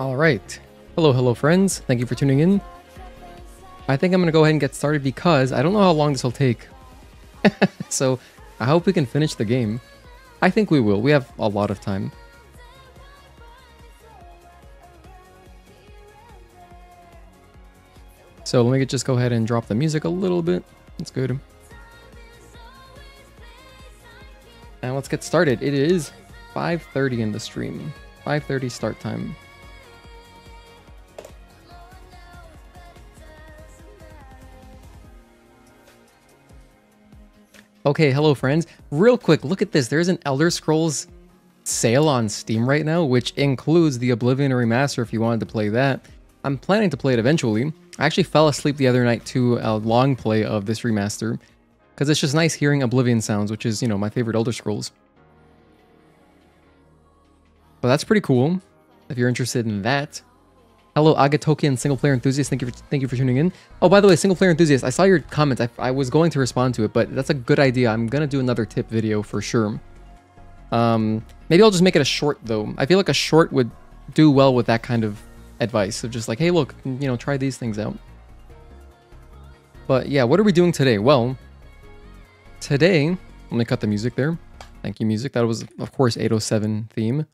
All right. Hello friends. Thank you for tuning in. I think I'm going to go ahead and get started because I don't know how long this will take. So I hope we can finish the game. I think we will. We have a lot of time. So let me just go ahead and drop the music a little bit. That's good. And let's get started. It is 5:30 in the stream. 5:30 start time. Okay, hello friends. Real quick, look at this. There's an Elder Scrolls sale on Steam right now, which includes the Oblivion Remaster if you wanted to play that. I'm planning to play it eventually. I actually fell asleep the other night to a long play of this remaster, because it's just nice hearing Oblivion sounds, which is, you know, my favorite Elder Scrolls. But that's pretty cool, if you're interested in that. Hello, Agatokian single player enthusiast. Thank you for tuning in. Oh, by the way, single player enthusiast, I saw your comments. I was going to respond to it, but that's a good idea. I'm gonna do another tip video for sure. Maybe I'll just make it a short though. I feel like a short would do well with that kind of advice of just like, hey, look, you know, try these things out. But yeah, what are we doing today? Well, today, let me cut the music there. Thank you, music. That was, of course, 807 theme.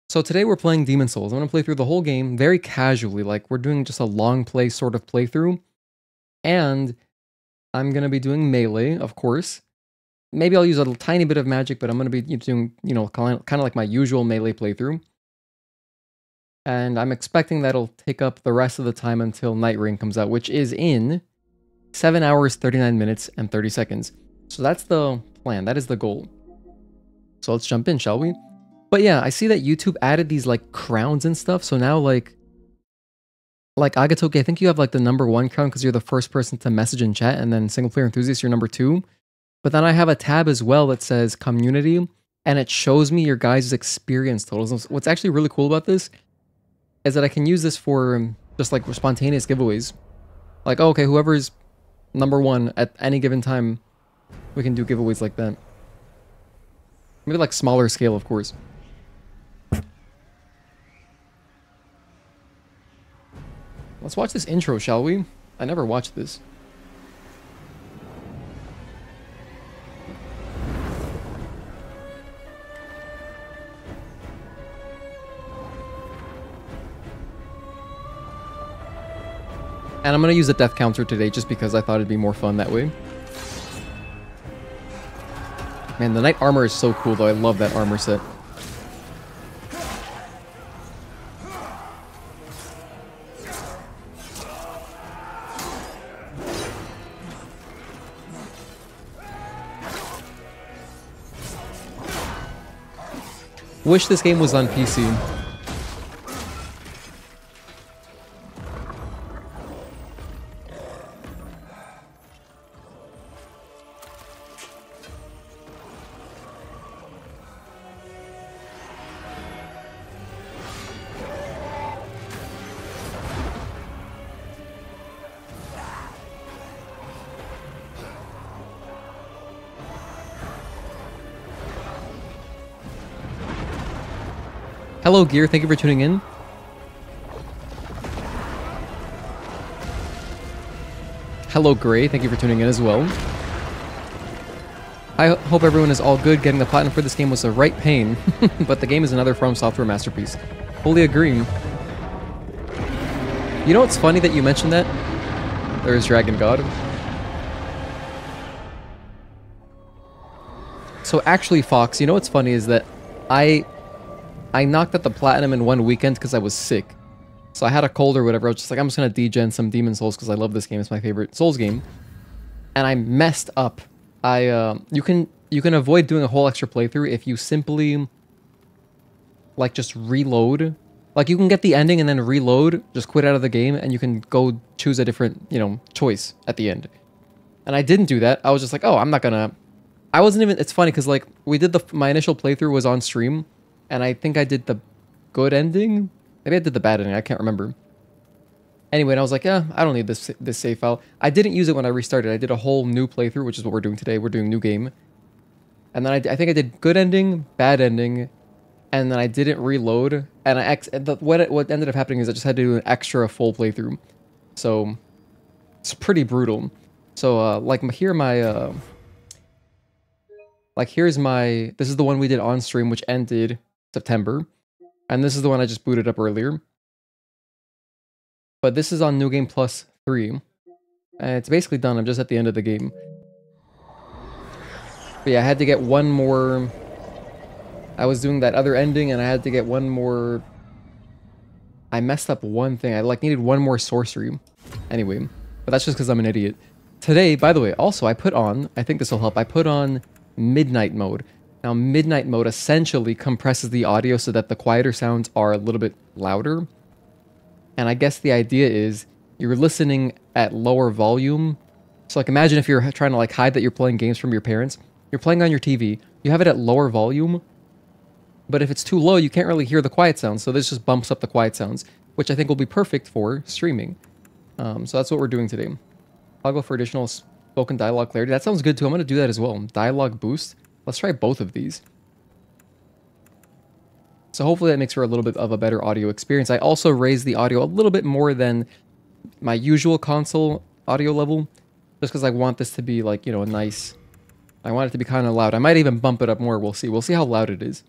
So today we're playing Demon Souls. I'm going to play through the whole game very casually, like we're doing just a long play sort of playthrough. And I'm going to be doing melee, of course. Maybe I'll use a tiny bit of magic, but I'm going to be doing, you know, kind of like my usual melee playthrough. And I'm expecting that'll take up the rest of the time until Night Rain comes out, which is in 7 hours, 39 minutes, and 30 seconds. So that's the plan. That is the goal. So let's jump in, shall we? But yeah, I see that YouTube added these like crowns and stuff. So now like Agatoki, I think you have like the #1 crown because you're the first person to message in chat, and then single player enthusiast, you're #2. But then I have a tab as well that says community, and it shows me your guys' experience totals. What's actually really cool about this is that I can use this for just like spontaneous giveaways. Like, oh, okay, whoever's #1 at any given time, we can do giveaways like that. Maybe like smaller scale, of course. Let's watch this intro, shall we? I never watched this. And I'm going to use the death counter today just because I thought it'd be more fun that way. Man, the knight armor is so cool though. I love that armor set. Wish this game was on PC. Hello, Gear. Thank you for tuning in. Hello, Gray. Thank you for tuning in as well. I hope everyone is all good. Getting the platinum for this game was a right pain, but the game is another From Software masterpiece. Fully agree. You know what's funny that you mentioned that? There's Dragon God. So actually, Fox, you know what's funny is that I knocked out the platinum in one weekend because I was sick. So I had a cold or whatever. I was just like, I'm just going to degen some Demon Souls because I love this game. It's my favorite Souls game. And I messed up. You can avoid doing a whole extra playthrough if you simply like just reload. Like you can get the ending and then reload, just quit out of the game, and you can go choose a different, you know, choice at the end. And I didn't do that. I was just like, oh, I'm not gonna... I wasn't even... It's funny because like we did my initial playthrough was on stream. And I think I did the good ending? Maybe I did the bad ending, I can't remember. Anyway, and I was like, yeah, I don't need this save file. I didn't use it when I restarted. I did a whole new playthrough, which is what we're doing today. We're doing new game. And then I think I did good ending, bad ending, and then I didn't reload, and what ended up happening is I just had to do an extra full playthrough. So it's pretty brutal. So like here's my, this is the one we did on stream, which ended September, and this is the one I just booted up earlier. But this is on New Game Plus 3, and it's basically done. I'm just at the end of the game. But yeah, I had to get one more. I was doing that other ending, and I had to get one more. I messed up one thing. I needed one more sorcery. Anyway, but that's just because I'm an idiot. Today, by the way, also I put on, I think this will help, I put on Midnight Mode. Now, Midnight Mode essentially compresses the audio so that the quieter sounds are a little bit louder. And I guess the idea is you're listening at lower volume. So like imagine if you're trying to like hide that you're playing games from your parents. You're playing on your TV. You have it at lower volume. But if it's too low, you can't really hear the quiet sounds. So this just bumps up the quiet sounds, which I think will be perfect for streaming. So that's what we're doing today. I'll go for additional spoken dialogue clarity. That sounds good too. I'm going to do that as well. Dialogue boost. Let's try both of these. So hopefully that makes for a little bit of a better audio experience. I also raised the audio a little bit more than my usual console audio level, just because I want this to be like, you know, a nice... I want it to be kind of loud. I might even bump it up more. We'll see. We'll see how loud it is.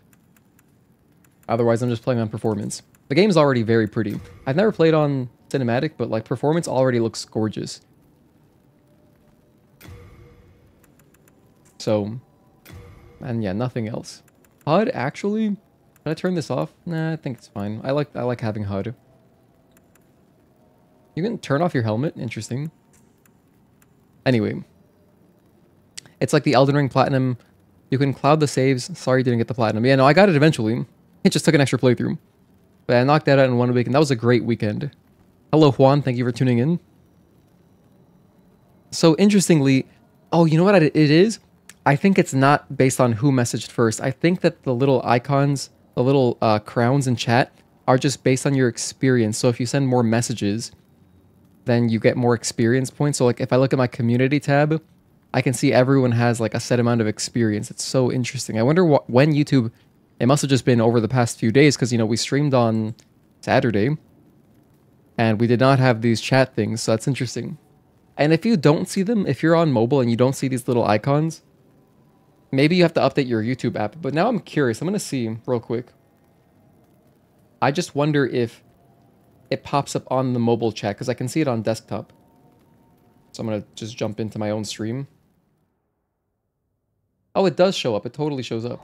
Otherwise, I'm just playing on performance. The game's already very pretty. I've never played on cinematic, but like performance already looks gorgeous. So, and yeah, nothing else. HUD, actually, did I turn this off? Nah, I think it's fine. I like having HUD. You can turn off your helmet. Interesting. Anyway, it's like the Elden Ring Platinum. You can cloud the saves. Sorry you didn't get the Platinum. Yeah, no, I got it eventually. It just took an extra playthrough. But I knocked that out in 1 week, and that was a great weekend. Hello, Juan. Thank you for tuning in. So, interestingly... Oh, you know what it is? I think it's not based on who messaged first. I think that the little icons, the little crowns in chat, are just based on your experience. So if you send more messages, then you get more experience points. So like if I look at my community tab, I can see everyone has like a set amount of experience. It's so interesting. I wonder when YouTube... It must have just been over the past few days because, you know, we streamed on Saturday and we did not have these chat things. So that's interesting. And if you don't see them, if you're on mobile and you don't see these little icons, maybe you have to update your YouTube app. But now I'm curious. I'm going to see real quick. I just wonder if it pops up on the mobile chat because I can see it on desktop. So I'm going to just jump into my own stream. Oh, it does show up. It totally shows up.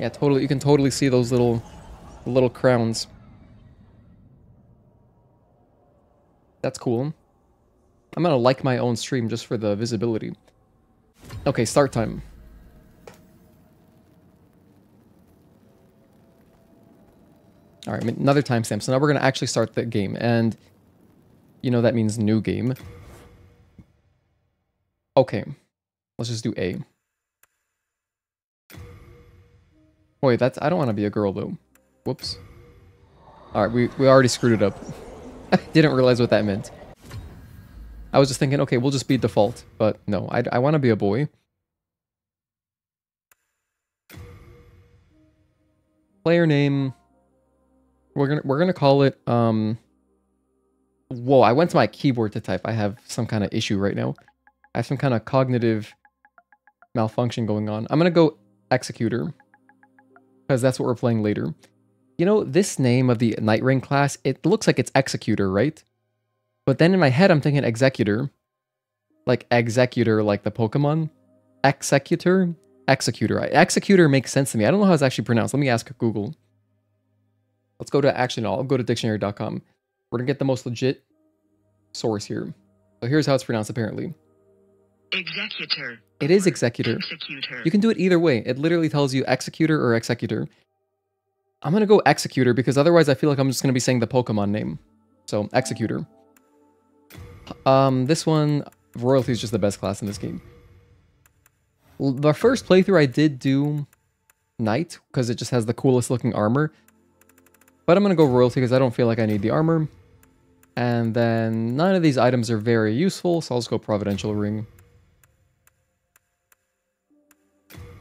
Yeah, totally. You can totally see those little crowns. That's cool. I'm gonna like my own stream just for the visibility. Okay, start time. Alright, another timestamp. So now we're gonna actually start the game, and you know that means new game. Okay, let's just do A. Wait, I don't want to be a girl though. Whoops. Alright, we already screwed it up. I didn't realize what that meant. I was just thinking, okay, we'll just be default, but no, I want to be a boy. Player name. We're gonna call it Whoa, I went to my keyboard to type. I have some kind of issue right now. I have some kind of cognitive malfunction going on. I'm gonna go Executor, because that's what we're playing later. You know, this name of the Night Ring class, it looks like it's Executor, right? But then in my head, I'm thinking Executor. Like Executor, like the Pokemon. Executor? Executor. Executor makes sense to me. I don't know how it's actually pronounced. Let me ask Google. Let's go to, actually no, I'll go to dictionary.com. We're gonna get the most legit source here. So here's how it's pronounced apparently. Executor. It is Executor. Executor. You can do it either way. It literally tells you Executor or Executor. I'm gonna go Executor because otherwise I feel like I'm just gonna be saying the Pokemon name. So, Executor. This one, Royalty is just the best class in this game. The first playthrough I did do Knight because it just has the coolest looking armor. But I'm gonna go Royalty because I don't feel like I need the armor. And then none of these items are very useful, so I'll just go Providential Ring.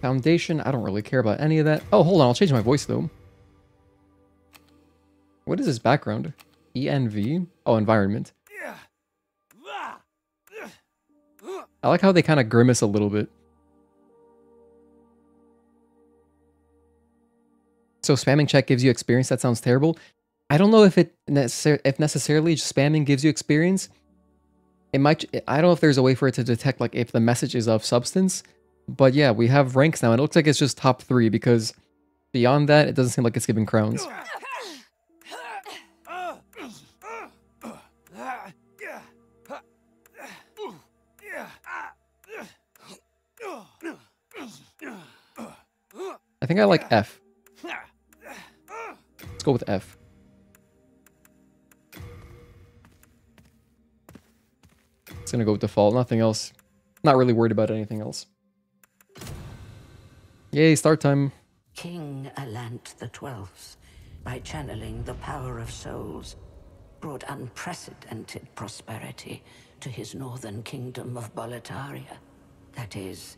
Foundation, I don't really care about any of that. Oh, hold on, I'll change my voice though. What is this background? ENV? Oh, environment. I like how they kind of grimace a little bit. So spamming chat gives you experience. That sounds terrible. I don't know if necessarily spamming gives you experience. It might. I don't know if there's a way for it to detect like if the message is of substance. But yeah, we have ranks now, and it looks like it's just top 3 because beyond that, it doesn't seem like it's giving crowns. I think I like F. Let's go with F. It's gonna go with default, nothing else. Not really worried about anything else. Yay, start time. King Allant the 12th, by channeling the power of souls, brought unprecedented prosperity to his northern kingdom of Boletaria. That is,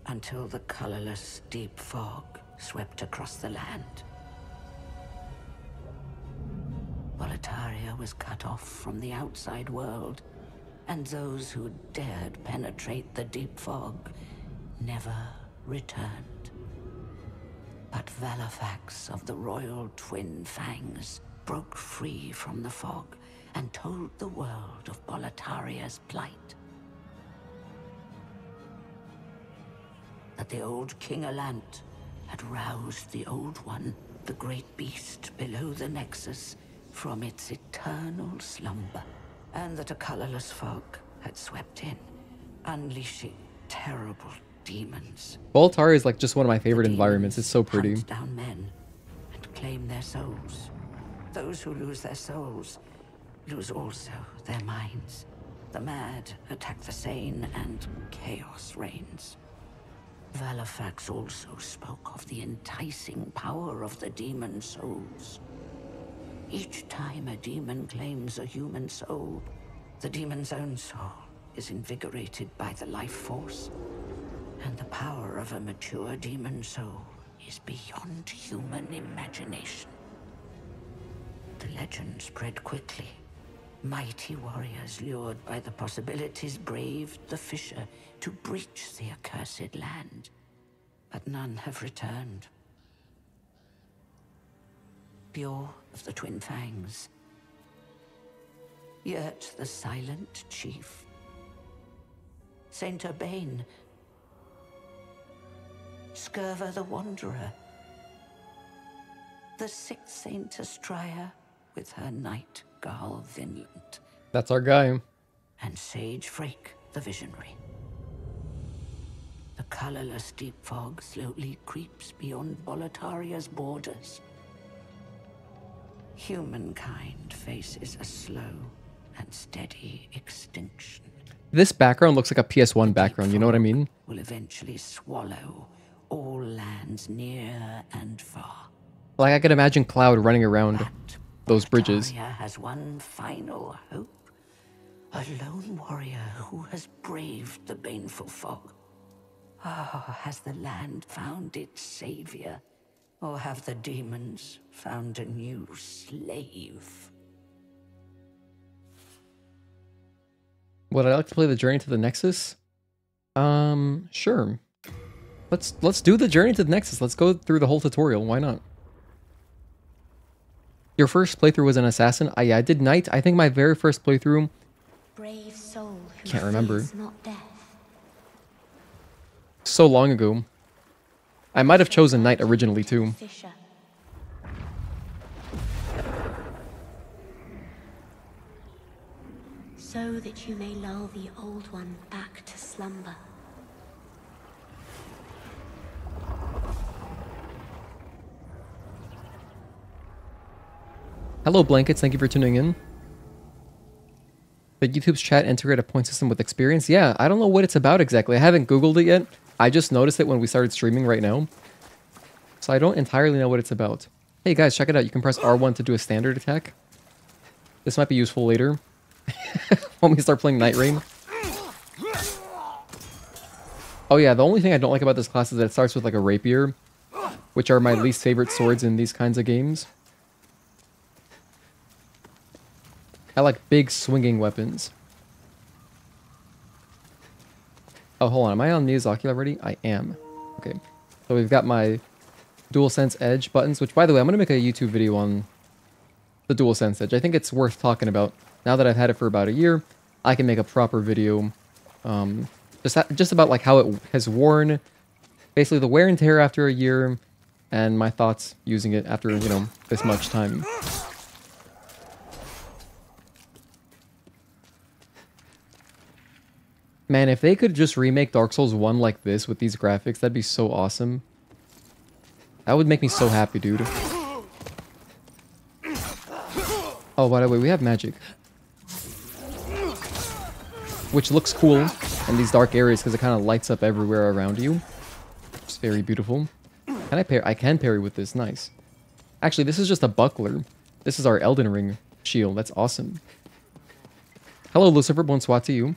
until the colorless deep fog swept across the land. Boletaria was cut off from the outside world, and those who dared penetrate the deep fog never returned. But Valifax of the Royal Twin Fangs broke free from the fog and told the world of Boletaria's plight. That the old King Allant had roused the Old One, the great beast below the Nexus, from its eternal slumber, and that a colorless fog had swept in, unleashing terrible demons. Boletaria is like just one of my favorite environments. It's so pretty. Hunt down men and claim their souls. Those who lose their souls lose also their minds. The mad attack the sane, and chaos reigns. Valifax also spoke of the enticing power of the demon souls. Each time a demon claims a human soul, the demon's own soul is invigorated by the life force. And the power of a mature demon soul is beyond human imagination. The legend spread quickly. Mighty warriors lured by the possibilities braved the fissure to breach the accursed land. But none have returned. Pure of the Twin Fangs. Yet the silent chief, Saint Urbane, Scurva the Wanderer, the sixth Saint Astraea with her knight Garl Vinland. That's our guy. And Sage Frake the Visionary. The colorless deep fog slowly creeps beyond Boletaria's borders. Humankind faces a slow and steady extinction. This background looks like a PS1 background, you know what I mean? Will eventually swallow all lands near and far. Like I could imagine Cloud running around But those bridges. Boletaria has one final hope. A lone warrior who has braved the baneful fog. Ah, has the land found its savior? Or have the demons found a new slave? Would I like to play the Journey to the Nexus? Sure. Let's do the Journey to the Nexus. Let's go through the whole tutorial. Why not? Your first playthrough was an assassin? Yeah, I did Knight. I think my very first playthrough. Brave soul who Can't remember. fears not death. So long ago. I might have chosen Knight originally too. Fisher. So that you may lull the Old One back to slumber. Hello Blankets, thank you for tuning in. Did YouTube's chat integrate a point system with experience? Yeah, I don't know what it's about exactly. I haven't Googled it yet. I just noticed it when we started streaming right now. So I don't entirely know what it's about. Hey guys, check it out. You can press R1 to do a standard attack. This might be useful later. When we start playing Night Rain. Oh yeah, the only thing I don't like about this class is that it starts with like a rapier, which are my least favorite swords in these kinds of games. I like big swinging weapons. Oh, hold on. Am I on Miyazaki already? I am. Okay. So we've got my DualSense Edge buttons, which, by the way, I'm going to make a YouTube video on the DualSense Edge. I think it's worth talking about. Now that I've had it for about a year, I can make a proper video just about like how it has worn, basically the wear and tear after a year, and my thoughts using it after, you know, this much time. Man, if they could just remake Dark Souls 1 like this with these graphics, that'd be so awesome. That would make me so happy, dude. Oh, by the way, we have magic. Which looks cool in these dark areas because it kind of lights up everywhere around you. It's very beautiful. Can I parry? I can parry with this. Nice. Actually, this is just a buckler. This is our Elden Ring shield. That's awesome. Hello, Lucifer. Bonsoir to you.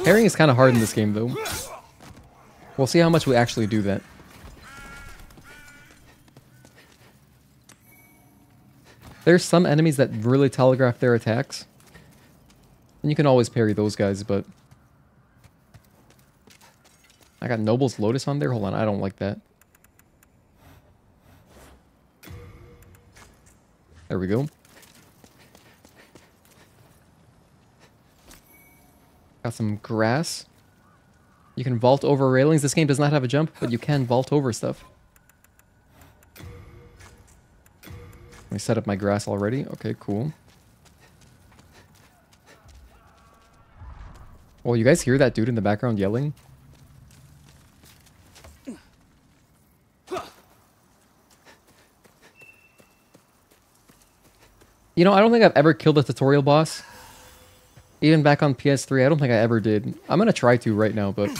Parrying is kind of hard in this game, though. We'll see how much we actually do that. There's some enemies that really telegraph their attacks. And you can always parry those guys, but... I got Noble's Lotus on there? Hold on, I don't like that. There we go. Got some grass. You can vault over railings. This game does not have a jump, but you can vault over stuff. Let me set up my grass already. Okay, cool. Oh, you guys hear that dude in the background yelling? You know, I don't think I've ever killed a tutorial boss. Even back on PS3, I don't think I ever did. I'm gonna try to right now, but...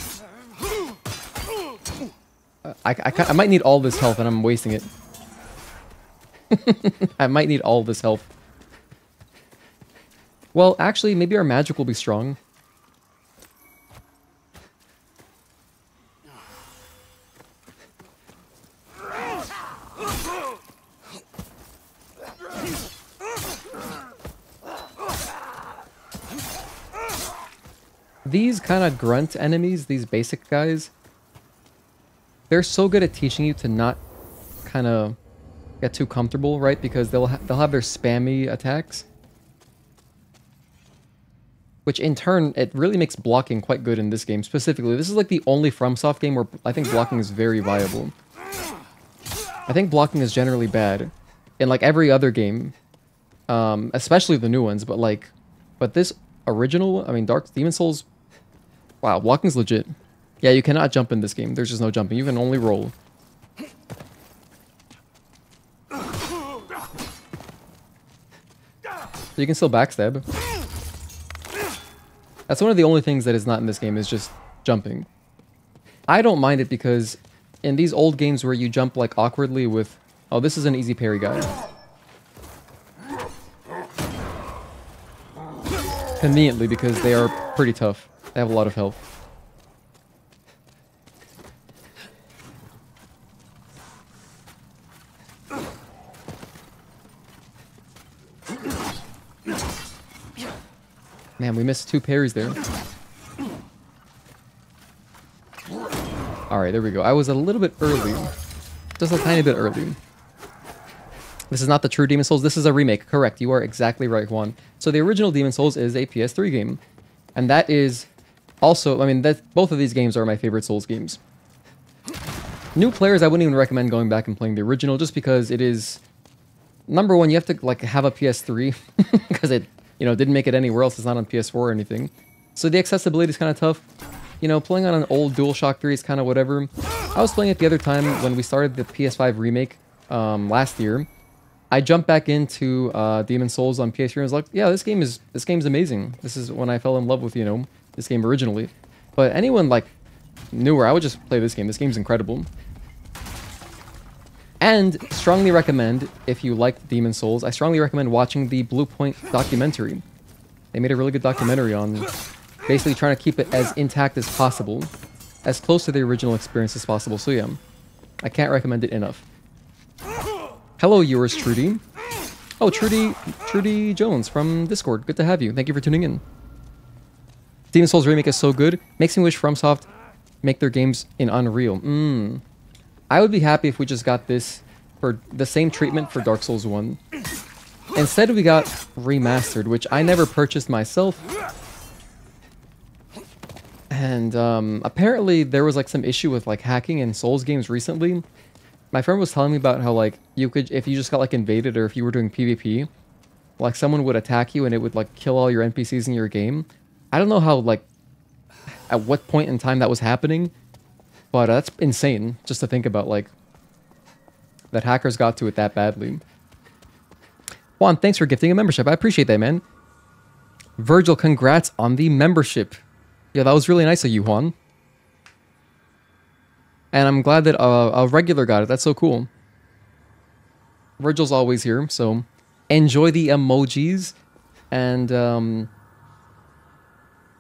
I might need all this health and I'm wasting it. I might need all this health. Well, actually, maybe our magic will be strong. These kind of grunt enemies, these basic guys, they're so good at teaching you to not kind of get too comfortable, right? Because they'll have their spammy attacks. Which in turn, it really makes blocking quite good in this game specifically. This is like the only FromSoft game where I think blocking is very viable. I think blocking is generally bad in like every other game, especially the new ones, but this original, I mean, Demon Souls, wow, blocking's legit. Yeah, you cannot jump in this game. There's just no jumping. You can only roll. So you can still backstab. That's one of the only things that is not in this game, is just jumping. I don't mind it because in these old games where you jump like awkwardly with... Oh, this is an easy parry guy. Conveniently, because they are pretty tough. They have a lot of health. Man, we missed 2 parries there. Alright, there we go. I was a little bit early. Just a tiny bit early. This is not the true Demon Souls. This is a remake. Correct. You are exactly right, Juan. So the original Demon Souls is a PS3 game. And that is also... I mean, both of these games are my favorite Souls games. New players, I wouldn't even recommend going back and playing the original just because it is... Number one, you have to like have a PS3 because it... You know, didn't make it anywhere else. It's not on PS4 or anything. So the accessibility is kind of tough. You know, playing on an old DualShock 3 is kind of whatever. I was playing it the other time when we started the PS5 remake last year. I jumped back into Demon Souls on PS3 and was like, yeah, this game's amazing. This is when I fell in love with, you know, this game originally. But anyone like newer, I would just play this game. This game's incredible. And strongly recommend, if you like Demon Souls, I strongly recommend watching the Blue Point documentary. They made a really good documentary on basically trying to keep it as intact as possible, as close to the original experience as possible. So yeah, I can't recommend it enough. Hello, yours Trudy. Oh, Trudy Jones from Discord. Good to have you. Thank you for tuning in. Demon Souls Remake is so good. Makes me wish FromSoft make their games in Unreal. I would be happy if we just got this for the same treatment for Dark Souls 1. Instead, we got remastered, which I never purchased myself. And apparently there was like some issue with like hacking in Souls games recently. My friend was telling me about how like you could, if you just got like invaded or if you were doing PvP, like someone would attack you and it would like kill all your NPCs in your game. I don't know how like at what point in time that was happening, but that's insane just to think about, like that hackers got to it that badly. Juan, thanks for gifting a membership. I appreciate that, man. Virgil, congrats on the membership. Yeah, that was really nice of you, Juan. And I'm glad that a regular got it. That's so cool. Virgil's always here, so enjoy the emojis. And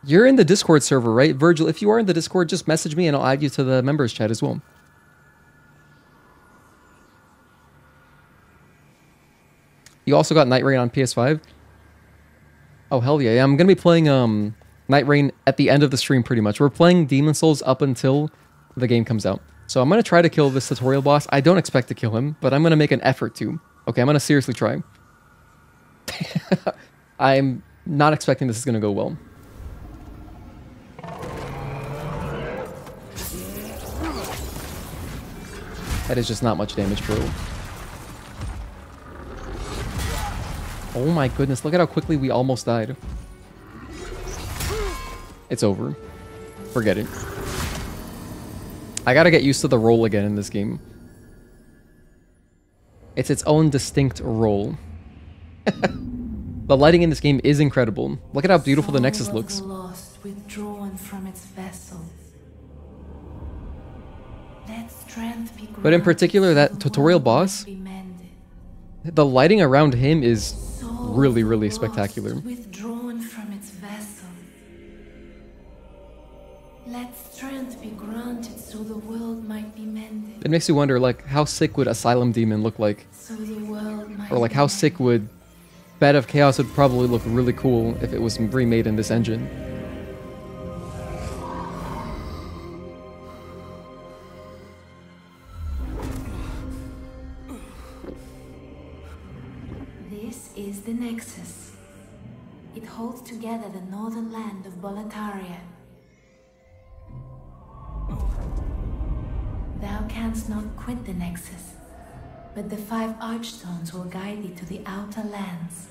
you're in the Discord server, right? Virgil, if you are in the Discord, just message me and I'll add you to the members chat as well. You also got Night Rain on PS5? Oh, hell yeah. I'm going to be playing Night Rain at the end of the stream pretty much. We're playing Demon Souls up until the game comes out. So I'm going to try to kill this tutorial boss. I don't expect to kill him, but I'm going to make an effort to. Okay, I'm going to seriously try. I'm not expecting this is going to go well. That is just not much damage, bro. Oh my goodness, look at how quickly we almost died. It's over. Forget it. I gotta get used to the roll again in this game. It's its own distinct roll. The lighting in this game is incredible. Look at how beautiful the Nexus looks. Lost, withdrawn from its vessel. Let strength be But in particular, that tutorial boss, the lighting around him is really, really spectacular. Withdrawn from its vessel. Let strength be granted so the world might be mended. It makes you wonder, like, how sick would Asylum Demon look like? So the world might Or like, how sick would Bed of Chaos would probably look really cool if it was remade in this engine. This is the Nexus. It holds together the northern land of Boletaria. Thou canst not quit the Nexus, but the 5 archstones will guide thee to the outer lands.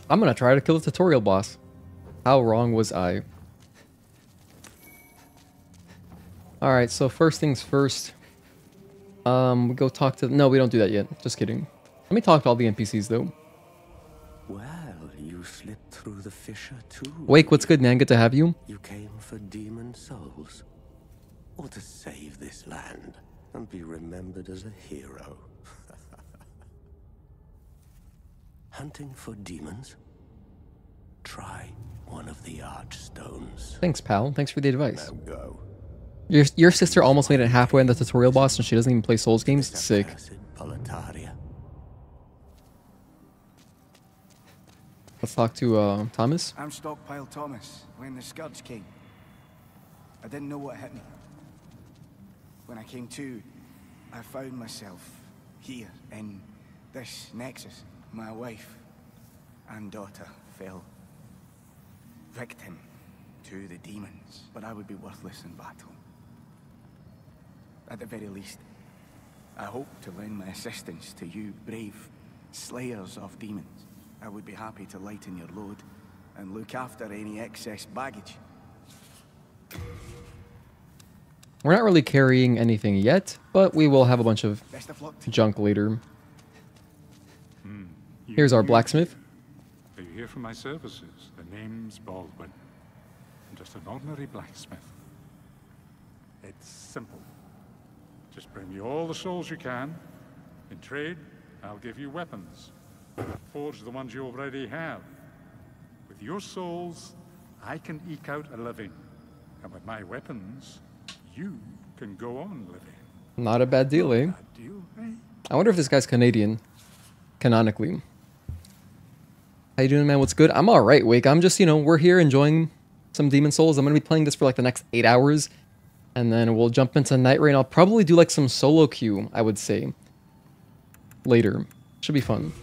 I'm gonna try to kill the tutorial boss. How wrong was I? Alright, so first things first. We go talk to... No, we don't do that yet. Just kidding. Let me talk to all the NPCs, though. Well, you slipped through the fissure too. Wake, what's good, man? Good to have you. You came for demon souls, or to save this land and be remembered as a hero. Hunting for demons? Try one of the archstones. Thanks, pal. Thanks for the advice. Now go. Your sister almost made it halfway in the tutorial boss and she doesn't even play Souls games? Sick. Crescent Falchion. Let's talk to Thomas. I'm Stockpile Thomas. When the Scourge came, I didn't know what hit me. When I came to, I found myself here in this Nexus. My wife and daughter fell victim to the demons, but I would be worthless in battle. At the very least, I hope to lend my assistance to you brave slayers of demons. I would be happy to lighten your load and look after any excess baggage. We're not really carrying anything yet, but we will have a bunch of Best of luck to you. junk later. Here's our blacksmith. Are you here for my services? The name's Baldwin. I'm just an ordinary blacksmith. It's simple. Just bring me all the souls you can. In trade, I'll give you weapons. Forge the ones you already have. With your souls, I can eke out a living. And with my weapons, you can go on living. Not a bad deal, eh? Bad deal, eh? I wonder if this guy's Canadian, canonically. How you doing, man? What's good? I'm alright, Wake. I'm just, you know, we're here enjoying some Demon Souls. I'm going to be playing this for like the next 8 hours. And then we'll jump into Night Rain. I'll probably do like some solo queue, I would say. Later. Should be fun.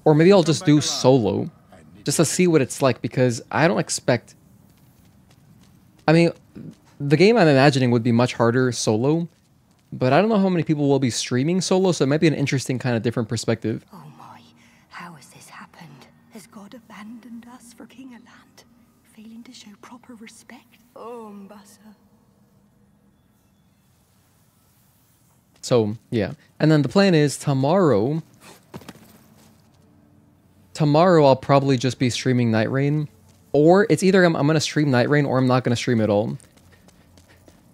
Or maybe I'll just do solo. Just to see what it's like, because I don't expect... I mean, the game I'm imagining would be much harder solo. But I don't know how many people will be streaming solo, so it might be an interesting kind of different perspective. Oh my, how has this happened? Has God abandoned us for King Allant? Failing to show proper respect? Oh, Mbassa. So, yeah. And then the plan is tomorrow... Tomorrow I'll probably just be streaming Night Rain. Or it's either I'm going to stream Night Rain or I'm not going to stream at all.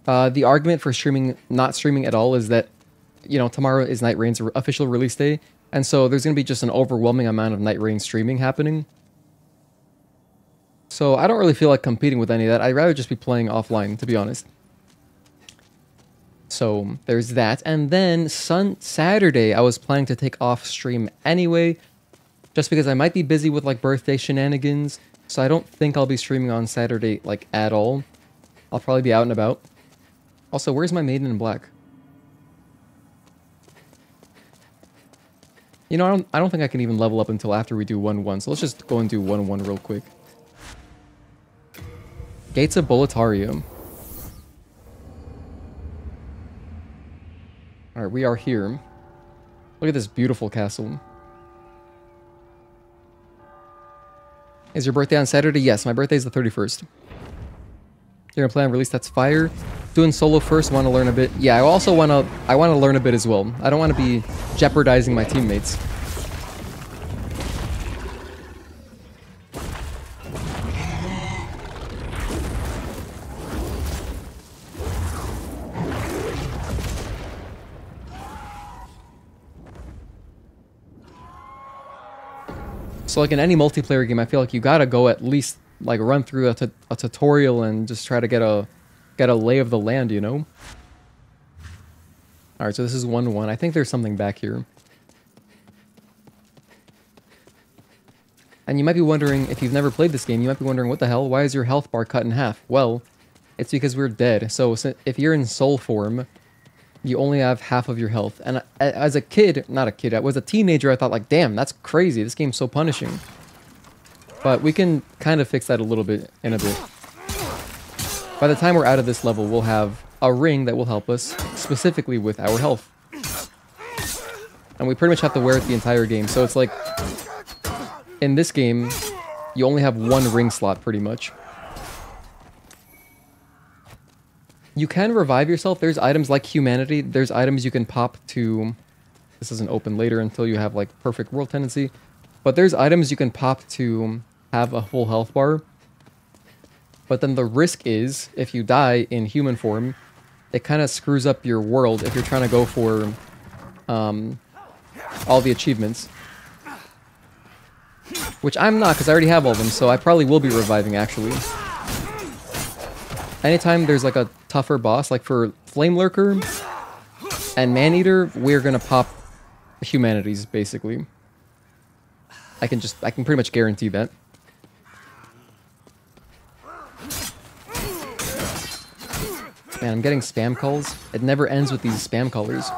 The argument for not streaming at all is that, you know, tomorrow is Night Rain's official release day. And so there's going to be just an overwhelming amount of Night Rain streaming happening. So I don't really feel like competing with any of that. I'd rather just be playing offline, to be honest. So there's that. And then Saturday, I was planning to take off stream anyway. Just because I might be busy with like birthday shenanigans. So I don't think I'll be streaming on Saturday like at all. I'll probably be out and about. Also, where's my Maiden in black? You know, I don't think I can even level up until after we do 1-1. So let's just go and do 1-1 real quick. Gates of Boletaria. Alright, we are here. Look at this beautiful castle. Is your birthday on Saturday? Yes, my birthday is the 31st. You're gonna play on release? That's fire. Doing solo first, want to learn a bit. Yeah, I want to learn a bit as well. I don't want to be jeopardizing my teammates. So like in any multiplayer game, I feel like you gotta go at least like run through a tutorial and just try to get a lay of the land, you know? Alright, so this is 1-1. I think there's something back here. And you might be wondering, if you've never played this game, you might be wondering, what the hell? Why is your health bar cut in half? Well, it's because we're dead. So if you're in soul form, you only have half of your health. And as a kid, not a kid, I was a teenager, I thought like, damn, that's crazy. This game's so punishing. But we can kind of fix that a little bit in a bit. By the time we're out of this level, we'll have a ring that will help us specifically with our health. And we pretty much have to wear it the entire game. So it's like, in this game, you only have one ring slot pretty much. You can revive yourself. There's items like humanity. There's items you can pop to... This isn't open later until you have like perfect world tendency. But there's items you can pop to have a full health bar. But then the risk is, if you die in human form, it kind of screws up your world if you're trying to go for all the achievements. Which I'm not, because I already have all of them, so I probably will be reviving, actually. Anytime there's like a tougher boss, like for Flamelurker and Maneater, we're gonna pop humanities, basically. I can pretty much guarantee that. Man, I'm getting spam calls. It never ends with these spam callers.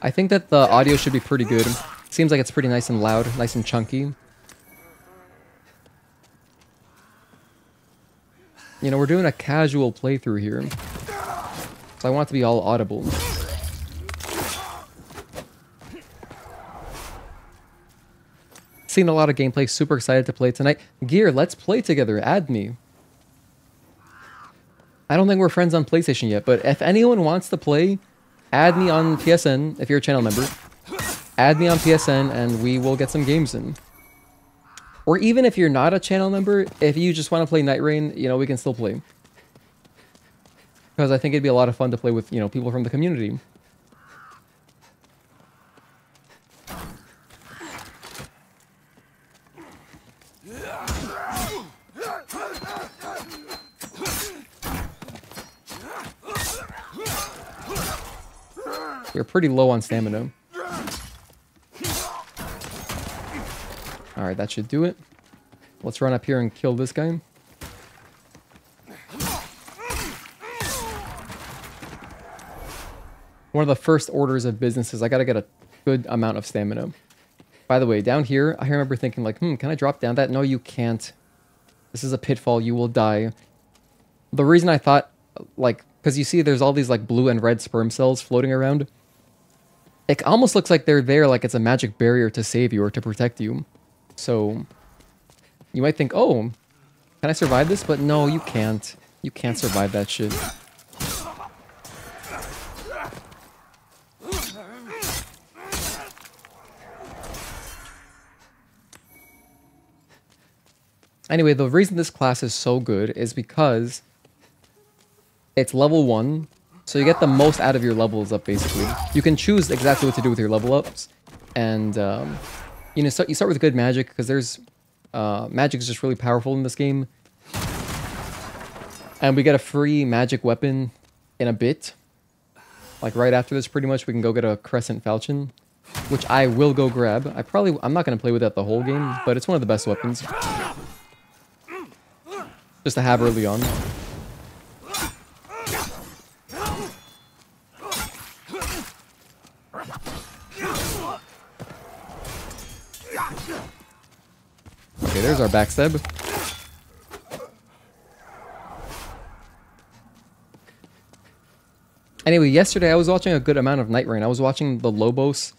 I think that the audio should be pretty good. Seems like it's pretty nice and loud, nice and chunky. You know, we're doing a casual playthrough here. So I want it to be all audible. Seen a lot of gameplay, super excited to play tonight. Gear, let's play together, add me. I don't think we're friends on PlayStation yet, but if anyone wants to play, add me on PSN if you're a channel member. Add me on PSN and we will get some games in. Or even if you're not a channel member, if you just want to play Night Rain, you know, we can still play. Because I think it'd be a lot of fun to play with, you know, people from the community. You're pretty low on stamina. Alright, that should do it. Let's run up here and kill this guy. One of the first orders of business is I gotta get a good amount of stamina. By the way, down here, I remember thinking like, can I drop down that? No, you can't. This is a pitfall, you will die. The reason I thought, like, because you see there's all these like blue and red sperm cells floating around. It almost looks like they're there like it's a magic barrier to save you or to protect you. So, you might think, oh, can I survive this? But no, you can't. You can't survive that shit. Anyway, the reason this class is so good is because it's level 1, so you get the most out of your levels up, basically. You can choose exactly what to do with your level ups, and you know, you start with good magic, because there's magic is just really powerful in this game. And we get a free magic weapon in a bit. Like right after this, pretty much, we can go get a Crescent Falchion, which I will go grab. I'm not going to play with that the whole game, but it's one of the best weapons. Just to have early on. Okay, there's our backstab. Anyway, yesterday I was watching a good amount of Night Rain. I was watching the Lobos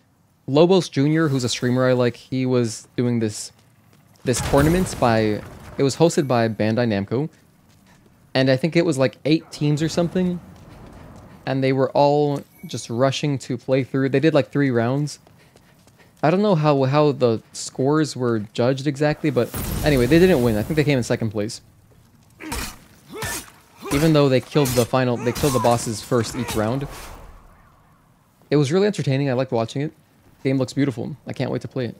Jr., who's a streamer I like. He was doing this tournament by... It was hosted by Bandai Namco, and I think it was like 8 teams or something, and they were all just rushing to play through. They did like 3 rounds. I don't know how the scores were judged exactly, but anyway, they didn't win. I think they came in 2nd place. Even though they killed the bosses first each round. It was really entertaining. I liked watching it. The game looks beautiful. I can't wait to play it.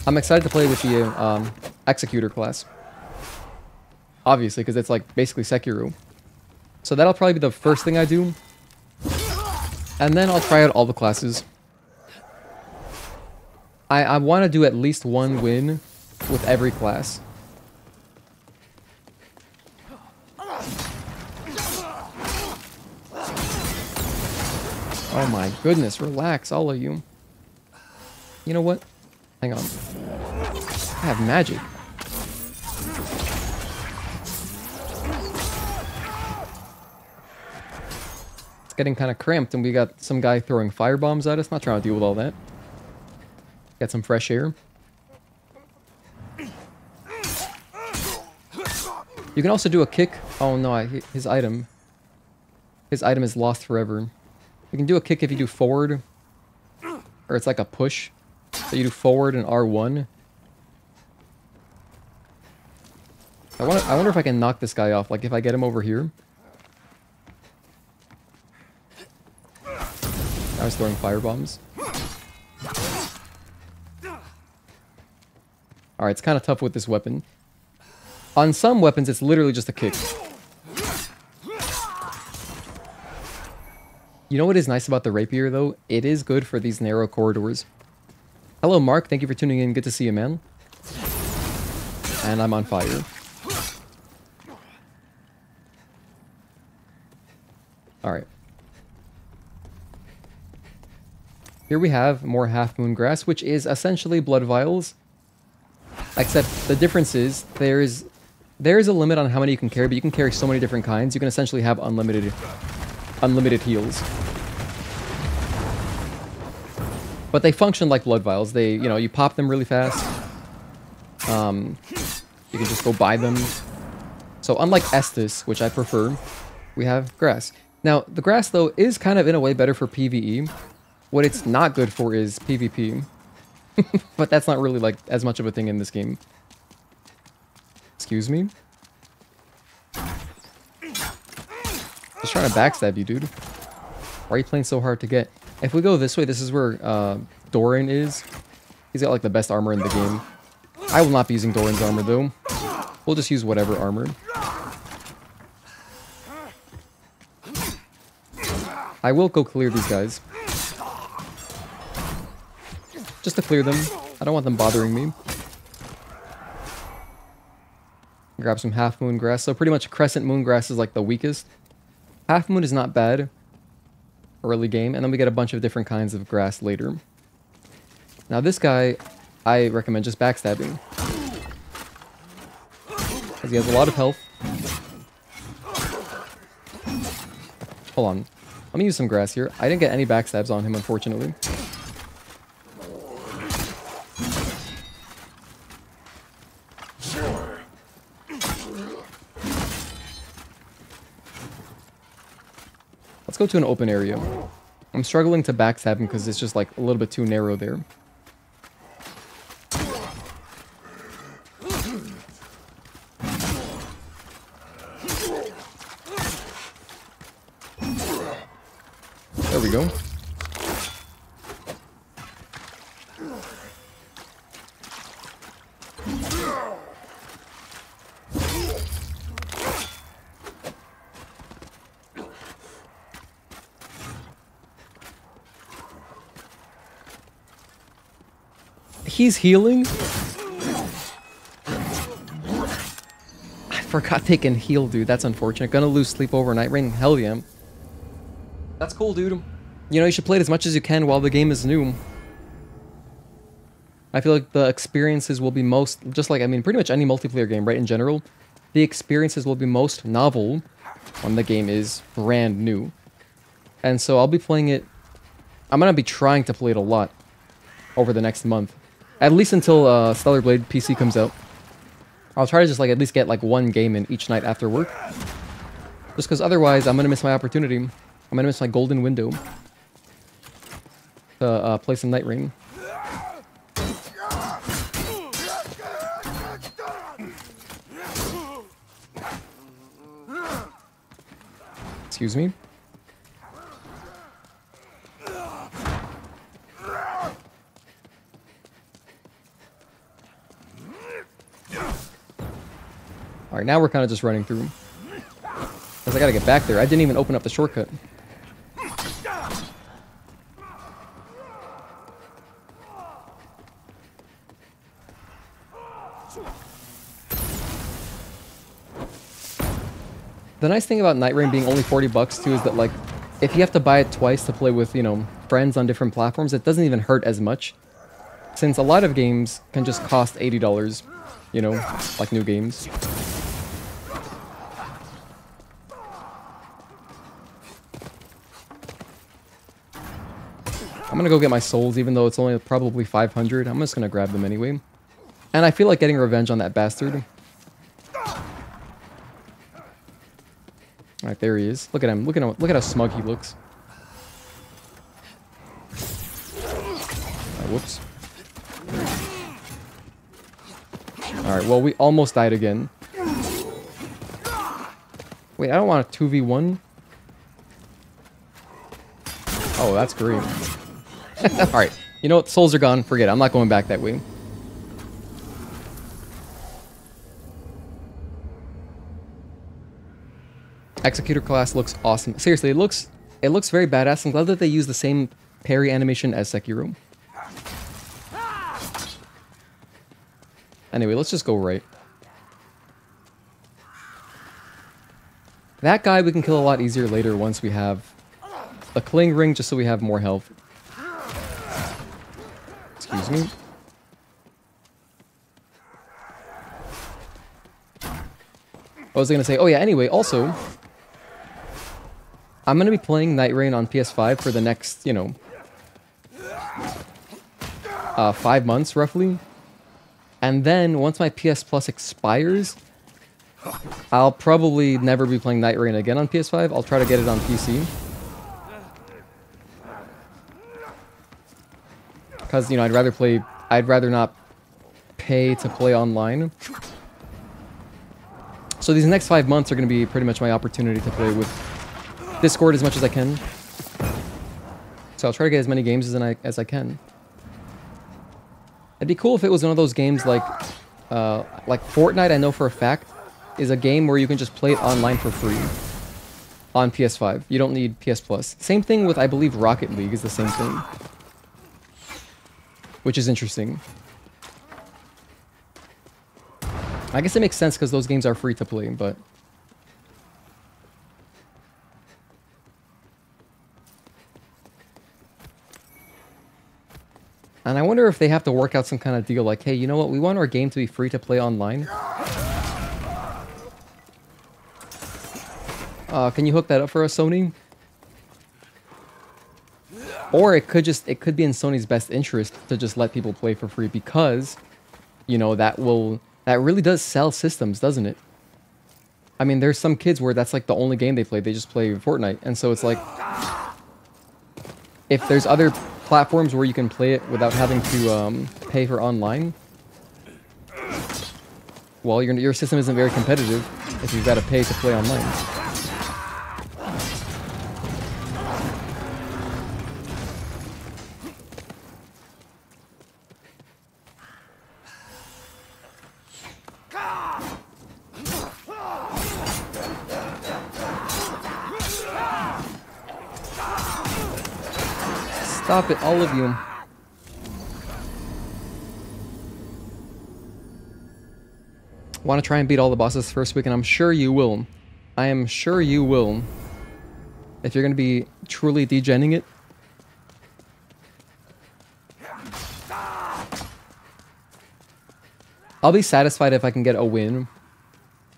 I'm excited to play with the Executor class. Obviously, because it's like basically Sekiro. So that'll probably be the first thing I do. And then I'll try out all the classes. I want to do at least 1 win with every class. Oh my goodness, relax, all of you. You know what? Hang on. I have magic. It's getting kind of cramped, and we got some guy throwing fire bombs at us. Not trying to deal with all that. Get some fresh air. You can also do a kick. Oh no, his item. His item is lost forever. You can do a kick if you do forward. Or it's like a push. So you do forward and R1. I wonder if I can knock this guy off. Like if I get him over here. I was throwing fire bombs. Alright, it's kind of tough with this weapon. On some weapons, it's literally just a kick. You know what is nice about the rapier, though? It is good for these narrow corridors. Hello, Mark. Thank you for tuning in. Good to see you, man. And I'm on fire. Alright. Here we have more Half Moon Grass, which is essentially blood vials. Except the difference is there is a limit on how many you can carry, but you can carry so many different kinds. You can essentially have unlimited heals. But they function like blood vials. They, you know, you pop them really fast. You can just go buy them. So unlike Estus, which I prefer, we have grass. Now, the grass, though, is kind of in a way better for PvE. What it's not good for is PvP. But that's not really, like, as much of a thing in this game. Excuse me? Just trying to backstab you, dude. Why are you playing so hard to get? If we go this way, this is where Doran is. He's got, like, the best armor in the game. I will not be using Doran's armor, though. We'll just use whatever armor. I will go clear these guys. Just to clear them. I don't want them bothering me. Grab some half moon grass. So pretty much crescent moon grass is like the weakest. Half moon is not bad. Early game. And then we get a bunch of different kinds of grass later. Now this guy, I recommend just backstabbing. Because he has a lot of health. Hold on. Let me use some grass here. I didn't get any backstabs on him, unfortunately. Let's go to an open area. I'm struggling to backstab him because it's just like a little bit too narrow there. There we go. He's healing? I forgot they can heal, dude. That's unfortunate. Gonna lose sleep over Night Rain? Hell yeah. That's cool, dude. You know, you should play it as much as you can while the game is new. I feel like the experiences will be most... Just like, I mean, pretty much any multiplayer game, right, in general. The experiences will be most novel when the game is brand new. And so I'll be playing it... I'm gonna be trying to play it a lot over the next month. At least until Stellar Blade PC comes out. I'll try to just like at least get like one game in each night after work. Just because otherwise I'm going to miss my opportunity. I'm going to miss my golden window. To play some Night Rain. Excuse me. Alright, now we're kind of just running through. Because I gotta get back there. I didn't even open up the shortcut. The nice thing about Night Rain being only 40 bucks too is that like, if you have to buy it twice to play with, you know, friends on different platforms, it doesn't even hurt as much. Since a lot of games can just cost $80, you know, like new games. I'm gonna go get my souls, even though it's only probably 500. I'm just gonna grab them anyway. And I feel like getting revenge on that bastard. Alright, there he is. Look at him. Look at how smug he looks. Whoops. Alright, well, we almost died again. Wait, I don't want a 2v1. Oh, that's great. Alright, you know what? Souls are gone. Forget it. I'm not going back that way. Executor class looks awesome. Seriously, it looks very badass. I'm glad that they use the same parry animation as Sekiro. Anyway, let's just go right. That guy we can kill a lot easier later once we have a cling ring, just so we have more health. Excuse me. What was I gonna say? Oh yeah, anyway, also, I'm gonna be playing Night Rain on PS5 for the next, you know, 5 months roughly. And then once my PS Plus expires, I'll probably never be playing Night Rain again on PS5. I'll try to get it on PC. Because, you know, I'd rather not pay to play online. So these next 5 months are going to be pretty much my opportunity to play with Discord as much as I can. So I'll try to get as many games as I can. It'd be cool if it was one of those games like Fortnite, I know for a fact, is a game where you can just play it online for free on PS5. You don't need PS Plus. Same thing with, I believe, Rocket League is the same thing. Which is interesting. I guess it makes sense because those games are free to play, but... And I wonder if they have to work out some kind of deal like, hey, you know what? We want our game to be free to play online. Can you hook that up for us, Sony? Or it could be in Sony's best interest to just let people play for free because, you know, that really does sell systems, doesn't it? I mean, there's some kids where that's like the only game they play. They just play Fortnite. And so it's like, if there's other platforms where you can play it without having to pay for online, well, your system isn't very competitive if you've got to pay to play online. Stop it, all of you. Want to try and beat all the bosses first week, and I'm sure you will. I am sure you will. If you're going to be truly degenning it. I'll be satisfied if I can get a win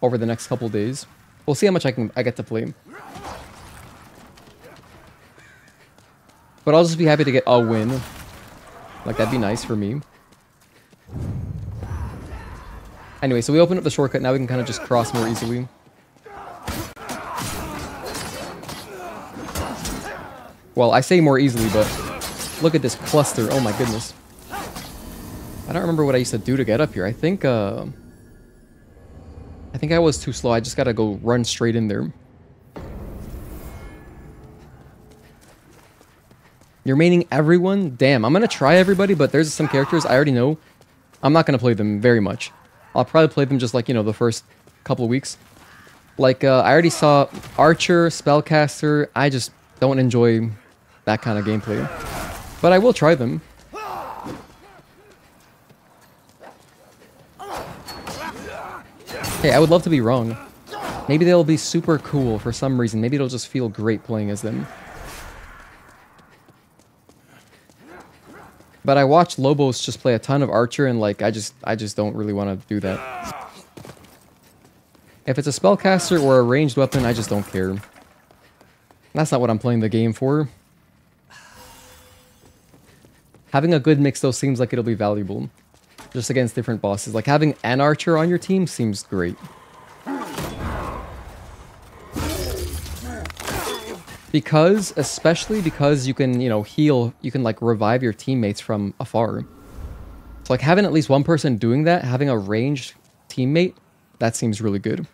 over the next couple days. We'll see how much I get to play. But I'll just be happy to get a win. Like, that'd be nice for me. Anyway, so we open up the shortcut. Now we can kind of just cross more easily. Well, I say more easily, but look at this cluster. Oh my goodness. I don't remember what I used to do to get up here. I think I was too slow. I just gotta go run straight in there. You're maining everyone? Damn, I'm gonna try everybody, but there's some characters I already know. I'm not gonna play them very much. I'll probably play them just like, you know, the first couple of weeks. Like, I already saw Archer, Spellcaster. I just don't enjoy that kind of gameplay. But I will try them. Hey, I would love to be wrong. Maybe they'll be super cool for some reason. Maybe it'll just feel great playing as them. But I watched Lobos just play a ton of Archer, and like I just don't really want to do that. If it's a spellcaster or a ranged weapon, I just don't care. That's not what I'm playing the game for. Having a good mix though seems like it'll be valuable. Just against different bosses. Like having an Archer on your team seems great. Especially because you can, you know, heal, you can like revive your teammates from afar. So like having at least one person doing that, having a ranged teammate, that seems really good.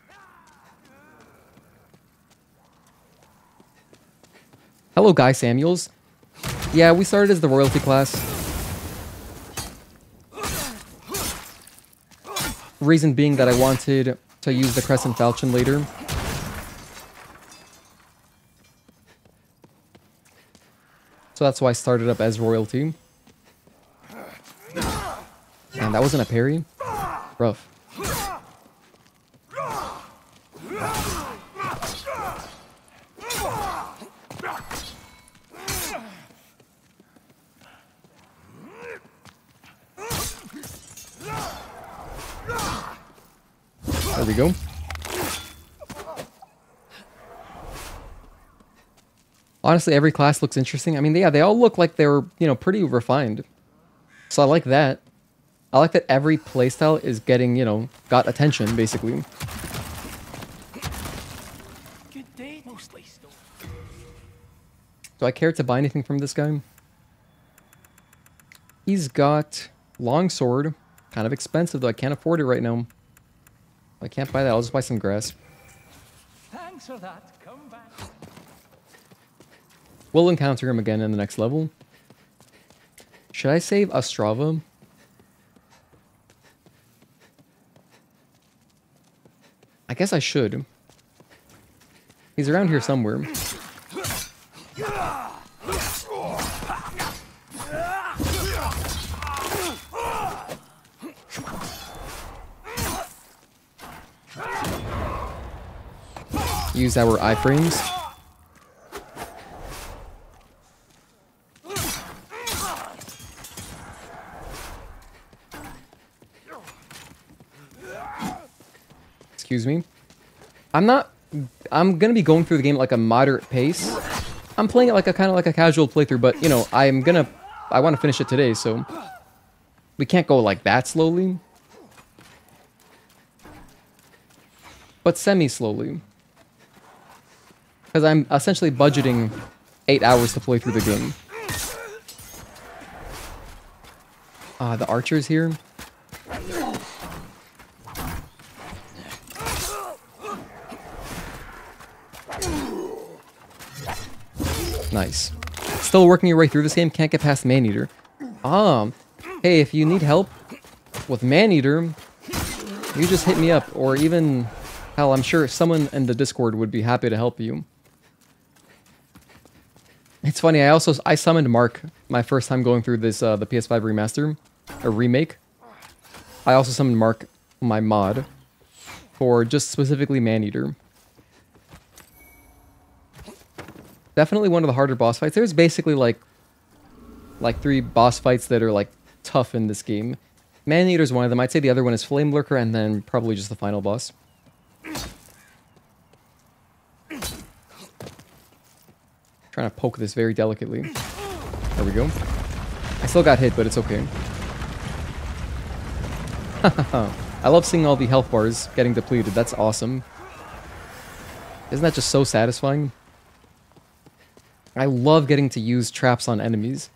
Hello, Guy Samuels. Yeah, we started as the royalty class. Reason being that I wanted to use the Crescent Falchion later. So that's why I started up as royalty. And that wasn't a parry? Rough. There we go. Honestly, every class looks interesting. I mean, yeah, they all look like they were, you know, pretty refined. So I like that. I like that every playstyle is getting, you know, got attention, basically. Good day. Mostly stone. Do I care to buy anything from this guy? He's got longsword. Kind of expensive though. I can't afford it right now. I can't buy that. I'll just buy some grass. Thanks for that. Come back. We'll encounter him again in the next level. Should I save Astraea? I guess I should. He's around here somewhere. Use our iframes. Excuse me. I'm gonna be going through the game at like a moderate pace. I'm playing it like a kind of like a casual playthrough, but you know, I want to finish it today, so we can't go like that slowly. But semi-slowly. Because I'm essentially budgeting 8 hours to play through the game. The archers here. Nice. Still working your way through this game, can't get past Maneater. Hey, if you need help with Maneater, you just hit me up, or even, hell, I'm sure someone in the Discord would be happy to help you. It's funny, I summoned Mark my first time going through this, the PS5 remaster, or remake. I also summoned Mark, my mod, for just specifically Maneater. Definitely one of the harder boss fights. There's basically like 3 boss fights that are like tough in this game. Maneater's one of them. I'd say the other one is Flamelurker, and then probably just the final boss. Trying to poke this very delicately. There we go. I still got hit, but it's okay. I love seeing all the health bars getting depleted. That's awesome. Isn't that just so satisfying? I love getting to use traps on enemies.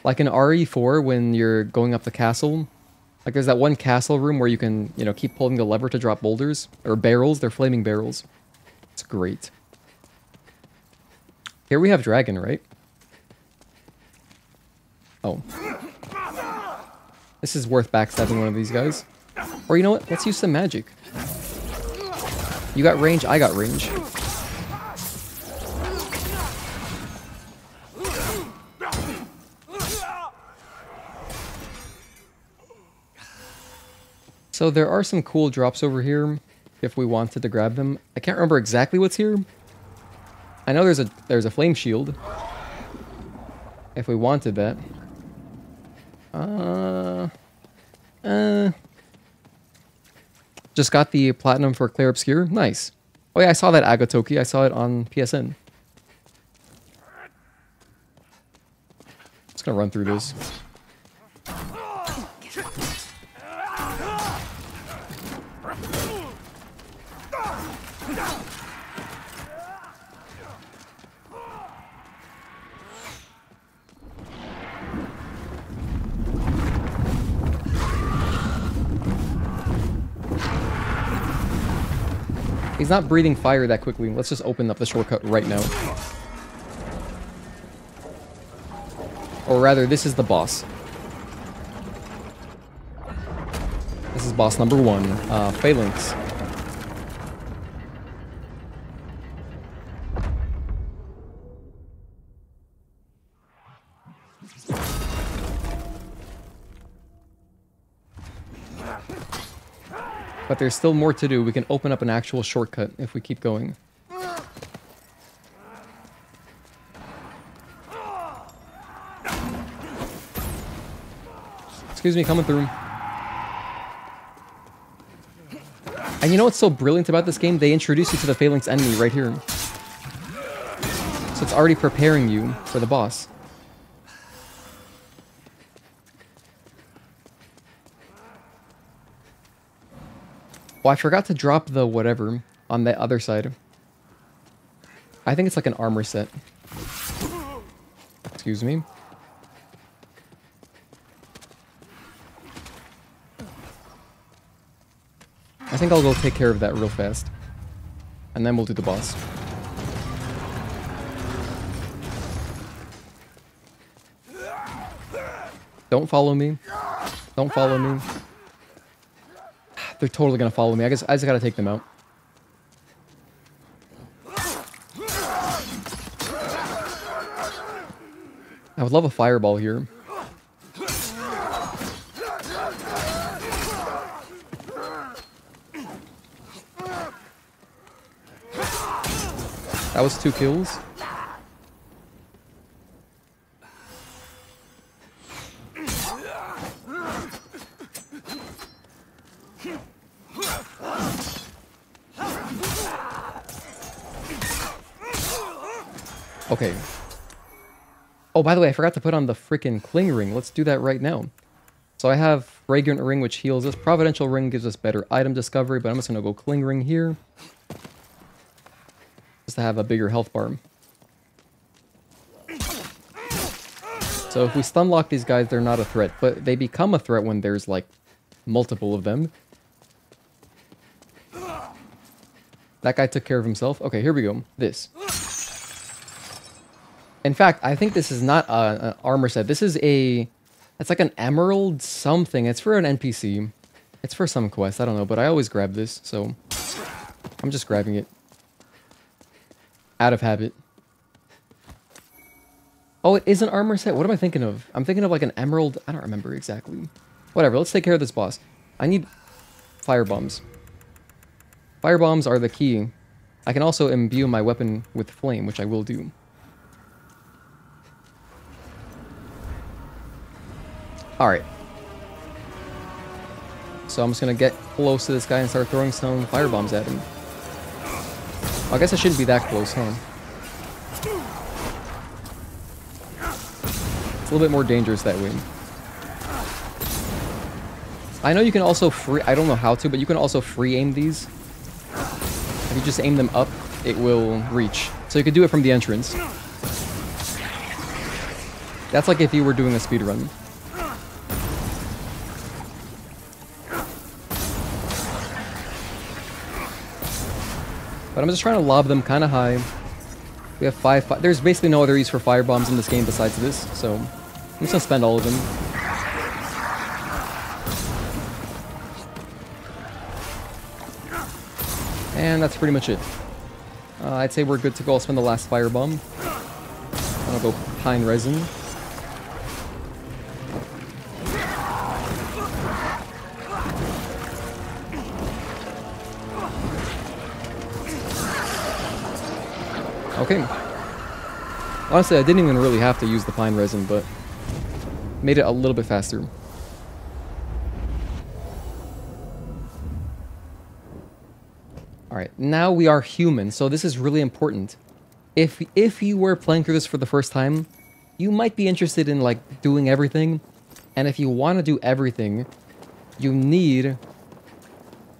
Like in RE4, when you're going up the castle, like there's that one castle room where you can, you know, keep pulling the lever to drop boulders, or barrels. They're flaming barrels. It's great. Here we have dragon, right? Oh. This is worth backstabbing one of these guys. Or you know what? Let's use some magic. You got range, I got range. So there are some cool drops over here if we wanted to grab them. I can't remember exactly what's here. I know there's a flame shield. If we wanted that. Just got the platinum for Clair Obscure. Nice. Oh yeah, I saw that Agatoki. I saw it on PSN. Just gonna run through this. He's not breathing fire that quickly. Let's just open up the shortcut right now. Or rather, this is the boss. This is boss number 1, Phalanx. But there's still more to do. We can open up an actual shortcut if we keep going. Excuse me, coming through. And you know what's so brilliant about this game? They introduce you to the Phalanx enemy right here. So it's already preparing you for the boss. Oh, I forgot to drop the whatever on the other side. I think it's like an armor set. Excuse me. I think I'll go take care of that real fast. And then we'll do the boss. Don't follow me. Don't follow me. They're totally gonna follow me. I guess I just gotta take them out. I would love a fireball here. That was 2 kills. Okay. Oh, by the way, I forgot to put on the freaking Cling Ring. Let's do that right now. So I have Fragrant Ring, which heals us. Providential Ring gives us better item discovery, but I'm just going to go Cling Ring here. Just to have a bigger health bar. So if we stun lock these guys, they're not a threat, but they become a threat when there's, like, multiple of them. That guy took care of himself. Okay, here we go. This. In fact, I think this is not an armor set. This is a... It's like an emerald something. It's for an NPC. It's for some quest. I don't know, but I always grab this, so... I'm just grabbing it. Out of habit. Oh, it is an armor set? What am I thinking of? I'm thinking of like an emerald... I don't remember exactly. Whatever, let's take care of this boss. I need fire bombs. Fire bombs are the key. I can also imbue my weapon with flame, which I will do. Alright. So I'm just gonna get close to this guy and start throwing some fire bombs at him. Well, I guess I shouldn't be that close, huh? It's a little bit more dangerous that way. I know you can also free... I don't know how to, but you can also free aim these. If you just aim them up, it will reach. So you could do it from the entrance. That's like if you were doing a speedrun. But I'm just trying to lob them kind of high. We have 5... There's basically no other use for firebombs in this game besides this, so... I'm just gonna spend all of them. And that's pretty much it. I'd say we're good to go. I'll spend the last firebomb. I'll go pine resin. Okay. Honestly, I didn't even really have to use the pine resin, but made it a little bit faster. Alright, now we are human, so this is really important. If you were playing through this for the first time, you might be interested in, like, doing everything. And if you want to do everything, you need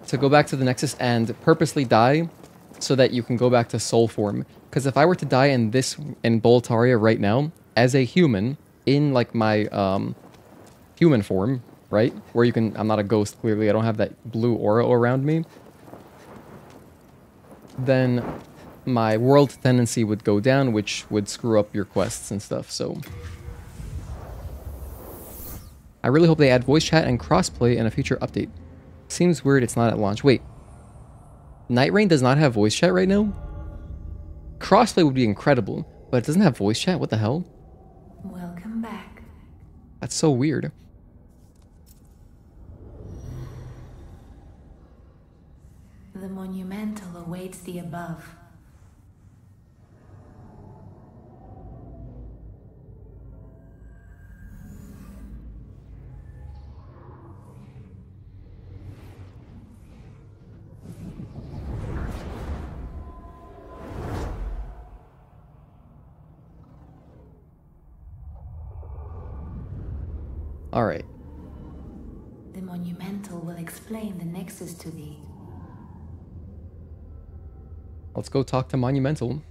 to go back to the Nexus and purposely die so that you can go back to soul form. Because if I were to die in Boletaria right now, as a human, in, like, my, human form, right? Where you can... I'm not a ghost, clearly. I don't have that blue aura around me. Then my world tendency would go down, which would screw up your quests and stuff, so... I really hope they add voice chat and crossplay in a future update. Seems weird it's not at launch. Wait. Night Rain does not have voice chat right now? Crossplay would be incredible, but it doesn't have voice chat? What the hell? Welcome back. That's so weird. The monumental awaits the above. All right. The monumental will explain the Nexus to thee. Let's go talk to Monumental.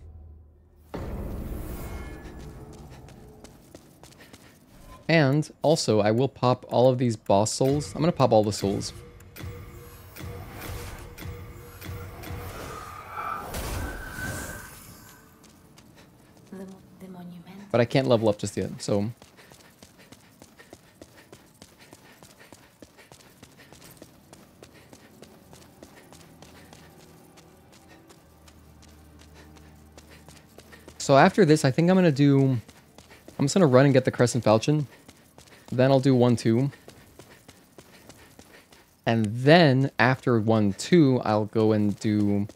And also, I will pop all of these boss souls. I'm gonna pop all the souls. The monument. But I can't level up just yet, so... So after this, I think I'm gonna do... I'm just gonna run and get the Crescent Falchion. Then I'll do 1-2. And then, after 1-2, I'll go and do...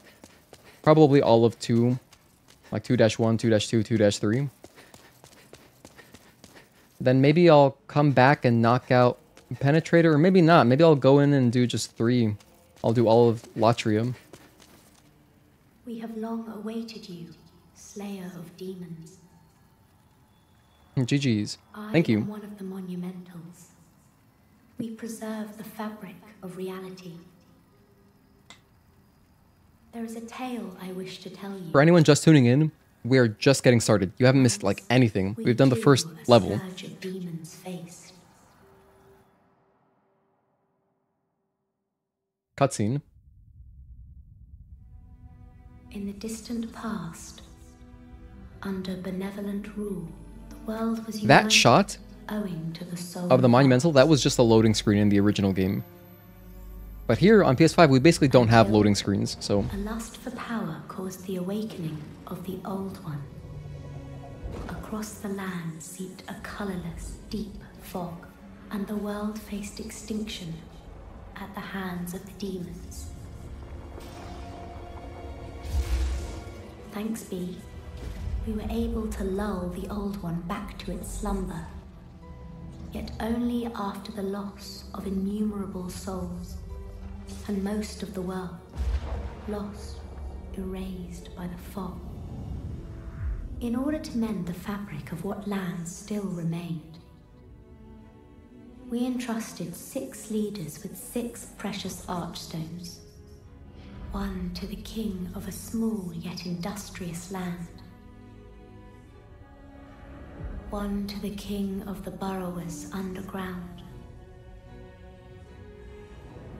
probably all of 2. Like 2-1, 2-2, 2-3. Then maybe I'll come back and knock out Penetrator, or maybe not. Maybe I'll go in and do just 3. I'll do all of Latria. We have long awaited you, Slayer of Demons. GG's. Thank you. I am one of the monumentals. We preserve the fabric of reality. There is a tale I wish to tell you. For anyone just tuning in, we are just getting started. You haven't missed like anything. We've done the first level. Surge of demons faced. Cutscene. In the distant past, under benevolent rule, the world was That shot owing to the soul of the monumental, that was just a loading screen in the original game. But here on PS5, we basically don't have loading screens, so... A lust for power caused the awakening of the Old One. Across the land seeped a colorless, deep fog, and the world faced extinction at the hands of the demons. Thanks be, we were able to lull the Old One back to its slumber, yet only after the loss of innumerable souls, and most of the world lost, erased by the fog. In order to mend the fabric of what lands still remained, we entrusted 6 leaders with 6 precious archstones, one to the king of a small yet industrious land, one to the king of the burrowers underground,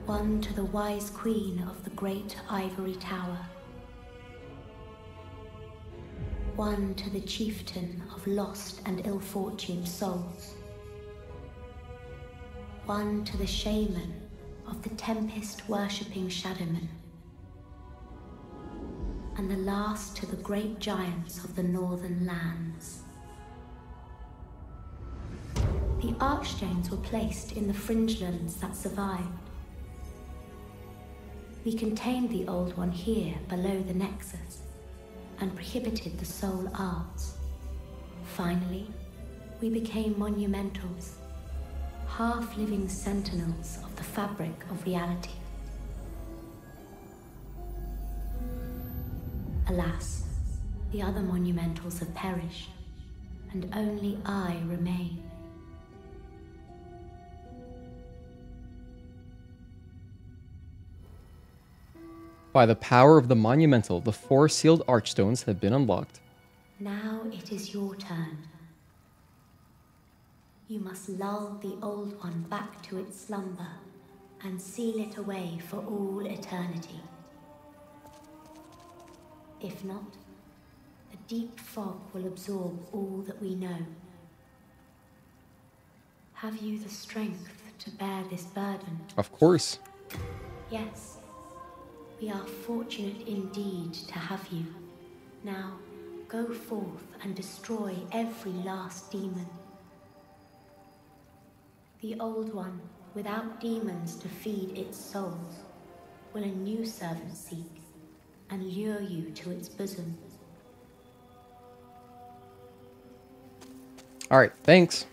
one to the wise queen of the great Ivory Tower, one to the chieftain of lost and ill-fortuned souls, one to the shaman of the tempest-worshipping shadowmen, and the last to the great giants of the northern lands. The archstones were placed in the fringelands that survived. We contained the Old One here below the Nexus and prohibited the soul arts. Finally, we became monumentals, half-living sentinels of the fabric of reality. Alas, the other monumentals have perished, and only I remain. By the power of the monumental, the 4 sealed archstones have been unlocked. Now it is your turn. You must lull the Old One back to its slumber and seal it away for all eternity. If not, the deep fog will absorb all that we know. Have you the strength to bear this burden? Of course. Yes. We are fortunate indeed to have you. Now, go forth and destroy every last demon. The Old One, without demons to feed its souls, will a new servant seek and lure you to its bosom. Alright, thanks.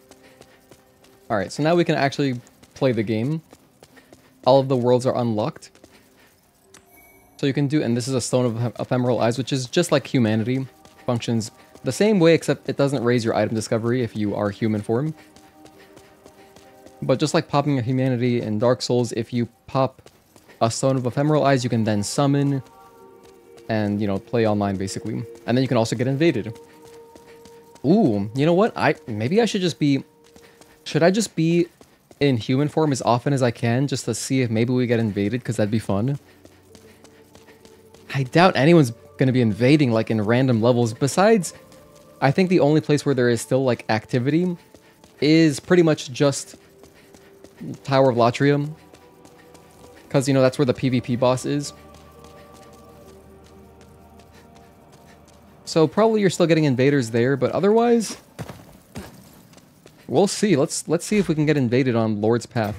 Alright, so now we can actually play the game. All of the worlds are unlocked. So you can do, and this is a Stone of Ephemeral Eyes, which is just like humanity. Functions the same way, except it doesn't raise your item discovery if you are human form. But just like popping a humanity in Dark Souls, if you pop a Stone of Ephemeral Eyes, you can then summon and, you know, play online basically. And then you can also get invaded. Ooh, you know what? Maybe I should just be Should I just be in human form as often as I can just to see if maybe we get invaded? Because that'd be fun. I doubt anyone's going to be invading like in random levels. Besides, I think the only place where there is still like activity is pretty much just Tower of Latria. Because, you know, that's where the PvP boss is. So probably you're still getting invaders there, but otherwise, we'll see. Let's see if we can get invaded on Lord's Path.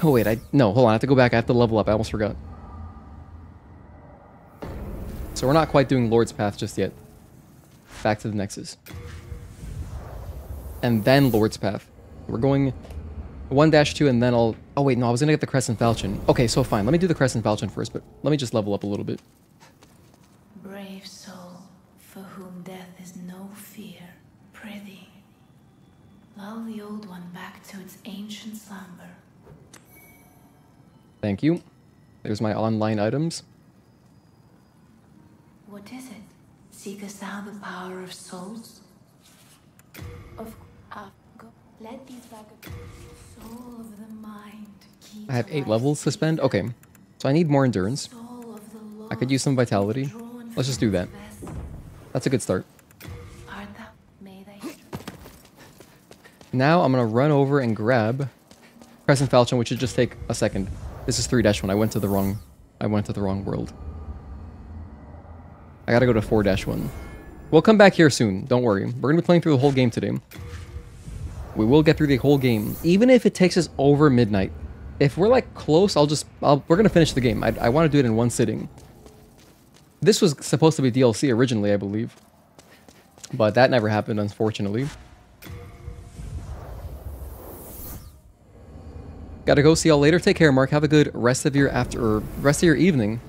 Oh wait, no, hold on, I have to go back. I have to level up. I almost forgot. So we're not quite doing Lord's Path just yet. Back to the Nexus. And then Lord's Path. We're going 1-2 and then I'll... Oh wait, no, I was gonna get the Crescent Falchion. Okay, so fine. Let me do the Crescent Falchion first, but let me just level up a little bit. Brave soul, for whom death is no fear, prithee, lull the old one back to its ancient slumber. Thank you. There's my online items. What is it? Seekest thou the power of souls? Let these soul of the mind. I have 8 levels to spend. Okay, so I need more endurance. I could use some vitality. Let's just do that. That's a good start. Now I'm gonna run over and grab Crescent Falchion, which should just take a second. This is 3-1. I went to the wrong world. I gotta go to 4-1. We'll come back here soon. Don't worry. We're gonna be playing through the whole game today. We will get through the whole game, even if it takes us over midnight. If we're like close, we're gonna finish the game. I want to do it in one sitting. This was supposed to be DLC originally, I believe, but that never happened, unfortunately. Gotta go. See y'all later. Take care, Mark. Have a good rest of your evening.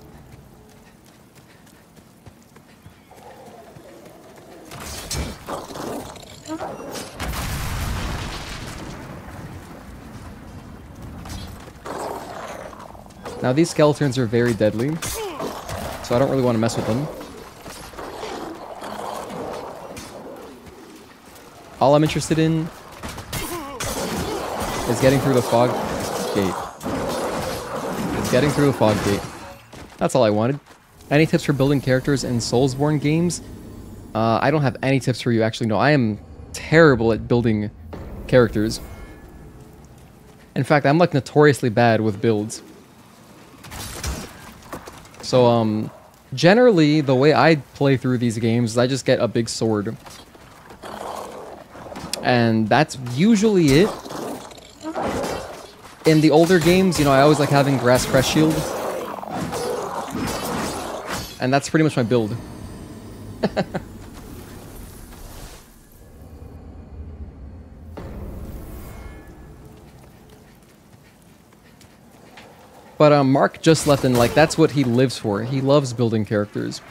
Now these skeletons are very deadly, so I don't really want to mess with them. All I'm interested in is getting through the fog gate. That's all I wanted. Any tips for building characters in Soulsborne games? I don't have any tips for you, actually. No, I am terrible at building characters. In fact, I'm like notoriously bad with builds. So, generally, the way I play through these games is I just get a big sword. And that's usually it. In the older games, you know, I always like having Grass Crest Shield. And that's pretty much my build. But Mark just left, and like that's what he lives for. He loves building characters.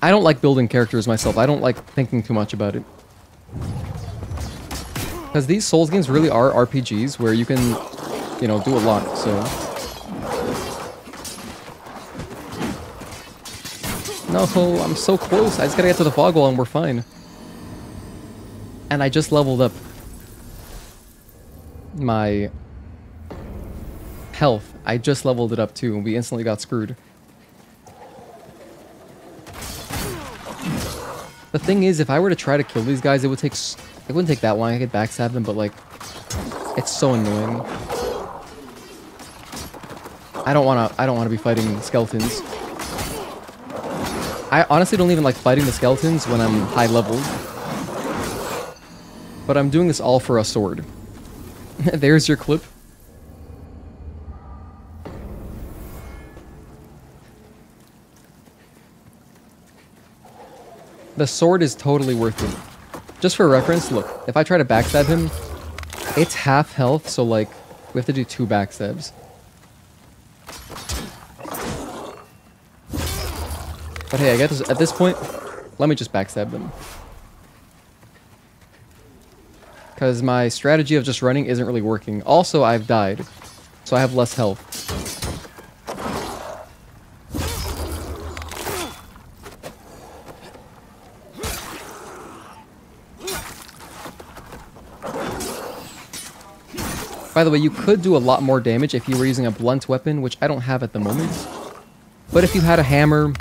I don't like building characters myself. I don't like thinking too much about it. Because these Souls games really are RPGs where you can, you know, do a lot, so... No, I'm so close. I just gotta get to the fog wall and we're fine. And I just leveled up my health. I just leveled it up too, and we instantly got screwed. The thing is, if I were to try to kill these guys, it wouldn't take that long. I could backstab them, but like, it's so annoying. I don't wanna be fighting skeletons. I honestly don't even like fighting the skeletons when I'm high leveled. But I'm doing this all for a sword. There's your clip. The sword is totally worth it. Just for reference, look, if I try to backstab him, it's half health, so like, we have to do 2 backstabs. But hey, I guess at this point, let me just backstab them. Because my strategy of just running isn't really working. Also, I've died, so I have less health. By the way, you could do a lot more damage if you were using a blunt weapon, which I don't have at the moment. But if you had a hammer,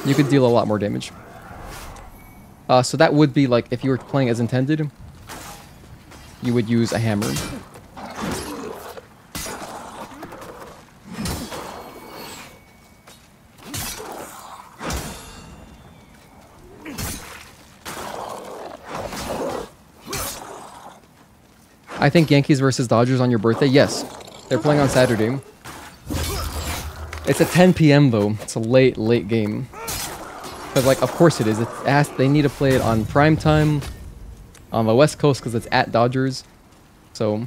you could deal a lot more damage. So that would be like, if you were playing as intended, you would use a hammer. I think Yankees versus Dodgers on your birthday? Yes. They're playing on Saturday. It's at 10 p.m. though. It's a late game. But like, of course it is. They need to play it on prime time on the West Coast because it's at Dodgers. So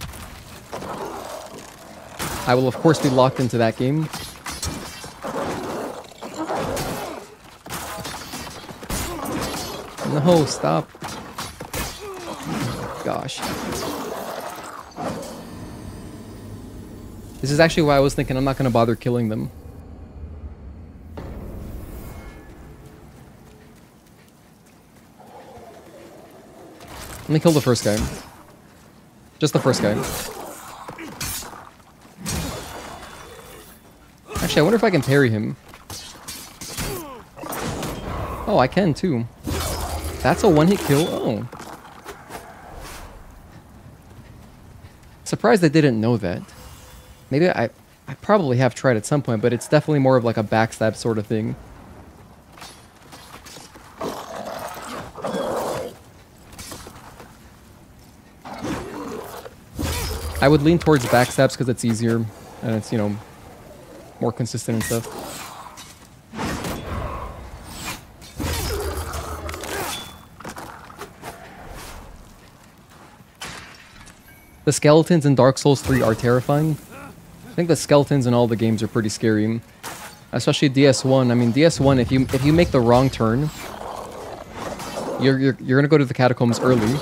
I will of course be locked into that game. No, stop. Gosh. This is actually why I was thinking I'm not going to bother killing them. Let me kill the first guy. Just the first guy. Actually, I wonder if I can parry him. Oh, I can too. That's a one-hit kill? Oh. Surprised I didn't know that. Maybe I probably have tried at some point, but it's definitely more of like a backstab sort of thing. I would lean towards backstabs because it's easier and it's, you know, more consistent and stuff. The skeletons in Dark Souls 3 are terrifying. I think the skeletons in all the games are pretty scary. Especially DS1. I mean, DS1, if you make the wrong turn, you're gonna go to the catacombs early.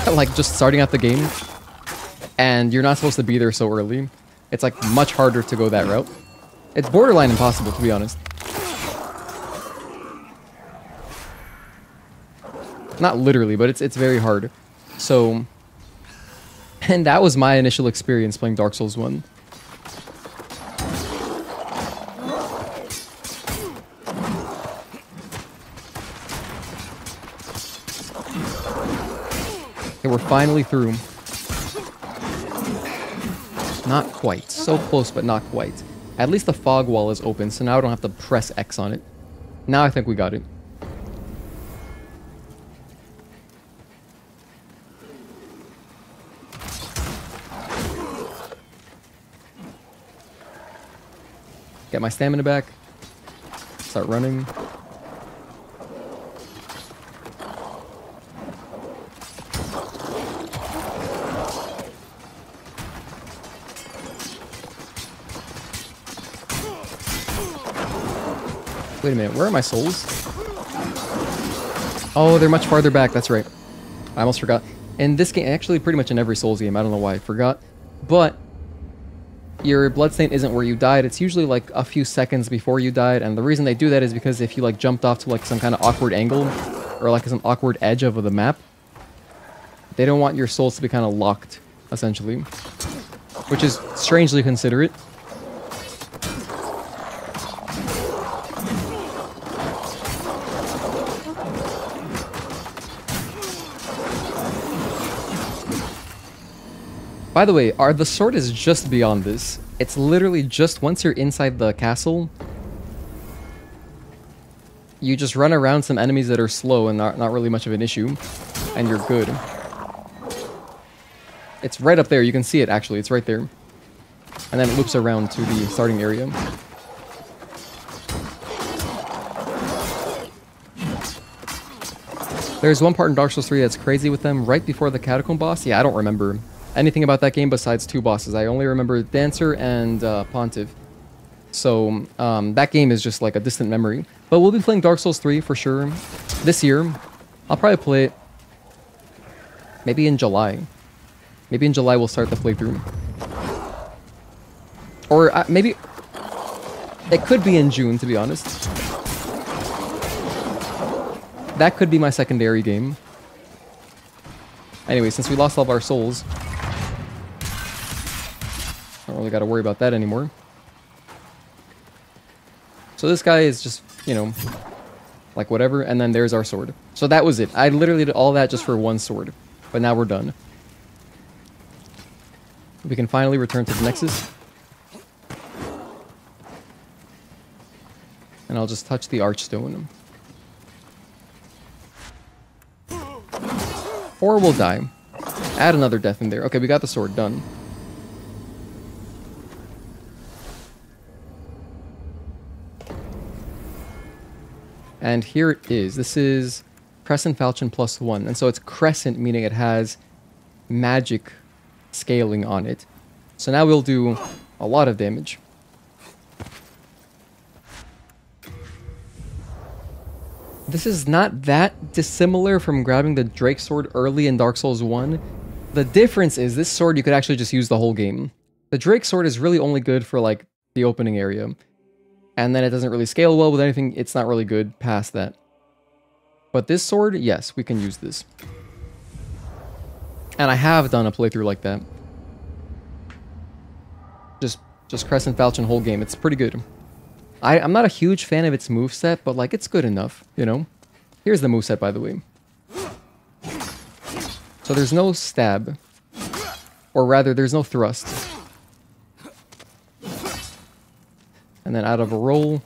Like, just starting out the game. And you're not supposed to be there so early. It's like much harder to go that route. It's borderline impossible, to be honest. Not literally, but it's very hard. So, and that was my initial experience playing Dark Souls 1. Okay, we're finally through. Not quite. So close, but not quite. At least the fog wall is open, so now I don't have to press X on it. Now I think we got it. Get my stamina back. Start running. Wait a minute, where are my souls? Oh, they're much farther back, that's right. I almost forgot. In this game, actually pretty much in every Souls game, I don't know why I forgot. But your bloodstain isn't where you died, it's usually like a few seconds before you died, and the reason they do that is because if you like jumped off to like some kind of awkward angle, or like some awkward edge of the map, they don't want your souls to be kind of locked, essentially. Which is strangely considerate. By the way, the sword is just beyond this. It's literally just once you're inside the castle, you just run around some enemies that are slow and not really much of an issue, and you're good. It's right up there. You can see it, actually. It's right there. And then it loops around to the starting area. There's one part in Dark Souls 3 that's crazy with them right before the Catacomb boss. Yeah, I don't remember anything about that game besides two bosses. I only remember Dancer and Pontiff. So that game is just like a distant memory. But we'll be playing Dark Souls 3 for sure this year. I'll probably play it maybe in July. Maybe in July we'll start the playthrough. Or maybe it could be in June, to be honest. That could be my secondary game. Anyway, since we lost all of our souls, really got to worry about that anymore. So this guy is just, you know, like whatever, and then there's our sword. So that was it. I literally did all that just for one sword. But now we're done. We can finally return to the Nexus. And I'll just touch the Archstone. Or we'll die. Add another death in there. Okay, we got the sword done. And here it is. This is Crescent Falchion +1. And so it's Crescent, meaning it has magic scaling on it. So now we'll do a lot of damage. This is not that dissimilar from grabbing the Drake sword early in Dark Souls 1. The difference is this sword you could actually just use the whole game. The Drake sword is really only good for like the opening area. And then it doesn't really scale well with anything. It's not really good past that. But this sword, yes, we can use this. And I have done a playthrough like that. Just Crescent Falchion whole game. It's pretty good. I'm not a huge fan of its moveset, but like it's good enough, you know? Here's the moveset, by the way. So there's no stab. Or rather, there's no thrust. And then out of a roll,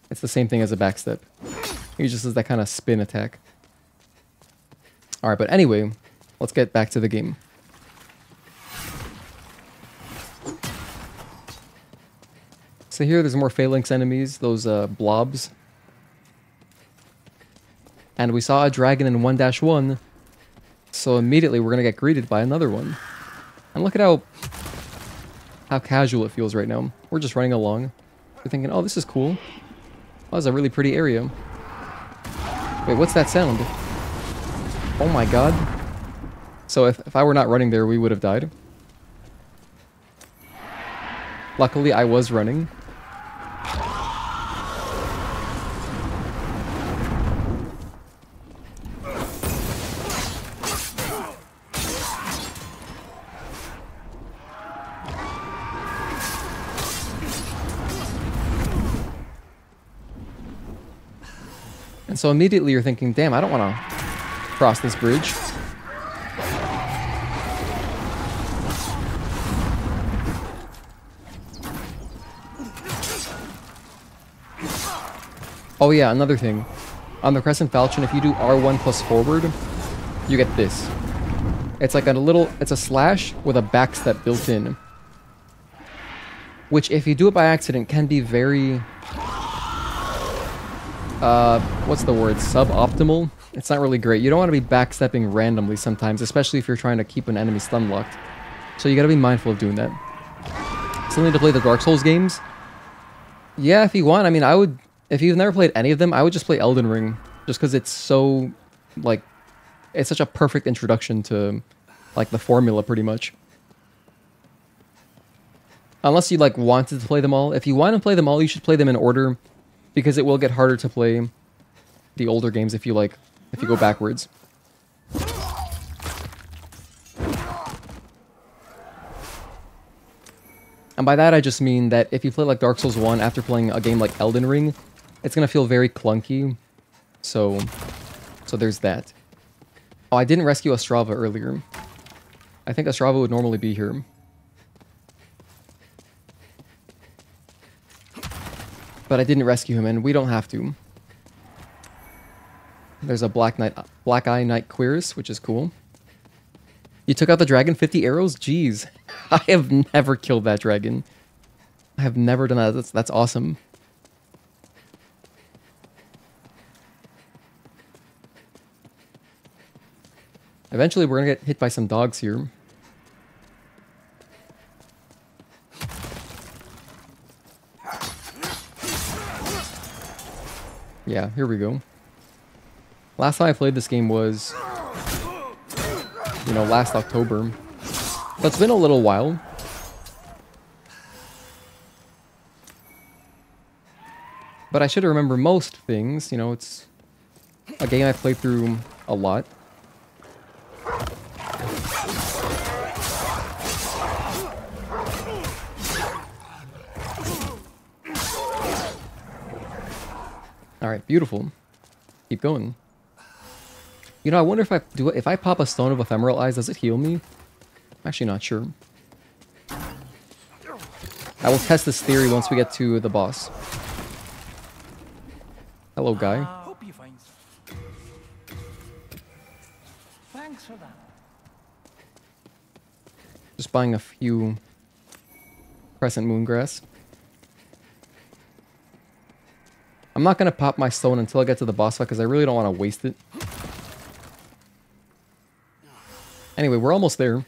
it's the same thing as a backstep. He just does that kind of spin attack. Alright, but anyway, let's get back to the game. So here there's more Phalanx enemies, those blobs. And we saw a dragon in 1-1, so immediately we're going to get greeted by another one. And look at how casual it feels right now. We're just running along. We're thinking, oh, this is cool. Oh, that's a really pretty area. Wait, what's that sound? Oh my god. So if I were not running there, we would have died. Luckily, I was running. And so immediately you're thinking, damn, I don't want to cross this bridge. Oh yeah, another thing. On the Crescent Falchion, if you do R1 plus forward, you get this. It's like it's a slash with a backstep built in. Which, if you do it by accident, can be very... what's the word? Suboptimal? It's not really great. You don't want to be backstepping randomly sometimes, especially if you're trying to keep an enemy stun locked. So you gotta be mindful of doing that. Still need to play the Dark Souls games? Yeah, if you want. I mean, I would... If you've never played any of them, I would just play Elden Ring. Just because it's so... Like... It's such a perfect introduction to... Like, the formula, pretty much. Unless you, like, wanted to play them all. If you want to play them all, you should play them in order. Because it will get harder to play the older games if you, like... If you go backwards. And by that, I just mean that if you play, like, Dark Souls 1 after playing a game like Elden Ring... It's gonna feel very clunky, so there's that. Oh, I didn't rescue Astraea earlier. I think Astraea would normally be here. But I didn't rescue him, and we don't have to. There's a Black Eye Knight Queers, which is cool. You took out the dragon, 50 arrows? Jeez. I have never killed that dragon. I have never done that. That's awesome. Eventually, we're gonna get hit by some dogs here. Yeah, here we go. Last time I played this game was, you know, last October. So it's been a little while. But I should remember most things, you know, it's a game I've played through a lot. Alright, beautiful. Keep going. You know, I wonder if I pop a Stone of Ephemeral Eyes, does it heal me? I'm actually not sure. I will test this theory once we get to the boss. Hello, guy. Hope you find some. Thanks for that. Just buying a few Crescent Moongrass. I'm not going to pop my stone until I get to the boss fight because I really don't want to waste it. Anyway, we're almost there.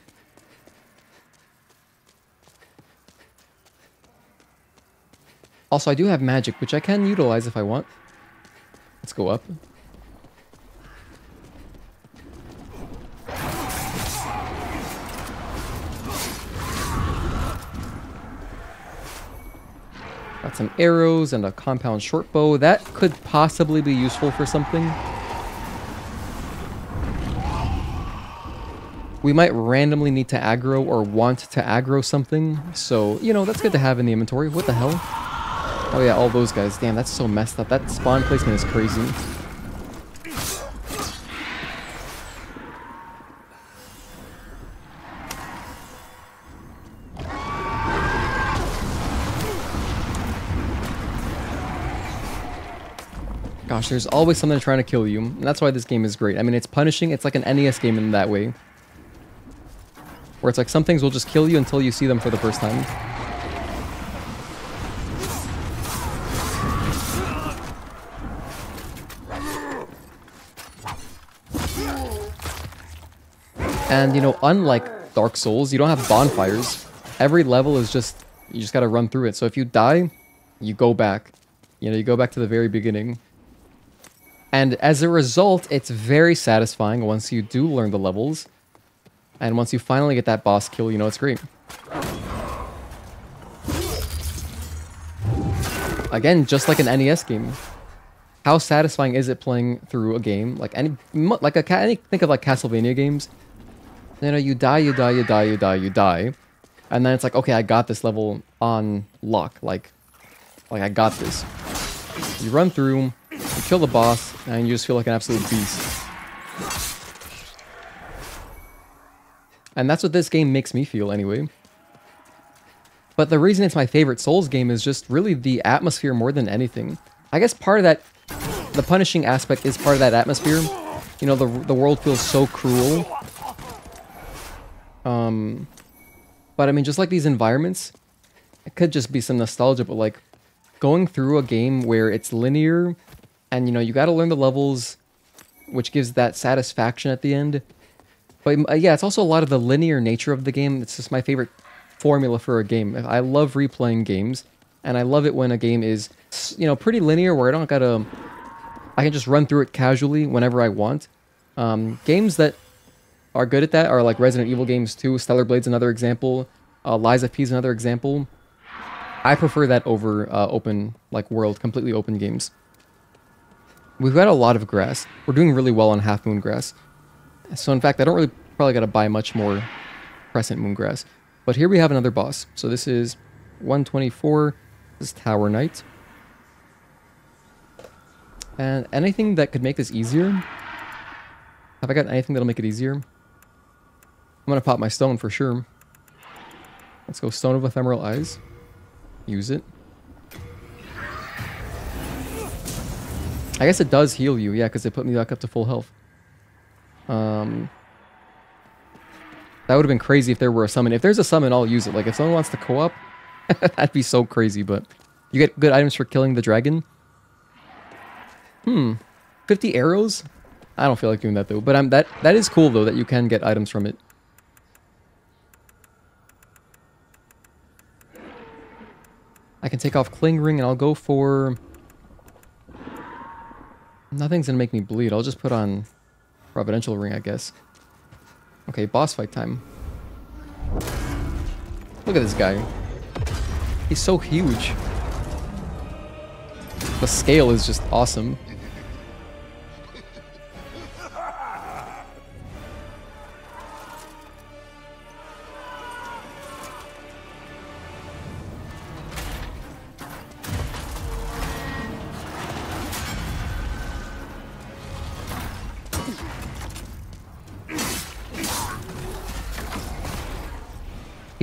Also, I do have magic, which I can utilize if I want. Let's go up. Got some arrows and a compound short bow. That could possibly be useful for something. We might randomly need to aggro or want to aggro something. So, you know, that's good to have in the inventory. What the hell? Oh yeah, all those guys. Damn, that's so messed up. That spawn placement is crazy. Gosh, there's always something trying to kill you. And that's why this game is great. I mean, it's punishing. It's like an NES game in that way. Where it's like some things will just kill you until you see them for the first time. And, you know, unlike Dark Souls, you don't have bonfires. Every level is just, you just gotta run through it. So if you die, you go back. You know, you go back to the very beginning. And as a result, it's very satisfying once you do learn the levels. And once you finally get that boss kill, you know, it's great. Again, just like an NES game. How satisfying is it playing through a game? Like think of like Castlevania games. You know, you die. And then it's like, okay, I got this level on lock. Like I got this. You run through, you kill the boss, and you just feel like an absolute beast. And that's what this game makes me feel anyway. But the reason it's my favorite Souls game is just really the atmosphere more than anything. I guess part of that, the punishing aspect is part of that atmosphere. You know, the world feels so cruel. But I mean, just like these environments, it could just be some nostalgia, but like going through a game where it's linear and, you know, you got to learn the levels, which gives that satisfaction at the end. But yeah, it's also a lot of the linear nature of the game. It's just my favorite formula for a game. I love replaying games, and I love it when a game is, you know, pretty linear where I can just run through it casually whenever I want. Games that are good at that are like Resident Evil games too. Stellar Blade's another example. Lies of P's another example. I prefer that over open, like world, completely open games. We've got a lot of grass. We're doing really well on Half Moon Grass. So in fact, I don't really probably got to buy much more Crescent Moongrass. But here we have another boss. So this is 124. This is Tower Knight. And anything that could make this easier? Have I got anything that'll make it easier? I'm going to pop my stone for sure. Let's go Stone of Ephemeral Eyes. Use it. I guess it does heal you, yeah, because it put me back up to full health. That would have been crazy if there were a summon. If there's a summon, I'll use it. Like, if someone wants to co-op, that'd be so crazy, but you get good items for killing the dragon. 50 arrows? I don't feel like doing that, though. But that is cool, though, that you can get items from it. I can take off Cling Ring, and I'll go for... Nothing's gonna make me bleed. I'll just put on Providential Ring, I guess. Okay, boss fight time. Look at this guy. He's so huge. The scale is just awesome.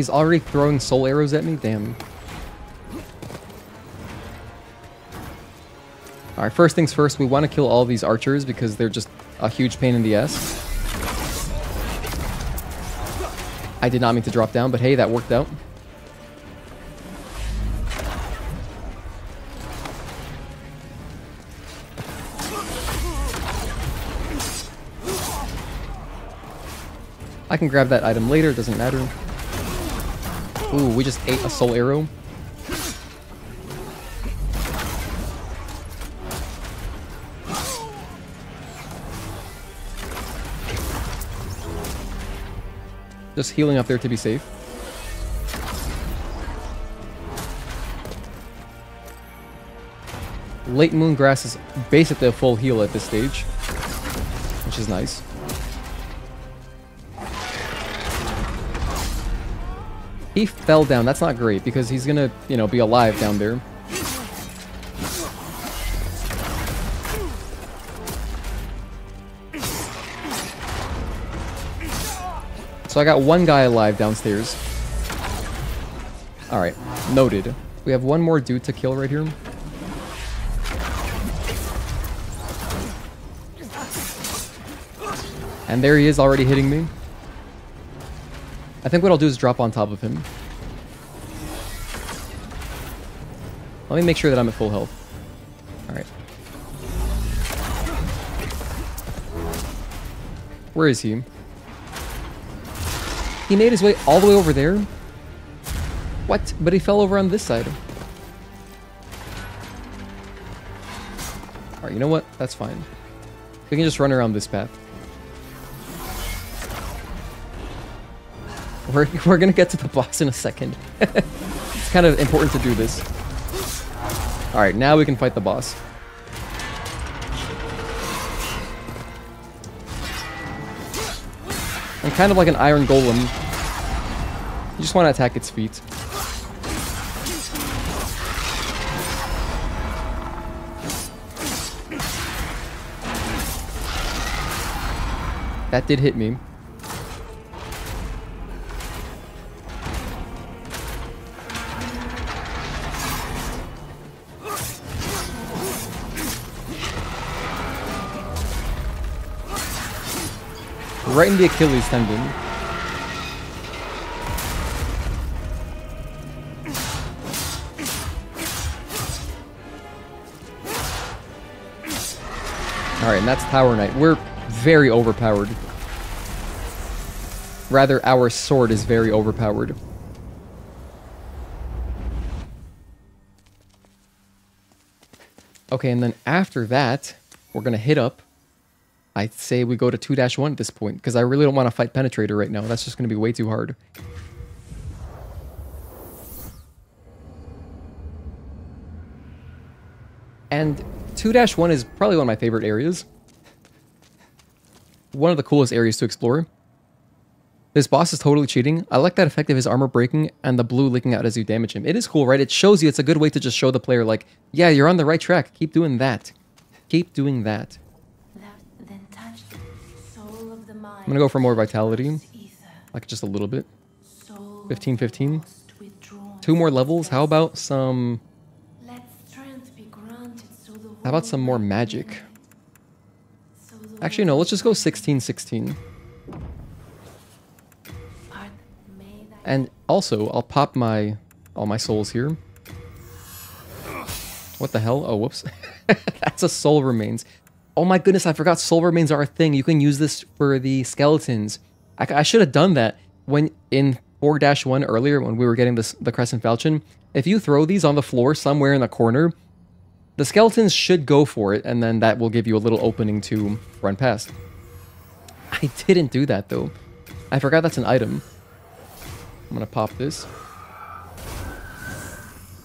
He's already throwing soul arrows at me? Damn. Alright, first things first, we want to kill all these archers because they're just a huge pain in the ass. I did not mean to drop down, but hey, that worked out. I can grab that item later, doesn't matter. Ooh, we just ate a soul arrow. Just healing up there to be safe. Late Moongrass is basically a full heal at this stage, which is nice. He fell down. That's not great because he's gonna, you know, be alive down there. So I got one guy alive downstairs. Alright, noted. We have one more dude to kill right here. And there he is already hitting me. I think what I'll do is drop on top of him. Let me make sure that I'm at full health. Alright. Where is he? He made his way all the way over there? What? But he fell over on this side. Alright, you know what? That's fine. We can just run around this path. We're gonna get to the boss in a second. It's kind of important to do this. Alright, now we can fight the boss. I'm kind of like an iron golem. You just want to attack its feet. That did hit me. Right in the Achilles tendon. Alright, and that's Tower Knight. We're very overpowered. Rather, our sword is very overpowered. Okay, and then after that, we're gonna hit up. I'd say we go to 2-1 at this point, because I really don't want to fight Penetrator right now. That's just going to be way too hard. And 2-1 is probably one of my favorite areas. One of the coolest areas to explore. This boss is totally cheating. I like that effect of his armor breaking and the blue leaking out as you damage him. It is cool, right? It shows you, it's a good way to just show the player like, yeah, you're on the right track. Keep doing that. Keep doing that. I'm gonna go for more vitality, like just a little bit. 15. 2 more levels. How about some... How about some more magic? Actually, no, let's just go 16. And also, I'll pop all my souls here. What the hell? Oh, whoops. That's a soul remains. Oh my goodness, I forgot soul remains are a thing. You can use this for the skeletons. I should have done that when in 4-1 earlier when we were getting the Crescent Falchion. If you throw these on the floor somewhere in the corner, the skeletons should go for it, and then that will give you a little opening to run past. I didn't do that though. I forgot that's an item. I'm gonna pop this.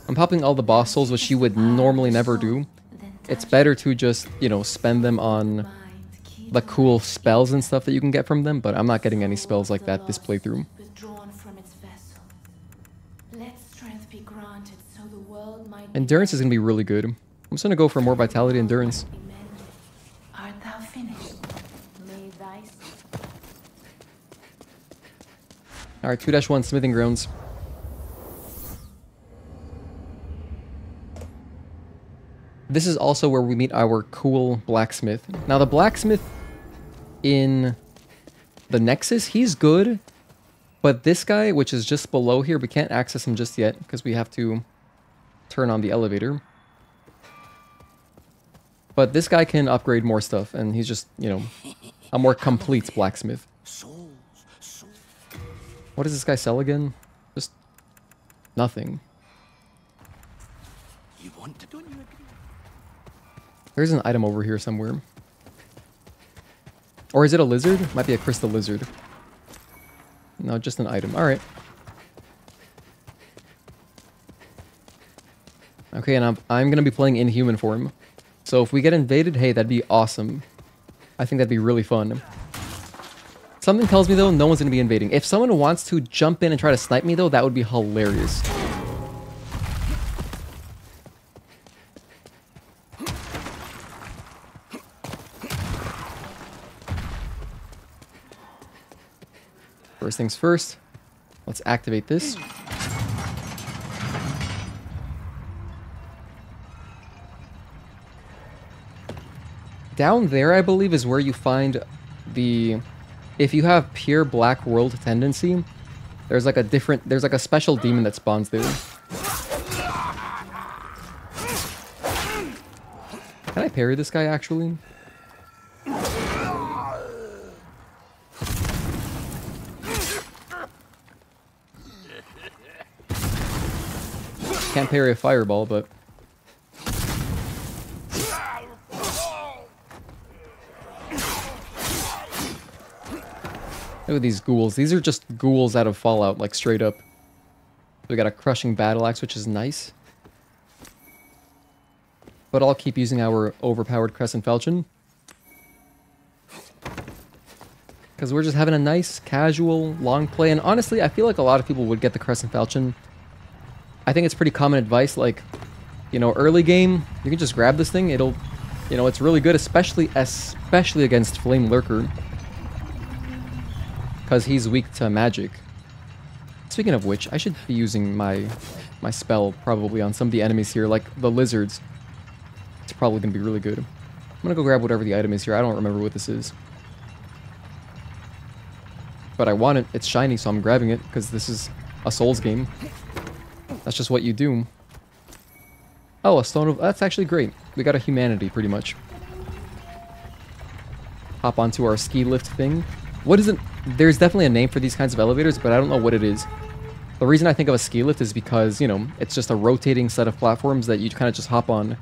I'm popping all the boss souls, which you would normally never do. It's better to just, you know, spend them on the cool spells and stuff that you can get from them, but I'm not getting any spells like that this playthrough. Endurance is going to be really good. I'm just going to go for more vitality endurance. Alright, 2-1 smithing grounds. This is also where we meet our cool blacksmith. Now the blacksmith in the Nexus, he's good. But this guy, which is just below here, we can't access him just yet because we have to turn on the elevator. But this guy can upgrade more stuff, and he's just, you know, a more complete blacksmith. What does this guy sell again? Just nothing. You want to, don't you agree? There's an item over here somewhere. Or is it a lizard? Might be a crystal lizard. No, just an item. Alright. Okay, and I'm going to be playing in human form. So if we get invaded, hey, that'd be awesome. I think that'd be really fun. Something tells me, though, no one's going to be invading. If someone wants to jump in and try to snipe me, though, that would be hilarious. First things first, let's activate this. Down there, I believe, is where you find the... If you have pure Black World tendency, there's like a special demon that spawns there. Can I parry this guy, actually? Can't parry a fireball, but... Look at these ghouls. These are just ghouls out of Fallout, like straight up. We got a crushing battle axe, which is nice. But I'll keep using our overpowered Crescent Falchion. Because we're just having a nice, casual, long play. And honestly, I feel like a lot of people would get the Crescent Falchion. I think it's pretty common advice, like, you know, early game, you can just grab this thing. It'll, you know, it's really good, especially against Flamelurker. Because he's weak to magic. Speaking of which, I should be using my spell probably on some of the enemies here, like the lizards. It's probably going to be really good. I'm going to go grab whatever the item is here. I don't remember what this is. But I want it. It's shiny, so I'm grabbing it, because this is a Souls game. That's just what you do. Oh, a stone of... That's actually great. We got a humanity, pretty much. Hop onto our ski lift thing. What is it? There's definitely a name for these kinds of elevators, but I don't know what it is. The reason I think of a ski lift is because, you know, it's just a rotating set of platforms that you kind of just hop on,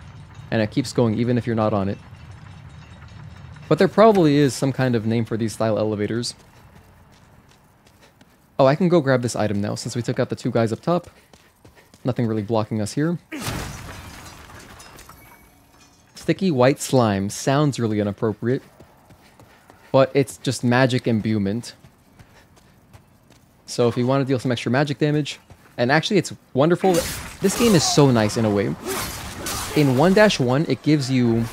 and it keeps going even if you're not on it. But there probably is some kind of name for these style elevators. Oh, I can go grab this item now, since we took out the two guys up top. Nothing really blocking us here. Sticky white slime. Sounds really inappropriate. But it's just magic imbuement. So if you want to deal some extra magic damage... And actually, it's wonderful. This game is so nice in a way. In 1-1, it gives you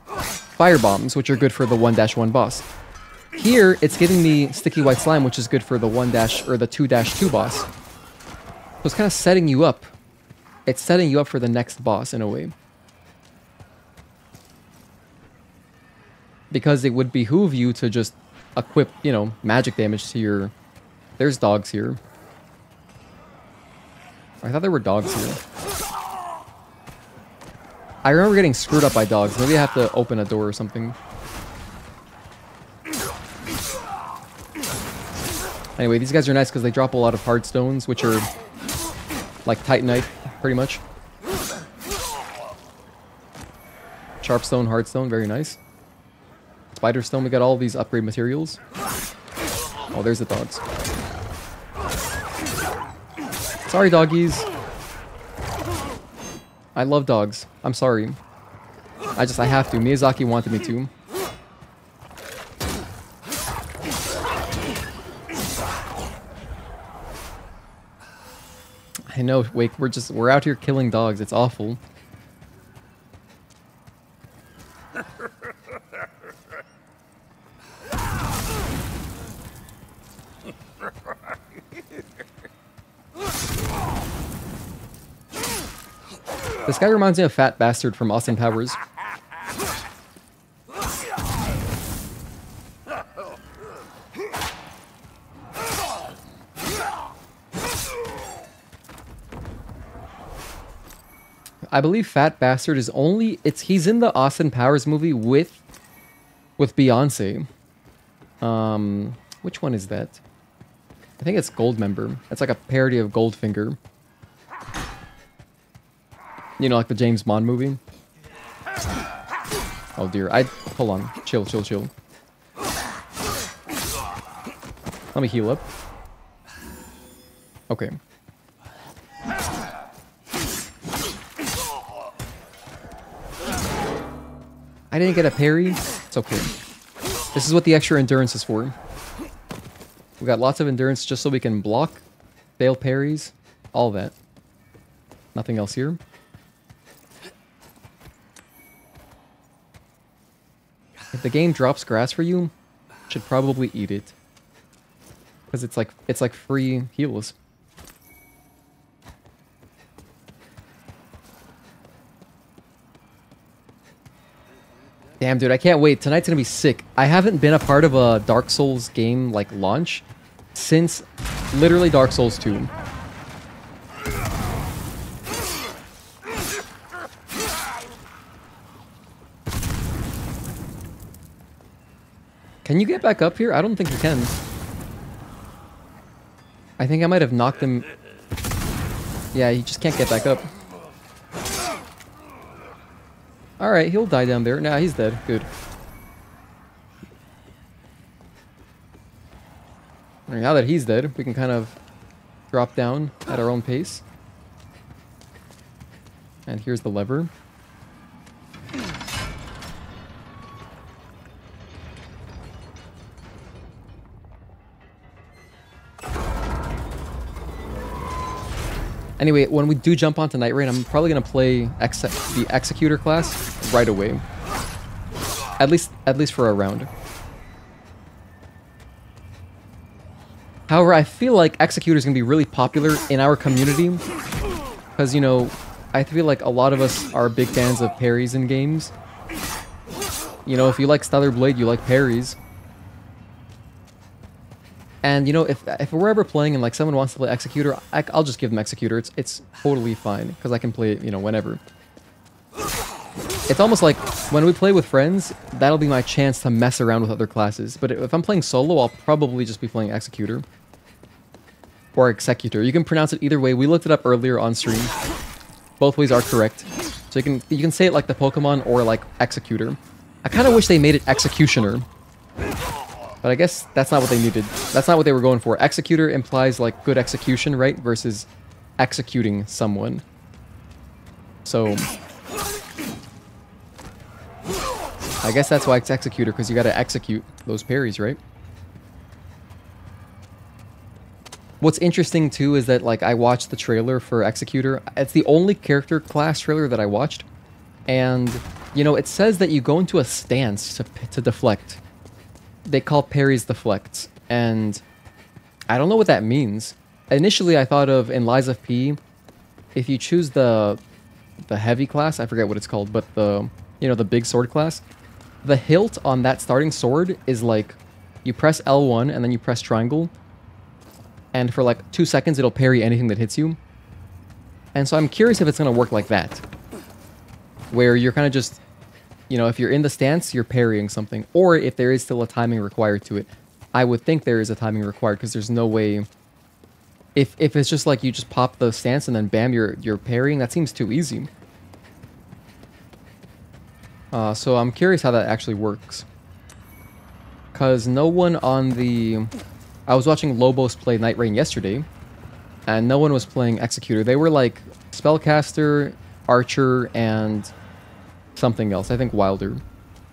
fire bombs, which are good for the 1-1 boss. Here, it's giving me sticky white slime, which is good for the 2-2 boss. So it's kind of setting you up. It's setting you up for the next boss in a way. Because it would behoove you to just equip, you know, magic damage to your... There's dogs here. I thought there were dogs here. I remember getting screwed up by dogs. Maybe I have to open a door or something. Anyway, these guys are nice because they drop a lot of hard stones, which are like Titanite, pretty much. Sharp stone, hard stone, very nice. Spider stone, we got all these upgrade materials. Oh, there's the dogs. Sorry, doggies. I love dogs. I'm sorry. I have to. Miyazaki wanted me to. I know, Wake, we're out here killing dogs. It's awful. This guy reminds me of Fat Bastard from Austin Powers. I believe Fat Bastard is only he's in the Austin Powers movie with Beyonce. Which one is that? I think it's Goldmember. It's like a parody of Goldfinger. You know, like the James Bond movie. Oh dear, hold on. Chill. Let me heal up. Okay. I didn't get a parry. It's okay. This is what the extra endurance is for. We got lots of endurance just so we can block, fail parries, all that. Nothing else here. If the game drops grass for you, you should probably eat it. Because it's like free heals. Damn, dude, I can't wait. Tonight's gonna be sick. I haven't been a part of a Dark Souls game, like, launch since literally Dark Souls 2. Can you get back up here? I don't think you can. I think I might have knocked him. Yeah, he just can't get back up. Alright, he'll die down there. Nah, he's dead. Good. Alright, now that he's dead, we can kind of drop down at our own pace. And here's the lever. Anyway, when we do jump onto Night Rain, I'm probably going to play the Executor class right away. At least for a round. However, I feel like Executor is going to be really popular in our community. Because, you know, I feel like a lot of us are big fans of parries in games. You know, if you like Stellar Blade, you like parries. And, you know, if we're ever playing and, like, someone wants to play Executor, I'll just give them Executor. It's totally fine, because I can play it, you know, whenever. It's almost like, when we play with friends, that'll be my chance to mess around with other classes. But if I'm playing solo, I'll probably just be playing Executor. Or Executor. You can pronounce it either way. We looked it up earlier on stream. Both ways are correct. So you can say it like the Pokemon or like Executor. I kind of wish they made it Executioner. But I guess that's not what they needed. That's not what they were going for. Executor implies, like, good execution, right? Versus executing someone. So I guess that's why it's Executor, because you gotta execute those parries, right? What's interesting, too, is that, like, I watched the trailer for Executor. It's the only character class trailer that I watched. And, you know, it says that you go into a stance to deflect. They call parries deflects, and I don't know what that means. Initially, I thought of, in Lies of P, if you choose the heavy class, I forget what it's called, but the big sword class, the hilt on that starting sword is like, you press L1 and then you press triangle, and for like 2 seconds it'll parry anything that hits you. And so I'm curious if it's going to work like that, where you're kind of just, you know, if you're in the stance, you're parrying something. Or if there is still a timing required to it. I would think there is a timing required, because there's no way... If it's just like you just pop the stance and then bam, you're parrying, that seems too easy. So I'm curious how that actually works. Because no one on the... I was watching Lobos play Night Rain yesterday, and no one was playing Executor. They were like Spellcaster, Archer, and something else. I think Wilder,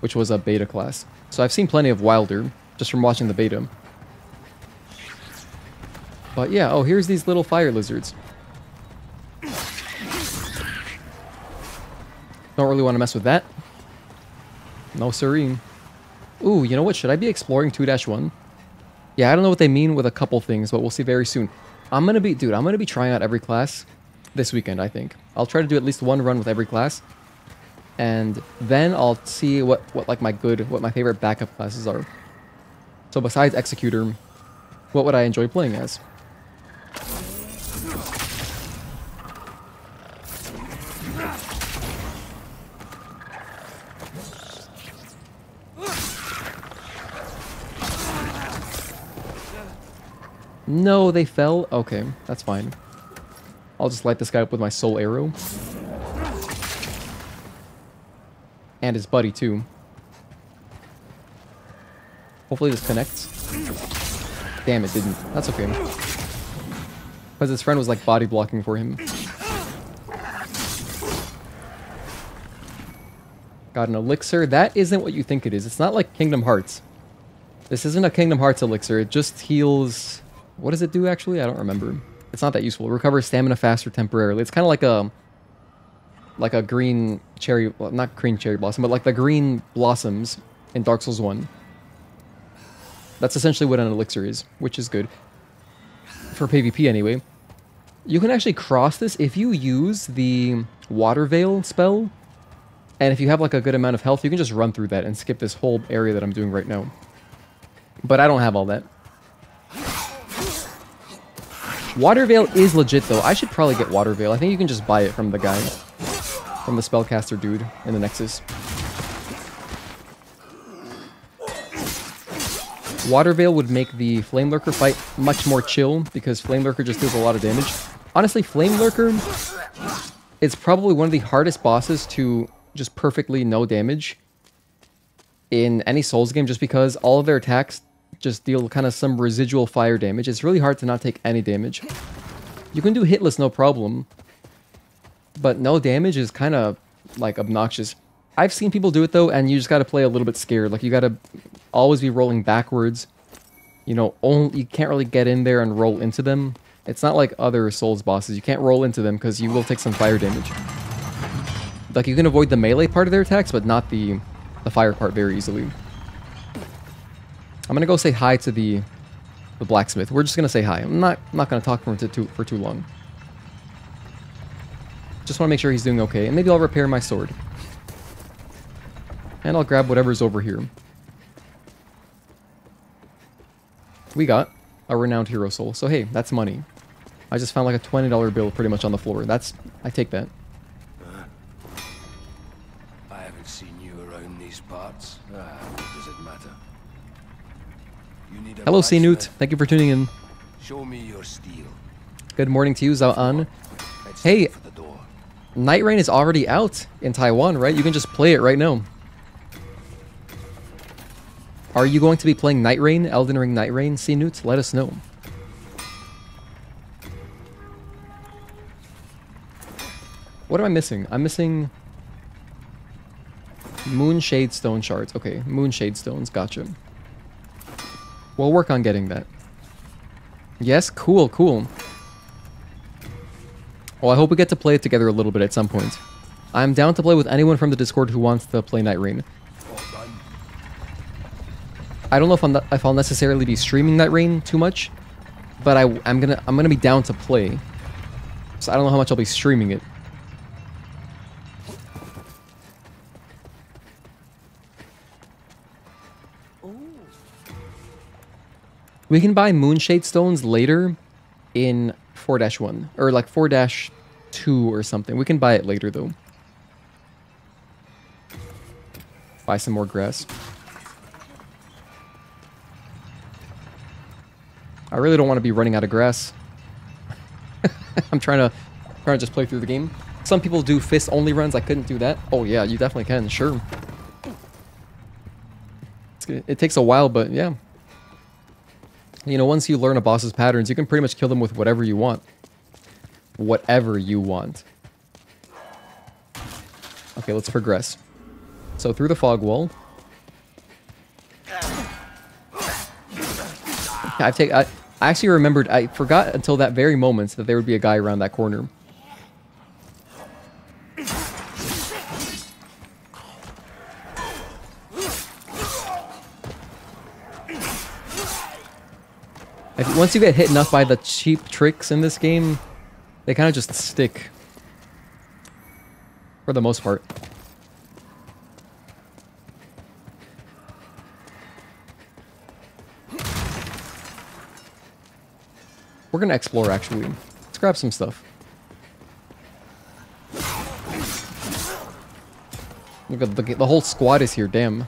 which was a beta class. So I've seen plenty of Wilder just from watching the beta. But yeah, oh, here's these little fire lizards. Don't really want to mess with that. No siree. Ooh, you know what? Should I be exploring 2-1? Yeah, I don't know what they mean with a couple things, but we'll see very soon. I'm gonna be trying out every class. this weekend, I think. I'll try to do at least one run with every class. And then I'll see what my favorite backup classes are. So besides Executor, what would I enjoy playing as? No, they fell? Okay, that's fine. I'll just light this guy up with my soul arrow. And his buddy, too. Hopefully this connects. Damn, it didn't. That's okay. Because his friend was like body blocking for him. Got an elixir. That isn't what you think it is. It's not like Kingdom Hearts. This isn't a Kingdom Hearts elixir. It just heals... What does it do, actually? I don't remember. It's not that useful. It recovers stamina faster temporarily. It's kind of like a green cherry... Well, not green cherry blossom, but like the green blossoms in Dark Souls 1. That's essentially what an elixir is, which is good. For PvP, anyway. You can actually cross this if you use the Water Veil spell. And if you have like a good amount of health, you can just run through that and skip this whole area that I'm doing right now. But I don't have all that. Water Veil is legit, though. I should probably get Water Veil. I think you can just buy it from the guy. From the spellcaster dude in the Nexus. Water Veil would make the Flamelurker fight much more chill, because Flamelurker just deals a lot of damage. Honestly, Flamelurker is probably one of the hardest bosses to just perfectly no damage in any Souls game, just because all of their attacks just deal kind of some residual fire damage. It's really hard to not take any damage. You can do hitless no problem, but no damage is kind of like obnoxious. I've seen people do it though, and you just got to play a little bit scared. Like you got to always be rolling backwards. You know, you can't really get in there and roll into them. It's not like other Souls bosses. You can't roll into them because you will take some fire damage. Like you can avoid the melee part of their attacks, but not the fire part very easily. I'm gonna go say hi to the blacksmith. We're just gonna say hi. I'm not gonna talk for too long. Just want to make sure he's doing okay, and maybe I'll repair my sword. And I'll grab whatever's over here. We got a renowned hero soul. So hey, that's money. I just found like a $20 bill pretty much on the floor. I take that. I haven't seen you around these parts. What does it matter? You need a Hello, blacksmith? Sinut. Thank you for tuning in. Show me your steel. Good morning to you, Zhao An. Hey, Night Rain is already out in Taiwan, right? You can just play it right now. Are you going to be playing Night Rain, Elden Ring Night Rain, Sinut? Let us know. What am I missing? I'm missing Moonshade Stone shards. Okay, Moonshade Stones, gotcha. We'll work on getting that. Yes, cool, cool. Well, I hope we get to play it together a little bit at some point. I'm down to play with anyone from the Discord who wants to play Night Rain. I don't know if I'll necessarily be streaming Night Rain too much, but I'm gonna be down to play. So I don't know how much I'll be streaming it. We can buy Moonshade Stones later in 4-1, or like 4-2 or something. We can buy it later though. Buy some more grass. I really don't want to be running out of grass. I'm trying to just play through the game. Some people do fist-only runs. I couldn't do that. Oh yeah, you definitely can. Sure. It takes a while, but yeah. You know, once you learn a boss's patterns, you can pretty much kill them with whatever you want. Whatever you want. Okay, let's progress. So through the fog wall. I actually remembered, I forgot until that very moment that there would be a guy around that corner. Once you get hit enough by the cheap tricks in this game, They kind of just stick. For the most part. We're gonna explore, actually. Let's grab some stuff. Look at the whole squad is here, damn.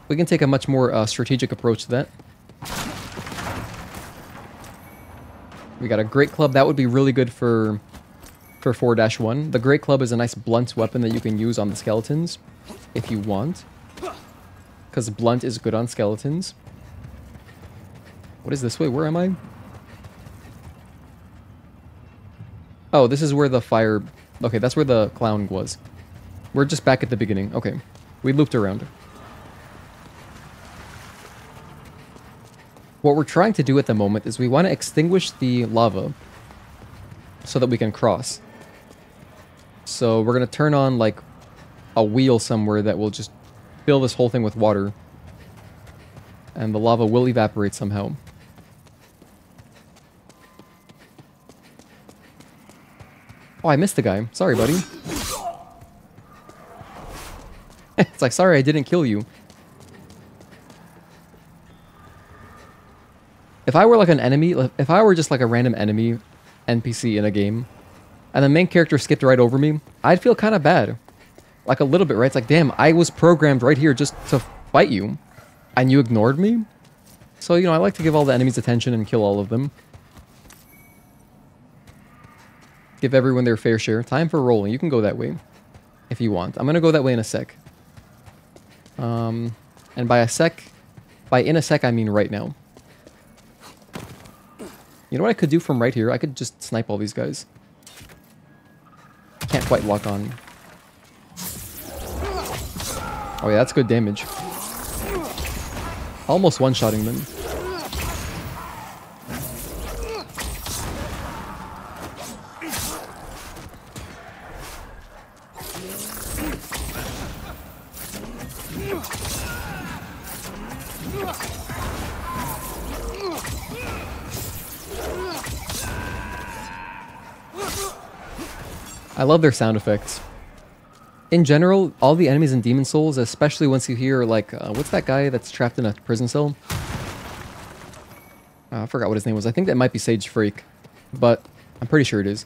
We can take a much more strategic approach to that. We got a Great Club. That would be really good for 4-1. The Great Club is a nice blunt weapon that you can use on the skeletons, if you want. Because blunt is good on skeletons. What is this way? Where am I? Oh, this is where the fire... Okay, that's where the clown was. We're just back at the beginning. Okay. We looped around. What we're trying to do at the moment is we want to extinguish the lava so that we can cross. So we're going to turn on, like, a wheel somewhere that will just fill this whole thing with water. And the lava will evaporate somehow. Oh, I missed the guy. Sorry, buddy. It's like, sorry, I didn't kill you. If I were like an enemy, if I were just like a random enemy NPC in a game, and the main character skipped right over me, I'd feel kind of bad. Like a little bit, right? It's like, damn, I was programmed right here just to fight you, and you ignored me? So, you know, I like to give all the enemies attention and kill all of them. Give everyone their fair share. Time for rolling. You can go that way if you want. I'm going to go that way in a sec. And by in a sec, I mean right now. You know what I could do from right here? I could just snipe all these guys. Can't quite lock on. Oh yeah, that's good damage. Almost one-shotting them. I love their sound effects. In general, all the enemies in Demon Souls, especially once you hear, like, what's that guy that's trapped in a prison cell? I forgot what his name was. I think that might be Sage Freak, but I'm pretty sure it is.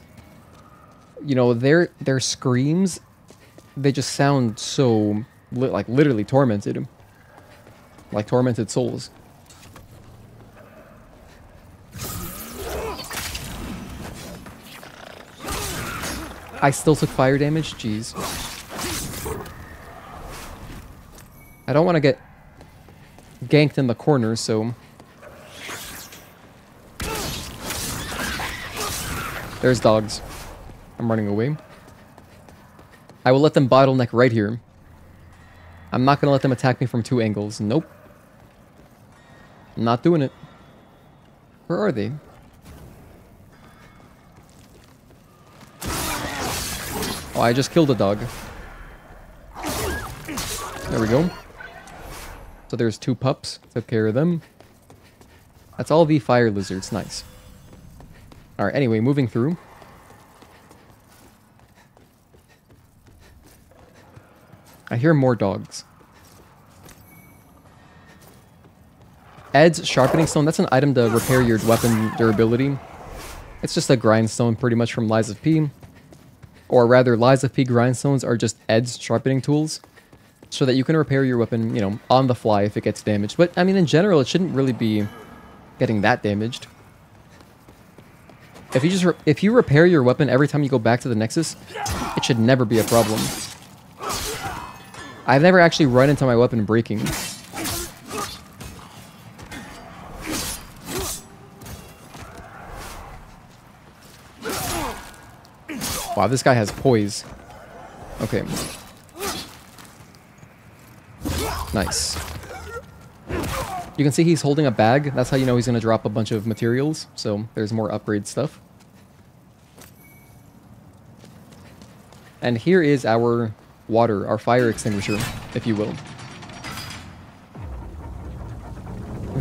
You know, their screams, they just sound so, like, literally tormented. Like tormented souls. I still took fire damage? Jeez. I don't want to get ganked in the corner, so... There's dogs. I'm running away. I will let them bottleneck right here. I'm not going to let them attack me from 2 angles. Nope. I'm not doing it. Where are they? Oh, I just killed a dog. There we go. So there's 2 pups. Took care of them. That's all the fire lizards. Nice. Alright, anyway, moving through. I hear more dogs. Ed's Sharpening Stone. That's an item to repair your weapon durability. It's just a grindstone pretty much from Lies of P. Or rather, Lies of P grindstones are just Ed's sharpening tools. So that you can repair your weapon, you know, on the fly if it gets damaged. But, I mean, in general, it shouldn't really be getting that damaged. If you repair your weapon every time you go back to the Nexus, it should never be a problem. I've never actually run into my weapon breaking. Wow, this guy has poise. Okay. Nice. You can see he's holding a bag. That's how you know he's going to drop a bunch of materials. So there's more upgrade stuff. And here is our water, our fire extinguisher, if you will.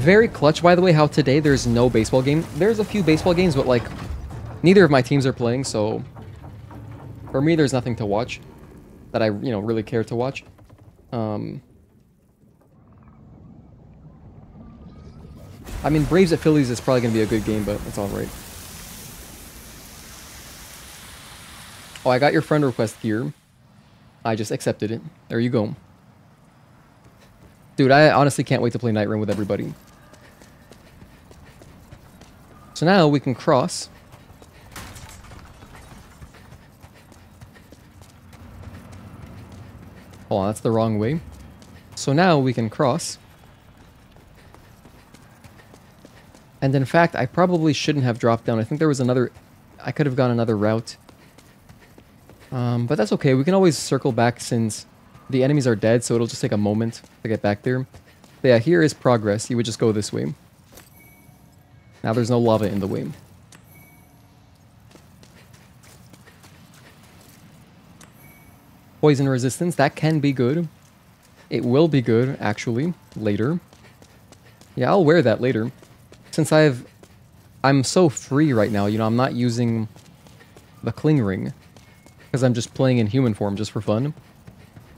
very clutch, by the way, how today there's no baseball game. There's a few baseball games, but like neither of my teams are playing, so for me there's nothing to watch that I, you know, really care to watch. I mean, Braves at Phillies is probably going to be a good game, but it's alright. Oh, I got your friend request here. I just accepted it. There you go. Dude, I honestly can't wait to play Night Rain with everybody. So now we can cross. Hold on, that's the wrong way. So now we can cross. And in fact, I probably shouldn't have dropped down. I think there was another... I could have gone another route. But that's okay. We can always circle back since the enemies are dead, so it'll just take a moment to get back there. But yeah, here is progress. You would just go this way. Now there's no lava in the way. Poison resistance, that can be good. It will be good, actually, later. Yeah, I'll wear that later. Since I'm so free right now, you know, I'm not using the Cling Ring. Because I'm just playing in human form, just for fun.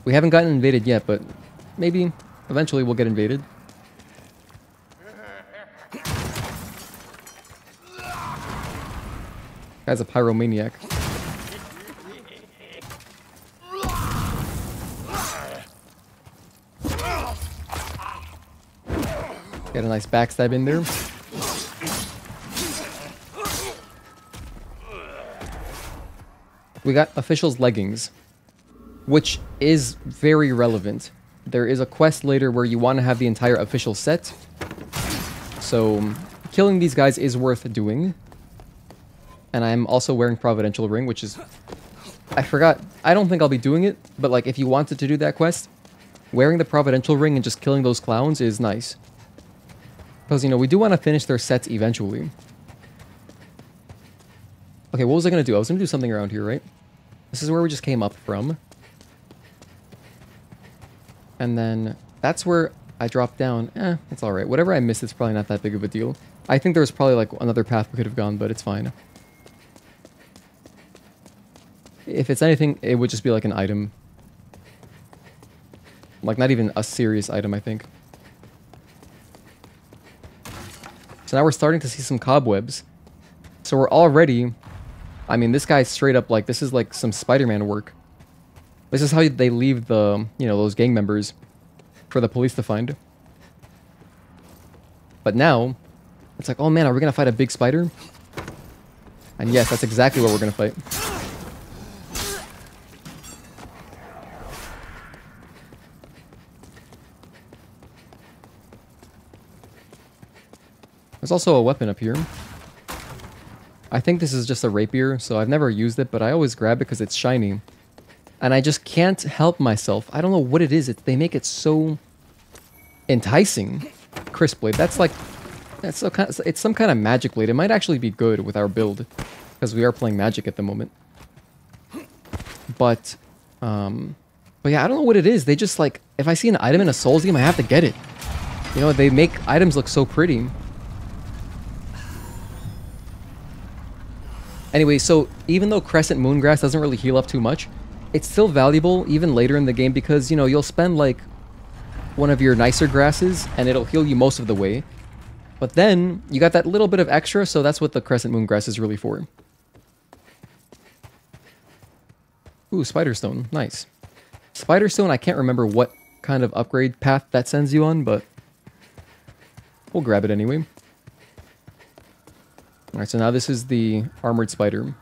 We haven't gotten invaded yet, but maybe eventually we'll get invaded. Guy's a pyromaniac. Get a nice backstab in there. We got Official's Leggings, which is very relevant. There is a quest later where you want to have the entire official set. So, killing these guys is worth doing. And I'm also wearing Providential Ring, which is... I forgot. I don't think I'll be doing it, but like if you wanted to do that quest, wearing the Providential Ring and just killing those clowns is nice. Because, you know, we do want to finish their sets eventually. Okay, what was I going to do? I was going to do something around here, right? This is where we just came up from. And then that's where I dropped down. It's alright. Whatever I missed, it's probably not that big of a deal. I think there was probably like another path we could have gone, but it's fine. If it's anything, it would just be like an item. Like not even a serious item, I think. So now we're starting to see some cobwebs. So we're already... I mean, this guy's straight up like, this is like some Spider-Man work. This is how they leave the, you know, those gang members for the police to find. But now, it's like, oh man, are we going to fight a big spider? And yes, that's exactly what we're going to fight. There's also a weapon up here. I think this is just a rapier, so I've never used it, but I always grab it because it's shiny. And I just can't help myself. I don't know what it is. They make it so enticing. Crisp blade. That's like... it's some kind of magic blade. It might actually be good with our build. Because we are playing magic at the moment. But yeah, I don't know what it is. They just like... If I see an item in a Souls game, I have to get it. You know, they make items look so pretty. Anyway, so even though Crescent Moongrass doesn't really heal up too much, it's still valuable even later in the game because, you know, you'll spend like one of your nicer grasses and it'll heal you most of the way. But then you got that little bit of extra, so that's what the Crescent Moongrass is really for. Ooh, Spider Stone. Nice. Spider Stone, I can't remember what kind of upgrade path that sends you on, but we'll grab it anyway. Alright, so now this is the Armored Spider.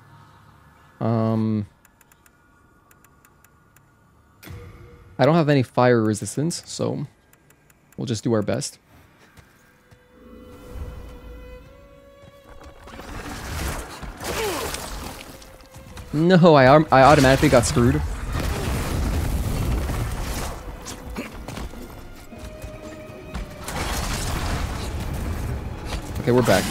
I don't have any fire resistance, so we'll just do our best. No, I automatically got screwed. Okay, we're back.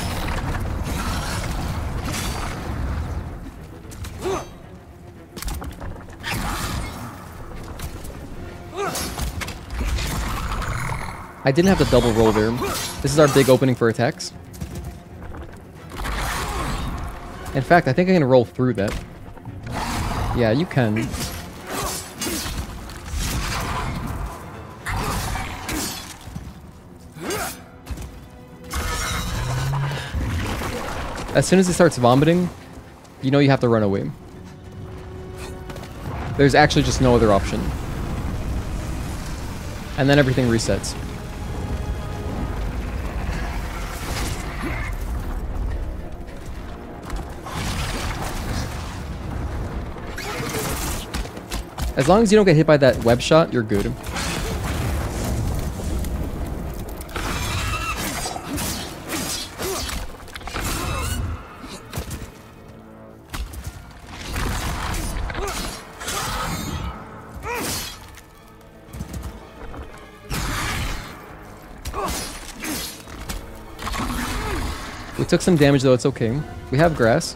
I didn't have to double roll there. This is our big opening for attacks. In fact, I think I can roll through that. Yeah, you can. As soon as he starts vomiting, you know you have to run away. There's actually just no other option. And then everything resets. As long as you don't get hit by that web shot, you're good. We took some damage though, it's okay. We have grass.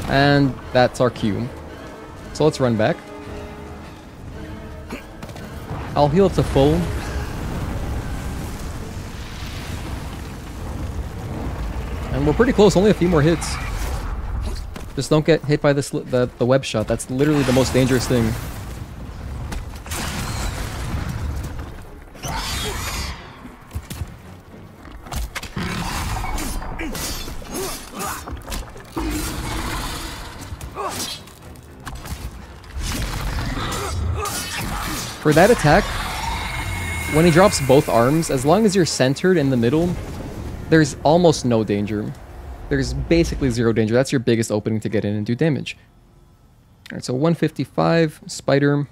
And that's our Q. So let's run back. I'll heal up to full. And we're pretty close, only a few more hits. Just don't get hit by this the web shot. That's literally the most dangerous thing. For that attack, when he drops both arms, as long as you're centered in the middle, there's almost no danger. There's basically zero danger. That's your biggest opening to get in and do damage. Alright, so 155, Spider.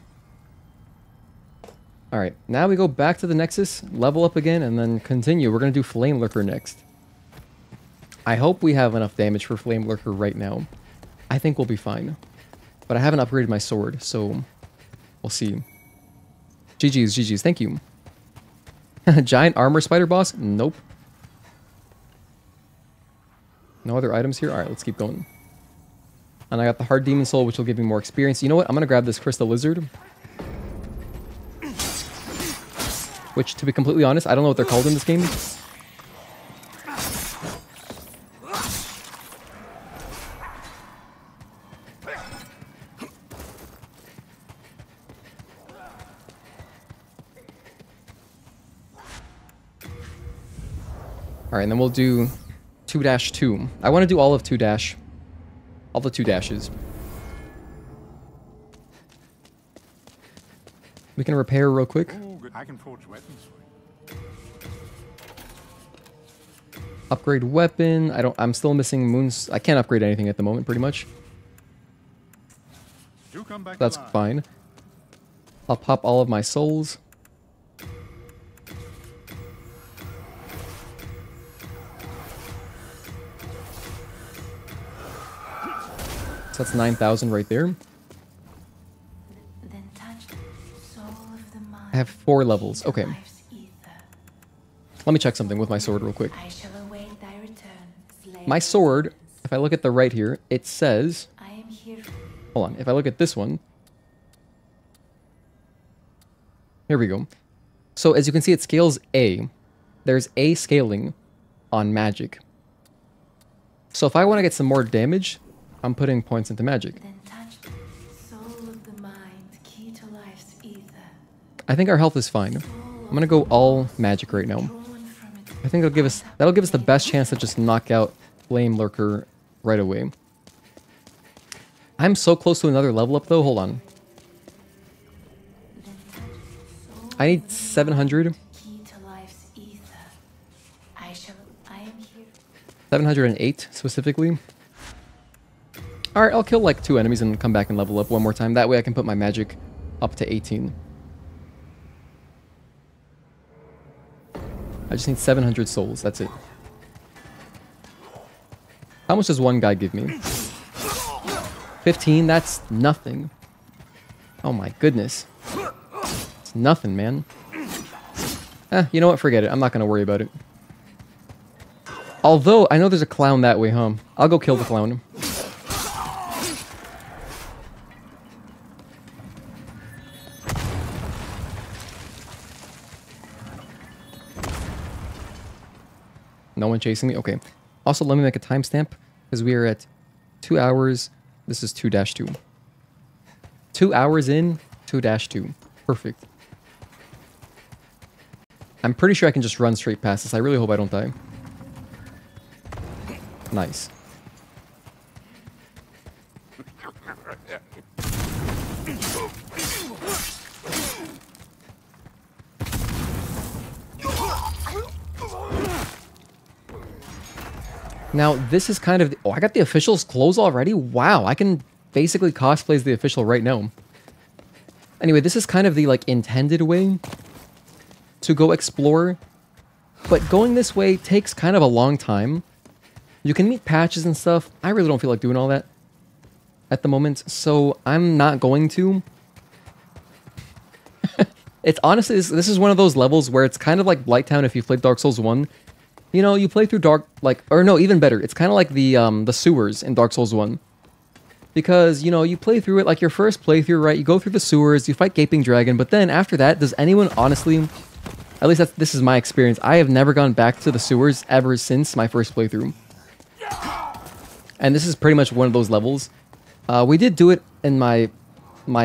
Alright, now we go back to the Nexus, level up again, and then continue. We're going to do Flamelurker next. I hope we have enough damage for Flamelurker right now. I think we'll be fine. But I haven't upgraded my sword, so we'll see. GG's, GG's, thank you. Giant armor spider boss? Nope. No other items here? Alright, let's keep going. And I got the hard demon soul, which will give me more experience. You know what? I'm gonna grab this crystal lizard. Which, to be completely honest, I don't know what they're called in this game. Alright, and then we'll do 2-2. I want to do all of 2-. All the 2 dashes. We can repair real quick. Oh, good. I can forge weapons for you. Upgrade weapon. I'm still missing moons. I can't upgrade anything at the moment, pretty much. Do come back That's alive. fine. I'll pop all of my souls. So that's 9,000 right there. Then touch the soul of the mind. I have 4 levels. Okay. Let me check something with my sword real quick. I shall await thy return, My sword, if I look at the right here, it says... I am here. Hold on. If I look at this one... Here we go. So as you can see, it scales A. There's A scaling on magic. So if I want to get some more damage... I'm putting points into magic. Then touch the soul of the mind, key to life's ether. I think our health is fine. I'm gonna go all magic right now. I think that'll give us the best chance to just knock out Flamelurker right away. I'm so close to another level up though. Hold on. I need 700. Key to life's ether. I am here. 708 specifically. Alright, I'll kill like 2 enemies and come back and level up one more time. That way I can put my magic up to 18. I just need 700 souls, that's it. How much does one guy give me? 15? That's nothing. Oh my goodness. It's nothing, man. You know what? Forget it. I'm not going to worry about it. Although, I know there's a clown that way, huh? I'll go kill the clown. No one chasing me? Okay. Also, let me make a timestamp, because we are at 2 hours. This is 2-2. 2 hours in, 2-2. Perfect. I'm pretty sure I can just run straight past this. I really hope I don't die. Nice. Now, this is kind of... Oh, I got the official's clothes already? Wow, I can basically cosplay as the official right now. Anyway, this is kind of the, like, intended way to go explore. But going this way takes kind of a long time. You can meet patches and stuff. I really don't feel like doing all that at the moment, so I'm not going to. It's honestly... This is one of those levels where it's kind of like Blighttown if you've played Dark Souls 1. You know, you play through or no, even better. It's kind of like the sewers in Dark Souls 1. Because, you know, you play through it like your first playthrough, right? You go through the sewers, you fight Gaping Dragon, but then after that, does anyone honestly... At least this is my experience. I have never gone back to the sewers ever since my first playthrough. And this is pretty much one of those levels. We did do it in my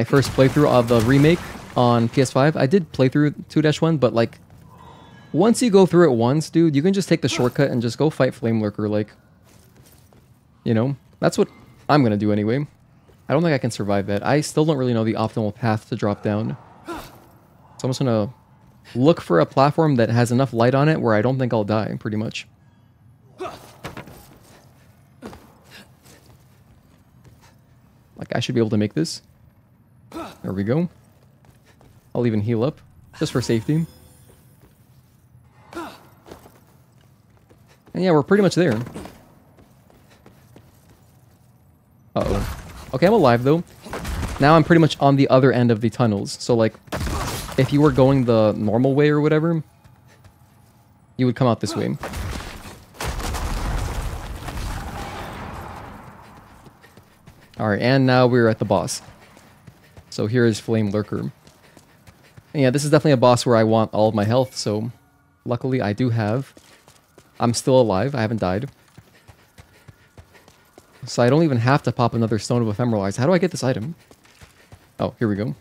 first playthrough of the remake on PS5. I did play through 2-1, but like... Once you go through it once, dude, you can just take the shortcut and just go fight Flamelurker, like... You know? That's what I'm gonna do anyway. I don't think I can survive that. I still don't really know the optimal path to drop down. So I'm just gonna look for a platform that has enough light on it where I don't think I'll die, pretty much. Like, I should be able to make this. There we go. I'll even heal up, just for safety. And yeah, we're pretty much there. Uh-oh. Okay, I'm alive, though. Now I'm pretty much on the other end of the tunnels. So, like, if you were going the normal way or whatever, you would come out this way. Alright, and now we're at the boss. So here is Flamelurker. And yeah, this is definitely a boss where I want all of my health, so luckily I do have... I'm still alive. I haven't died. So I don't even have to pop another Stone of Ephemeral Eyes. How do I get this item? Oh, here we go.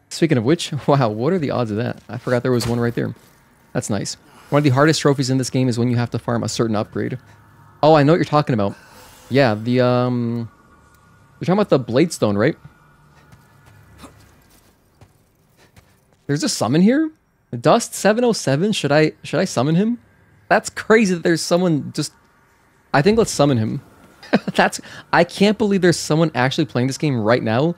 Speaking of which, wow, what are the odds of that? I forgot there was one right there. That's nice. One of the hardest trophies in this game is when you have to farm a certain upgrade. Oh, I know what you're talking about. Yeah, the, you're talking about the Blade Stone, right? There's a summon here? Dust 707? Should I summon him? That's crazy that there's someone just... I think let's summon him. I can't believe there's someone actually playing this game right now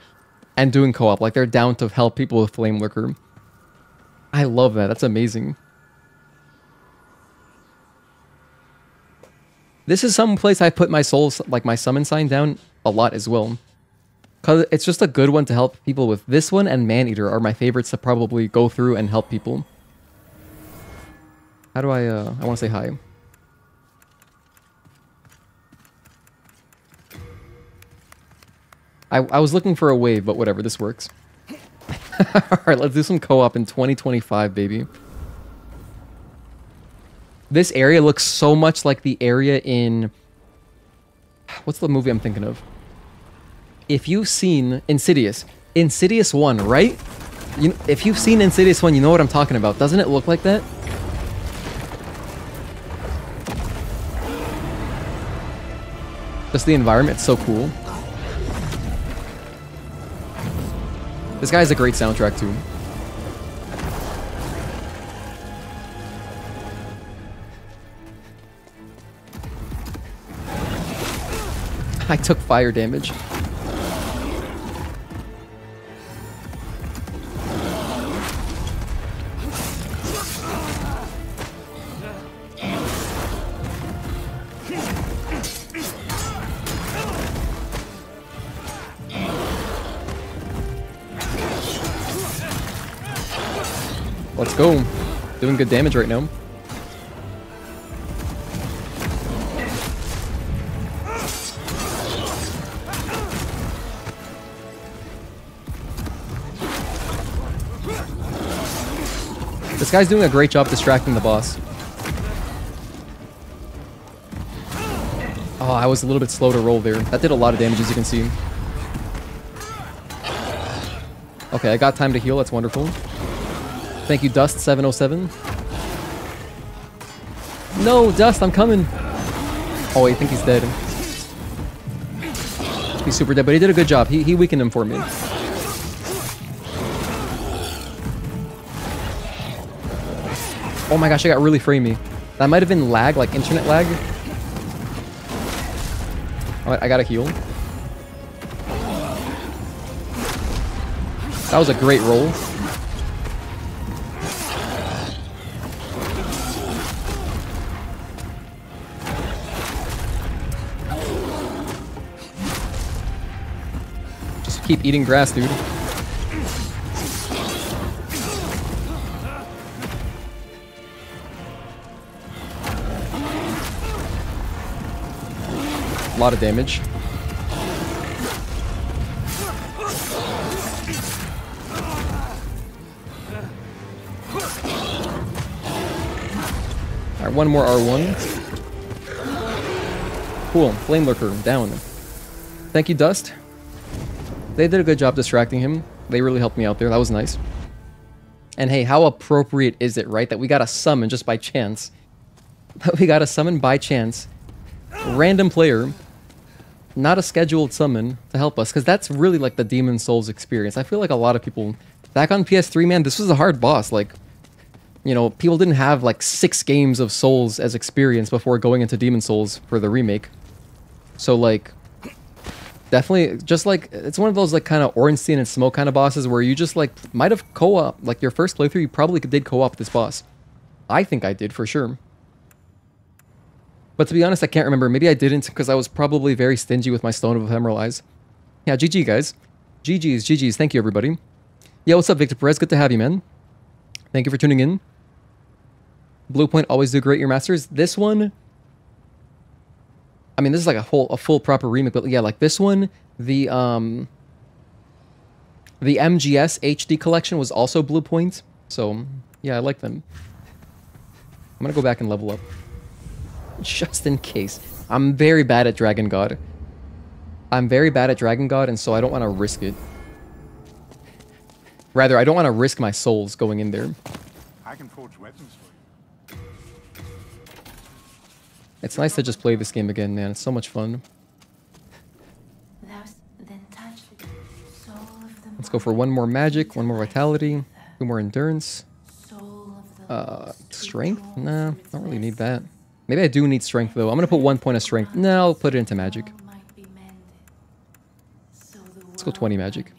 and doing co-op. Like, they're down to help people with Flamelurker. I love that. That's amazing. This is some place I put my souls, like my summon sign down a lot as well. Because it's just a good one to help people with. This one and Maneater are my favorites to probably go through and help people. How do I want to say hi. I was looking for a wave, but whatever, this works. Alright, let's do some co-op in 2025, baby. This area looks so much like the area in... What's the movie I'm thinking of? If you've seen Insidious. Insidious 1, right? If you've seen Insidious 1, you know what I'm talking about. Doesn't it look like that? Just the environment, it's so cool. This guy has a great soundtrack too. I took fire damage. Let's go. Doing good damage right now. This guy's doing a great job distracting the boss. Oh, I was a little bit slow to roll there. That did a lot of damage, as you can see. Okay, I got time to heal. That's wonderful. Thank you, Dust707. No, Dust, I'm coming. Oh, I think he's dead. He's super dead, but he did a good job. He weakened him for me. Oh my gosh, I got really framey. That might have been lag, like internet lag. Alright, I gotta heal. That was a great roll. Just keep eating grass, dude. A lot of damage. Alright, one more R1. Cool. Flamelurker down. Thank you, Dust. They did a good job distracting him. They really helped me out there. That was nice. And hey, how appropriate is it, right? That we got a summon just by chance. That we got a summon by chance. Random player. Not a scheduled summon to help us. Because that's really like the Demon Souls experience. I feel like a lot of people... Back on PS3, man, this was a hard boss. Like... You know, people didn't have like 6 games of Souls as experience before going into Demon Souls for the remake. So like, definitely, just like, it's one of those like kind of Ornstein and Smoke kind of bosses where you just like, might have co-op, like your first playthrough, you probably did co-op this boss. I think I did for sure. But to be honest, I can't remember. Maybe I didn't because I was probably very stingy with my Stone of Ephemeral Eyes. Yeah, GG guys. GG's. Thank you everybody. Yeah, what's up Victor Perez? Good to have you, man. Thank you for tuning in. Blue Point always do great your masters. This one, I mean, this is like a full proper remake, but yeah, like this one, the MGS HD collection was also Blue Point. So yeah, I like them. I'm gonna go back and level up. Just in case. I'm very bad at Dragon God. And so I don't want to risk it. Rather, I don't want to risk my souls going in there. I can forge weapons for you. It's nice to just play this game again, man. It's so much fun. Let's go for one more magic, one more vitality, 2 more endurance. Strength? Nah, don't really need that. Maybe I do need strength though. I'm gonna put 1 point of strength. No, I'll put it into magic. Let's go 20 magic.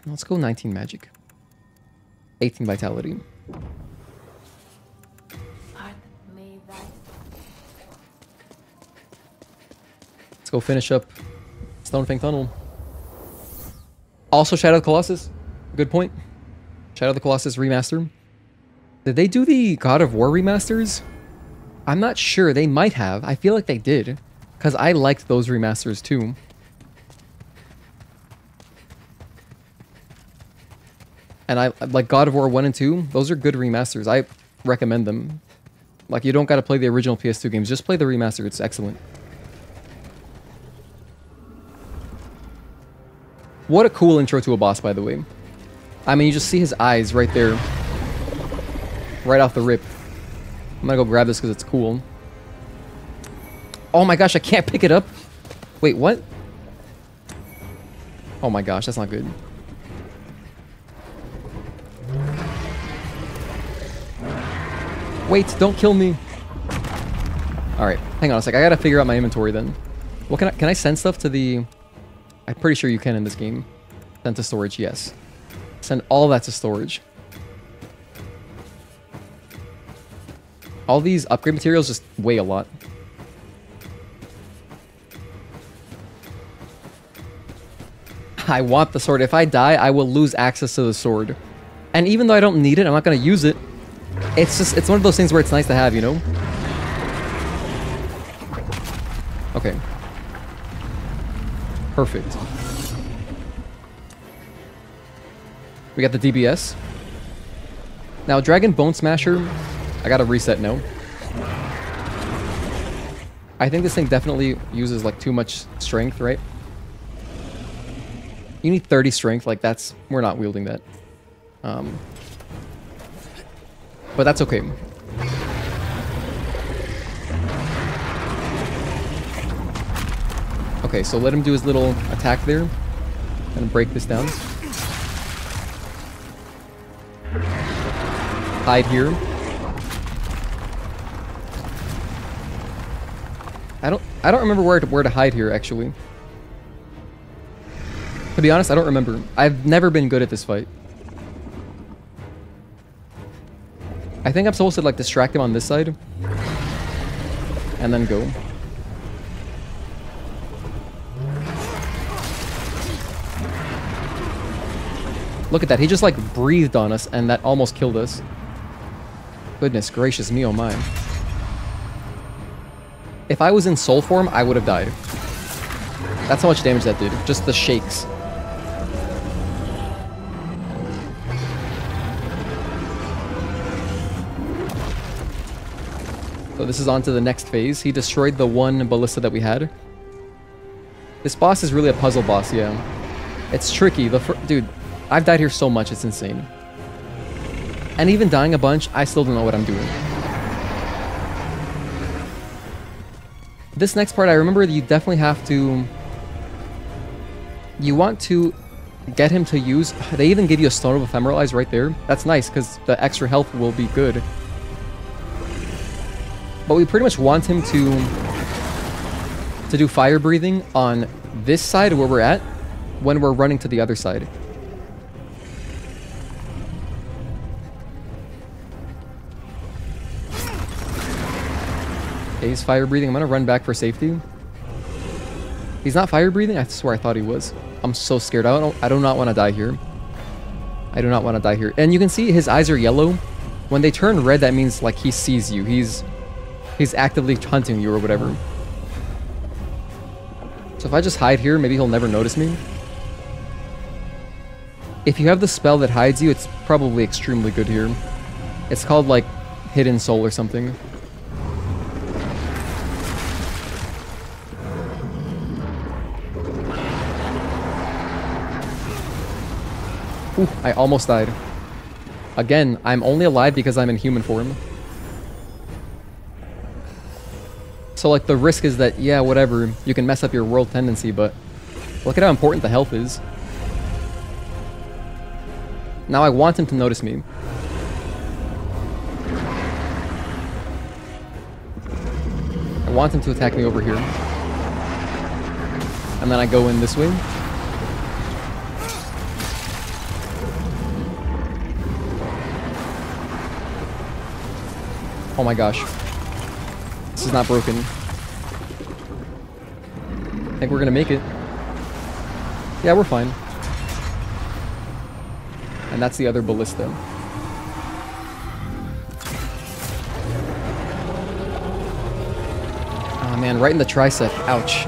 Let's go 19 magic. 18 vitality. Let's go finish up Stonefang Tunnel. Also, Shadow of the Colossus. Good point. Shadow of the Colossus remaster. Did they do the God of War remasters? I'm not sure. They might have. I feel like they did. Because I liked those remasters too. And I like God of War 1 and 2. Those are good remasters. I recommend them. Like, you don't got to play the original PS2 games. Just play the remaster. It's excellent. What a cool intro to a boss, by the way. I mean, you just see his eyes right there. Right off the rip. I'm gonna go grab this because it's cool. Oh my gosh, I can't pick it up. Wait, what? Oh my gosh, that's not good. Wait, don't kill me. Alright, hang on a sec. I gotta figure out my inventory then. What can I send stuff to the... I'm pretty sure you can in this game. Send to storage, yes. Send all that to storage. All these upgrade materials just weigh a lot. I want the sword. If I die, I will lose access to the sword. And even though I don't need it, I'm not going to use it. It's just, it's one of those things where it's nice to have, you know? Okay. Perfect. We got the DBS. Now, Dragon Bone Smasher, I gotta reset now. I think this thing definitely uses like too much strength, right? You need 30 strength, like that's... We're not wielding that. But that's okay. Okay, so let him do his little attack there. And break this down. Hide here. I don't remember where to hide here, actually. To be honest, I don't remember. I've never been good at this fight. I think I'm supposed to like distract him on this side. And then go. Look at that, he just like breathed on us and that almost killed us. Goodness gracious me, oh my. If I was in soul form, I would have died. That's how much damage that did, just the shakes. So this is on to the next phase. He destroyed the one ballista that we had. This boss is really a puzzle boss, yeah. It's tricky. Dude, I've died here so much, it's insane. And even dying a bunch, I still don't know what I'm doing. This next part, I remember that you definitely have to... You want to get him to use... They even give you a Stone of Ephemeral Eyes right there. That's nice, because the extra health will be good. But we pretty much want him to do fire breathing on this side where we're at when we're running to the other side. Okay, he's fire breathing. I'm gonna run back for safety. He's not fire breathing? I swear I thought he was. I'm so scared. I do not want to die here. I do not want to die here. And you can see his eyes are yellow. When they turn red, that means like he sees you. He's actively hunting you or whatever. So if I just hide here, maybe he'll never notice me. If you have the spell that hides you, it's probably extremely good here. It's called like Hidden Soul or something. Ooh, I almost died. Again, I'm only alive because I'm in human form. So like the risk is that, yeah, whatever, you can mess up your world tendency, but look at how important the health is. Now I want him to notice me. I want him to attack me over here. And then I go in this way. Oh my gosh. This is not broken. I think we're gonna make it. Yeah, we're fine. And that's the other ballista. Oh man, right in the tricep. Ouch.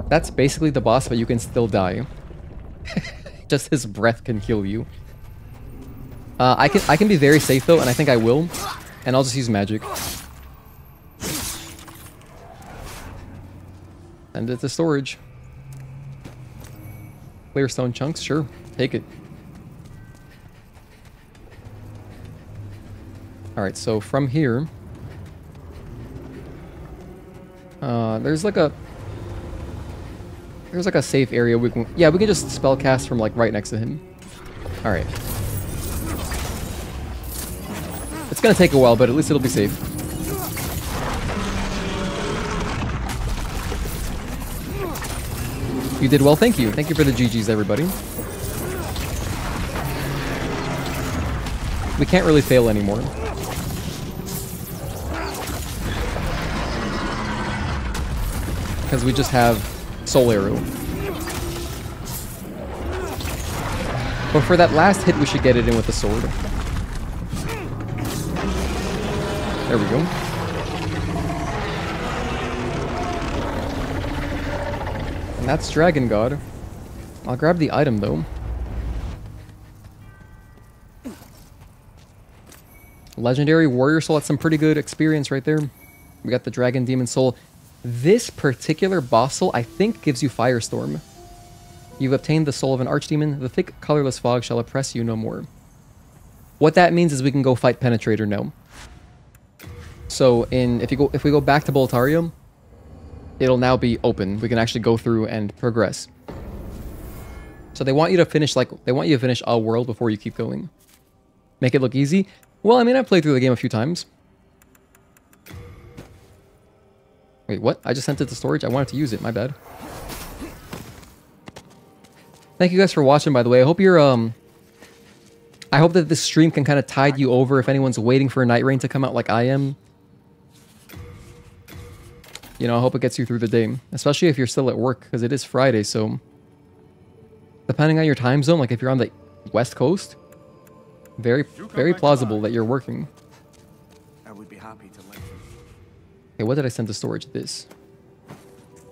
That's basically the boss, but you can still die. Just his breath can kill you. I can be very safe though, and I think I will. And I'll just use magic. Send it to storage. Clear stone chunks, sure. Take it. Alright, so from here... there's like a safe area we can... Yeah, we can just spellcast from like right next to him. Alright. It's gonna take a while, but at least it'll be safe. You did well, thank you. Thank you for the GGs, everybody. We can't really fail anymore. Because we just have Soul Arrow. But for that last hit, we should get it in with the sword. There we go. And that's Dragon God. I'll grab the item though. Legendary Warrior Soul, that's some pretty good experience right there. We got the Dragon Demon Soul. This particular boss soul, I think, gives you Firestorm. You've obtained the soul of an archdemon. The thick, colorless fog shall oppress you no more. What that means is we can go fight Penetrator now. So if we go back to Boletaria, it'll now be open. We can actually go through and progress. So they want you to finish a world before you keep going. Make it look easy. Well, I mean, I've played through the game a few times. Wait, what? I just sent it to storage? I wanted to use it, my bad. Thank you guys for watching, by the way. I hope you're, I hope that this stream can kind of tide you over if anyone's waiting for a Night Rain to come out like I am. You know, I hope it gets you through the day. Especially if you're still at work, because it is Friday, so... Depending on your time zone, like if you're on the West Coast, very plausible that you're working. I would be happy to let you. Okay, what did I send to storage? This.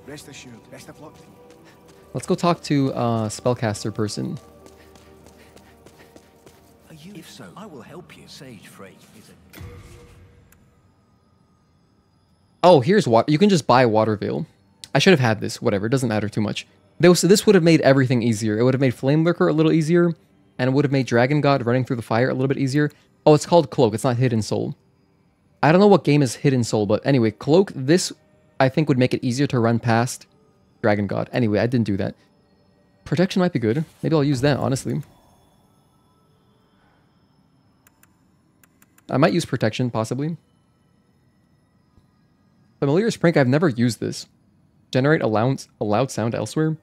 Rest assured, best of luck. Let's go talk to spellcaster person. If so, I will help you. Sage Frey is a... Oh, here's water. You can just buy Water Veil. I should have had this. Whatever, it doesn't matter too much. This would have made everything easier. It would have made Flamelurker a little easier, and it would have made Dragon God running through the fire a little bit easier. Oh, it's called Cloak. It's not Hidden Soul. I don't know what game is Hidden Soul, but anyway, Cloak, this, I think, would make it easier to run past Dragon God. Anyway, I didn't do that. Protection might be good. Maybe I'll use that, honestly. I might use Protection, possibly. Familiar Sprink, I've never used this. Generate a loud sound elsewhere.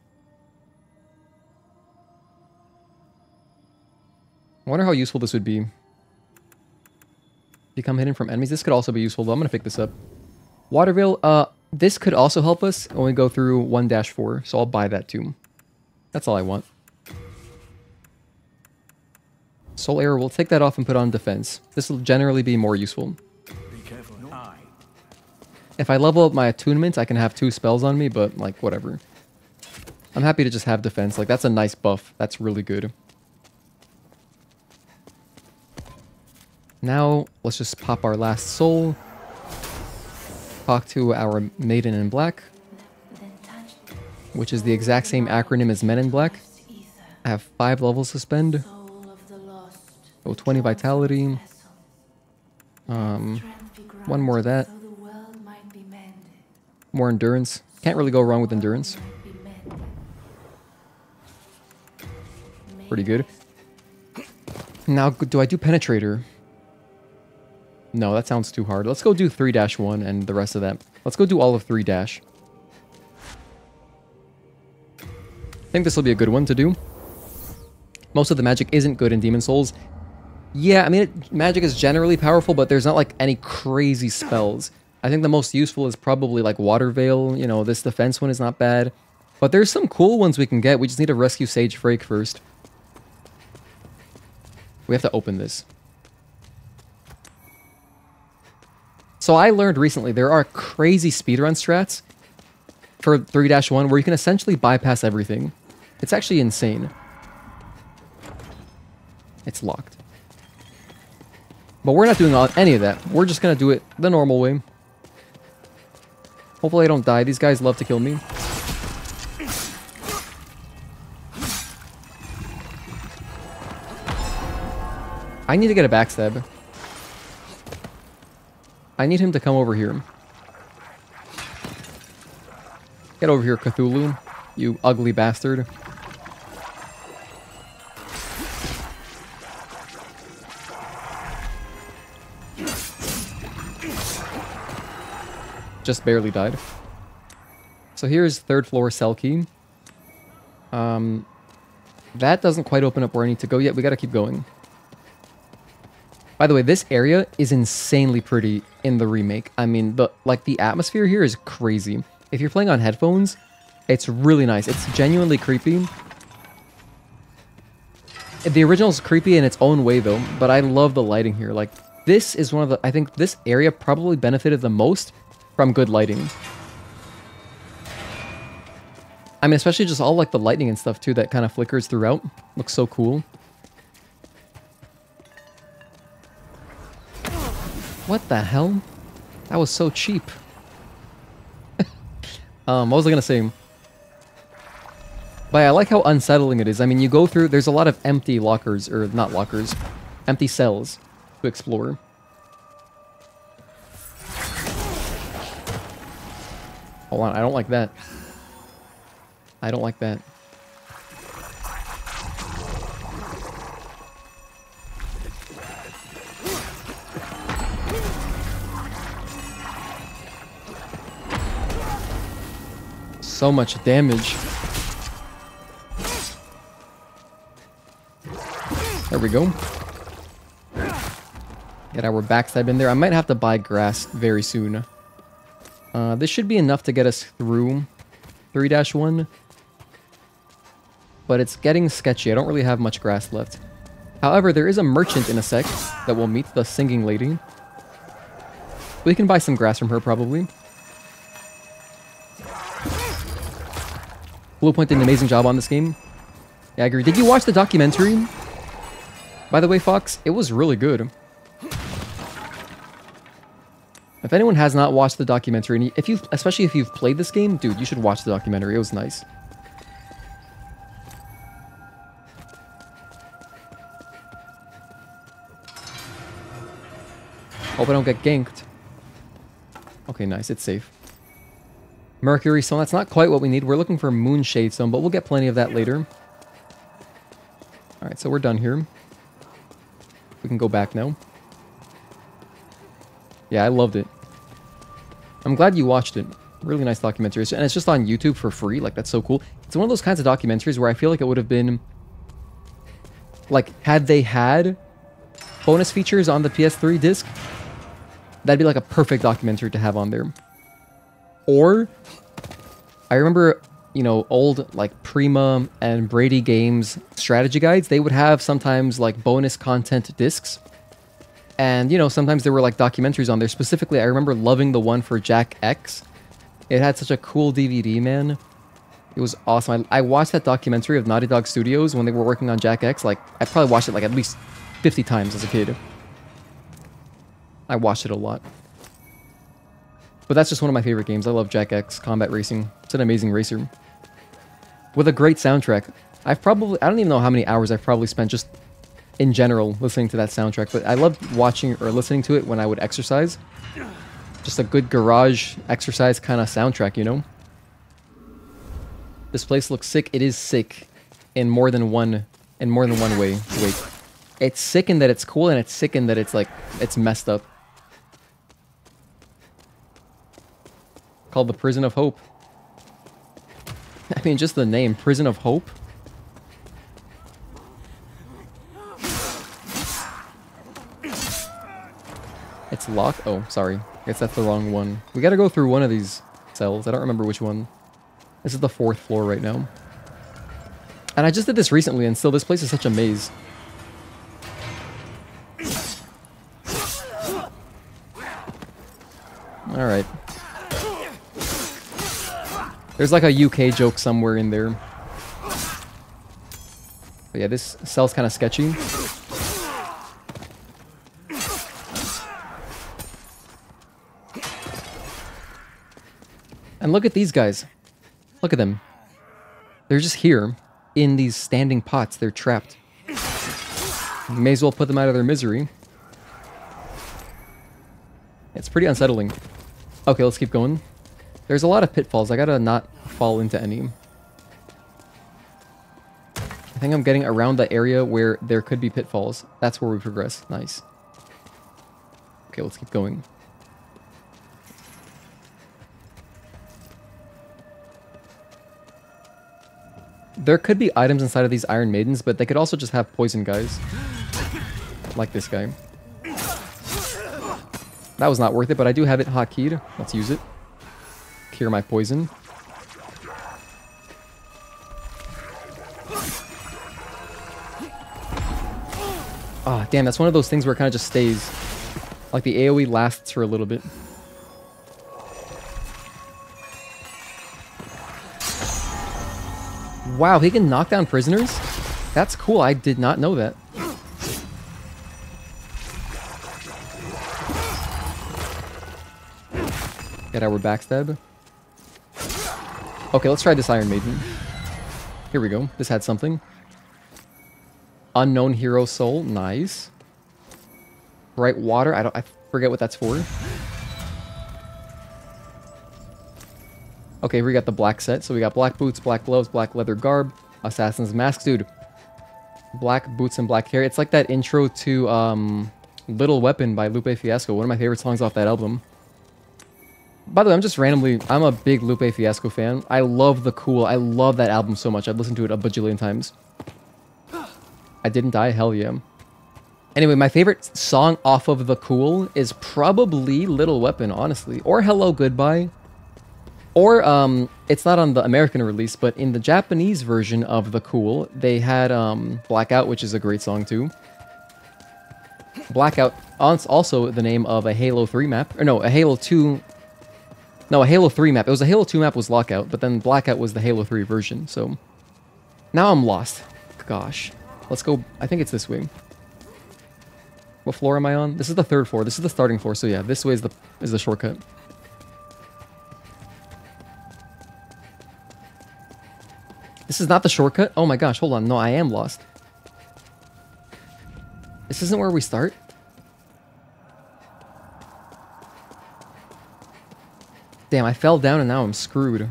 I wonder how useful this would be. Become hidden from enemies. This could also be useful, though. I'm going to pick this up. Water Veil, this could also help us when we go through 1-4, so I'll buy that too. That's all I want. Soul Arrow, we'll take that off and put on defense. This will generally be more useful. Be careful. If I level up my attunement, I can have 2 spells on me, but, like, whatever. I'm happy to just have defense. Like, that's a nice buff. That's really good. Now, let's just pop our last soul. Talk to our Maiden in Black, which is the exact same acronym as Men in Black. I have 5 levels to spend. Oh, 20 vitality. One more of that. More endurance. Can't really go wrong with endurance. Pretty good. Now, do I do Penetrator? No, that sounds too hard. Let's go do 3-1 and the rest of that. Let's go do all of 3-. I think this will be a good one to do. Most of the magic isn't good in Demon Souls. Yeah, I mean, magic is generally powerful, but there's not, like, any crazy spells. I think the most useful is probably, like, Water Veil. You know, this defense one is not bad. But there's some cool ones we can get. We just need to rescue Sage Frake first. We have to open this. So I learned recently there are crazy speedrun strats for 3-1 where you can essentially bypass everything. It's actually insane. It's locked. But we're not doing any of that. We're just going to do it the normal way. Hopefully I don't die. These guys love to kill me. I need to get a backstab. I need him to come over here. Get over here, Cthulhu. You ugly bastard. Just barely died. So here's 3rd floor cell key. That doesn't quite open up where I need to go yet. We gotta keep going. By the way, this area is insanely pretty in the remake. I mean, the atmosphere here is crazy. If you're playing on headphones, it's really nice. It's genuinely creepy. The original's creepy in its own way, though, but I love the lighting here. Like, this is one of the... I think this area probably benefited the most from good lighting. I mean, especially just all, like, the lightning and stuff, too, that kind of flickers throughout. Looks so cool. What the hell? That was so cheap. What was I gonna say? But I like how unsettling it is. I mean, you go through, there's a lot of empty lockers, or not lockers, empty cells to explore. Hold on, I don't like that. I don't like that. So much damage. There we go. Get our backstab in there. I might have to buy grass very soon. This should be enough to get us through 3-1. But it's getting sketchy. I don't really have much grass left. However, there is a merchant in a sec that will meet the singing lady. We can buy some grass from her, probably. Bluepoint did an amazing job on this game. Yeah, I agree. Did you watch the documentary? By the way, Fox, it was really good. If anyone has not watched the documentary, and especially if you've played this game, dude, you should watch the documentary. It was nice. Hope I don't get ganked. Okay, nice. It's safe. Mercury Stone, that's not quite what we need. We're looking for Moonshade Stone, but we'll get plenty of that later. Alright, so we're done here. We can go back now. Yeah, I loved it. I'm glad you watched it. Really nice documentary. And it's just on YouTube for free. Like, that's so cool. It's one of those kinds of documentaries where I feel like it would have been... Like, had they had bonus features on the PS3 disc, that'd be like a perfect documentary to have on there. Or, I remember, you know, old, like, Prima and Brady Games strategy guides, they would have sometimes, like, bonus content discs. And, you know, sometimes there were, like, documentaries on there. Specifically, I remember loving the one for Jack X. It had such a cool DVD, man. It was awesome. I watched that documentary of Naughty Dog Studios when they were working on Jack X. Like, I probably watched it, like, at least 50 times as a kid. I watched it a lot. But that's just one of my favorite games. I love Jack X Combat Racing. It's an amazing racer. With a great soundtrack. I don't even know how many hours I've probably spent just in general listening to that soundtrack. But I loved watching or listening to it when I would exercise. Just a good garage exercise kind of soundtrack, you know? This place looks sick. It is sick in more than one way. Wait. It's sick in that it's cool, and it's sick in that it's like, it's messed up. Called the Prison of Hope. I mean, just the name, Prison of Hope. It's locked. Oh, sorry. I guess that's the wrong one. We gotta go through one of these cells. I don't remember which one. This is the 4th floor right now. And I just did this recently, and still, this place is such a maze. Alright. There's like a UK joke somewhere in there. But yeah, this cell's kind of sketchy. And look at these guys. Look at them. They're just here in these standing pots. They're trapped. May as well put them out of their misery. It's pretty unsettling. Okay, let's keep going. There's a lot of pitfalls. I gotta not fall into any. I think I'm getting around the area where there could be pitfalls. That's where we progress. Nice. Okay, let's keep going. There could be items inside of these Iron Maidens, but they could also just have poison guys. Like this guy. That was not worth it, but I do have it hotkeyed. Let's use it. Cure my poison. Ah, damn, that's one of those things where it kind of just stays. Like the AoE lasts for a little bit. Wow, he can knock down prisoners? That's cool, I did not know that. at our backstab. Okay, let's try this Iron Maiden. Here we go. This had something. Unknown Hero Soul. Nice. Bright Water. I forget what that's for. Okay, we got the black set. So we got black boots, black gloves, black leather garb, Assassin's Mask. Dude. Black boots and black hair. It's like that intro to Little Weapon by Lupe Fiasco. One of my favorite songs off that album. By the way, I'm a big Lupe Fiasco fan. I love the Cool. I love that album so much. I've listened to it a bajillion times. I didn't die? Hell yeah. Anyway, my favorite song off of the Cool is probably Little Weapon, honestly. Or Hello Goodbye. Or, it's not on the American release, but in the Japanese version of the Cool, they had Blackout, which is a great song too. Blackout, also the name of a Halo 3 map. Or no, a Halo 2... No, a Halo 3 map. It was a Halo 2 map was Lockout, but then Blackout was the Halo 3 version, so... Now I'm lost. Gosh. Let's go... I think it's this way. What floor am I on? This is the 3rd floor. This is the starting floor, so yeah, this way is the shortcut. This is not the shortcut? Oh my gosh, hold on. No, I am lost. This isn't where we start? Damn, I fell down and now I'm screwed.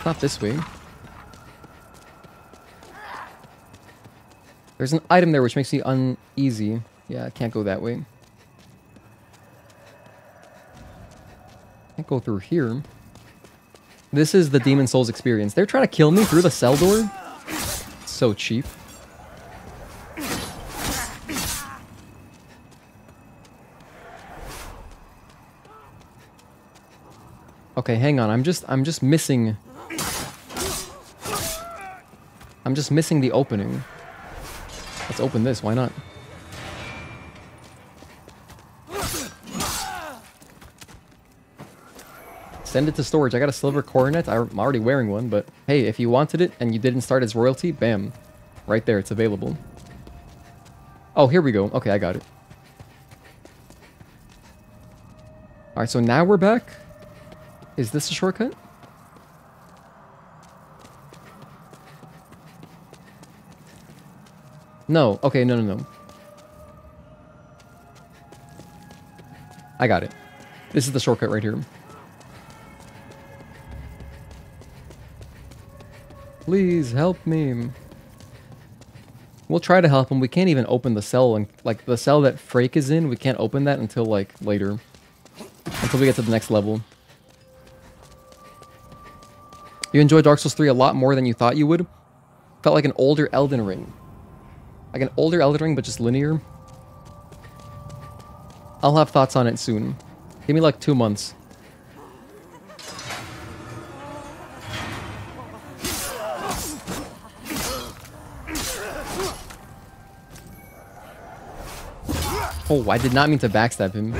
Not this way. There's an item there which makes me uneasy. Yeah, I can't go that way. Can't go through here. This is the Demon Souls experience. They're trying to kill me through the cell door? So cheap. Okay, hang on. I'm just missing... I'm just missing the opening. Let's open this. Why not? Send it to storage. I got a silver coronet. I'm already wearing one, but hey, if you wanted it and you didn't start as royalty, bam. Right there, it's available. Oh, here we go. Okay, I got it. Alright, so now we're back. Is this a shortcut? No. Okay, no. I got it. This is the shortcut right here. Please help me. We'll try to help him. We can't even open the cell, and like the cell that Frake is in, we can't open that until like later. Until we get to the next level. You enjoyed Dark Souls 3 a lot more than you thought you would? Felt like an older Elden Ring. Like an older Elden Ring, but just linear. I'll have thoughts on it soon. Give me like 2 months. Oh, I did not mean to backstab him.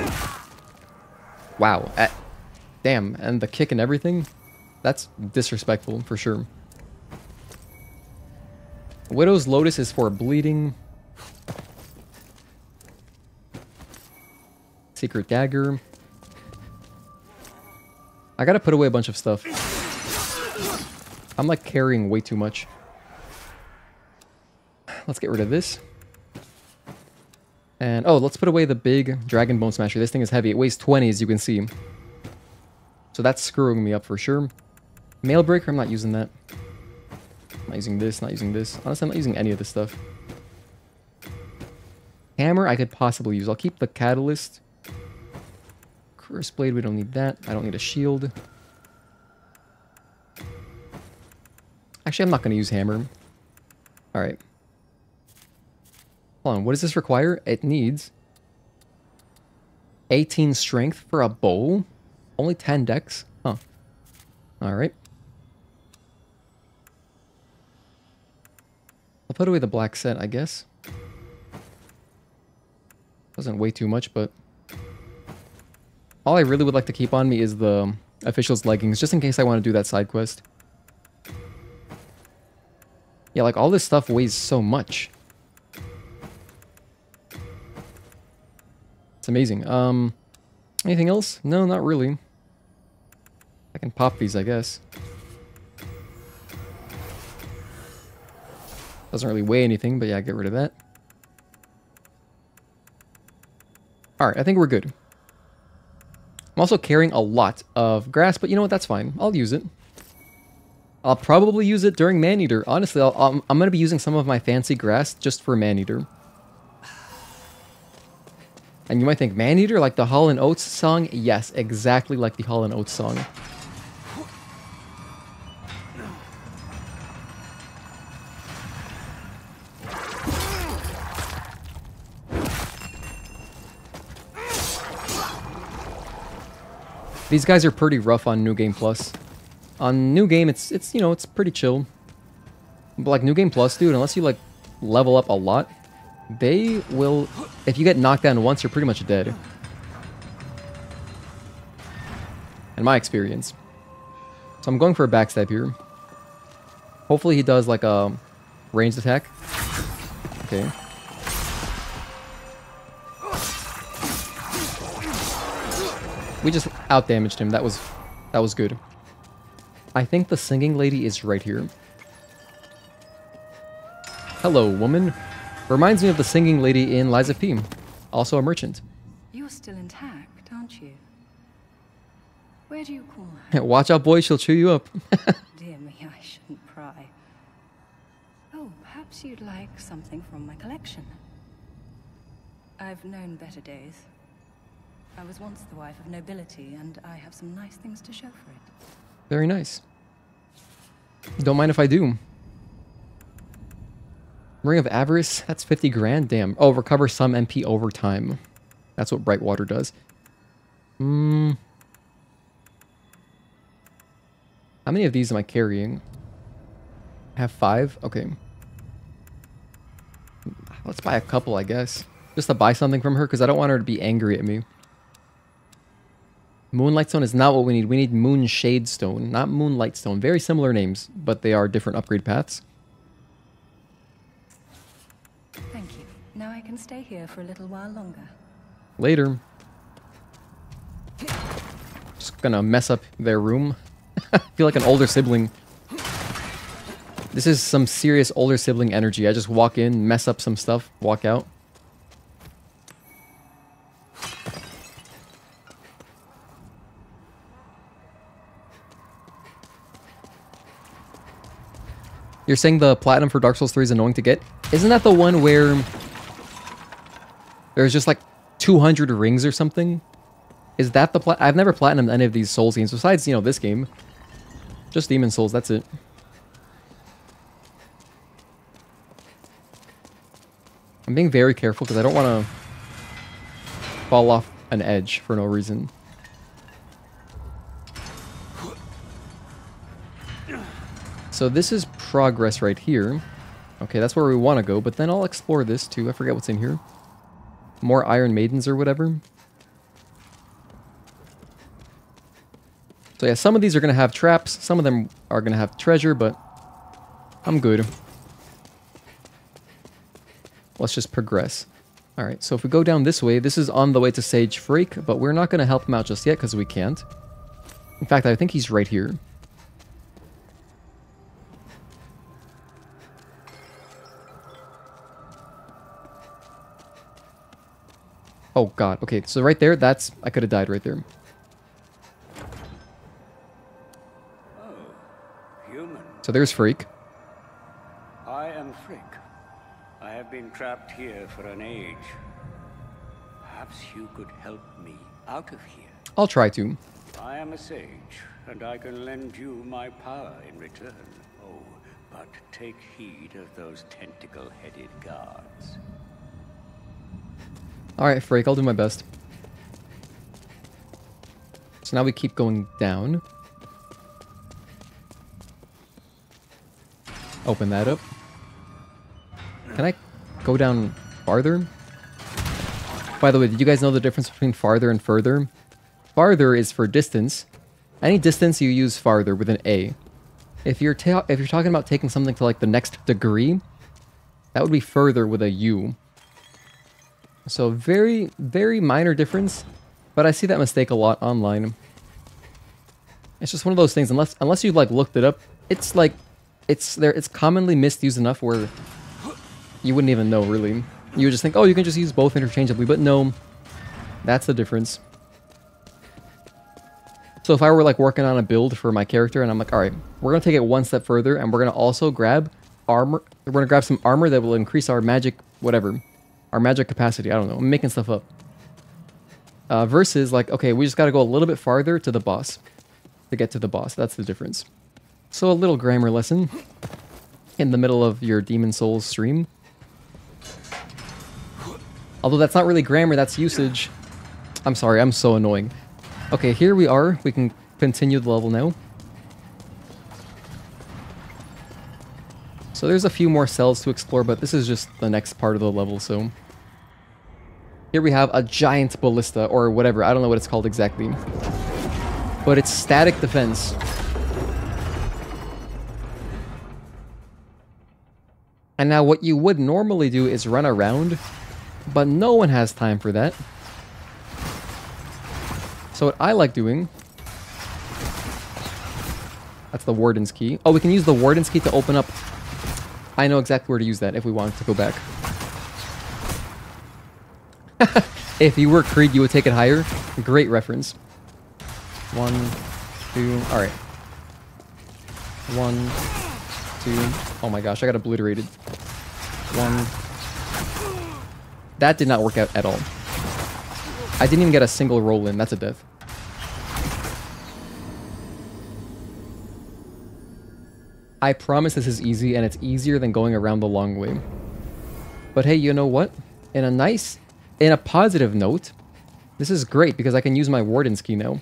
Wow. Damn, and the kick and everything? That's disrespectful, for sure. Widow's Lotus is for bleeding. Secret Dagger. I gotta put away a bunch of stuff. I'm like carrying way too much. Let's get rid of this. And, oh, let's put away the big Dragon Bone Smasher. This thing is heavy. It weighs 20, as you can see. So that's screwing me up for sure. Mail Breaker, I'm not using that. I'm not using this, not using this. Honestly, I'm not using any of this stuff. Hammer, I could possibly use. I'll keep the Catalyst. Curse Blade, we don't need that. I don't need a shield. Actually, I'm not going to use Hammer. Alright. Hold on, what does this require? It needs 18 strength for a bow. Only 10 dex? Huh. Alright. I'll put away the black set, I guess. Doesn't weigh too much, but... all I really would like to keep on me is the official's leggings, just in case I want to do that side quest. Yeah, like all this stuff weighs so much. It's amazing. Anything else? No, not really. I can pop these, I guess. Doesn't really weigh anything, but yeah, get rid of that. Alright, I think we're good. I'm also carrying a lot of grass, but you know what? That's fine. I'll use it. I'll probably use it during Maneater. Honestly, I'm going to be using some of my fancy grass just for Maneater. And you might think, Maneater, like the Hall & Oates song? Yes, exactly like the Hall & Oates song. These guys are pretty rough on New Game Plus. On New Game, it's you know, it's pretty chill. But like New Game Plus, dude, unless you like level up a lot, they will, if you get knocked down once, you're pretty much dead. In my experience. So I'm going for a backstab here. Hopefully he does like a ranged attack. Okay. We just out-damaged him. That was good. I think the singing lady is right here. Hello, woman. Reminds me of the singing lady in Lies of P. Also a merchant. You're still intact, aren't you? Where do you call her? Watch out, boy. She'll chew you up. Dear me, I shouldn't pry. Oh, perhaps you'd like something from my collection. I've known better days. I was once the wife of nobility, and I have some nice things to show for it. Very nice. Don't mind if I do. Ring of Avarice, that's 50 grand, damn. Oh, recover some MP over time. That's what Brightwater does. How many of these am I carrying? I have 5? Okay. Let's buy a couple, I guess. Just to buy something from her, because I don't want her to be angry at me. Moonlight Stone is not what we need. We need Moonshade Stone, not Moonlight Stone. Very similar names, but they are different upgrade paths. Thank you. Now I can stay here for a little while longer. Later. Just gonna mess up their room. I feel like an older sibling. This is some serious older sibling energy. I just walk in, mess up some stuff, walk out. You're saying the platinum for Dark Souls 3 is annoying to get? Isn't that the one where there's just like 200 rings or something? Is that the I've never platinumed any of these Souls games besides, you know, this game. Just Demon Souls, that's it. I'm being very careful because I don't want to fall off an edge for no reason. So this is progress right here. Okay, that's where we want to go, but then I'll explore this too. I forget what's in here. More Iron Maidens or whatever. So yeah, some of these are going to have traps. Some of them are going to have treasure, but I'm good. Let's just progress. Alright, so if we go down this way, this is on the way to Sage Freak, but we're not going to help him out just yet because we can't. In fact, I think he's right here. Oh god, okay, so right there, that's... I could have died right there. Oh, human. So there's Freak. I am Freak. I have been trapped here for an age. Perhaps you could help me out of here. I'll try to. I am a sage, and I can lend you my power in return. Oh, but take heed of those tentacle-headed guards. Alright, Freak, I'll do my best. So now we keep going down. Open that up. Can I go down farther? By the way, did you guys know the difference between farther and further? Farther is for distance. Any distance you use farther with an A. If you're talking about taking something to like the next degree, that would be further with a U. So very, very minor difference, but I see that mistake a lot online. It's just one of those things, unless you like looked it up, it's like, it's commonly misused enough where you wouldn't even know, really. You would just think, oh, you can just use both interchangeably, but no, that's the difference. So if I were like working on a build for my character and I'm like, all right, we're going to take it one step further and we're going to also grab armor. We're going to grab some armor that will increase our magic, whatever, our magic capacity. I don't know. I'm making stuff up. Versus like, okay, we just got to go a little bit farther to the boss to get to the boss. That's the difference. So a little grammar lesson in the middle of your Demon Souls stream. Although that's not really grammar, that's usage. I'm sorry, I'm so annoying. Okay, here we are. We can continue the level now. So there's a few more cells to explore, but this is just the next part of the level, so... Here we have a giant ballista, or whatever. I don't know what it's called exactly. But it's static defense. And now what you would normally do is run around, but no one has time for that. So what I like doing... That's the Warden's Key. Oh, we can use the Warden's Key to open up... I know exactly where to use that if we wanted to go back. If you were Creed, you would take it higher. Great reference. 1, 2... Alright. 1, 2... Oh my gosh, I got obliterated. 1... That did not work out at all. I didn't even get a single roll in. That's a death. I promise this is easy, and it's easier than going around the long way. But hey, you know what? In a positive note, this is great because I can use my Warden's Key now.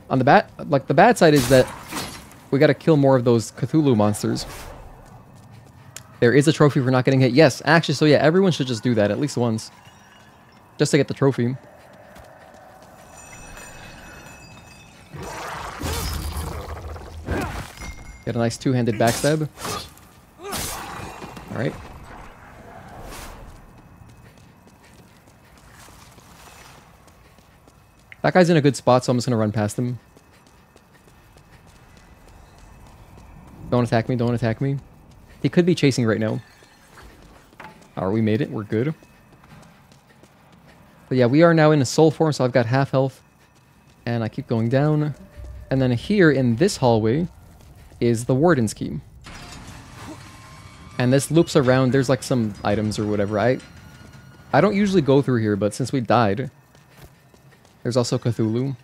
On the bad side is that we gotta kill more of those Cthulhu monsters. There is a trophy for not getting hit. Yes, actually, so yeah, everyone should just do that at least once. Just to get the trophy. Get a nice two-handed backstab. Alright. That guy's in a good spot, so I'm just gonna run past him. Don't attack me, don't attack me. He could be chasing right now. Alright, we made it. We're good. But yeah, we are now in a soul form, so I've got half health. And I keep going down. And then here in this hallway is the Warden's Key. And this loops around. There's like some items or whatever. I don't usually go through here, but since we died... There's also Cthulhu.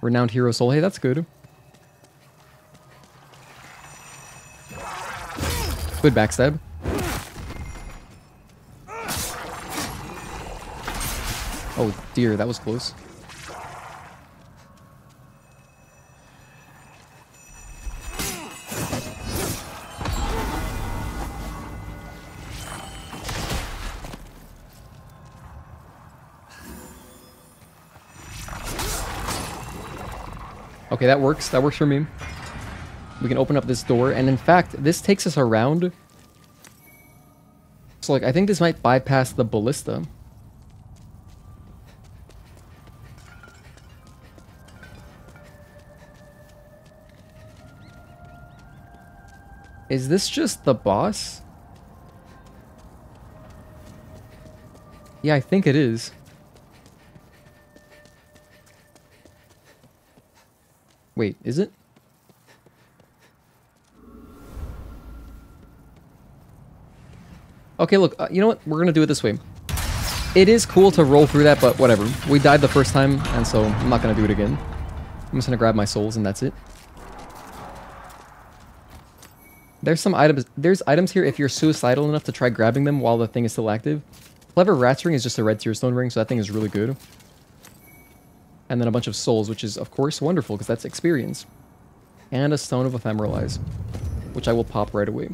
Renowned Hero Soul. Hey, that's good. Good backstab. Oh dear, that was close. Okay, that works. That works for me. We can open up this door, and in fact, this takes us around. So, like, I think this might bypass the ballista. Is this just the boss? Yeah, I think it is. Wait, is it? Okay, look, you know what? We're gonna do it this way. It is cool to roll through that, but whatever. We died the first time, and so I'm not gonna do it again. I'm just gonna grab my souls, and that's it. There's some items. There's items here if you're suicidal enough to try grabbing them while the thing is still active. Clever Rat's Ring is just a red tearstone ring, so that thing is really good. And then a bunch of souls, which is, of course, wonderful, because that's experience. And a Stone of Ephemeral Eyes, which I will pop right away.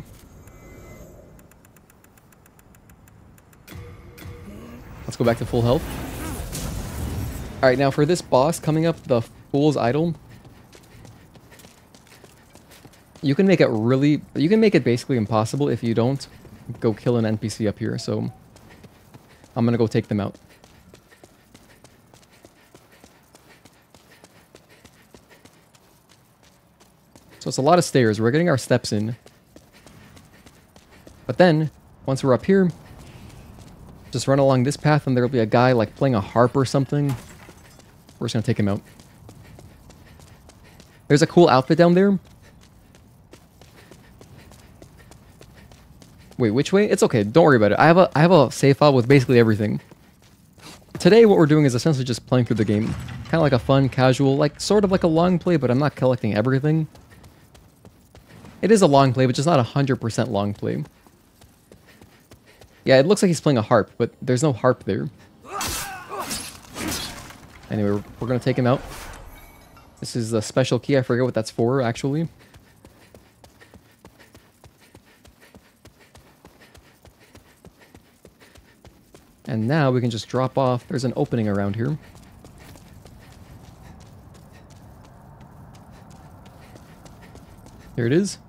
Let's go back to full health. Alright, now for this boss coming up, the Fool's Idol. You can make it really... You can make it basically impossible if you don't go kill an NPC up here, so... I'm gonna go take them out. So it's a lot of stairs. We're getting our steps in. But then, once we're up here, just run along this path and there'll be a guy like playing a harp or something. We're just gonna take him out. There's a cool outfit down there. Wait, which way? It's okay, don't worry about it. I have a save file with basically everything. Today what we're doing is essentially just playing through the game. Kind of like a fun, casual, like sort of like a long play, but I'm not collecting everything. It is a long play, but just not 100% long play. Yeah, it looks like he's playing a harp, but there's no harp there. Anyway, we're gonna take him out. This is a special key, I forget what that's for, actually. And now we can just drop off. There's an opening around here. Here it is.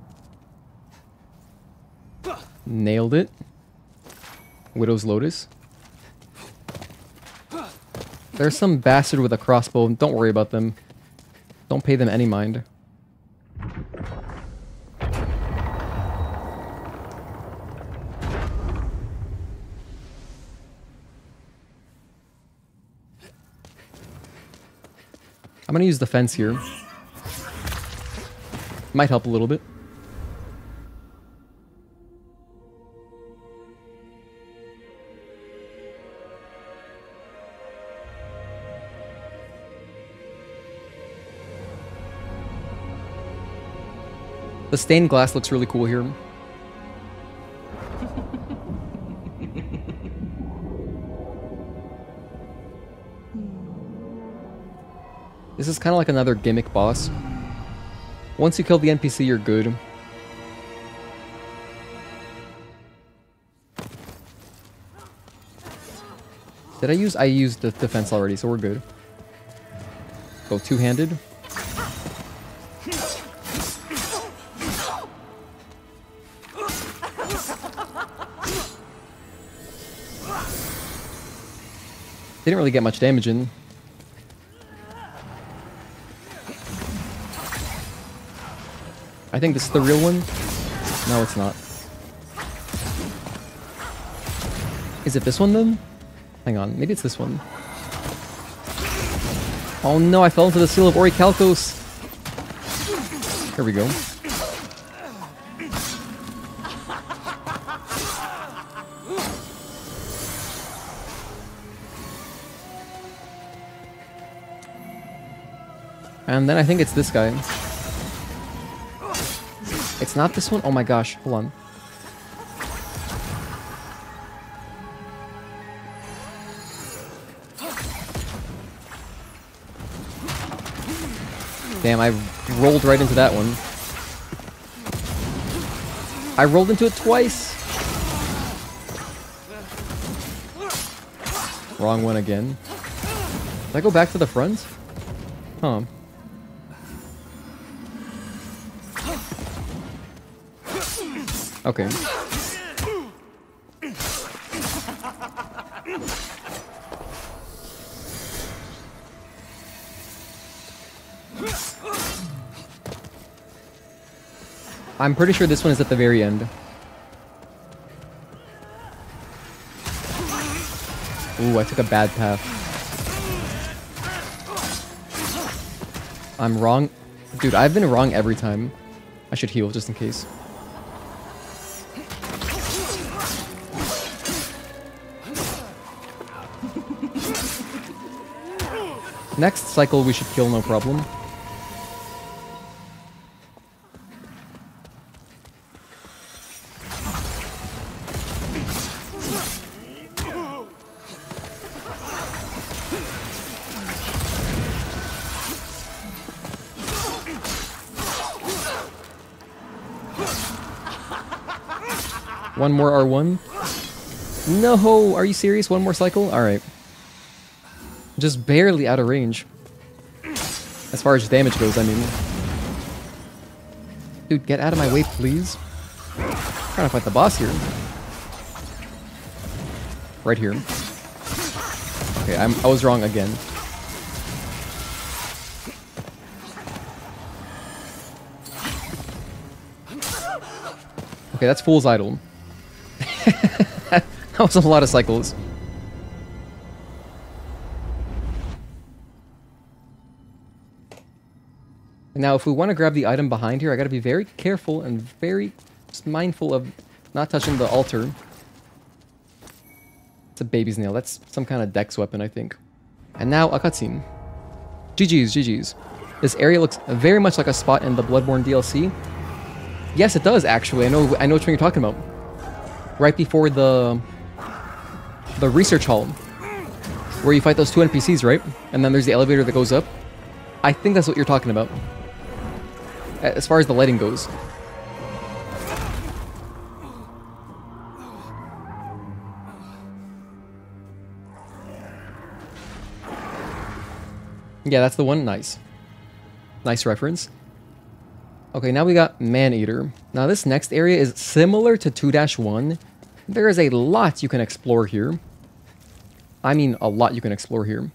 Nailed it. Widow's Lotus. There's some bastard with a crossbow. Don't worry about them. Don't pay them any mind. I'm gonna use the fence here. Might help a little bit. The stained glass looks really cool here. This is kind of like another gimmick boss. Once you kill the NPC, you're good. Did I use? I used the defense already, so we're good. Go two-handed. Didn't really get much damage in. I think this is the real one. No, it's not. Is it this one then? Hang on, maybe it's this one. Oh no, I fell into the seal of Orichalcos. Here we go. And then I think it's this guy. It's not this one? Oh my gosh, hold on. Damn, I rolled right into that one. I rolled into it twice! Wrong one again. Did I go back to the front? Huh. Okay. I'm pretty sure this one is at the very end. Ooh, I took a bad path. I'm wrong. Dude, I've been wrong every time. I should heal just in case. Next cycle we should kill, no problem. One more R1. No, are you serious? One more cycle? Alright. Just barely out of range. As far as damage goes, I mean. Dude, get out of my way, please. I'm trying to fight the boss here. Right here. Okay, I was wrong again. Okay, that's Fool's Idol. That was a lot of cycles. Now, if we want to grab the item behind here, I gotta be very careful and very mindful of not touching the altar. It's a baby's nail. That's some kind of dex weapon, I think. And now, a cutscene. GG's, GG's. This area looks very much like a spot in the Bloodborne DLC. Yes, it does, actually. I know which one you're talking about. Right before the research hall. Where you fight those two NPCs, right? And then there's the elevator that goes up. I think that's what you're talking about. As far as the lighting goes. Yeah, that's the one. Nice. Nice reference. Okay, now we got Maneater. Now this next area is similar to 2-1. There is a lot you can explore here. I mean, a lot you can explore here.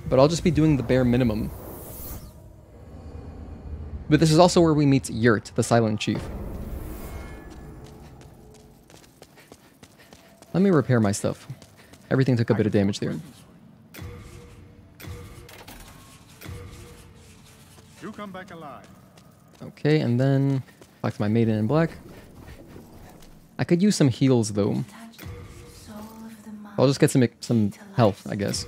But I'll just be doing the bare minimum. But this is also where we meet Yurt, the Silent Chief. Let me repair my stuff. Everything took a bit of damage there. You come back alive. Okay, and then back to my Maiden in black. I could use some heals though. I'll just get some health, I guess.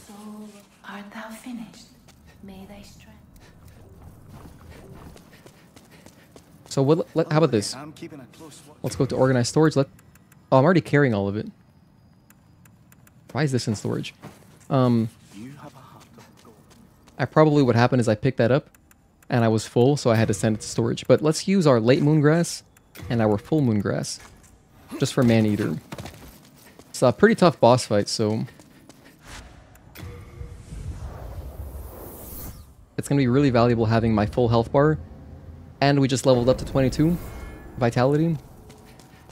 Soul, art thou finished? May thy strength. So how about this? Let's go to organized storage. Oh, I'm already carrying all of it. Why is this in storage? I probably what happened is I picked that up and I was full, so I had to send it to storage. But let's use our late moon grass and our full moon grass just for Maneater. It's a pretty tough boss fight, so it's going to be really valuable having my full health bar. And we just leveled up to 22 vitality.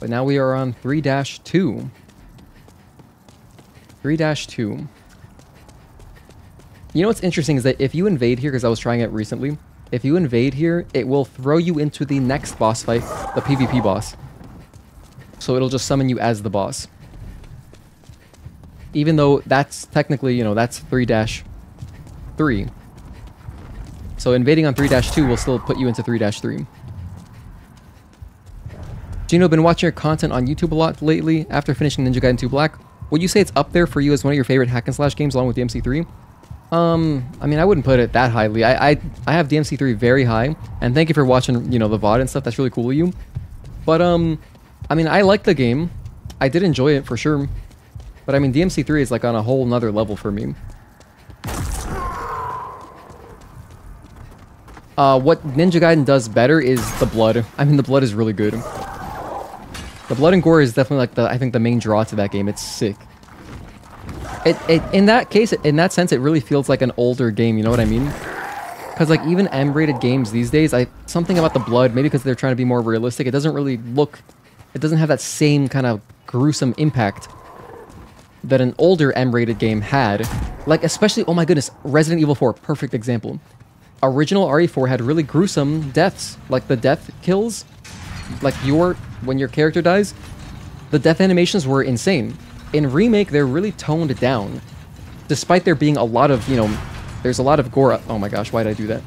But now we are on 3-2. 3-2. You know what's interesting is that if you invade here, because I was trying it recently, if you invade here, it will throw you into the next boss fight, the PvP boss. So it'll just summon you as the boss. Even though that's technically, you know, that's 3-3. So invading on 3-2 will still put you into 3-3. Gino, been watching your content on YouTube a lot lately after finishing Ninja Gaiden 2 Black. Would you say it's up there for you as one of your favorite hack and slash games along with DMC3? I mean, I wouldn't put it that highly. I have DMC3 very high, and thank you for watching, you know, the VOD and stuff. That's really cool of you. But, I mean, I like the game. I did enjoy it for sure. But, I mean, DMC3 is like on a whole nother level for me. What Ninja Gaiden does better is the blood. I mean, the blood is really good. The blood and gore is definitely like I think the main draw to that game. It's sick. In that case, in that sense, it really feels like an older game, you know what I mean? Because like even M-rated games these days, something about the blood, maybe because they're trying to be more realistic, it doesn't really look, it doesn't have that same kind of gruesome impact that an older M-rated game had. Like especially, oh my goodness, Resident Evil 4, perfect example. Original RE4 had really gruesome deaths, like the death kills, like when your character dies, the death animations were insane. In Remake, they're really toned down. Despite there being a lot of, you know, there's a lot of gore. Oh my gosh, why did I do that?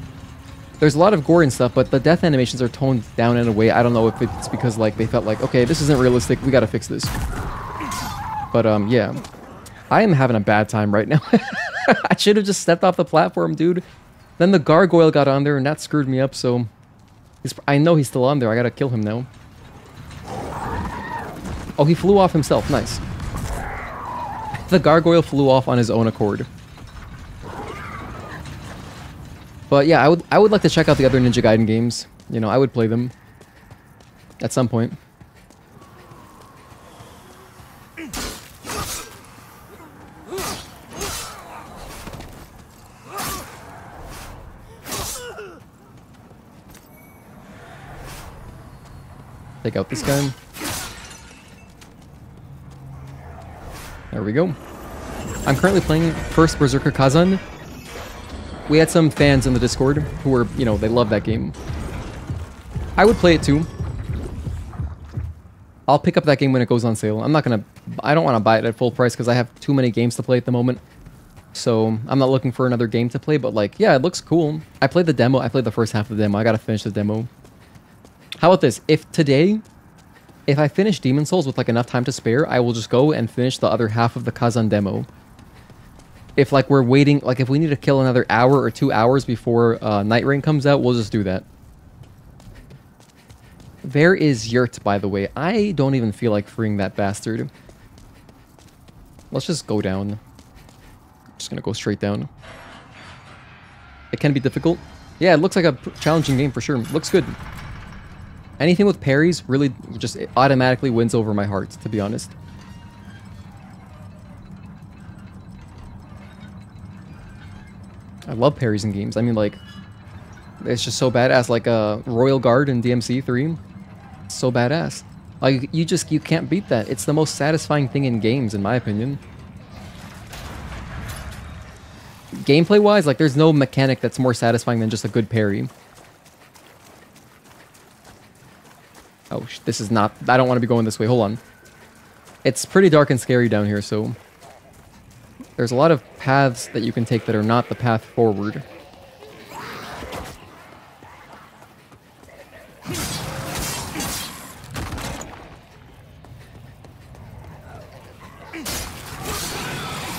There's a lot of gore and stuff, but the death animations are toned down in a way. I don't know if it's because, like, they felt like, okay, this isn't realistic. We gotta fix this. But, yeah. I am having a bad time right now. I should have just stepped off the platform, dude. Then the gargoyle got on there, and that screwed me up, so... I know he's still on there. I gotta kill him now. Oh, he flew off himself. Nice. The gargoyle flew off on his own accord. But yeah, I would like to check out the other Ninja Gaiden games. You know, I would play them at some point. Take out this guy. There we go. I'm currently playing first Berserker Kazan. We had some fans in the Discord who were, you know, they love that game. I would play it too. I'll pick up that game when it goes on sale. I don't want to buy it at full price because I have too many games to play at the moment. So I'm not looking for another game to play, but like, yeah, it looks cool. I played the demo. I played the first half of the demo. I gotta finish the demo. How about this? If I finish Demon Souls with like enough time to spare, I will just go and finish the other half of the Kazan demo. If like we're waiting, like if we need to kill another hour or 2 hours before Night Rain comes out, we'll just do that. There is Yurt, by the way. I don't even feel like freeing that bastard. Let's just go down. Just gonna go straight down. It can be difficult. Yeah, it looks like a challenging game for sure. Looks good. Anything with parries really just automatically wins over my heart, to be honest. I love parries in games. I mean, like, it's just so badass. Like Royal Guard in DMC 3. So badass. Like, you can't beat that. It's the most satisfying thing in games, in my opinion. Gameplay-wise, like, there's no mechanic that's more satisfying than just a good parry. Oh, this is not... I don't want to be going this way. Hold on. It's pretty dark and scary down here, so... There's a lot of paths that you can take that are not the path forward.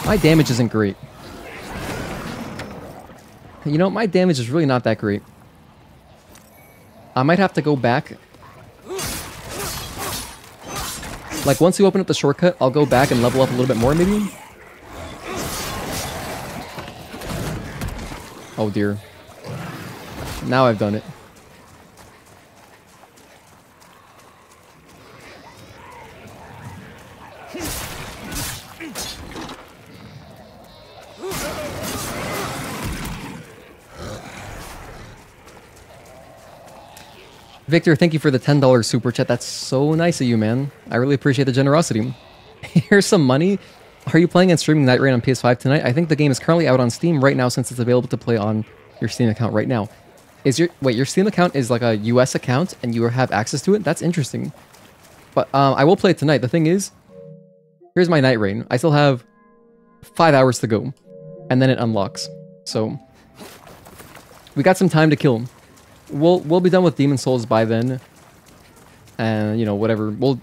My damage isn't great. You know, my damage is really not that great. I might have to go back. Like, once you open up the shortcut, I'll go back and level up a little bit more, maybe? Oh, dear. Now I've done it. Victor, thank you for the $10 super chat. That's so nice of you, man. I really appreciate the generosity. Here's some money. Are you playing and streaming Night Rain on PS5 tonight? I think the game is currently out on Steam right now since it's available to play on your Steam account right now. Your Steam account is like a US account and you have access to it? That's interesting. But I will play it tonight. The thing is, here's my Night Rain. I still have 5 hours to go and then it unlocks. So we got some time to kill. We'll be done with Demon Souls by then. And, you know, whatever. We'll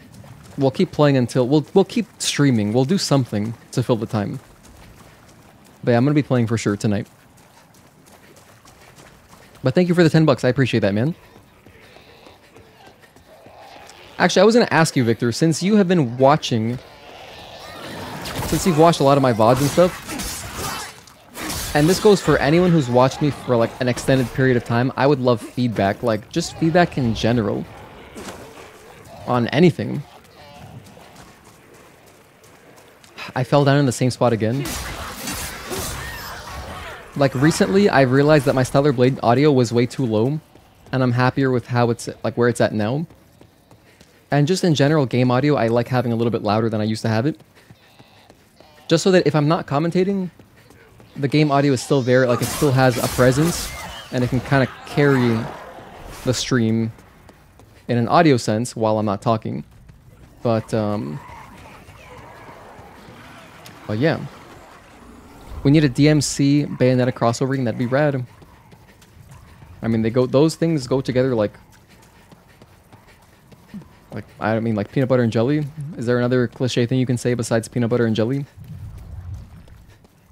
keep playing until... We'll keep streaming. We'll do something to fill the time. But yeah, I'm going to be playing for sure tonight. But thank you for the 10 bucks. I appreciate that, man. Actually, I was going to ask you, Victor, since you have been watching... Since you've watched a lot of my VODs and stuff... And this goes for anyone who's watched me for like an extended period of time. I would love feedback, like just feedback in general. On anything. I fell down in the same spot again. Like recently, I realized that my Stellar Blade audio was way too low. And I'm happier with how it's, like where it's at now. And just in general, game audio, I like having a little bit louder than I used to have it. Just so that if I'm not commentating... The game audio is still there, like it still has a presence, and it can kind of carry the stream in an audio sense while I'm not talking. But yeah. We need a DMC Bayonetta crossover, and that'd be rad. I mean, those things go together like I mean, like peanut butter and jelly. Is there another cliche thing you can say besides peanut butter and jelly?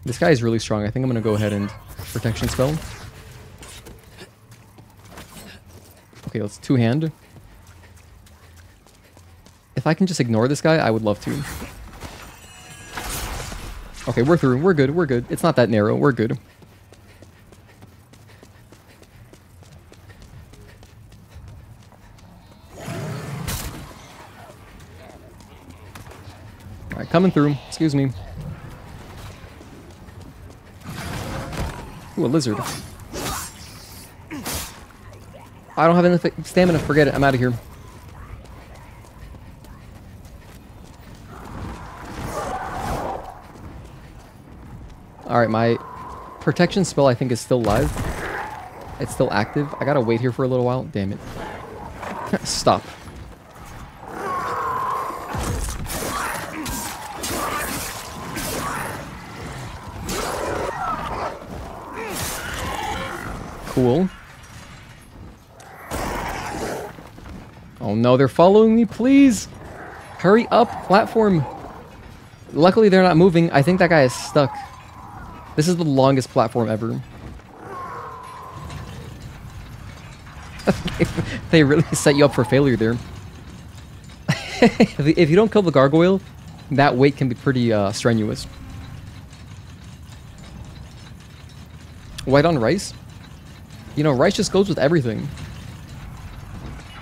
This guy is really strong. I think I'm going to go ahead and protection spell. Okay, let's two-hand. If I can just ignore this guy, I would love to. Okay, we're through. We're good. We're good. It's not that narrow. We're good. Alright, coming through. Excuse me. Ooh, a lizard. I don't have enough stamina. Forget it. I'm out of here. Alright, my protection spell I think is still live. It's still active. I gotta wait here for a little while. Damn it. Stop. Cool. Oh no, they're following me, please! Hurry up, platform! Luckily they're not moving. I think that guy is stuck. This is the longest platform ever. They really set you up for failure there. If you don't kill the gargoyle, that wait can be pretty strenuous. White on rice? You know, rice just goes with everything.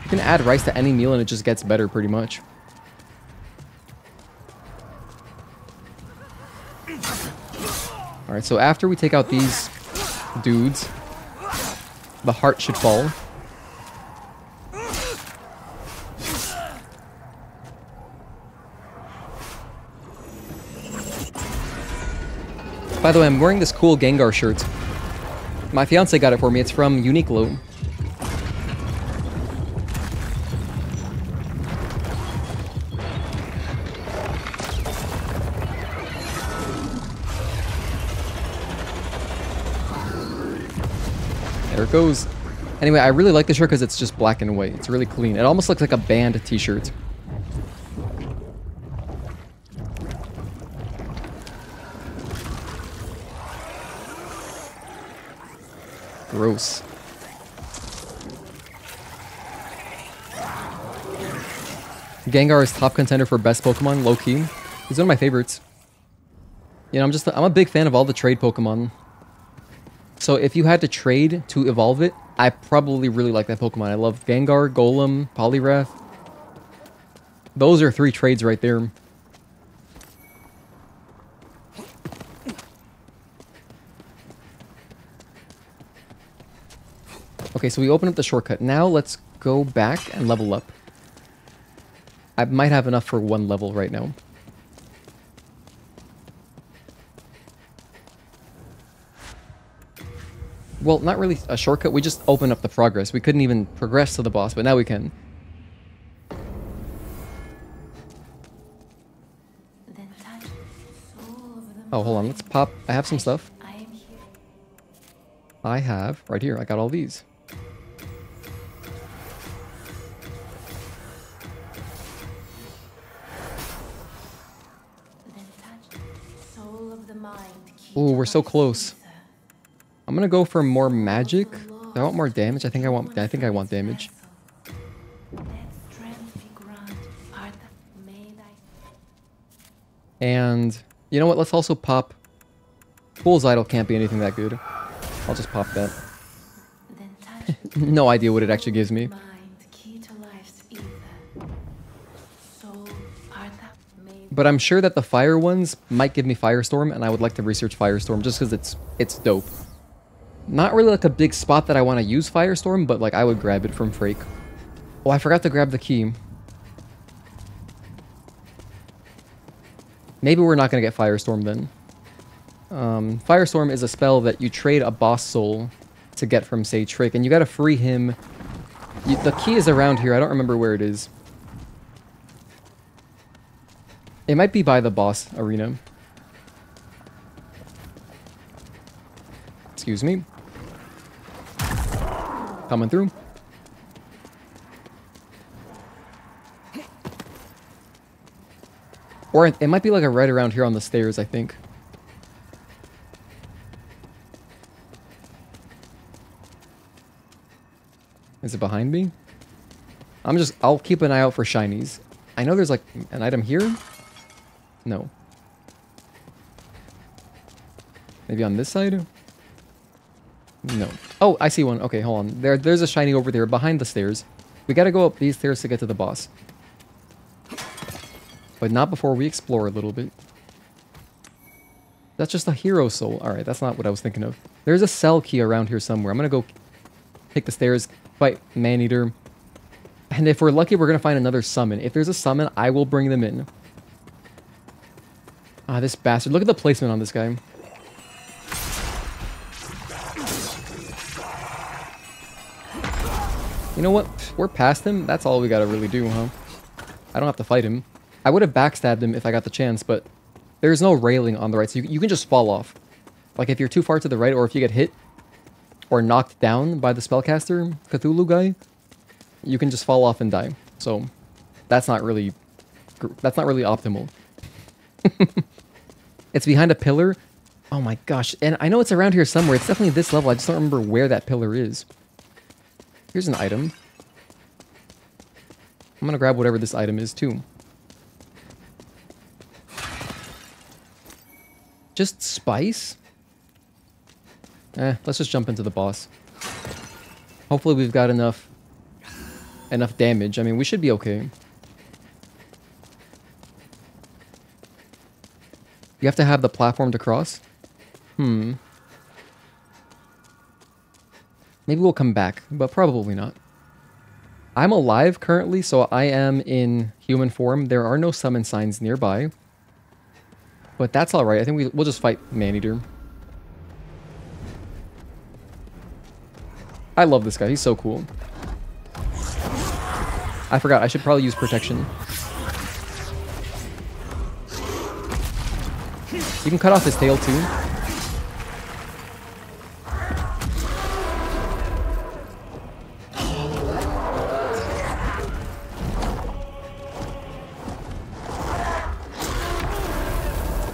You can add rice to any meal and it just gets better pretty much. Alright, so after we take out these dudes, the heart should fall. By the way, I'm wearing this cool Gengar shirt. My fiance got it for me. It's from Uniqlo. There it goes. Anyway, I really like this shirt because it's just black and white. It's really clean. It almost looks like a band t-shirt. Gross. Gengar is top contender for best Pokemon, low-key. He's one of my favorites. You know, I'm a big fan of all the trade Pokemon. So if you had to trade to evolve it, I probably really like that Pokemon. I love Gengar, Golem, Poliwrath. Those are 3 trades right there. Okay, so we open up the shortcut. Now let's go back and level up. I might have enough for 1 level right now. Well, not really a shortcut. We just opened up the progress. We couldn't even progress to the boss, but now we can. Oh, hold on. Let's pop. I have some stuff. I have, right here, I got all these. Ooh, we're so close. I'm gonna go for more magic. Do I want more damage? I think I want damage. And you know what? Let's also pop. Fool's Idol can't be anything that good. I'll just pop that. No idea what it actually gives me. But I'm sure that the fire ones might give me Firestorm, and I would like to research Firestorm just because it's dope. Not really like a big spot that I want to use Firestorm, but like I would grab it from Frake. Oh, I forgot to grab the key. Maybe we're not going to get Firestorm then. Firestorm is a spell that you trade a boss soul to get from, say, Trick, and you gotta free him. The key is around here. I don't remember where it is. It might be by the boss arena. Excuse me. Coming through. Or it might be like a right around here on the stairs, I think. Is it behind me? I'll keep an eye out for shinies. I know there's like an item here. No. Maybe on this side? No. Oh, I see one. Okay, hold on. There's a shiny over there behind the stairs. We gotta go up these stairs to get to the boss. But not before we explore a little bit. That's just a hero soul. Alright, that's not what I was thinking of. There's a cell key around here somewhere. I'm gonna go take the stairs, fight Maneater. And if we're lucky, we're gonna find another summon. If there's a summon, I will bring them in. Ah, this bastard. Look at the placement on this guy. You know what? We're past him. That's all we gotta really do, huh? I don't have to fight him. I would have backstabbed him if I got the chance, but there's no railing on the right, so you can just fall off. Like, if you're too far to the right, or if you get hit or knocked down by the spellcaster Cthulhu guy, you can just fall off and die. So that's not really optimal. It's behind a pillar. Oh my gosh. And I know it's around here somewhere. It's definitely this level. I just don't remember where that pillar is. Here's an item. I'm gonna grab whatever this item is too. Just spice? Let's just jump into the boss. Hopefully we've got enough damage. I mean, we should be okay. You have to have the platform to cross? Maybe we'll come back, but probably not. I'm alive currently, so I am in human form. There are no summon signs nearby. But that's alright. I think we'll just fight Maneater. I love this guy. He's so cool. I forgot. I should probably use protection. You can cut off his tail too.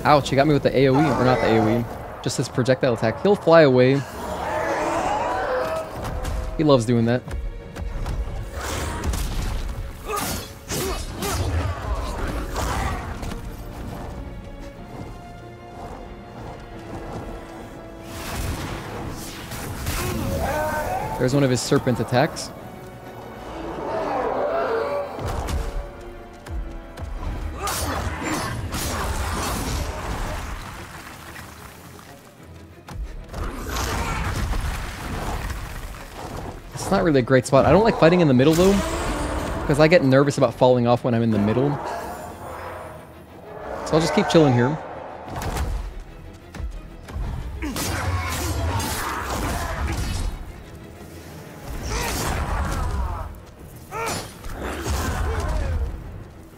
Ouch, he got me with the AoE, or not the AoE, just his projectile attack. He'll fly away. He loves doing that. There's one of his serpent attacks. It's not really a great spot. I don't like fighting in the middle though, because I get nervous about falling off when I'm in the middle. So I'll just keep chilling here.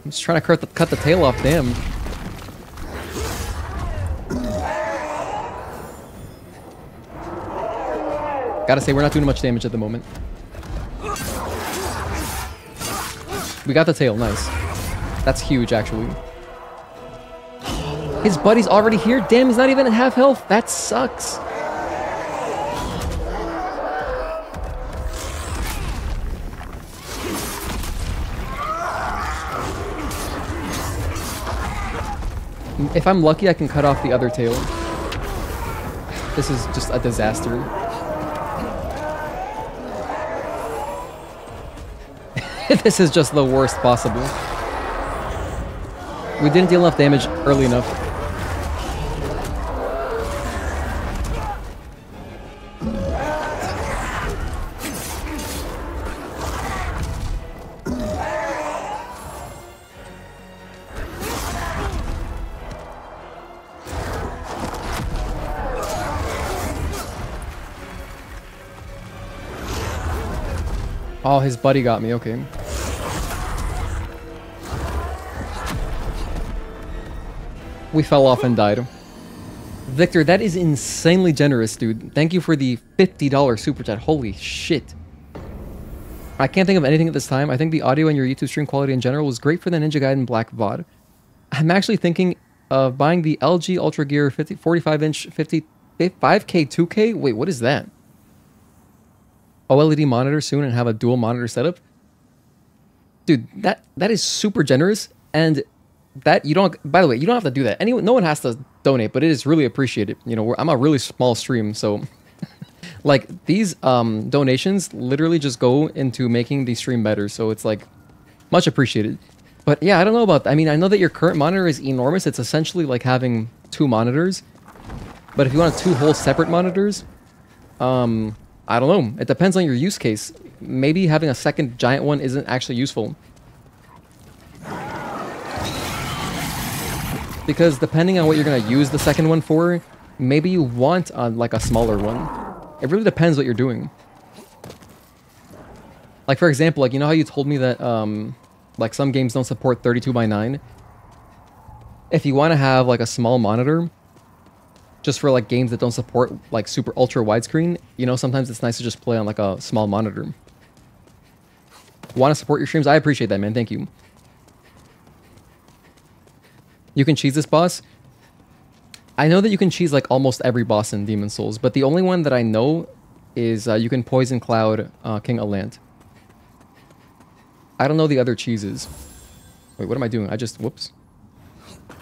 I'm just trying to cut the tail off, damn. Gotta say, we're not doing much damage at the moment. We got the tail, nice. That's huge, actually. His buddy's already here? Damn, he's not even at half health. That sucks. If I'm lucky, I can cut off the other tail. This is just a disaster. This is just the worst possible. We didn't deal enough damage early enough. Oh, his buddy got me, okay. We fell off and died. Victor, that is insanely generous, dude. Thank you for the $50 super chat. Holy shit. I can't think of anything at this time. I think the audio and your YouTube stream quality in general was great for the Ninja Gaiden Black VOD. I'm actually thinking of buying the LG Ultra Gear 45-inch 5K 2K? Wait, what is that? OLED monitor soon and have a dual monitor setup? Dude, that is super generous, and that you don't, by the way, you don't have to do that. No one has to donate, but it is really appreciated. You know, I'm a really small stream, so like these donations literally just go into making the stream better, so it's like much appreciated. But yeah, I don't know about that. I mean, I know that your current monitor is enormous. It's essentially like having two monitors, but if you want two whole separate monitors, I don't know. It depends on your use case. Maybe having a second giant one isn't actually useful. Because depending on what you're going to use the second one for, maybe you want like a smaller one. It really depends what you're doing. Like, for example, like, you know how you told me that, like, some games don't support 32:9? If you want to have, like, a small monitor, just for, like, games that don't support, like, super ultra widescreen, you know, sometimes it's nice to just play on, like, a small monitor. Want to support your streams? I appreciate that, man. Thank you. You can cheese this boss? I know that you can cheese, like, almost every boss in Demon's Souls, but the only one that I know is you can Poison Cloud King Allant. I don't know the other cheeses. Wait, what am I doing? I just... Whoops.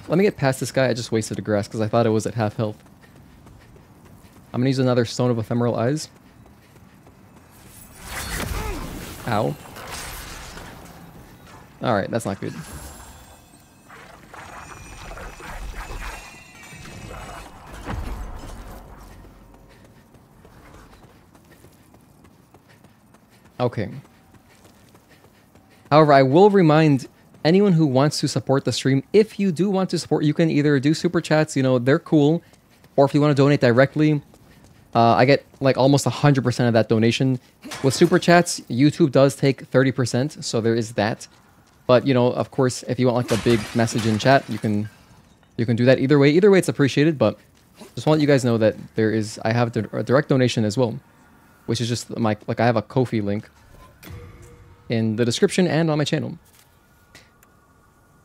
Let me get past this guy. I just wasted a grass because I thought it was at half health. I'm going to use another Stone of Ephemeral Eyes. Ow. Alright, that's not good. Okay. However, I will remind anyone who wants to support the stream, if you do want to support, you can either do super chats, you know, they're cool, or if you want to donate directly, I get like almost 100% of that donation. With super chats, YouTube does take 30%, so there is that. But, you know, of course, if you want like a big message in chat, you can do that either way. Either way, it's appreciated, but just want you guys know that there is, I have a direct donation as well, which is just my, like, I have a Ko-fi link in the description and on my channel.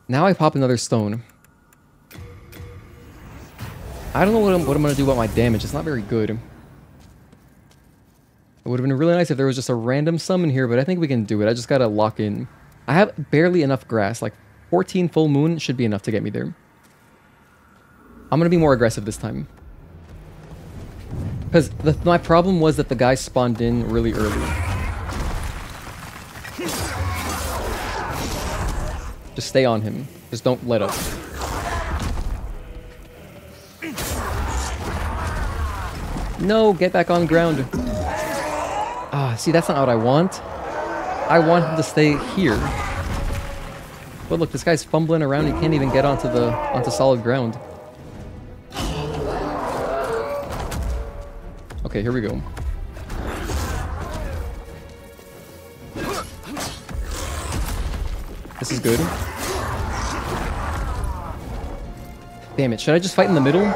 Now I pop another stone. I don't know what I'm going to do about my damage. It's not very good. It would have been really nice if there was just a random summon here, but I think we can do it. I just got to lock in. I have barely enough grass. Like 14 full moon should be enough to get me there. I'm going to be more aggressive this time. Because my problem was that the guy spawned in really early. Just stay on him. Just don't let up. No, get back on ground. Ah, see, that's not what I want. I want him to stay here. But look, this guy's fumbling around. He can't even get onto solid ground. Okay, here we go. This is good. Damn it, should I just fight in the middle? I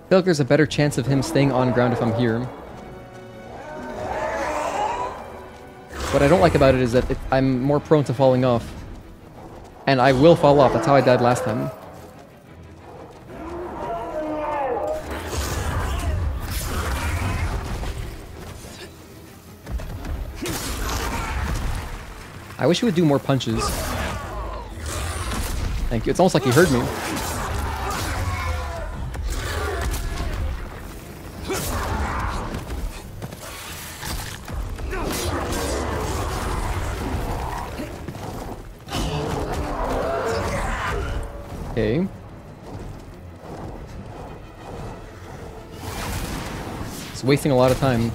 feel like there's a better chance of him staying on ground if I'm here. What I don't like about it is that I'm more prone to falling off. And I will fall off, that's how I died last time. I wish he would do more punches. Thank you. It's almost like he heard me. Okay. It's wasting a lot of time.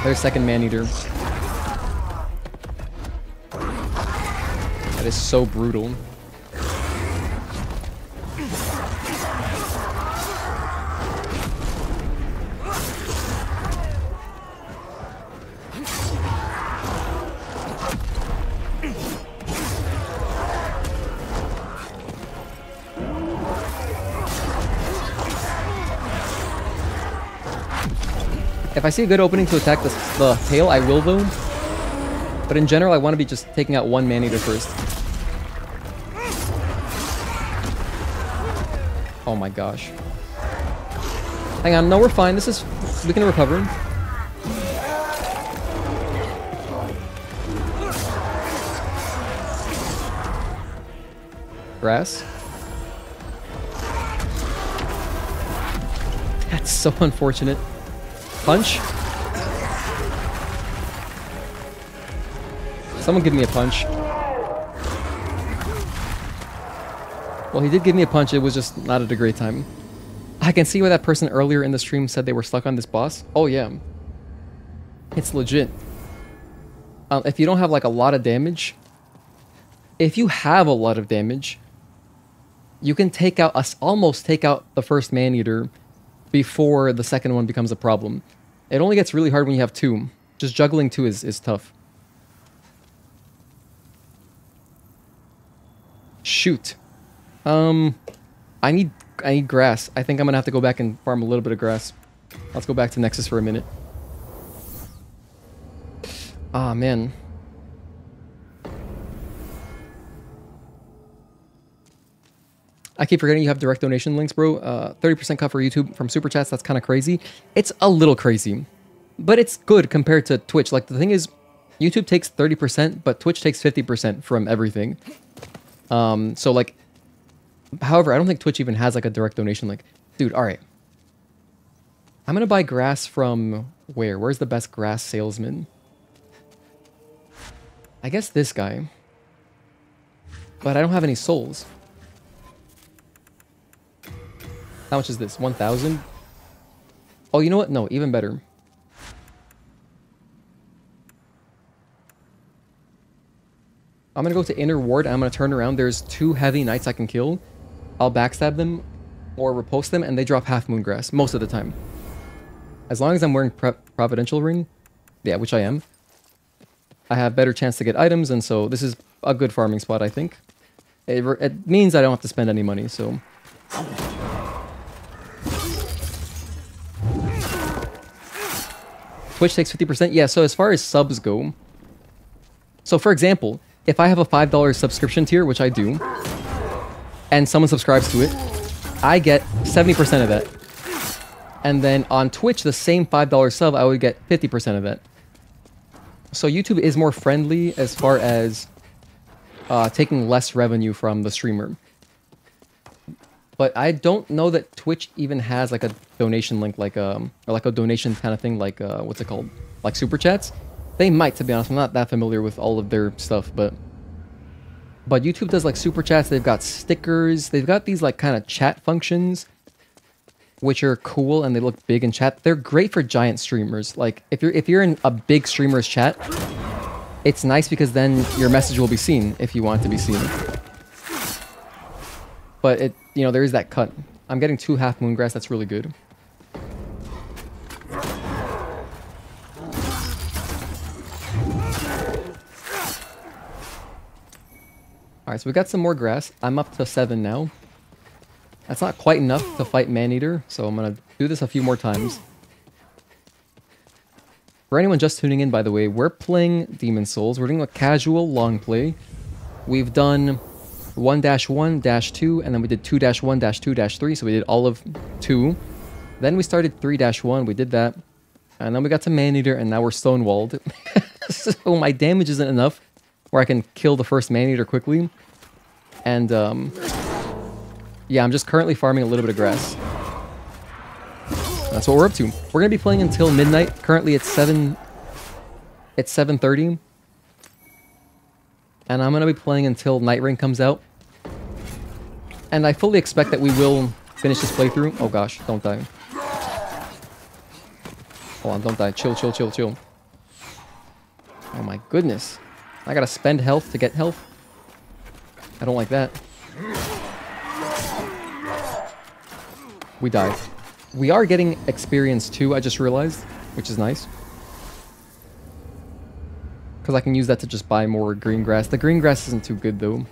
There's second Maneater. That is so brutal. If I see a good opening to attack the tail, I will though. But in general, I want to be just taking out one Maneater first. Oh my gosh. Hang on, no, we're fine. This is... we can recover. Grass. That's so unfortunate. Punch? Someone give me a punch. Well, he did give me a punch, it was just not at a great time. I can see why that person earlier in the stream said they were stuck on this boss. Oh yeah. It's legit. if you don't have like a lot of damage, if you have a lot of damage, you can take out almost take out the first Maneater before the second one becomes a problem. It only gets really hard when you have 2. Just juggling 2 is tough. Shoot. I need grass. I think I'm gonna have to go back and farm a little bit of grass. Let's go back to Nexus for a minute. Ah, man. I keep forgetting you have direct donation links, bro. 30% cut for YouTube from Super Chats. That's kind of crazy. It's a little crazy. But it's good compared to Twitch. Like, the thing is, YouTube takes 30%, but Twitch takes 50% from everything. So, like... However, I don't think Twitch even has, like, a direct donation link. Dude, alright. I'm gonna buy grass from... Where? Where's the best grass salesman? I guess this guy. But I don't have any souls. How much is this? 1,000? Oh, you know what? No, even better. I'm gonna go to Inner Ward, and I'm gonna turn around. There's 2 heavy knights I can kill. I'll backstab them, or riposte them, and they drop half moon grass, most of the time. As long as I'm wearing Providential Ring, yeah, which I am, I have better chance to get items, and so this is a good farming spot, I think. It means I don't have to spend any money, so... Twitch takes 50%? Yeah, so as far as subs go... So, for example, if I have a $5 subscription tier, which I do, and someone subscribes to it, I get 70% of that. And then on Twitch, the same $5 sub, I would get 50% of that. So YouTube is more friendly as far as taking less revenue from the streamer. But I don't know that Twitch even has like a donation link, like or like a donation kind of thing, like what's it called, like Super Chats. They might, to be honest. I'm not that familiar with all of their stuff, but YouTube does like Super Chats. They've got stickers. They've got these like kind of chat functions, which are cool and they look big in chat. They're great for giant streamers. Like if you're in a big streamer's chat, it's nice because then your message will be seen if you want it to be seen. But it, you know, there is that cut. I'm getting 2 half moon grass. That's really good. Alright, so we got some more grass. I'm up to 7 now. That's not quite enough to fight Maneater, so I'm going to do this a few more times. For anyone just tuning in, by the way, we're playing Demon Souls. We're doing a casual long play. We've done 1-1-2, and then we did 2-1-2-3, so we did all of 2. Then we started 3-1, we did that. And then we got to Maneater, and now we're stonewalled. So my damage isn't enough where I can kill the first Maneater quickly. And, yeah, I'm just currently farming a little bit of grass. That's what we're up to. We're going to be playing until midnight. Currently it's 7:30. And I'm going to be playing until Night Rain comes out. And I fully expect that we will finish this playthrough. Oh gosh, don't die. Hold on, don't die. Chill, chill, chill, chill. Oh my goodness. I gotta spend health to get health. I don't like that. We died. We are getting experience too, I just realized, which is nice. Because I can use that to just buy more green grass. The green grass isn't too good though.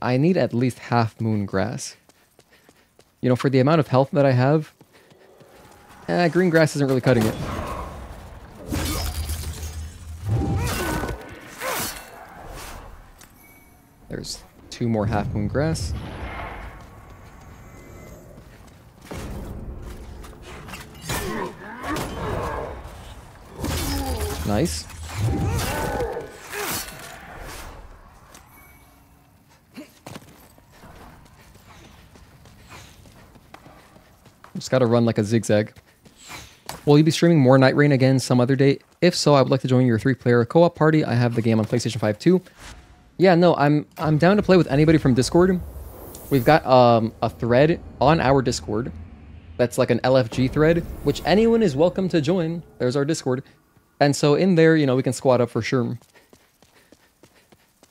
I need at least half moon grass. You know, for the amount of health that I have, green grass isn't really cutting it. There's 2 more half moon grass. Nice. Just gotta run like a zigzag. Will you be streaming more Night Rain again some other day? If so, I would like to join your 3-player co-op party. I have the game on PlayStation 5 too. Yeah, no, I'm down to play with anybody from Discord. We've got a thread on our Discord. That's like an LFG thread, which anyone is welcome to join. There's our Discord. And so in there, you know, we can squat up for sure.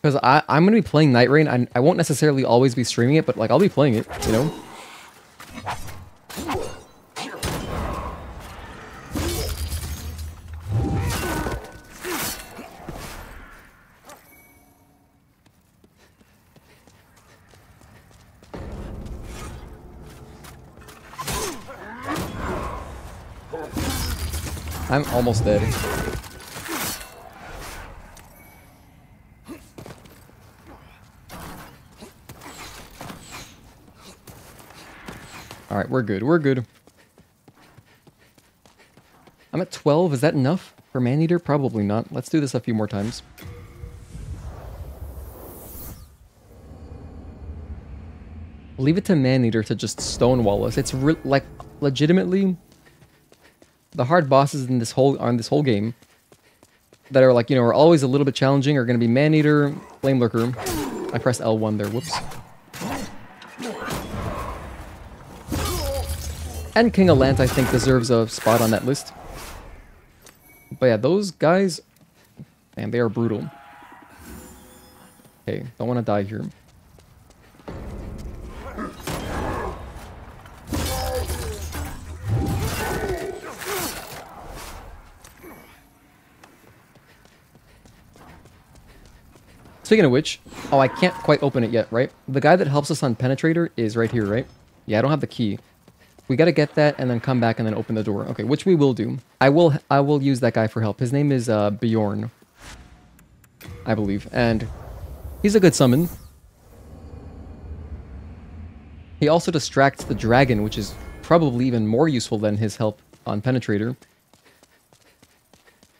Because I'm going to be playing Night Rain. I won't necessarily always be streaming it, but like I'll be playing it, you know? I'm almost dead. Alright, we're good, we're good. I'm at 12, is that enough for Maneater? Probably not. Let's do this a few more times. Leave it to Maneater to just stonewall us. It's like, legitimately, the hard bosses in this whole game that are like, you know, are always a little bit challenging are going to be Maneater, Flamelurker. I pressed L1 there, whoops. And King Allant, I think, deserves a spot on that list. But yeah, those guys, man, they are brutal. Okay, don't want to die here. Speaking of which, oh, I can't quite open it yet, right? The guy that helps us on Penetrator is right here, right? Yeah, I don't have the key. We gotta get that and then come back and then open the door. Okay, which we will do. I will use that guy for help. His name is Bjorn, I believe, and he's a good summon. He also distracts the dragon, which is probably even more useful than his help on Penetrator.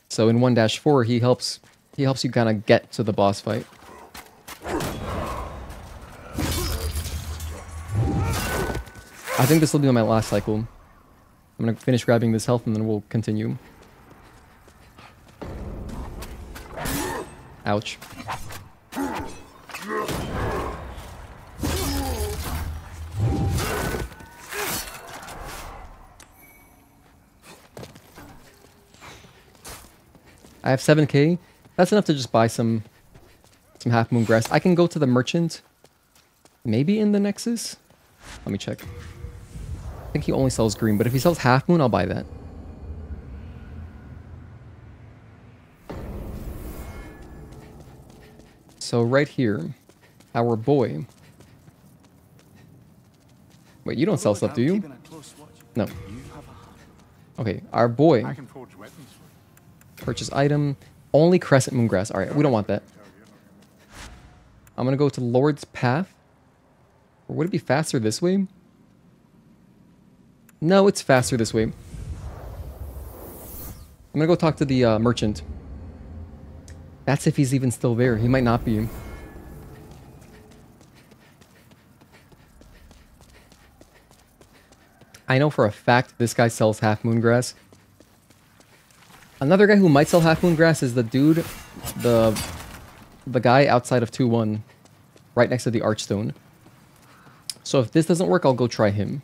So in 1-4, he helps you kind of get to the boss fight. I think this will be on my last cycle. I'm going to finish grabbing this health and then we'll continue. Ouch. I have 7k. That's enough to just buy some Half Moon Grass. I can go to the merchant. Maybe in the Nexus? Let me check. I think he only sells green, but if he sells Half Moon, I'll buy that. So right here, our boy. Wait, you don't sell stuff, do you? No. Okay, our boy. Purchase item. Only Crescent Moongrass. Alright, we don't want that. I'm gonna go to Lord's Path. Or would it be faster this way? No, it's faster this way. I'm gonna go talk to the merchant. That's if he's even still there. He might not be. I know for a fact this guy sells Half Moon Grass. Another guy who might sell Half Moon Grass is the dude, the guy outside of 2-1, right next to the Archstone. So if this doesn't work, I'll go try him.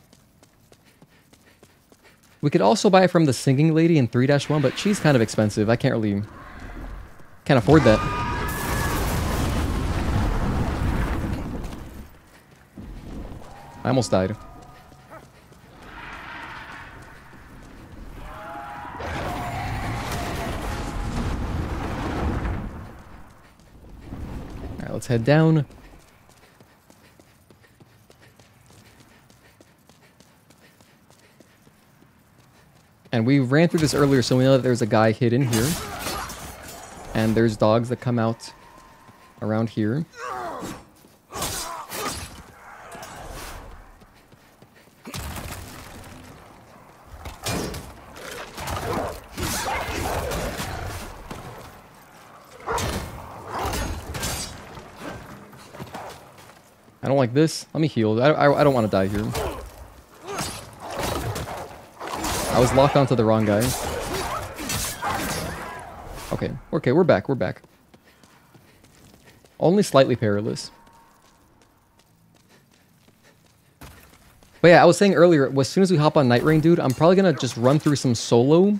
We could also buy it from the Singing Lady in 3-1, but she's kind of expensive. I can't afford that. I almost died. Alright, let's head down. And we ran through this earlier, so we know that there's a guy hidden here. And there's dogs that come out around here. I don't like this. Let me heal. I don't want to die here. I was locked onto the wrong guy. Okay, we're back, we're back. Only slightly perilous. But yeah, I was saying earlier, as soon as we hop on Night Rain, dude, I'm probably gonna just run through some solo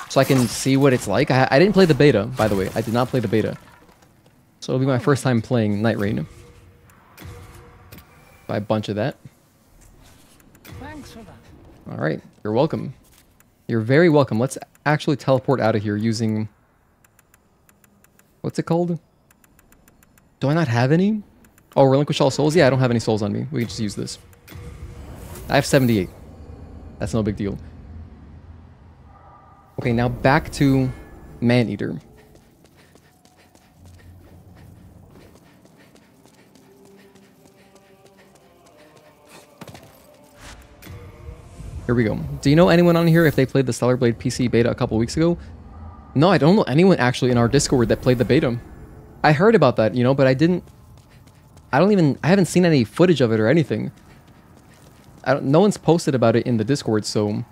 so I can see what it's like. I didn't play the beta, by the way. I did not play the beta. So it'll be my first time playing Night Rain. Buy a bunch of that. Thanks for that. Alright, you're welcome. You're very welcome. Let's actually teleport out of here using... What's it called? Do I not have any? Oh, relinquish all souls? Yeah, I don't have any souls on me. We can just use this. I have 78. That's no big deal. Okay, now back to Maneater. Here we go. Do you know anyone on here if they played the Stellar Blade PC beta a couple weeks ago? No, I don't know anyone actually in our Discord that played the beta. I heard about that, you know, but I haven't seen any footage of it or anything. No one's posted about it in the Discord, so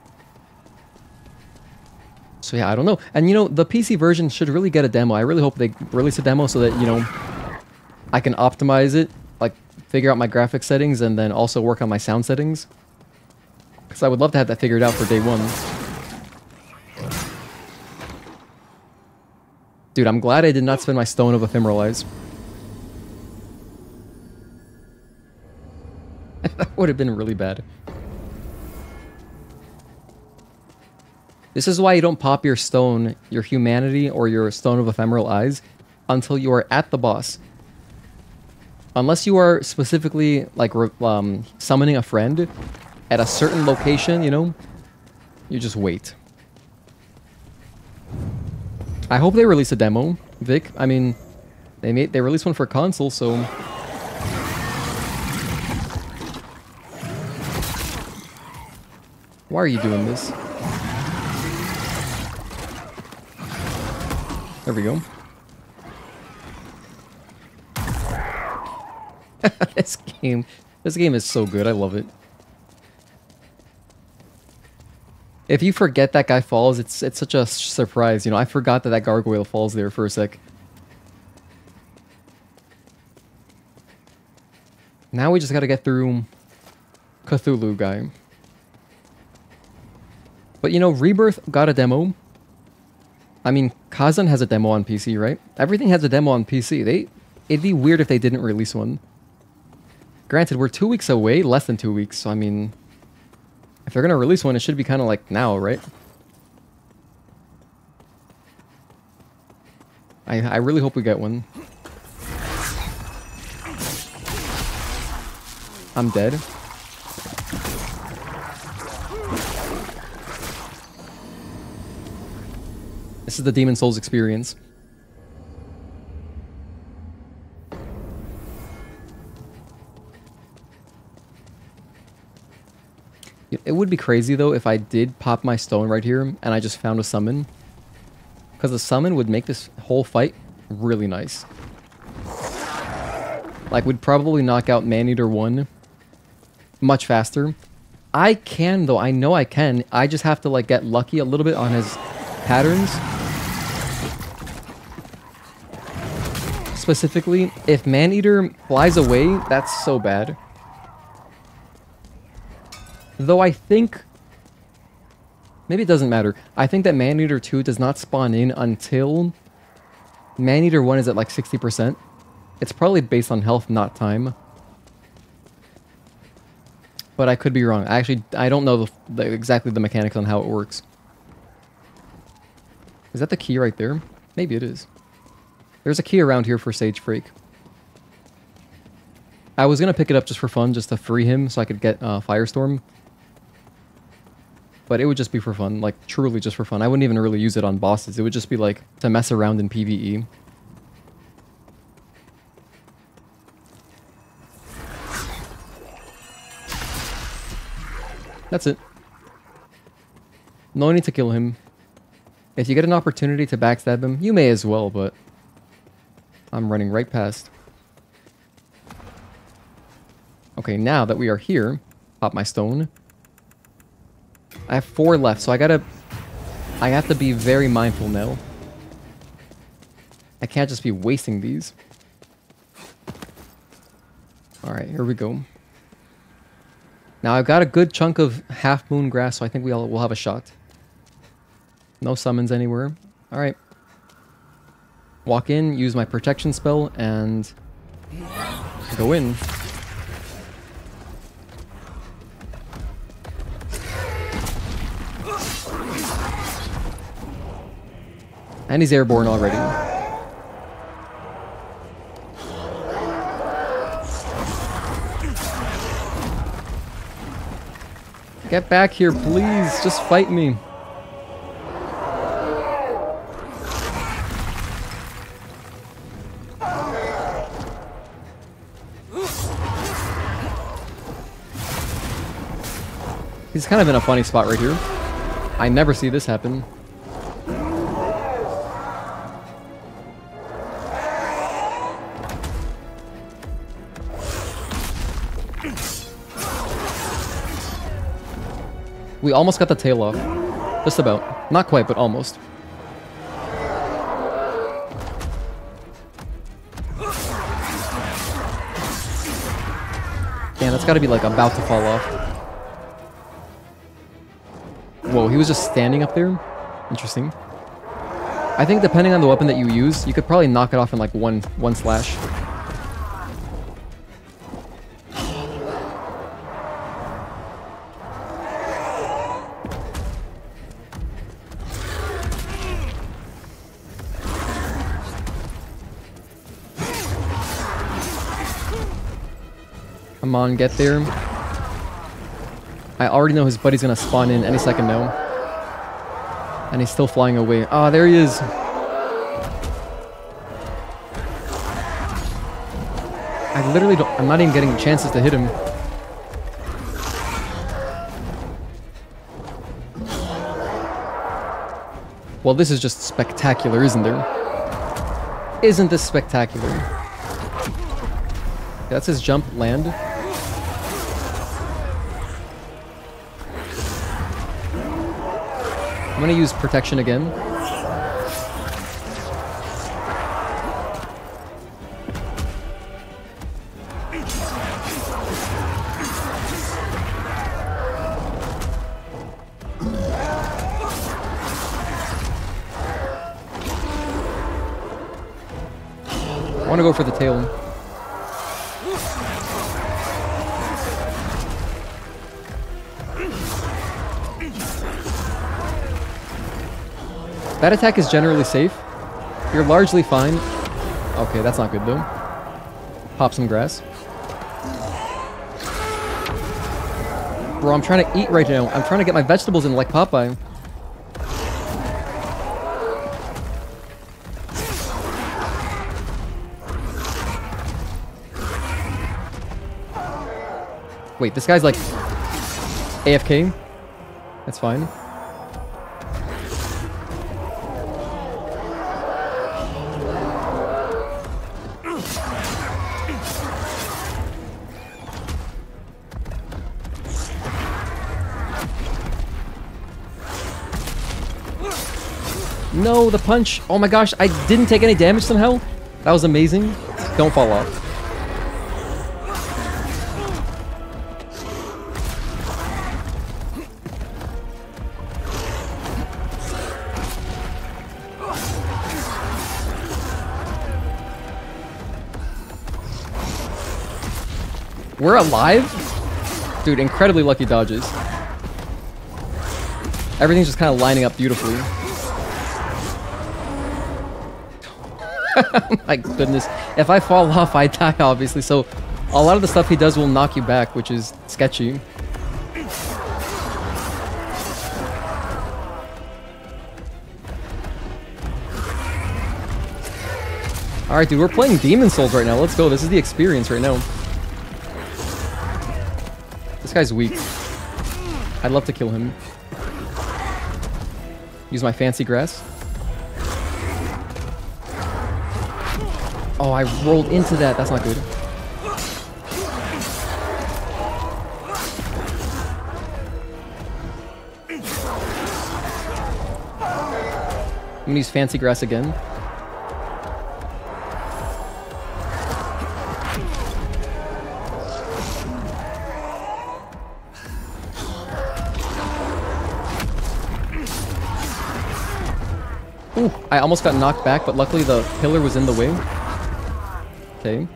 yeah, I don't know. And you know, the PC version should really get a demo. I really hope they release a demo so that, you know, I can optimize it, like figure out my graphics settings and then also work on my sound settings. Because I would love to have that figured out for day one. Dude, I'm glad I did not spend my Stone of Ephemeral Eyes. That would have been really bad. This is why you don't pop your stone, your humanity, or your Stone of Ephemeral Eyes until you are at the boss. Unless you are specifically, like, summoning a friend at a certain location, you know, you just wait. I hope they release a demo, Vic. I mean, they released one for console, so... Why are you doing this? There we go. This game is so good. I love it. If you forget that guy falls, it's such a surprise. You know, I forgot that gargoyle falls there for a sec. Now we just gotta get through Cthulhu guy. But you know, Rebirth got a demo. I mean, Kazan has a demo on PC, right? Everything has a demo on PC. It'd be weird if they didn't release one. Granted, we're 2 weeks away, less than 2 weeks, so I mean... If they're gonna release one, it should be kind of like now, right? I really hope we get one. I'm dead. This is the Demon Souls experience. It would be crazy though if I did pop my stone right here and I just found a summon. Because the summon would make this whole fight really nice. Like, we'd probably knock out Maneater 1 much faster. I can though, I know I can. I just have to like get lucky a little bit on his patterns. Specifically, if Maneater flies away, that's so bad. Though I think... Maybe it doesn't matter. I think that Maneater 2 does not spawn in until... Maneater 1 is at like 60%. It's probably based on health, not time. But I could be wrong. I don't know exactly the mechanics on how it works. Is that the key right there? Maybe it is. There's a key around here for Sage Freak. I was going to pick it up just for fun, just to free him so I could get Firestorm. But it would just be for fun, like truly just for fun. I wouldn't even really use it on bosses. It would just be like to mess around in PvE. That's it. No need to kill him. If you get an opportunity to backstab him, you may as well, but I'm running right past. Okay, now that we are here, pop my stone. I have 4 left, so I have to be very mindful now. I can't just be wasting these. Alright, here we go. Now I've got a good chunk of half moon grass, so I think we'll have a shot. No summons anywhere. Alright. Walk in, use my protection spell, and go in. And he's airborne already. Get back here, please. Just fight me. He's kind of in a funny spot right here. I never see this happen. We almost got the tail off. Just about. Not quite, but almost. Damn, that's gotta be like about to fall off. Whoa, he was just standing up there? Interesting. I think depending on the weapon that you use, you could probably knock it off in like one slash. Come on, get there. I already know his buddy's gonna spawn in any second now. And he's still flying away. Ah, there he is. I literally don't... I'm not even getting chances to hit him. Well, this is just spectacular, isn't there? Isn't this spectacular? That's his jump, land. I'm gonna use protection again. I wanna go for the tail. That attack is generally safe. You're largely fine. Okay, that's not good though. Pop some grass. Bro, I'm trying to eat right now. I'm trying to get my vegetables in like Popeye. Wait, this guy's like AFK? That's fine. No, the punch. Oh my gosh, I didn't take any damage somehow. That was amazing. Don't fall off. We're alive? Dude, incredibly lucky dodges. Everything's just kind of lining up beautifully. My goodness. If I fall off, I die, obviously. So, a lot of the stuff he does will knock you back, which is sketchy. Alright, dude, we're playing Demon Souls right now. Let's go. This is the experience right now. This guy's weak. I'd love to kill him. Use my fancy grass. Oh, I rolled into that. That's not good. I'm gonna use fancy grass again. I almost got knocked back, but luckily the pillar was in the way. Okay.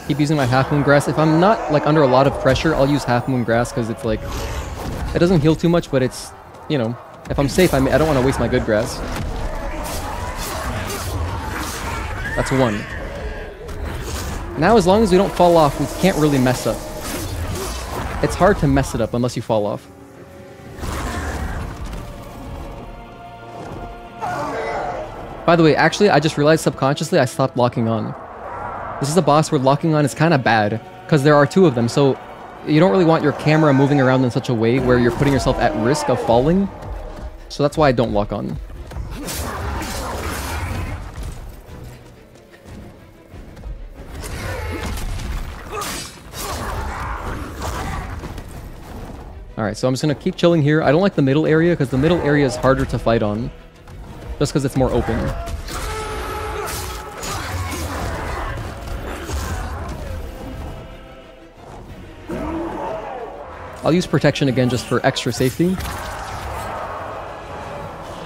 Keep using my Half Moon Grass. If I'm not like under a lot of pressure, I'll use Half Moon Grass because it's like it doesn't heal too much, but it's, you know, if I'm safe, I don't want to waste my good grass. That's one. Now, as long as we don't fall off, we can't really mess up. It's hard to mess it up unless you fall off. By the way, actually, I just realized subconsciously I stopped locking on. This is a boss where locking on is kind of bad, because there are two of them, so you don't really want your camera moving around in such a way where you're putting yourself at risk of falling. So that's why I don't lock on. Alright, so I'm just going to keep chilling here. I don't like the middle area, because the middle area is harder to fight on. Just because it's more open. I'll use protection again just for extra safety.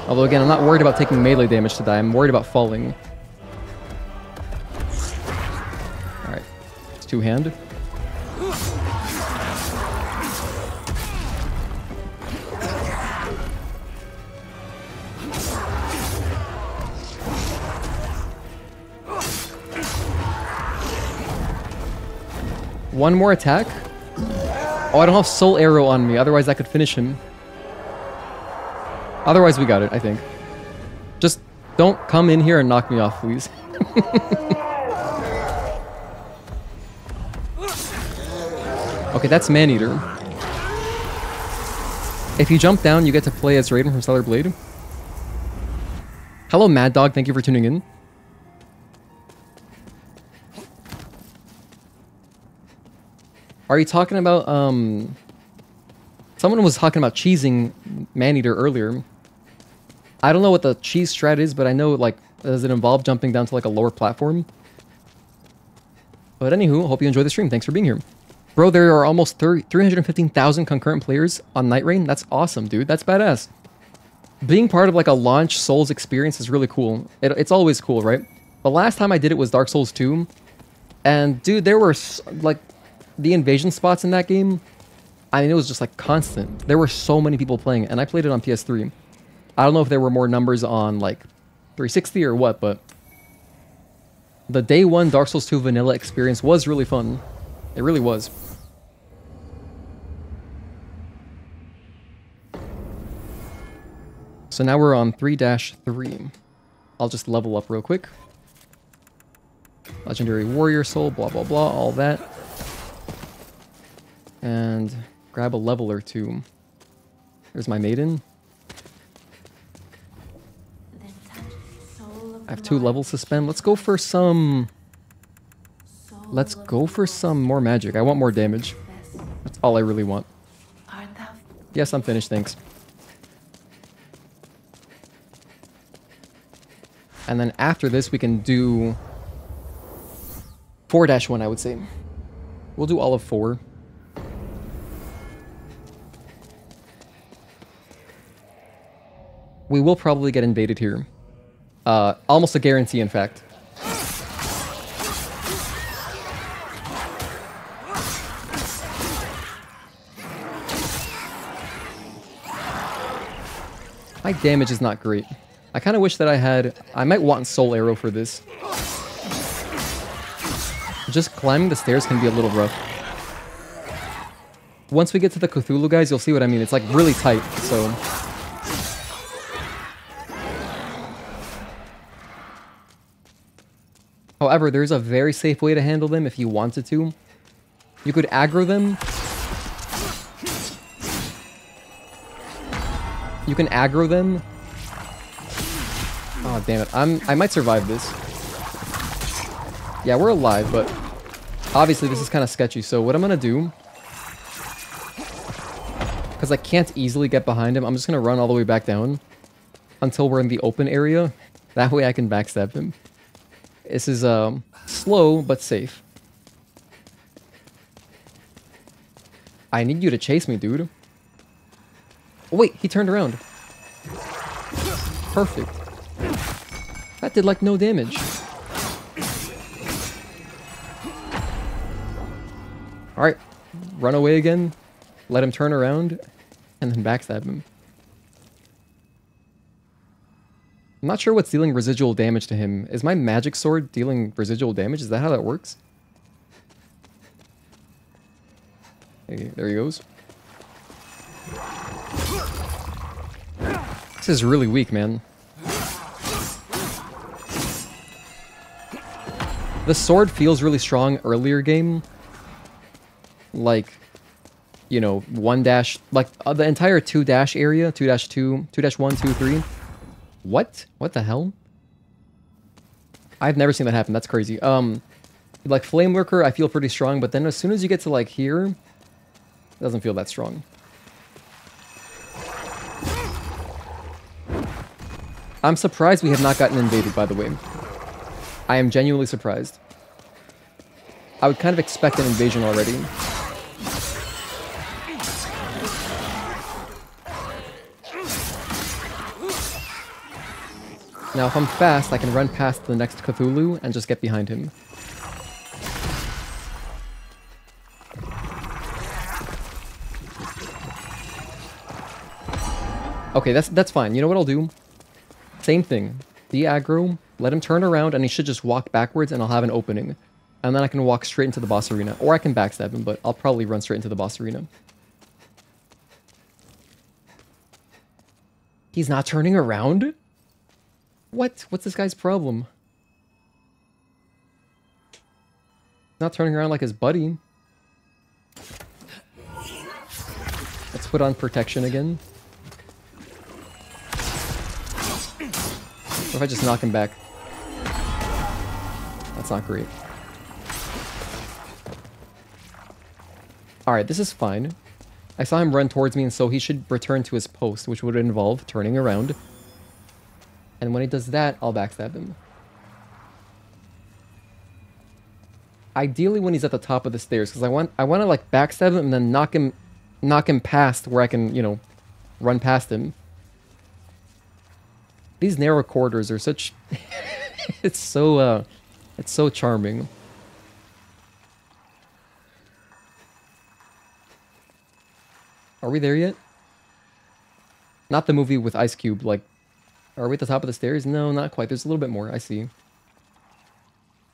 Although again, I'm not worried about taking melee damage to die, I'm worried about falling. Alright, it's two-hand. One more attack. Oh, I don't have Soul Arrow on me, otherwise I could finish him. Otherwise we got it, I think. Just don't come in here and knock me off, please. Okay, that's Maneater. If you jump down, you get to play as Raiden from Stellar Blade. Hello, Mad Dog, thank you for tuning in. Are you talking about, someone was talking about cheesing Maneater earlier. I don't know what the cheese strat is, but I know, like, does it involve jumping down to, like, a lower platform? But anywho, hope you enjoy the stream. Thanks for being here. Bro, there are almost 315,000 concurrent players on Night Rain. That's awesome, dude. That's badass. Being part of, like, a launch Souls experience is really cool. It's always cool, right? The last time I did it was Dark Souls 2. And, dude, there were, like, the invasion spots in that game, I mean, it was just like constant. There were so many people playing it, and I played it on PS3. I don't know if there were more numbers on like 360 or what, but the day one Dark Souls 2 vanilla experience was really fun. It really was. So now we're on 3-3. I'll just level up real quick. Legendary Warrior Soul, blah blah blah, all that. And grab a level or two. There's my Maiden. I have 2 levels to spend. Let's go for some... Let's go for some more magic. I want more damage. That's all I really want. Yes, I'm finished, thanks. And then after this, we can do... 4-1, I would say. We'll do all of 4. We will probably get invaded here. Almost a guarantee, in fact. My damage is not great. I kind of wish that I had... I might want Soul Arrow for this. Just climbing the stairs can be a little rough. Once we get to the Cthulhu guys, you'll see what I mean. It's like really tight, so... However, there's a very safe way to handle them if you wanted to. You could aggro them. You can aggro them. Oh, damn it. I might survive this. Yeah, we're alive, but obviously this is kind of sketchy. So what I'm going to do, because I can't easily get behind him, I'm just going to run all the way back down until we're in the open area. That way I can backstab him. This is slow, but safe. I need you to chase me, dude. Oh, wait, he turned around. Perfect. That did like no damage. Alright, run away again, let him turn around, and then backstab him. I'm not sure what's dealing residual damage to him. Is my magic sword dealing residual damage? Is that how that works? Hey, there he goes. This is really weak, man. The sword feels really strong earlier game. Like, you know, 1 dash, like the entire 2 dash area, 2-2, 2-1, 2, 3. What? What the hell? I've never seen that happen. That's crazy. Like Flamelurker, I feel pretty strong, but then as soon as you get to like here, it doesn't feel that strong. I'm surprised we have not gotten invaded, by the way. I am genuinely surprised. I would kind of expect an invasion already. Now, if I'm fast, I can run past the next Cthulhu and just get behind him. Okay, that's fine. You know what I'll do? Same thing. De-aggro, let him turn around, and he should just walk backwards, and I'll have an opening. And then I can walk straight into the boss arena. Or I can backstab him, but I'll probably run straight into the boss arena. He's not turning around? What? What's this guy's problem? He's not turning around like his buddy. Let's put on protection again. What if I just knock him back? That's not great. Alright, this is fine. I saw him run towards me, and so he should return to his post, which would involve turning around. And when he does that, I'll backstab him. Ideally when he's at the top of the stairs, because I want to like backstab him and then knock him past where I can, you know, run past him. These narrow corridors are such it's so charming. Are we there yet? Not the movie with Ice Cube, like, are we at the top of the stairs? No, not quite. There's a little bit more. I see.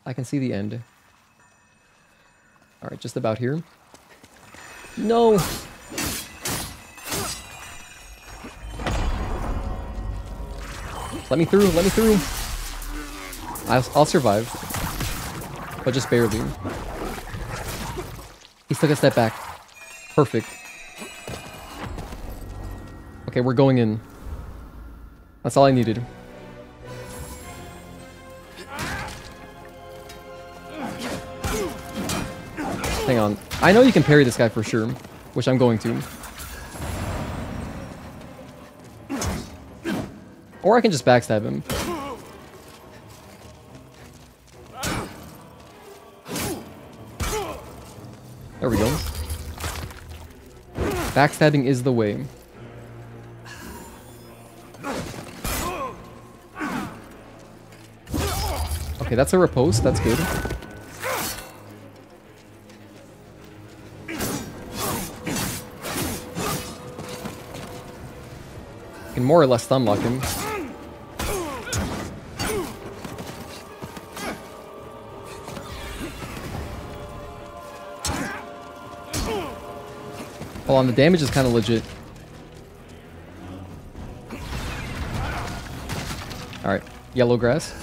I can see the end. Alright, just about here. No! Let me through, let me through! I'll survive. But just barely. He took a step back. Perfect. Okay, we're going in. That's all I needed. Hang on. I know you can parry this guy for sure, which I'm going to. Or I can just backstab him. There we go. Backstabbing is the way. Okay, that's a riposte. That's good. You can more or less stunlock him. Hold on, the damage is kind of legit. Alright, yellow grass.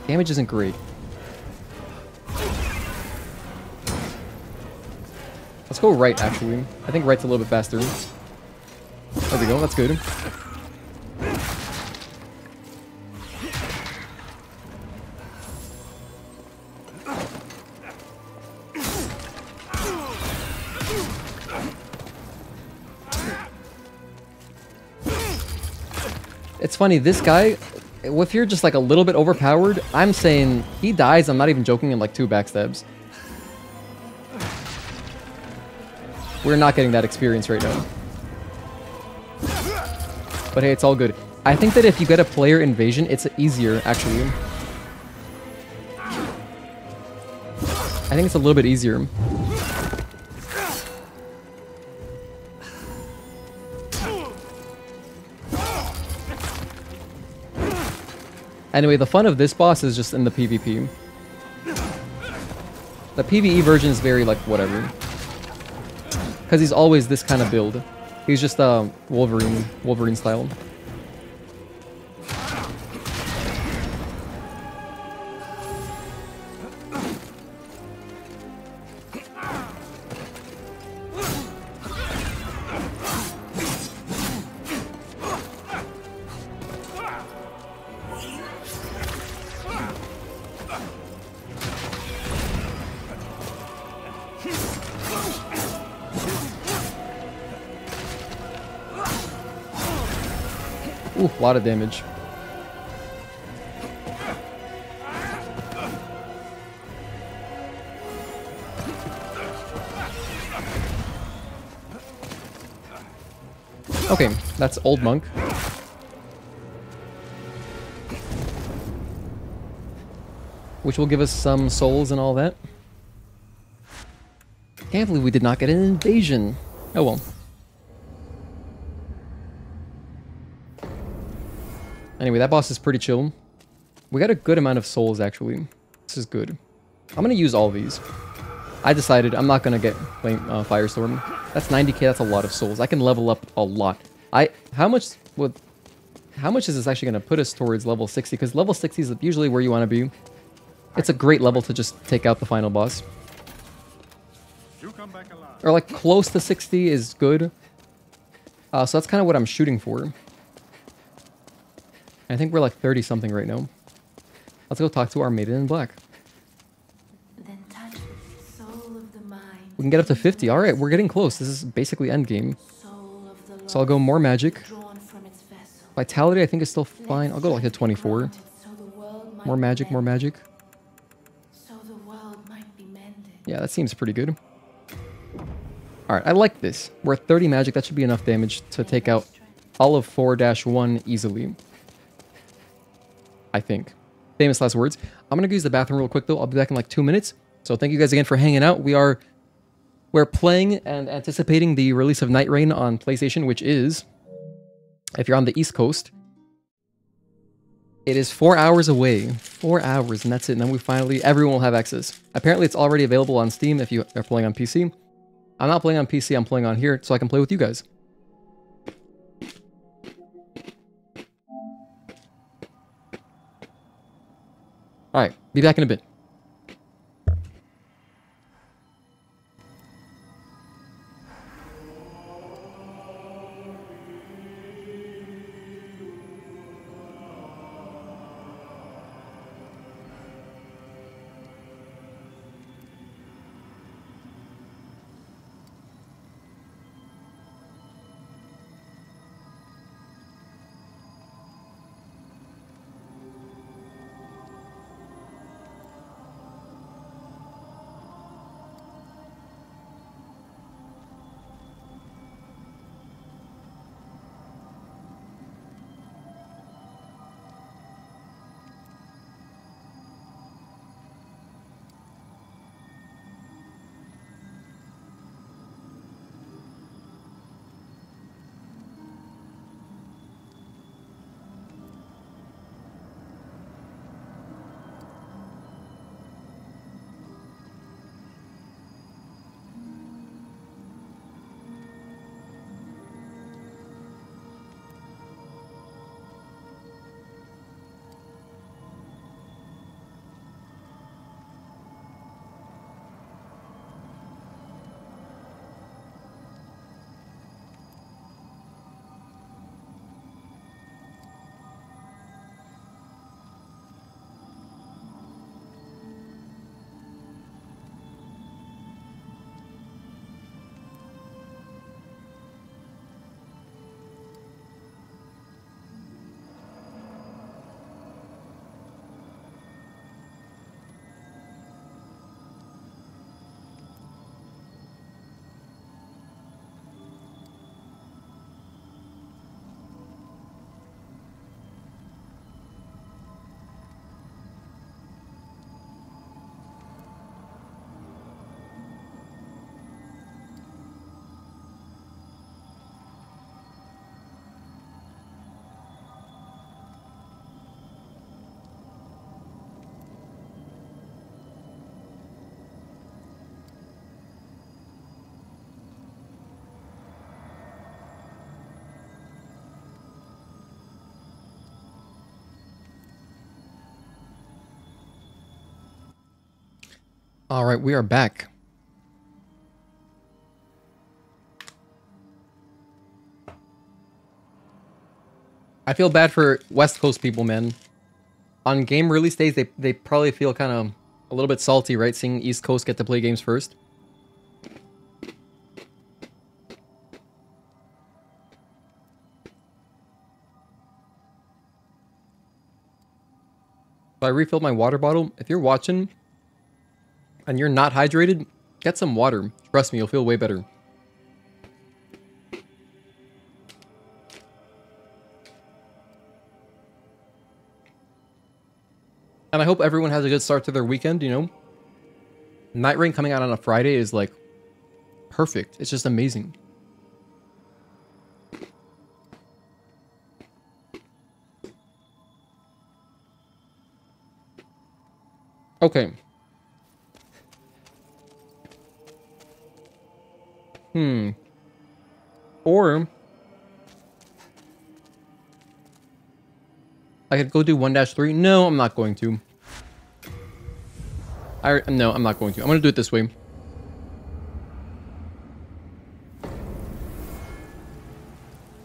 Damage isn't great. Let's go right, actually. I think right's a little bit faster. There we go, that's good. It's funny, this guy, if you're just like a little bit overpowered, I'm saying he dies, I'm not even joking, in like 2 backstabs. We're not getting that experience right now. But hey, it's all good. I think that if you get a player invasion, it's easier, actually. I think it's a little bit easier. Anyway, the fun of this boss is just in the PvP. The PvE version is very, like, whatever. Because he's always this kind of build. He's just Wolverine style. Ooh, a lot of damage. Okay, that's Old Monk. Which will give us some souls and all that. Can't believe we did not get an invasion. Oh well. Anyway, that boss is pretty chill. We got a good amount of souls, actually. This is good. I'm going to use all these. I decided I'm not going to get Firestorm. That's 90k, that's a lot of souls. I can level up a lot. How much is this actually going to put us towards level 60? Because level 60 is usually where you want to be. It's a great level to just take out the final boss. Or like close to 60 is good. So that's kind of what I'm shooting for. I think we're like 30 something right now. Let's go talk to our Maiden in Black. Then touch the soul of the mind. We can get up to 50. Alright, we're getting close. This is basically endgame. So I'll go more magic. Vitality I think is still fine. I'll go like a 24. More magic, more magic. Yeah, that seems pretty good. Alright, I like this. We're at 30 magic. That should be enough damage to take out all of 4-1 easily. I think. Famous last words. I'm gonna go use the bathroom real quick though. I'll be back in like 2 minutes. So thank you guys again for hanging out. We're playing and anticipating the release of Night Rain on PlayStation, which is, if you're on the East Coast, it is 4 hours away. 4 hours, and that's it. And then everyone will have access. Apparently it's already available on Steam if you are playing on PC. I'm not playing on PC, I'm playing on here so I can play with you guys. Alright, be back in a bit. Alright, we are back. I feel bad for West Coast people, man. On game release days, they probably feel kind of a little bit salty, right? Seeing East Coast get to play games first. So I refilled my water bottle. If you're watching and you're not hydrated, get some water. Trust me, you'll feel way better. And I hope everyone has a good start to their weekend, you know? Night Rain coming out on a Friday is like perfect. It's just amazing. Okay. Or I could go do 1-3. No, I'm not going to. No, I'm not going to. I'm going to do it this way.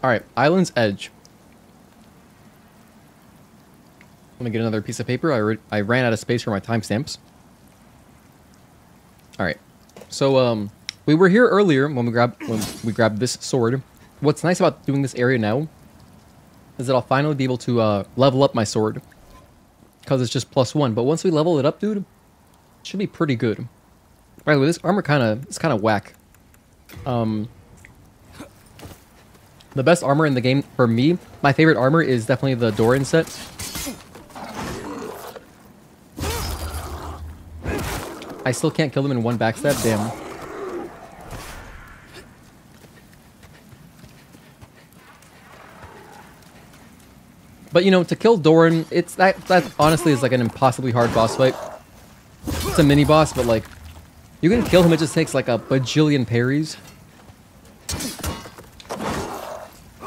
Alright, Island's Edge. Let me get another piece of paper. I ran out of space for my timestamps. Alright. So, we were here earlier when we grabbed this sword. What's nice about doing this area now is that I'll finally be able to level up my sword. Because it's just +1. But once we level it up, dude, it should be pretty good. By the way, this armor it's kind of whack. The best armor in the game, for me, my favorite armor is definitely the Doran set. I still can't kill them in one backstab, damn. But you know, to kill Doran, that honestly is like an impossibly hard boss fight. It's a mini boss, but like, you can kill him, it just takes like a bajillion parries.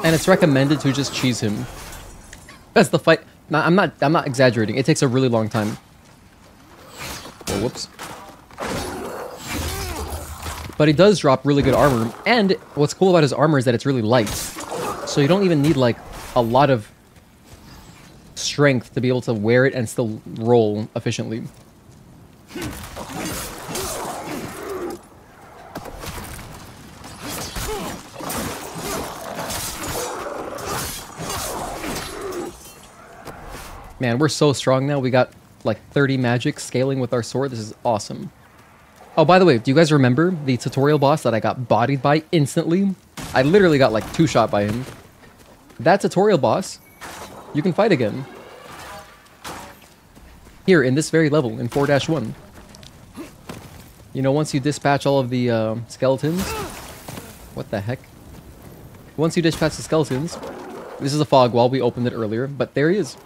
And it's recommended to just cheese him. That's the fight. No, I'm not exaggerating. It takes a really long time. Oh, whoops. But he does drop really good armor, and what's cool about his armor is that it's really light. So you don't even need like a lot of strength to be able to wear it and still roll efficiently. Man, we're so strong now. We got like 30 magic scaling with our sword. This is awesome. Oh, by the way, do you guys remember the tutorial boss that I got bodied by instantly? I literally got like 2-shot by him. That tutorial boss, you can fight again. Here, in this very level, in 4-1. You know, once you dispatch all of the skeletons... What the heck? Once you dispatch the skeletons... This is a fog wall, we opened it earlier, but there he is.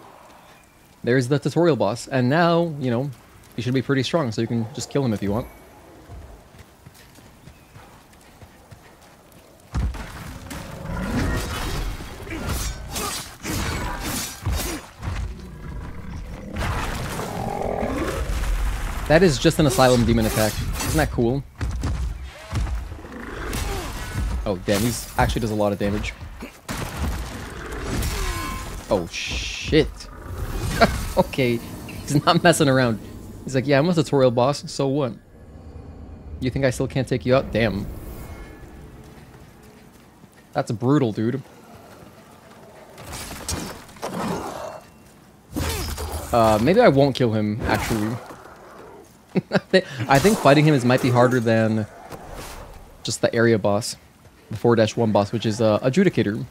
There's the tutorial boss, and now, you know, he should be pretty strong, so you can just kill him if you want. That is just an Asylum Demon attack. Isn't that cool? Oh, damn, he actually does a lot of damage. Oh, shit. Okay, he's not messing around. He's like, yeah, I'm a tutorial boss, so what? You think I still can't take you out? Damn. That's brutal, dude. Maybe I won't kill him, actually. I think fighting him might be harder than just the area boss. The 4-1 boss, which is Adjudicator.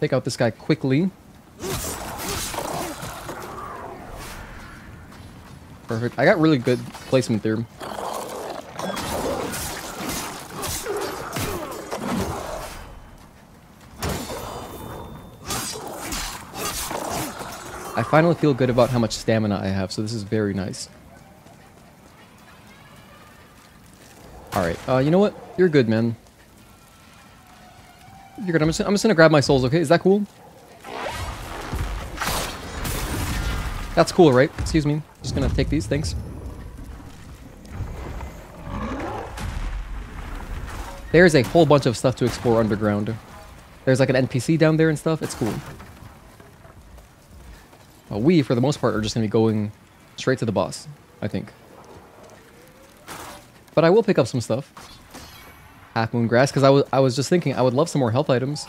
Take out this guy quickly. Perfect. I got really good placement there. I finally feel good about how much stamina I have, so this is very nice. Alright, you know what? You're good, man. You're good. I'm just gonna grab my souls, okay? Is that cool? That's cool, right? Excuse me. Just gonna take these, thanks. There's a whole bunch of stuff to explore underground. There's like an NPC down there and stuff. It's cool. Well, we, for the most part, are just gonna be going straight to the boss, I think. But I will pick up some stuff. Half Moon Grass, because I was just thinking I would love some more health items.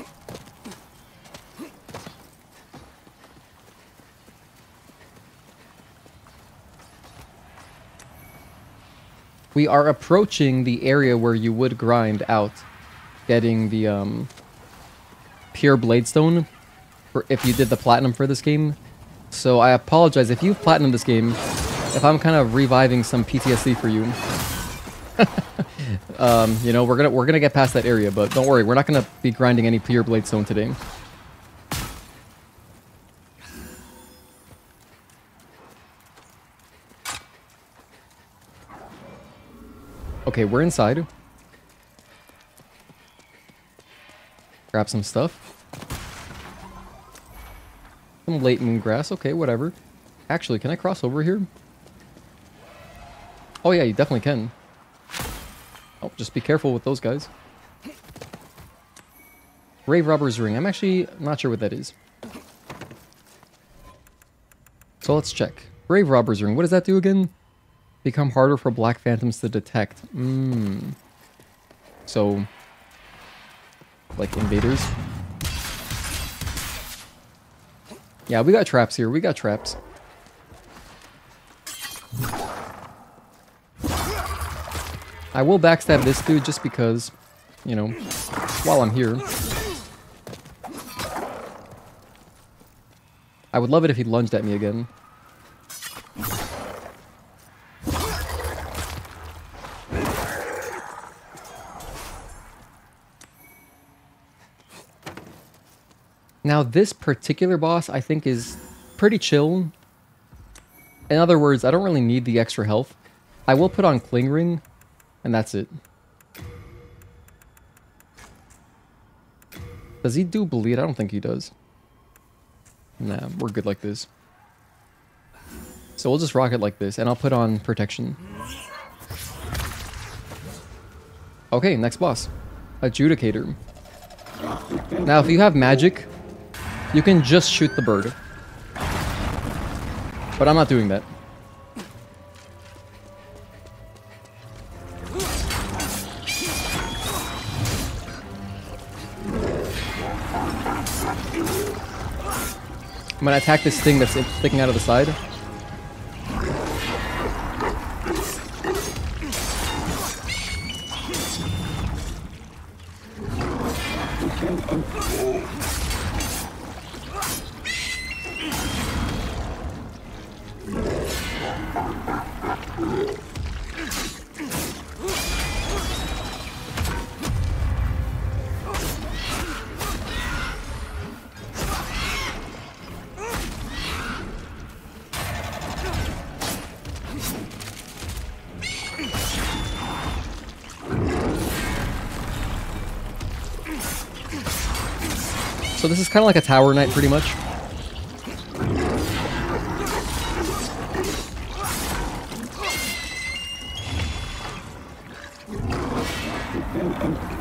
We are approaching the area where you would grind out getting the pure Bladestone for if you did the platinum for this game. So I apologize if you've platinumed this game, if I'm kind of reviving some PTSD for you. You know, we're gonna get past that area, but don't worry, we're not gonna be grinding any pure Bladestone today. Okay, we're inside. Grab some stuff. Some late moon grass. Okay, whatever. Actually, can I cross over here? Oh yeah, you definitely can. Oh, just be careful with those guys. Graverobber's Ring. I'm actually not sure what that is. So let's check. Graverobber's Ring. What does that do again? Become harder for black phantoms to detect. So, like invaders. Yeah, we got traps here. We got traps. I will backstab this dude just because, you know, while I'm here. I would love it if he lunged at me again. Now, this particular boss, I think, is pretty chill. In other words, I don't really need the extra health. I will put on Cling Ring, and that's it. Does he do bleed? I don't think he does. Nah, we're good like this. So we'll just rock it like this, and I'll put on Protection. Okay, next boss. Adjudicator. Now, if you have magic, you can just shoot the bird. But I'm not doing that. I'm gonna attack this thing that's sticking out of the side. So this is kind of like a tower knight, pretty much.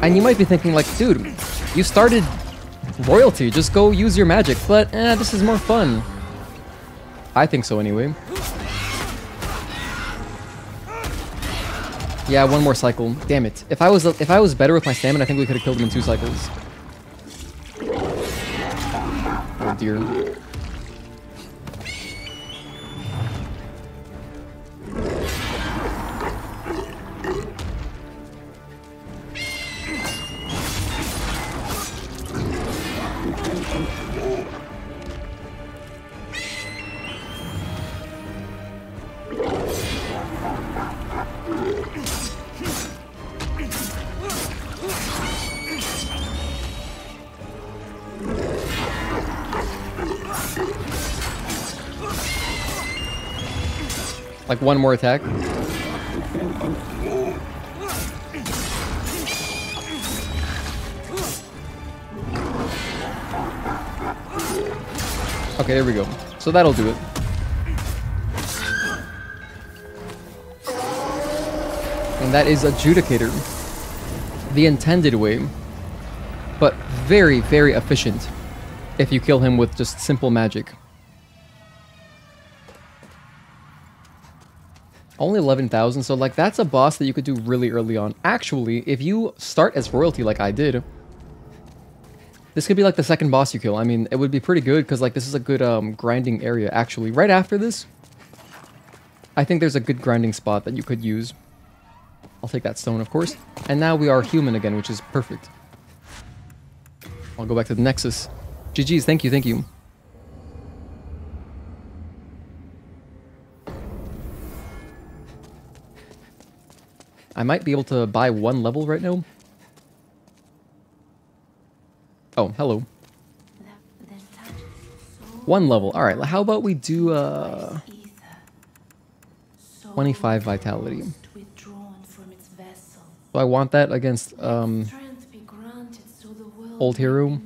And you might be thinking like, dude, you started royalty, just go use your magic. But this is more fun. I think so anyway. Yeah, one more cycle. Damn it. If I was better with my stamina, I think we could have killed him in 2 cycles. Oh dear. Like one more attack. Okay, there we go. So that'll do it. And that is Adjudicator. The intended way. But very, very efficient if you kill him with just simple magic. Only 11,000, so like that's a boss that you could do really early on. Actually, if you start as royalty like I did, this could be like the second boss you kill. I mean, it would be pretty good because like this is a good grinding area actually. Right after this, I think there's a good grinding spot that you could use. I'll take that stone, of course. And now we are human again, which is perfect. I'll go back to the Nexus. GG's, thank you, thank you. I might be able to buy one level right now. Oh, hello. One level. Alright, how about we do 25 vitality. So I want that against old hero.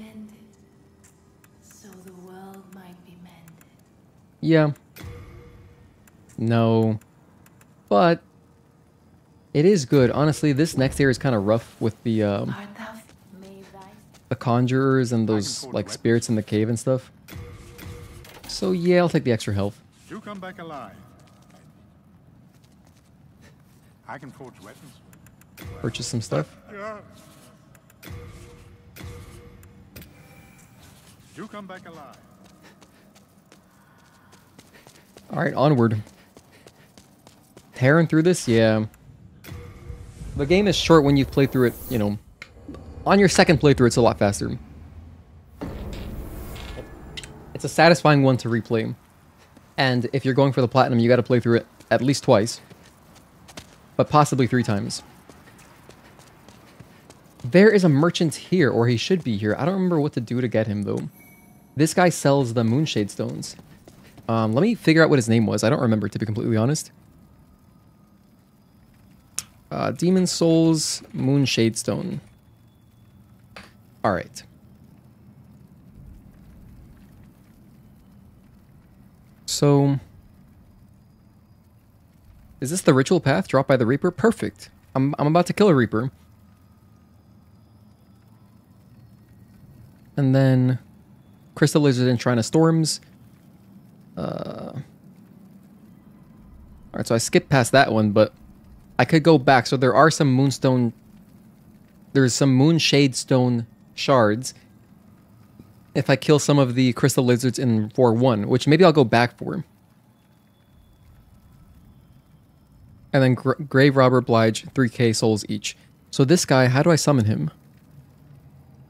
Yeah. No. But it is good. Honestly, this next area is kind of rough with the conjurers and those like spirits in the cave and stuff. So yeah, I'll take the extra health. You come back alive. I can forge weapons. Purchase some stuff. You come back alive. Alright, onward. Tearing through this, yeah. The game is short when you've played through it, you know. On your second playthrough, it's a lot faster. It's a satisfying one to replay. And if you're going for the platinum, you gotta play through it at least twice. But possibly 3 times. There is a merchant here, or he should be here. I don't remember what to do to get him, though. This guy sells the Moonshade Stones. Let me figure out what his name was. I don't remember, to be completely honest. Demon Souls, Moonshade Stone. Alright. So... is this the ritual path dropped by the Reaper? Perfect. I'm about to kill a Reaper. And then... Crystal Lizard and Shrine of Storms. Alright, so I skipped past that one, but... I could go back. So there are some Moonstone... there's some Moonshade Stone shards. If I kill some of the Crystal Lizards in 4-1, which maybe I'll go back for. And then Graverobber Blige, 3k souls each. So this guy, how do I summon him?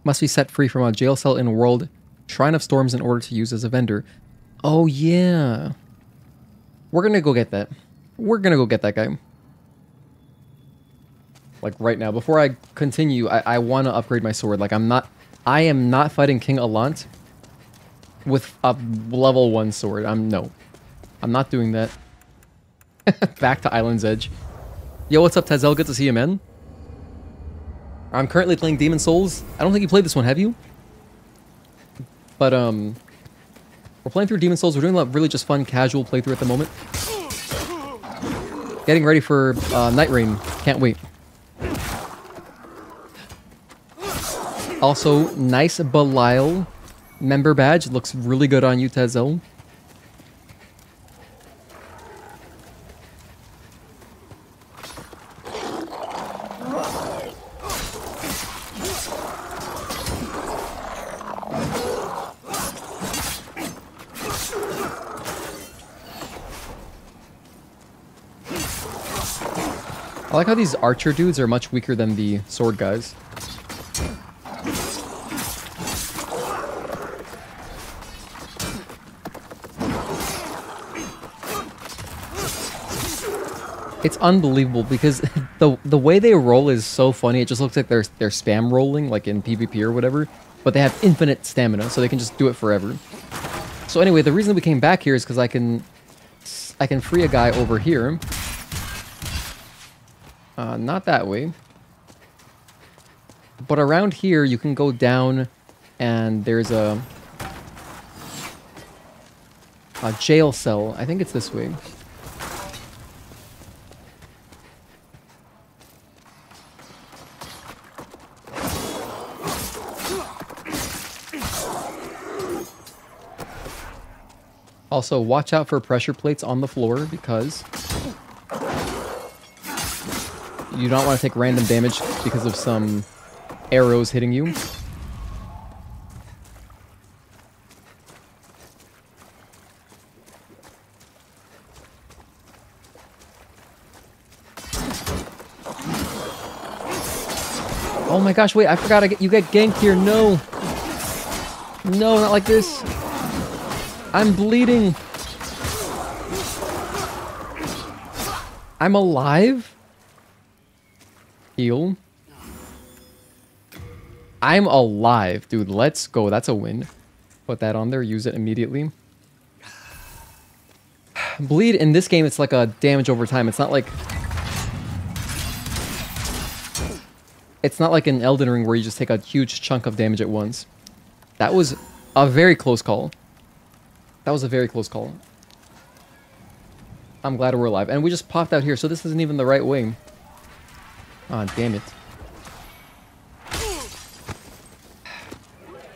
Must be set free from a jail cell in world Shrine of Storms in order to use as a vendor. Oh yeah. We're gonna go get that. We're gonna go get that guy. Like right now. Before I continue, I want to upgrade my sword. Like I am not fighting King Allant with a level 1 sword. I'm not doing that. Back to Island's Edge. Yo, what's up, Tezel? Good to see you, man. I'm currently playing Demon Souls. I don't think you played this one, have you? But, we're playing through Demon Souls. We're doing a really just fun, casual playthrough at the moment. Getting ready for Night Rain. Can't wait. Also, nice Belial member badge. Looks really good on you, Tezel. I like how these archer dudes are much weaker than the sword guys. It's unbelievable because the way they roll is so funny. It just looks like they're spam rolling, like in PvP or whatever. But they have infinite stamina, so they can just do it forever. So anyway, the reason we came back here is because I can free a guy over here. Not that way. But around here, you can go down, and there's a A jail cell. I think it's this way. Also, watch out for pressure plates on the floor because you don't want to take random damage because of some arrows hitting you. Oh my gosh, wait, I forgot you get ganked here. No. No, not like this. I'm bleeding. I'm alive? Heal. I'm alive. Dude, let's go. That's a win. Put that on there. Use it immediately. Bleed in this game, it's like a damage over time. It's not like... It's not like in Elden Ring where you just take a huge chunk of damage at once. That was a very close call. That was a very close call. I'm glad we're alive. And we just popped out here, so this isn't even the right way. Ah, damn it.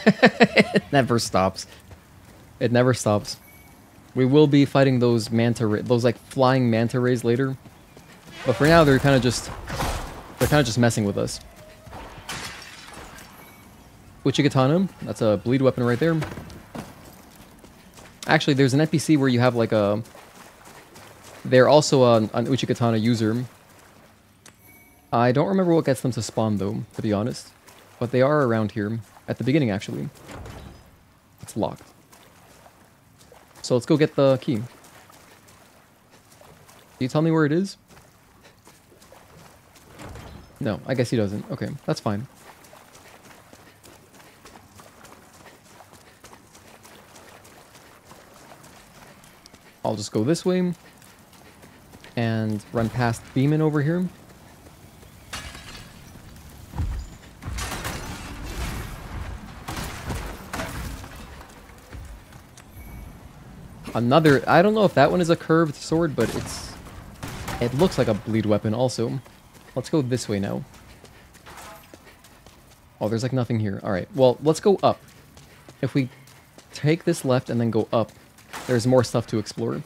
It never stops. It never stops. We will be fighting those those like flying manta rays later. But for now, they're kind of just messing with us. Uchigatana, that's a bleed weapon right there. Actually, there's an NPC where you have like a... They're also an Uchigatana user. I don't remember what gets them to spawn though, to be honest. But they are around here. At the beginning, actually. It's locked. So let's go get the key. Can you tell me where it is? No, I guess he doesn't. Okay, that's fine. I'll just go this way and run past Beeman over here. Another, I don't know if that one is a curved sword, but it looks like a bleed weapon also. Let's go this way now. Oh, there's like nothing here. Alright, well, let's go up. If we take this left and then go up, there's more stuff to explore.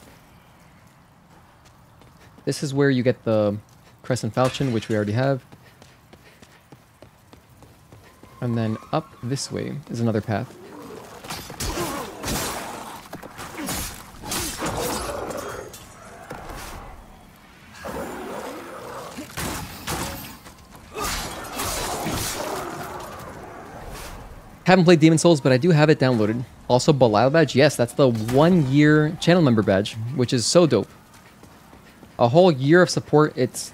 This is where you get the Crescent Falchion, which we already have. And then up this way is another path. Haven't played Demon Souls, but I do have it downloaded. Also, Belial badge. Yes, that's the 1-year channel member badge, which is so dope. A whole year of support. It's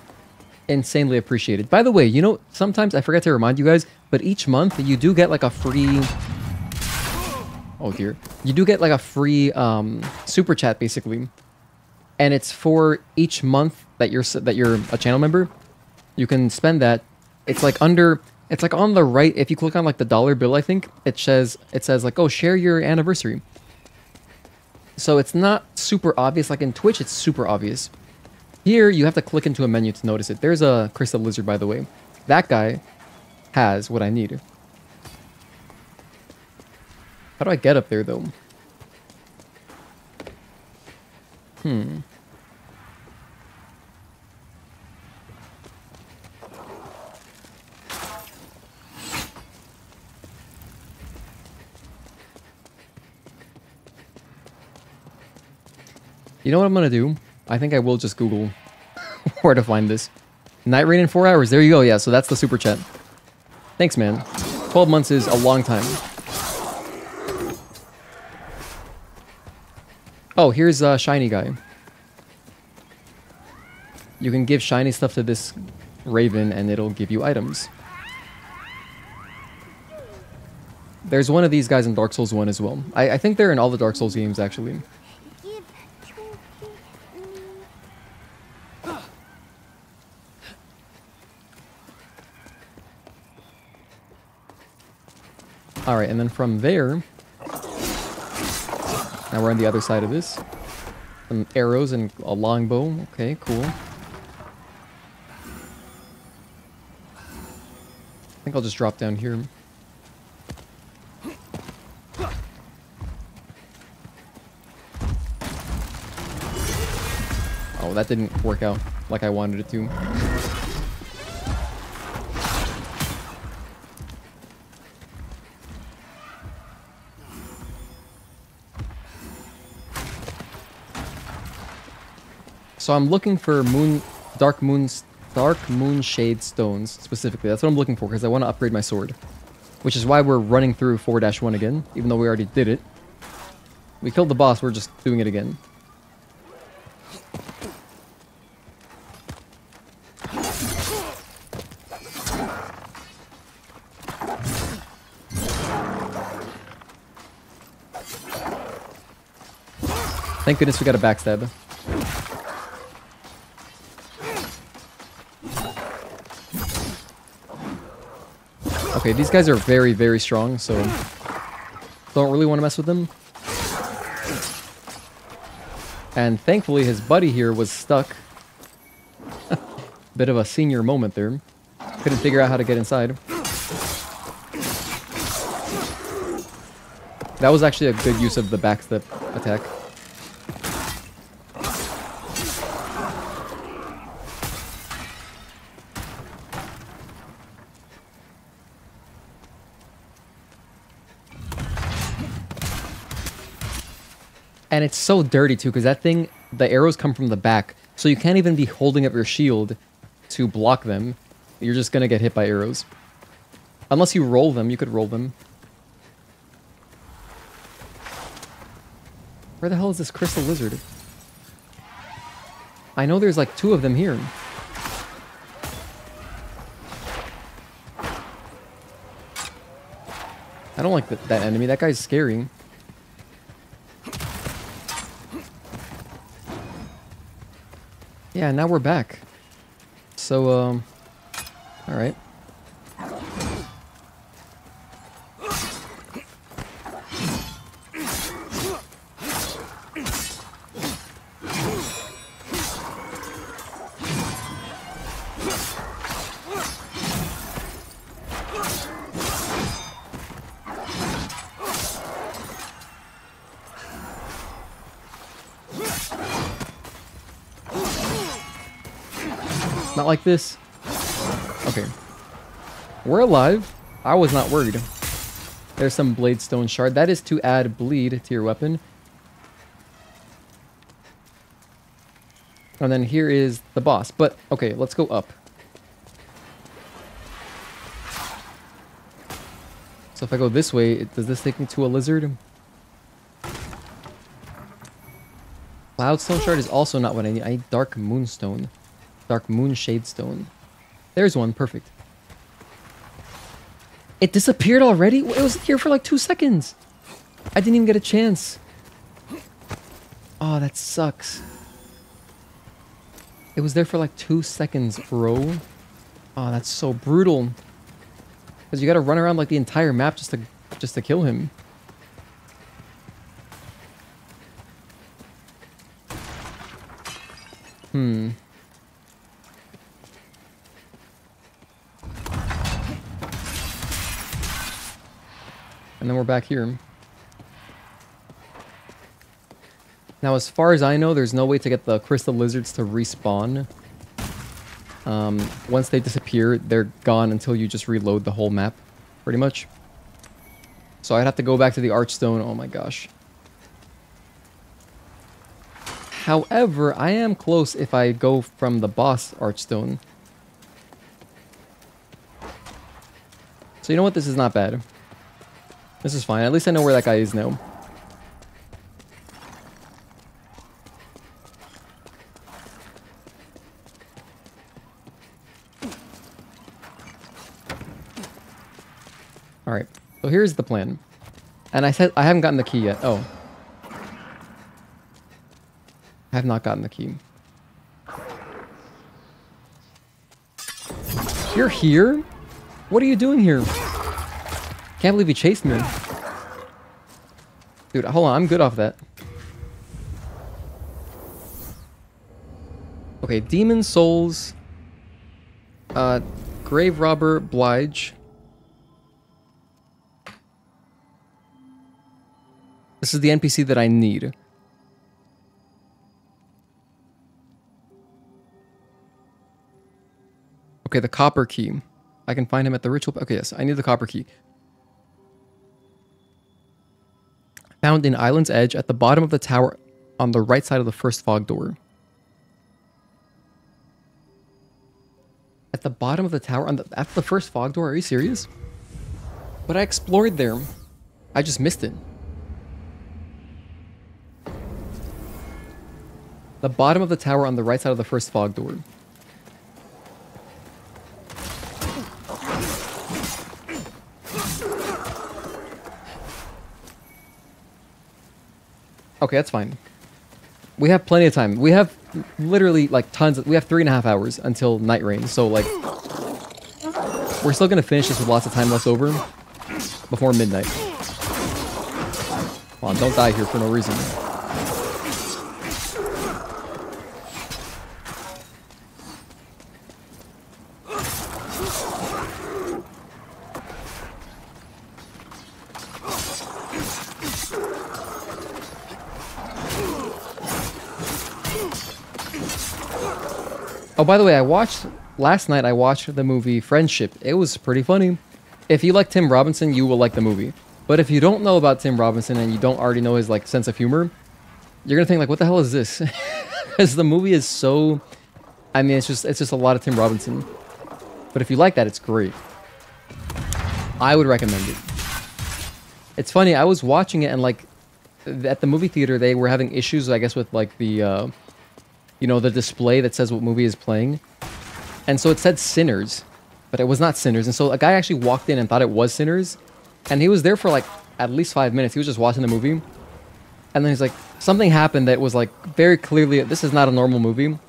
insanely appreciated. By the way, you know, sometimes I forget to remind you guys, but each month you do get like a free... Oh dear. You do get like a free super chat, basically. And it's for each month that you're a channel member. You can spend that. It's like under... It's like on the right, if you click on like the dollar bill, I think, it says like, oh, share your anniversary. So it's not super obvious, like in Twitch, it's super obvious. Here, you have to click into a menu to notice it. There's a crystal lizard, by the way. That guy has what I need. How do I get up there, though? You know what I'm gonna do? I think I will just Google where to find this. Night rain in 4 hours. There you go. Yeah, so that's the super chat. Thanks, man. 12 months is a long time. Oh, here's a shiny guy. You can give shiny stuff to this raven and it'll give you items. There's one of these guys in Dark Souls 1 as well. I think they're in all the Dark Souls games, actually. Alright, and then from there... Now we're on the other side of this. Some arrows and a longbow. Okay, cool. I think I'll just drop down here. Oh, that didn't work out like I wanted it to. So I'm looking for dark moon shade stones specifically. That's what I'm looking for because I want to upgrade my sword. Which is why we're running through 4-1 again, even though we already did it. We killed the boss, we're just doing it again. Thank goodness we got a backstab. Okay, these guys are very, very strong, so don't really want to mess with them. And thankfully his buddy here was stuck. Bit of a senior moment there. Couldn't figure out how to get inside. That was actually a good use of the backstep attack. And it's so dirty too, because that thing, the arrows come from the back, so you can't even be holding up your shield to block them. You're just gonna get hit by arrows. Unless you roll them, you could roll them. Where the hell is this crystal lizard? I know there's like 2 of them here. I don't like that enemy. That guy's scary. Yeah, now we're back. So, alright. Not like this. Okay. We're alive. I was not worried. There's some Bladestone Shard. That is to add bleed to your weapon. And then here is the boss. But, okay, let's go up. So if I go this way, does this take me to a lizard? Cloudstone Shard is also not what I need. I need Dark Moonstone. Dark Moon Shade Stone. There's one. Perfect. It disappeared already? It was here for like 2 seconds. I didn't even get a chance. Oh, that sucks. It was there for like 2 seconds, bro. Oh, that's so brutal. Because you gotta run around like the entire map just to kill him. And then we're back here. Now, as far as I know, there's no way to get the crystal lizards to respawn. Once they disappear, they're gone until you just reload the whole map, pretty much. So I'd have to go back to the Archstone. Oh my gosh. However, I am close if I go from the boss Archstone. So you know what? This is not bad. This is fine. At least I know where that guy is now. Alright. So here's the plan. And I said I haven't gotten the key yet. Oh. I have not gotten the key. You're here? What are you doing here? Can't believe he chased me. Dude, hold on. I'm good off that. Okay, Demon Souls. Graverobber Blige. This is the NPC that I need. Okay, the copper key. I can find him at the ritual. Okay, yes, I need the copper key. Found in Island's Edge at the bottom of the tower on the right side of the first fog door. At the bottom of the tower after the first fog door? Are you serious? But I explored there. I just missed it. The bottom of the tower on the right side of the first fog door. Okay, that's fine. We have plenty of time. We have literally like tons of, we have 3.5 hours until night rain. So like, we're still gonna finish this with lots of time left over before midnight. Come on, don't die here for no reason. Oh, by the way, last night I watched the movie Friendship. It was pretty funny. If you like Tim Robinson, you will like the movie. But if you don't know about Tim Robinson and you don't already know his like sense of humor, you're gonna think like, what the hell is this? Because the movie is so, I mean, it's just a lot of Tim Robinson. But if you like that, it's great. I would recommend it. It's funny, I was watching it and like, at the movie theater, they were having issues, I guess, with like the, you know, the display that says what movie is playing. And so it said Sinners, but it was not Sinners. And so a guy actually walked in and thought it was Sinners. And he was there for like at least 5 minutes. He was just watching the movie. And then he's like, something happened that was like very clearly, this is not a normal movie. And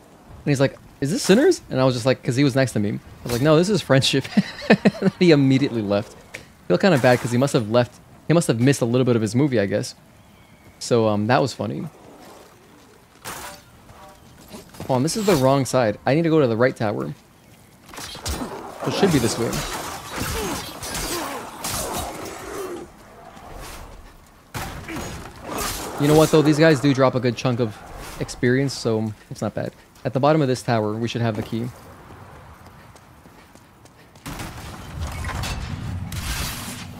he's like, is this Sinners? And I was just like, because he was next to me. I was like, no, this is Friendship. He immediately left. I feel kind of bad because he must have left. He must have missed a little bit of his movie, I guess. So that was funny. Hold on, this is the wrong side. I need to go to the right tower. It should be this way. You know what though? These guys do drop a good chunk of experience, so it's not bad. At the bottom of this tower, we should have the key.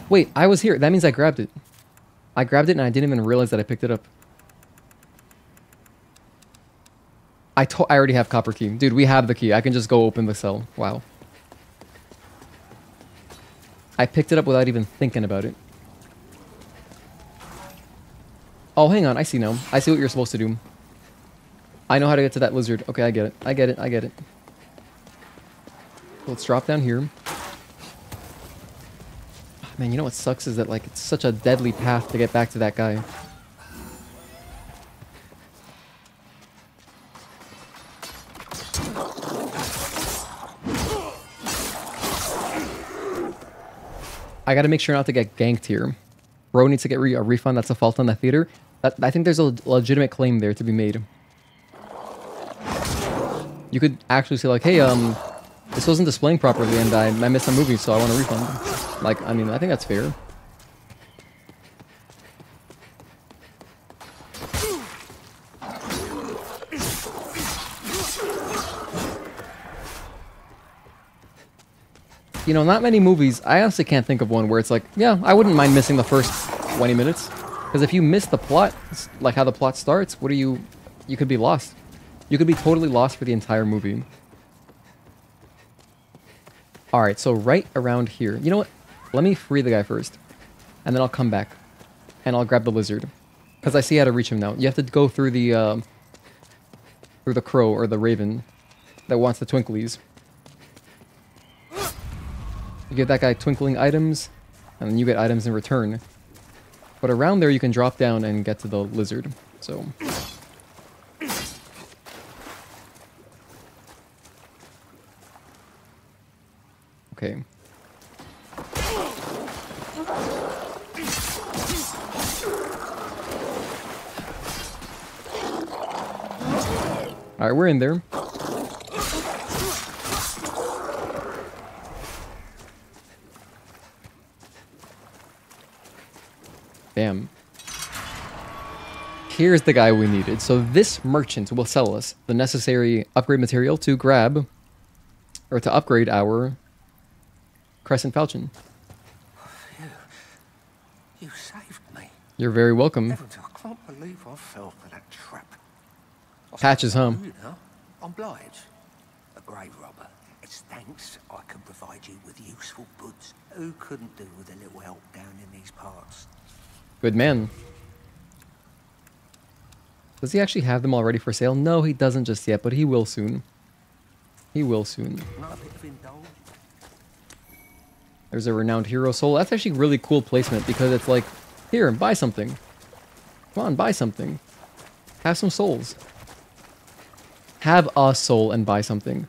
Wait, I was here. That means I grabbed it. I grabbed it and I didn't even realize that I picked it up. I already have copper key. Dude, we have the key. I can just go open the cell. Wow. I picked it up without even thinking about it. Oh, hang on. I see now. I see what you're supposed to do. I know how to get to that lizard. Okay, I get it. I get it. I get it. Let's drop down here. Oh, man, you know what sucks is that like it's such a deadly path to get back to that guy. I gotta make sure not to get ganked here. Bro needs to get a refund. That's a fault on the theater. I think there's a legitimate claim there to be made. You could actually say like, hey, this wasn't displaying properly and I missed a movie, so I want a refund. Like, I mean, I think that's fair. You know, not many movies, I honestly can't think of one where it's like, yeah, I wouldn't mind missing the first 20 minutes. Because if you miss the plot, like how the plot starts, you could be lost. You could be totally lost for the entire movie. Alright, so right around here. You know what? Let me free the guy first. And then I'll come back. And I'll grab the lizard. Because I see how to reach him now. You have to go through the crow or the raven that wants the twinklies. You give that guy twinkling items, and then you get items in return. But around there you can drop down and get to the lizard. So okay. Alright, we're in there. here's the guy we needed. So this merchant will sell us the necessary upgrade material to grab, or to upgrade our Crescent Falchion. You saved me. You're very welcome. Heavens, I can't believe I fell for that trap. Patches, huh? You know, I'm Blige, a Graverobber. It's thanks I can provide you with useful goods. Who couldn't do with a little help down in these parts? Good man. Does he actually have them already for sale? No, he doesn't just yet, but he will soon. He will soon. Not a bit of indulgence. There's a renowned hero soul. That's actually really cool placement because it's like, here, buy something. Come on, buy something. Have some souls. Have a soul and buy something.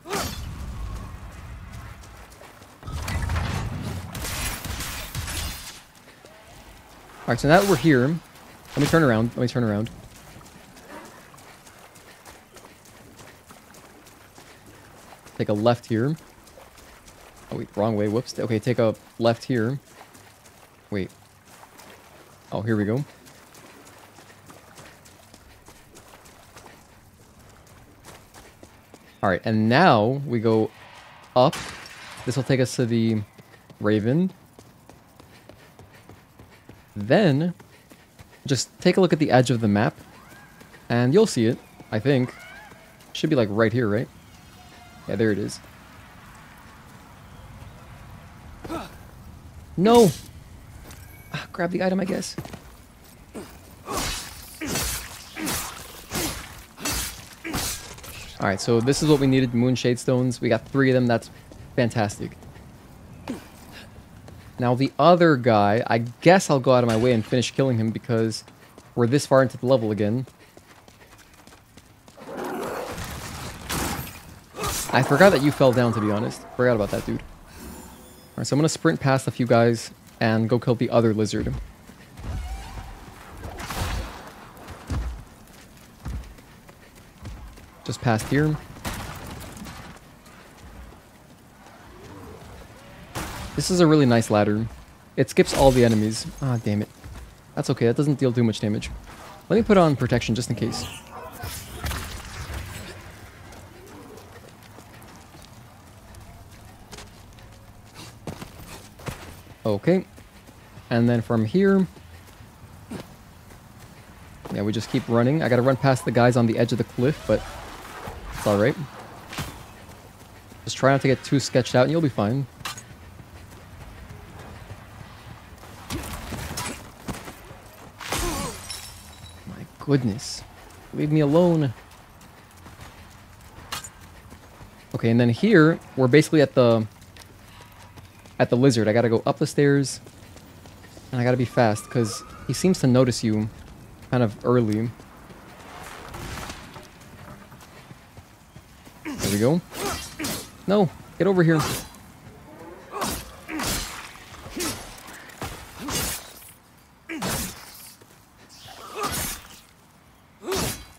Alright, so now that we're here, let me turn around. Let me turn around. Take a left here. Oh, wait, wrong way. Whoops. Okay, take a left here. Wait. Oh, here we go. Alright, and now we go up. This will take us to the Raven. Then, just take a look at the edge of the map. And you'll see it, I think. Should be like right here, right? Yeah, there it is. No! Ah, grab the item, I guess. Alright, so this is what we needed, Moonshade Stones. We got 3 of them, that's fantastic. Now the other guy, I guess I'll go out of my way and finish killing him because we're this far into the level again. I forgot that you fell down, to be honest. Forgot about that, dude. Alright, so I'm gonna sprint past a few guys and go kill the other lizard. Just past here. This is a really nice ladder. It skips all the enemies. Ah, damn it. That's okay, that doesn't deal too much damage. Let me put on protection just in case. Okay. And then from here... yeah, we just keep running. I gotta run past the guys on the edge of the cliff, but it's alright. Just try not to get too sketched out and you'll be fine. My goodness. Leave me alone. Okay, and then here, we're basically at the lizard. I gotta go up the stairs. And I gotta be fast, because he seems to notice you kind of early. There we go. No, get over here.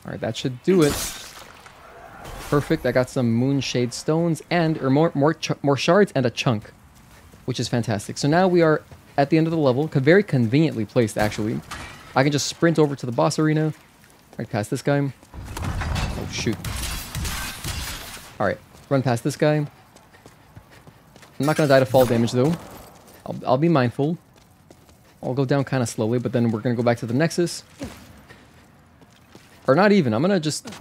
Alright, that should do it. Perfect, I got some Moonshade Stones and or more shards and a chunk, which is fantastic. So now we are at the end of the level, very conveniently placed actually. I can just sprint over to the boss arena, right past this guy. Oh shoot. Alright, run past this guy. I'm not gonna die to fall damage though. I'll be mindful. I'll go down kind of slowly, but then we're gonna go back to the Nexus. Or not even, I'm gonna just...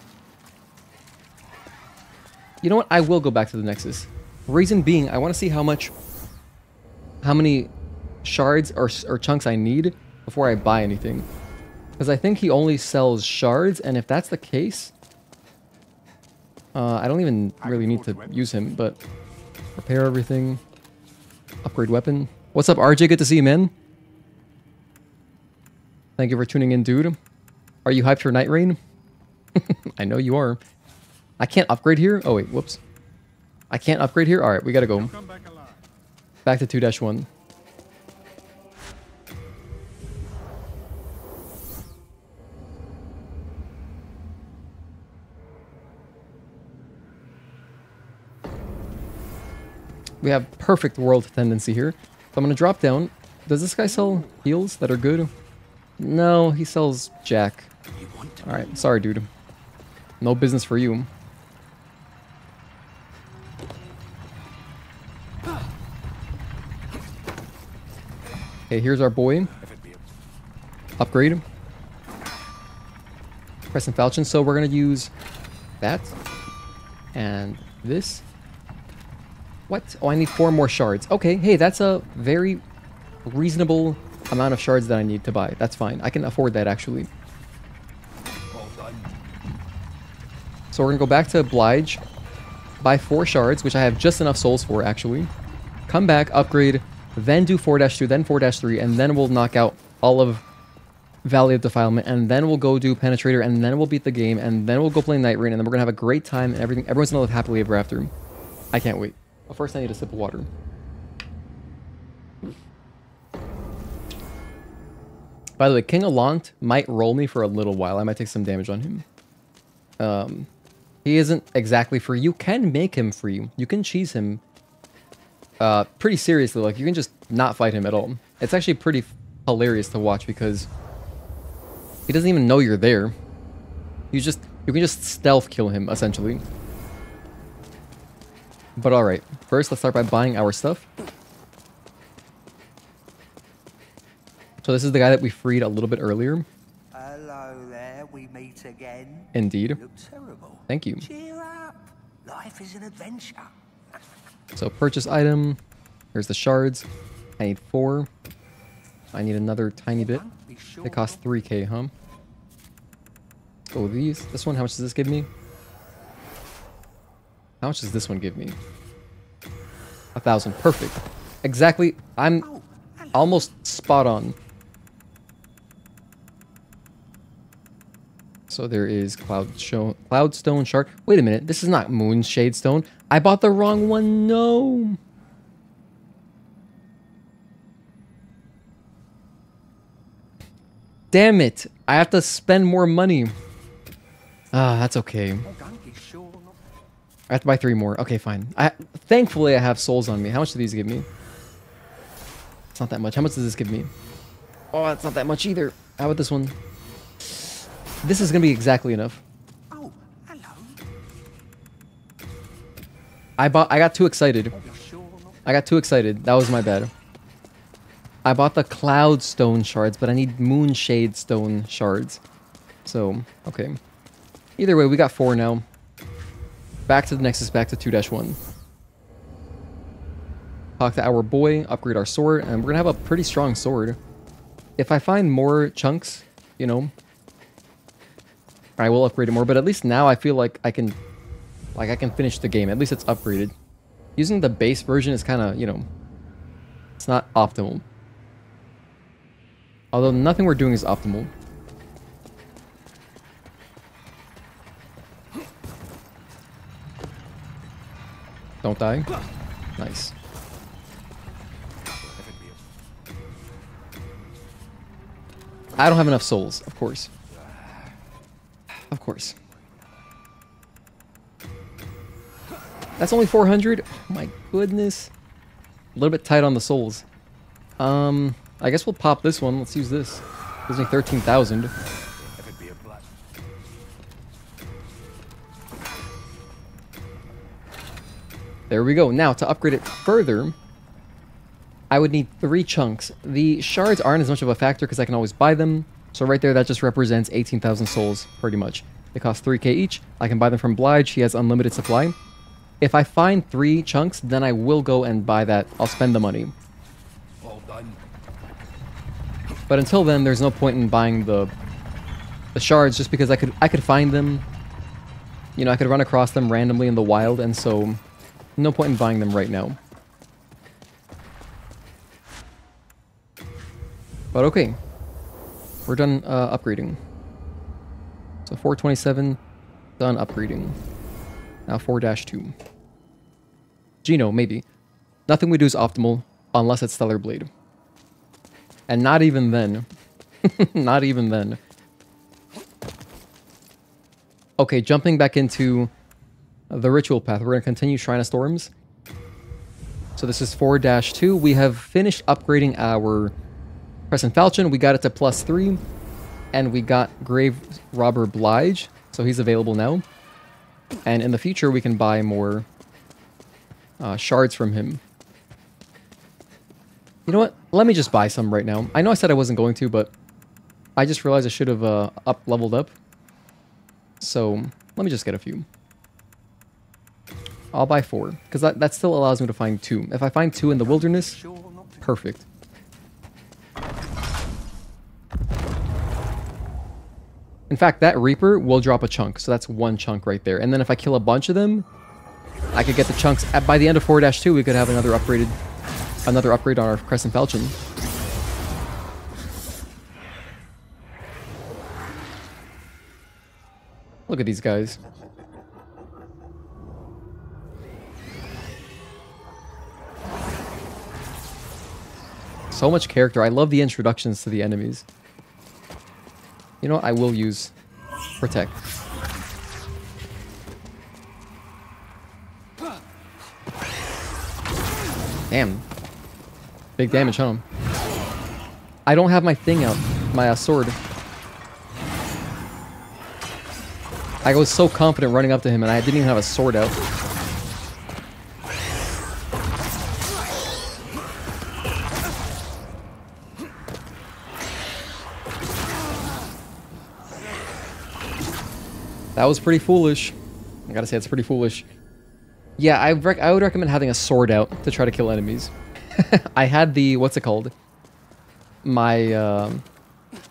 You know what? I will go back to the Nexus. Reason being, I want to see how many shards or chunks I need before I buy anything. Because I think he only sells shards, and if that's the case... I don't even really need to use him, but... Repair everything. Upgrade weapon. What's up, RJ? Good to see you, man. Thank you for tuning in, dude. Are you hyped for Night Rain? I know you are. I can't upgrade here? Oh, wait. Whoops. I can't upgrade here? Alright, we gotta go. Back to 2-1. We have perfect world tendency here. So I'm gonna drop down. Does this guy sell heals that are good? No, he sells Jack. Alright, sorry, dude. No business for you. Okay, here's our boy. Upgrade. Crescent Falchion. So we're going to use that. And this. What? Oh, I need 4 more shards. Okay, hey, that's a very reasonable amount of shards that I need to buy. That's fine. I can afford that, actually. So we're going to go back to Blige. Buy 4 shards, which I have just enough souls for, actually. Come back, upgrade, then do 4-2, then 4-3, and then we'll knock out all of Valley of Defilement, and then we'll go do Penetrator, and then we'll beat the game, and then we'll go play Night Rain, and then we're going to have a great time, and everyone's going to live happily ever after. I can't wait. But first I need a sip of water. By the way, King Allant might roll me for a little while. I might take some damage on him. He isn't exactly free. You can make him free. You can cheese him pretty seriously. Like, you can just not fight him at all. It's actually pretty hilarious to watch because he doesn't even know you're there. You can just stealth kill him, essentially. But alright, first let's start by buying our stuff. So this is the guy that we freed a little bit earlier. Hello there, we meet again. Indeed. You look terrible. Thank you. Cheer up. Life is an adventure. So purchase item. Here's the shards. I need 4. I need another tiny bit. It costs 3k, huh? Let's go with these. This one, how much does this give me? How much does this one give me? 1,000. Perfect. Exactly. I'm almost spot on. So there is Cloudstone Shard. Wait a minute. This is not Moonshade Stone. I bought the wrong one. No. Damn it. I have to spend more money. Ah, that's okay. I have to buy 3 more. Okay, fine. Thankfully, I have souls on me. How much do these give me? It's not that much. How much does this give me? Oh, that's not that much either. How about this one? This is going to be exactly enough. Oh, hello. I got too excited. I got too excited. That was my bad. I bought the Cloudstone shards, but I need Moonshade Stone shards. So, okay. Either way, we got 4 now. Back to the Nexus, back to 2-1. Talk to our boy, upgrade our sword, and we're gonna have a pretty strong sword. If I find more chunks, you know, I will upgrade it more, but at least now I feel like I can finish the game. At least it's upgraded. Using the base version is kind of, you know, it's not optimal. Although nothing we're doing is optimal. Don't die. Nice. I don't have enough souls, of course. Of course. That's only 400? Oh my goodness. A little bit tight on the souls. I guess we'll pop this one. Let's use this. Gives me 13,000. There we go. Now, to upgrade it further, I would need 3 chunks. The shards aren't as much of a factor because I can always buy them. So right there, that just represents 18,000 souls, pretty much. They cost 3k each. I can buy them from Blige. He has unlimited supply. If I find 3 chunks, then I will go and buy that. I'll spend the money. All done. But until then, there's no point in buying the shards just because I could find them. You know, I could run across them randomly in the wild, and so no point in buying them right now. But okay. We're done upgrading. So 427, done upgrading. Now 4-2. Geno, maybe. Nothing we do is optimal unless it's Stellar Blade. And not even then. Not even then. Okay, jumping back into the ritual path. We're going to continue Shrine of Storms. So this is 4-2. We have finished upgrading our Crescent Falchion. We got it to +3. And we got Graverobber Blige, so he's available now. And in the future, we can buy more shards from him. You know what? Let me just buy some right now. I know I said I wasn't going to, but I just realized I should have leveled up. So let me just get a few. I'll buy 4, because that still allows me to find 2. If I find 2 in the wilderness, perfect. In fact, that Reaper will drop a chunk, so that's 1 chunk right there. And then if I kill a bunch of them, I could get the chunks. By the end of 4-2, we could have another upgrade on our Crescent Falchion. Look at these guys. So much character. I love the introductions to the enemies. You know what? I will use Protect. Damn. Big damage, huh? I don't have my thing out. My sword. I was so confident running up to him and I didn't even have a sword out. That was pretty foolish. I gotta say, it's pretty foolish. Yeah, I would recommend having a sword out to try to kill enemies. I had the... what's it called? My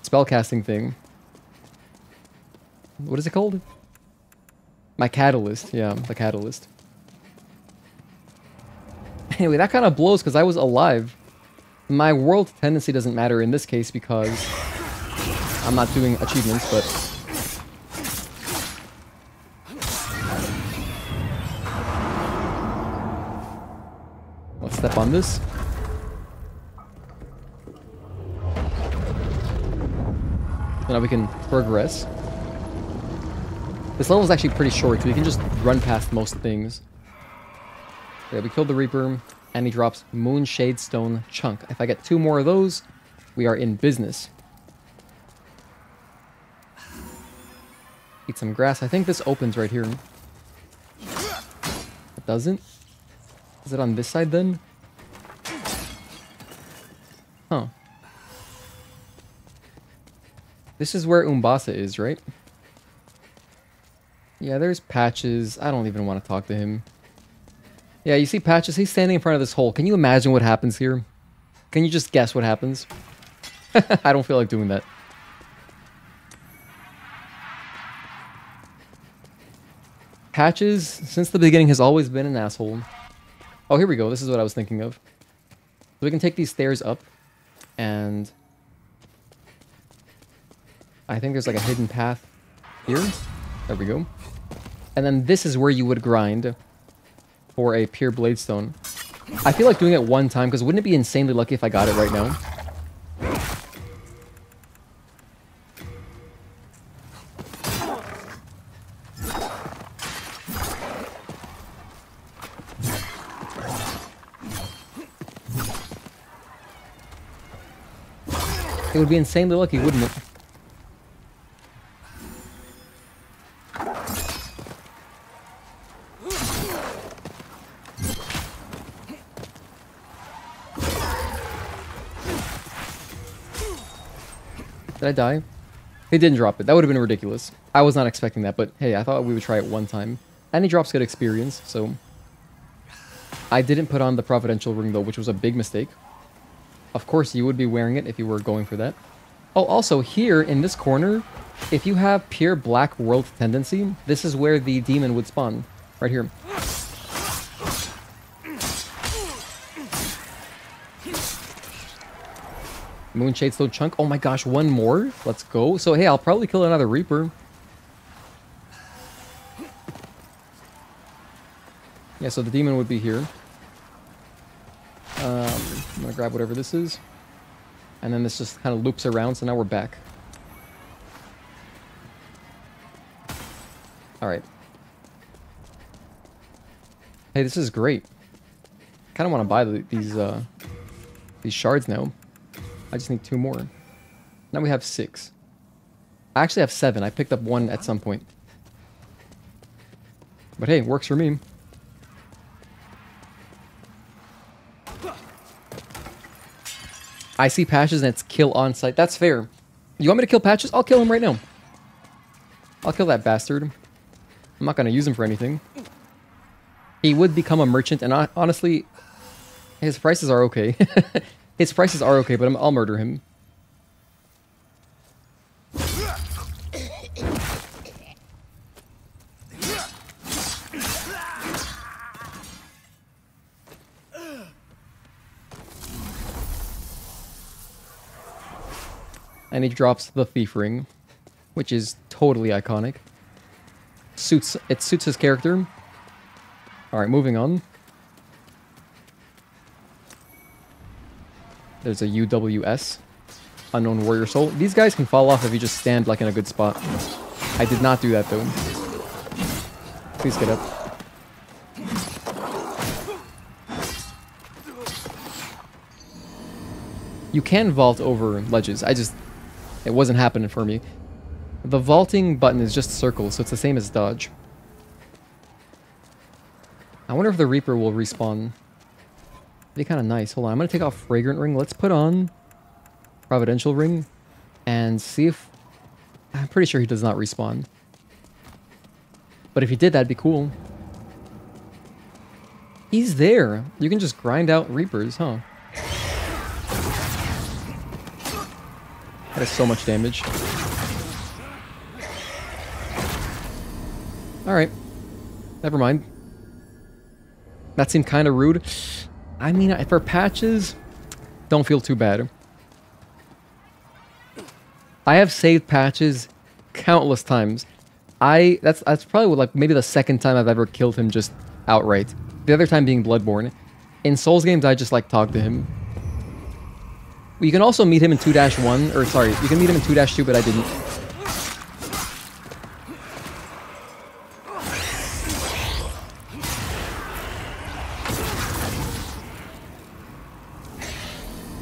spellcasting thing. What is it called? My catalyst. Yeah, the catalyst. Anyway, that kind of blows because I was alive. My world tendency doesn't matter in this case because I'm not doing achievements, but... let's step on this. So now we can progress. This level is actually pretty short, so we can just run past most things. Yeah, we killed the Reaper, and he drops Moonshade Stone Chunk. If I get 2 more of those, we are in business. Eat some grass. I think this opens right here. It doesn't? Is it on this side then? Huh. This is where Umbasa is, right? Yeah, there's Patches. I don't even want to talk to him. Yeah, you see Patches? He's standing in front of this hole. Can you imagine what happens here? Can you just guess what happens? I don't feel like doing that. Patches, since the beginning, has always been an asshole. Oh, here we go. This is what I was thinking of. So we can take these stairs up, and I think there's like a hidden path here. There we go. And then this is where you would grind for a pure Bladestone. I feel like doing it one time, because wouldn't it be insanely lucky if I got it right now? It would be insanely lucky, wouldn't it? Did I die? He didn't drop it. That would have been ridiculous. I was not expecting that, but hey, I thought we would try it one time. And he drops good experience, so... I didn't put on the Providential Ring, though, which was a big mistake. Of course, you would be wearing it if you were going for that. Oh, also, here, in this corner, if you have pure Black World tendency, this is where the demon would spawn. Right here. Moonshade Stone Chunk. Oh my gosh, 1 more? Let's go. So, hey, I'll probably kill another Reaper. Yeah, so the demon would be here. I'm gonna grab whatever this is. And then this just kind of loops around, so now we're back. Alright. Hey, this is great. I kind of want to buy these shards now. I just need 2 more. Now we have 6. I actually have 7. I picked up 1 at some point. But hey, works for me. I see Patches and it's kill on site. That's fair. You want me to kill Patches? I'll kill him right now. I'll kill that bastard. I'm not going to use him for anything. He would become a merchant, and honestly, his prices are okay. His prices are okay, but I'll murder him. And he drops the Thief Ring, which is totally iconic. It suits his character. Alright, moving on. There's a UWS, Unknown Warrior Soul. These guys can fall off if you just stand like in a good spot. I did not do that though. Please get up. You can vault over ledges. It wasn't happening for me. The vaulting button is just circle, so it's the same as dodge. I wonder if the Reaper will respawn. It'd be kind of nice. Hold on, I'm going to take off Fragrant Ring. Let's put on Providential Ring and see if... I'm pretty sure he does not respawn. But if he did, that'd be cool. He's there. You can just grind out Reapers, huh? That is so much damage. Alright. Never mind. That seemed kind of rude. I mean, for Patches, don't feel too bad. I have saved Patches countless times. That's probably like maybe the second time I've ever killed him just outright. The other time being Bloodborne. In Souls games, I just like talk to him. You can also meet him in 2-1, or sorry, you can meet him in 2-2, but I didn't.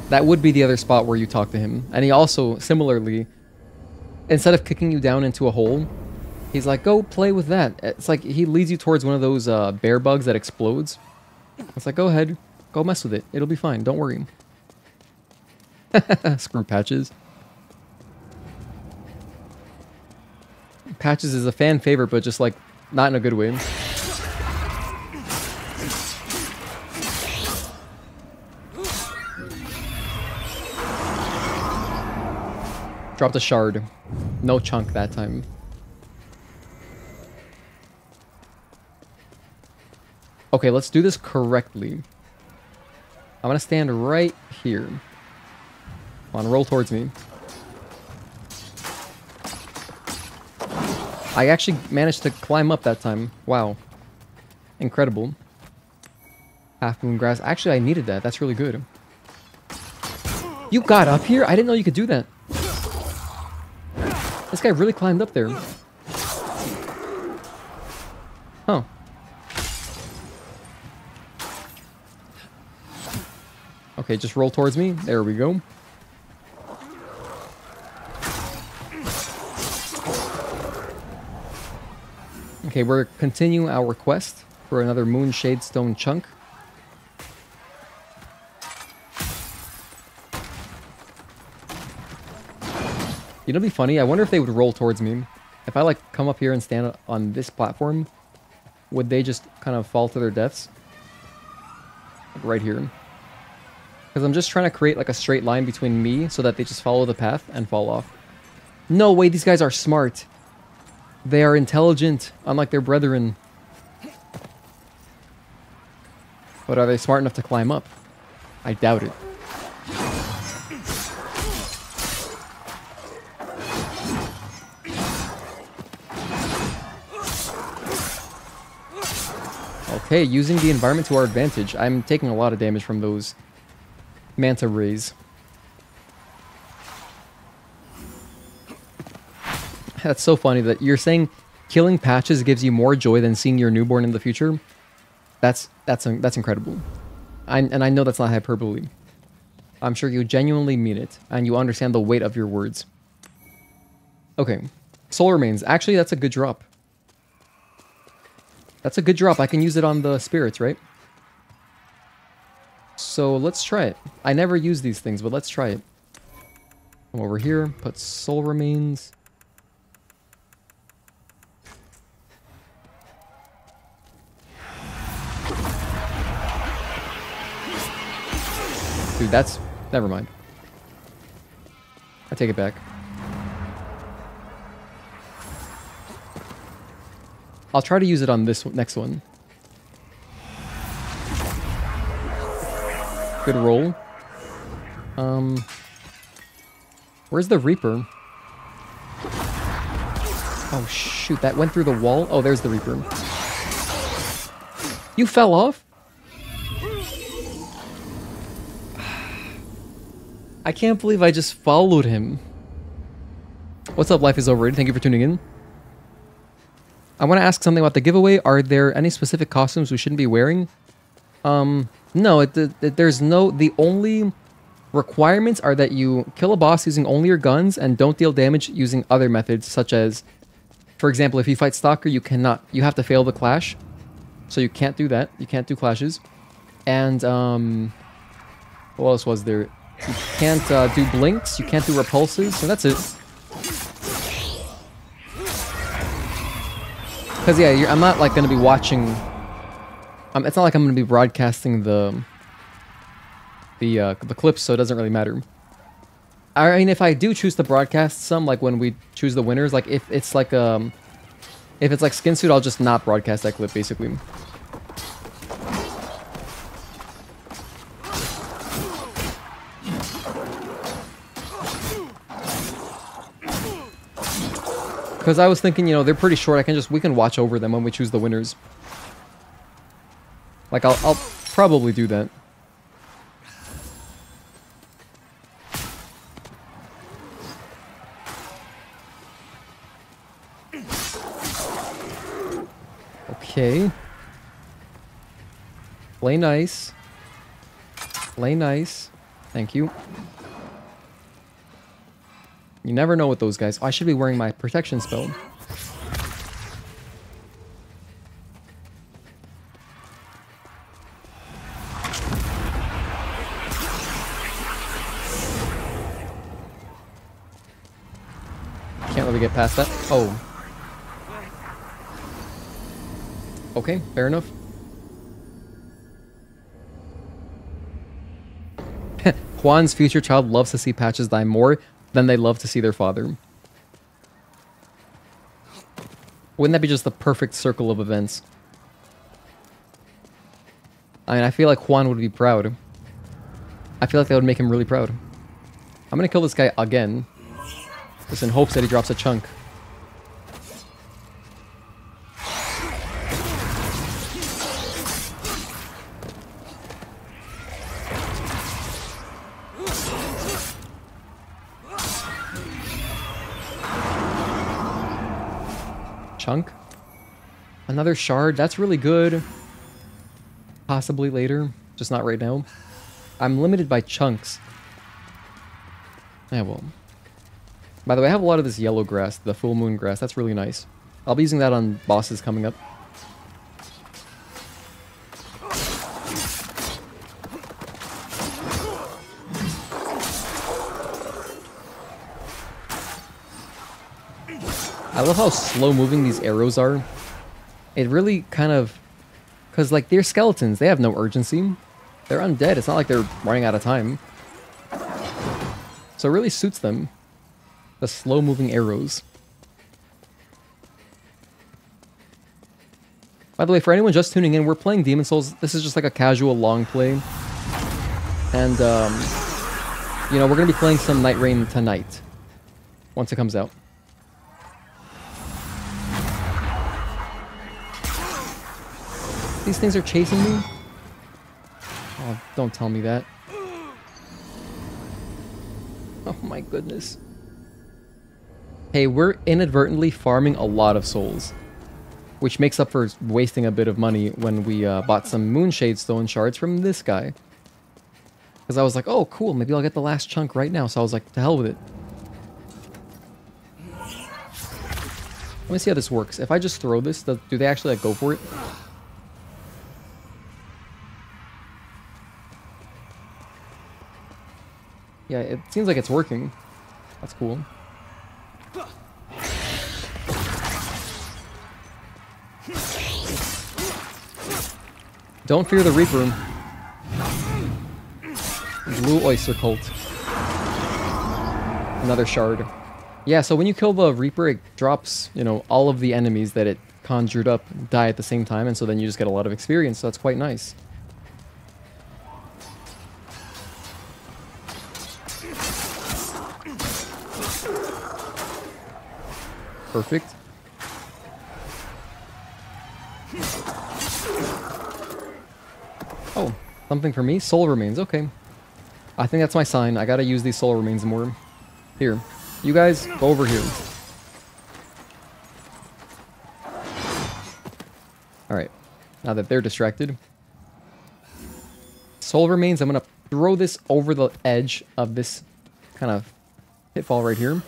That would be the other spot where you talk to him. And he also, similarly, instead of kicking you down into a hole, he's like, go play with that. It's like he leads you towards one of those bear bugs that explodes. It's like, go ahead, go mess with it. It'll be fine, don't worry. Screw Patches. Patches is a fan favorite, but just like, not in a good way. Dropped a shard. No chunk that time. Okay, let's do this correctly. I'm gonna stand right here. Come on, roll towards me. I actually managed to climb up that time. Wow. Incredible. Half moon grass. Actually, I needed that. That's really good. You got up here? I didn't know you could do that. This guy really climbed up there. Huh. Okay, just roll towards me. There we go. Okay, we're continuing our quest for another Moonshade Stone chunk. You know, it'd be funny. I wonder if they would roll towards me. If I like come up here and stand on this platform, would they just kind of fall to their deaths? Like right here. Because I'm just trying to create like a straight line between me so that they just follow the path and fall off. No way, these guys are smart. They are intelligent, unlike their brethren. But are they smart enough to climb up? I doubt it. Okay, using the environment to our advantage. I'm taking a lot of damage from those manta rays. That's so funny that you're saying killing Patches gives you more joy than seeing your newborn in the future. That's incredible. And I know that's not hyperbole. I'm sure you genuinely mean it, and you understand the weight of your words. Okay. Soul remains. Actually, that's a good drop. That's a good drop. I can use it on the spirits, right? So let's try it. I never use these things, but let's try it. Come over here, put soul remains. Dude, that's... Never mind. I take it back. I'll try to use it on this next one. Good roll. Where's the Reaper? Oh shoot, that went through the wall? Oh, there's the Reaper. You fell off? I can't believe I just followed him. What's up, Life is Overrated? Thank you for tuning in. I want to ask something about the giveaway. Are there any specific costumes we shouldn't be wearing? No, there's no... The only requirements are that you kill a boss using only your guns and don't deal damage using other methods, such as... For example, if you fight Stalker, you cannot... You have to fail the clash. So you can't do that. You can't do clashes. And, what else was there? You can't do blinks. You can't do repulses. So that's it. Because, yeah, I'm not, like, going to be watching... it's not like I'm going to be broadcasting the clips, so it doesn't really matter. I mean, if I do choose to broadcast some, like, when we choose the winners, like, if it's like Skin Suit, I'll just not broadcast that clip, basically. Because I was thinking, you know, they're pretty short. We can watch over them when we choose the winners. Like, I'll probably do that. Okay. Play nice. Play nice. Thank you. You never know with those guys. Oh, I should be wearing my protection spell. Can't really get past that. Oh. Okay, fair enough. Juan's future child loves to see Patches die more than they love to see their father. Wouldn't that be just the perfect circle of events? I mean, I feel like Juan would be proud. I feel like that would make him really proud. I'm gonna kill this guy again. Just in hopes that he drops a chunk. Chunk. Another shard. That's really good. Possibly later. Just not right now. I'm limited by chunks. Yeah, well. By the way, I have a lot of this yellow grass, the full moon grass. That's really nice. I'll be using that on bosses coming up. I love how slow moving these arrows are. It really kind of... Because, like, they're skeletons. They have no urgency. They're undead. It's not like they're running out of time. So it really suits them. The slow-moving arrows. By the way, for anyone just tuning in, we're playing Demon Souls. This is just like a casual long play. And, you know, we're going to be playing some Night Rain tonight. Once it comes out. These things are chasing me? Oh, don't tell me that. Oh my goodness. Hey, we're inadvertently farming a lot of souls. Which makes up for wasting a bit of money when we bought some Moonshade Stone shards from this guy. Because I was like, oh cool, maybe I'll get the last chunk right now. So I was like, to hell with it. Let me see how this works. If I just throw this, do they actually like go for it? Yeah, it seems like it's working. That's cool. Don't fear the Reaper. Blue Oyster Cult. Another shard. Yeah, so when you kill the Reaper, it drops, you know, all of the enemies that it conjured up die at the same time, and so then you just get a lot of experience, so that's quite nice. Perfect. Oh, something for me? Soul Remains, okay. I think that's my sign. I gotta use these Soul Remains more. Here. You guys, go over here. Alright. Now that they're distracted. Soul Remains, I'm gonna throw this over the edge of this kind of pitfall right here.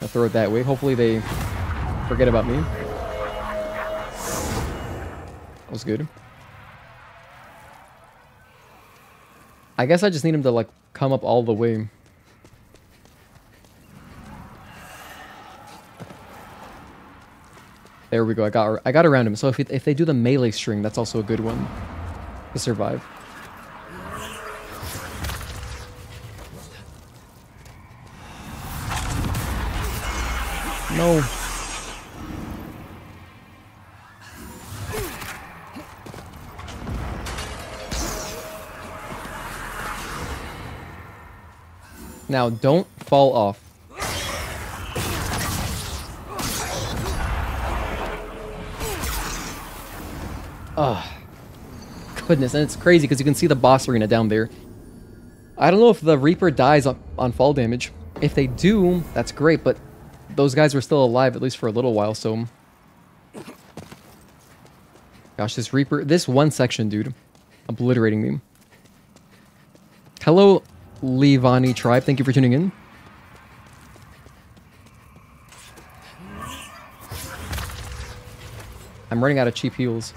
I'll throw it that way. Hopefully they forget about me. That was good. I guess I just need him to, like, come up all the way. There we go. I got around him. So if they do the melee string, that's also a good one to survive. No. Now, don't fall off. Oh, goodness. And it's crazy because you can see the boss arena down there. I don't know if the Reaper dies on fall damage. If they do, that's great, but those guys were still alive, at least for a little while, so... Gosh, this Reaper... This one section, dude. Obliterating me. Hello, Levani Tribe. Thank you for tuning in. I'm running out of cheap heals.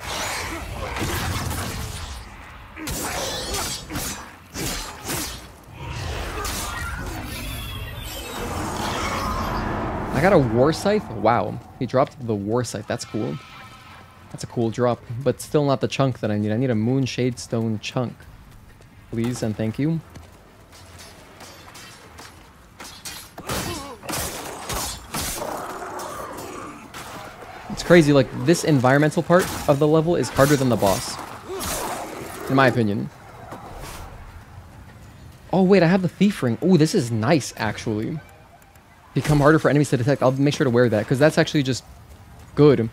I got a War Scythe? Wow. He dropped the War Scythe. That's cool. That's a cool drop. But still not the chunk that I need. I need a Moonshade Stone chunk. Please and thank you. It's crazy, like, this environmental part of the level is harder than the boss. In my opinion. Oh, wait, I have the Thief Ring. Oh, this is nice, actually. Become harder for enemies to detect. I'll make sure to wear that, because that's actually just good.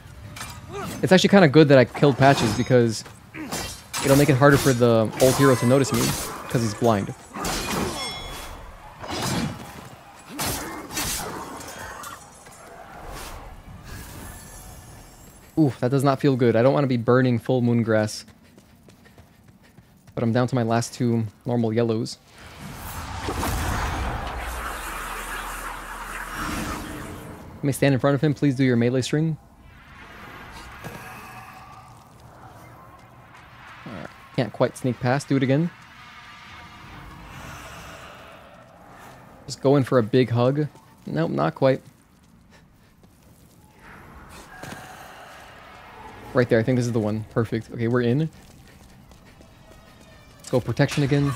It's actually kind of good that I killed Patches, because it'll make it harder for the old hero to notice me, because he's blind. Oof, that does not feel good. I don't want to be burning full moon grass. But I'm down to my last two normal yellows. Let me stand in front of him. Please do your melee string. Alright, can't quite sneak past. Do it again. Just go in for a big hug. Nope, not quite. Right there, I think this is the one. Perfect. Okay, we're in. Let's go protection again.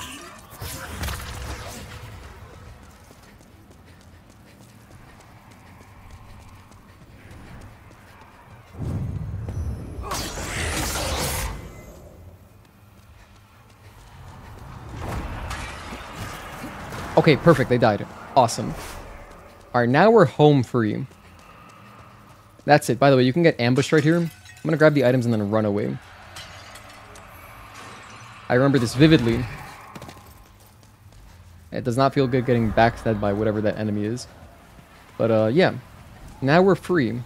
Okay, perfect. They died. Awesome. Alright, now we're home free. That's it. By the way, you can get ambushed right here. I'm gonna grab the items and then run away. I remember this vividly. It does not feel good getting backstabbed by whatever that enemy is. But, yeah. Now we're free.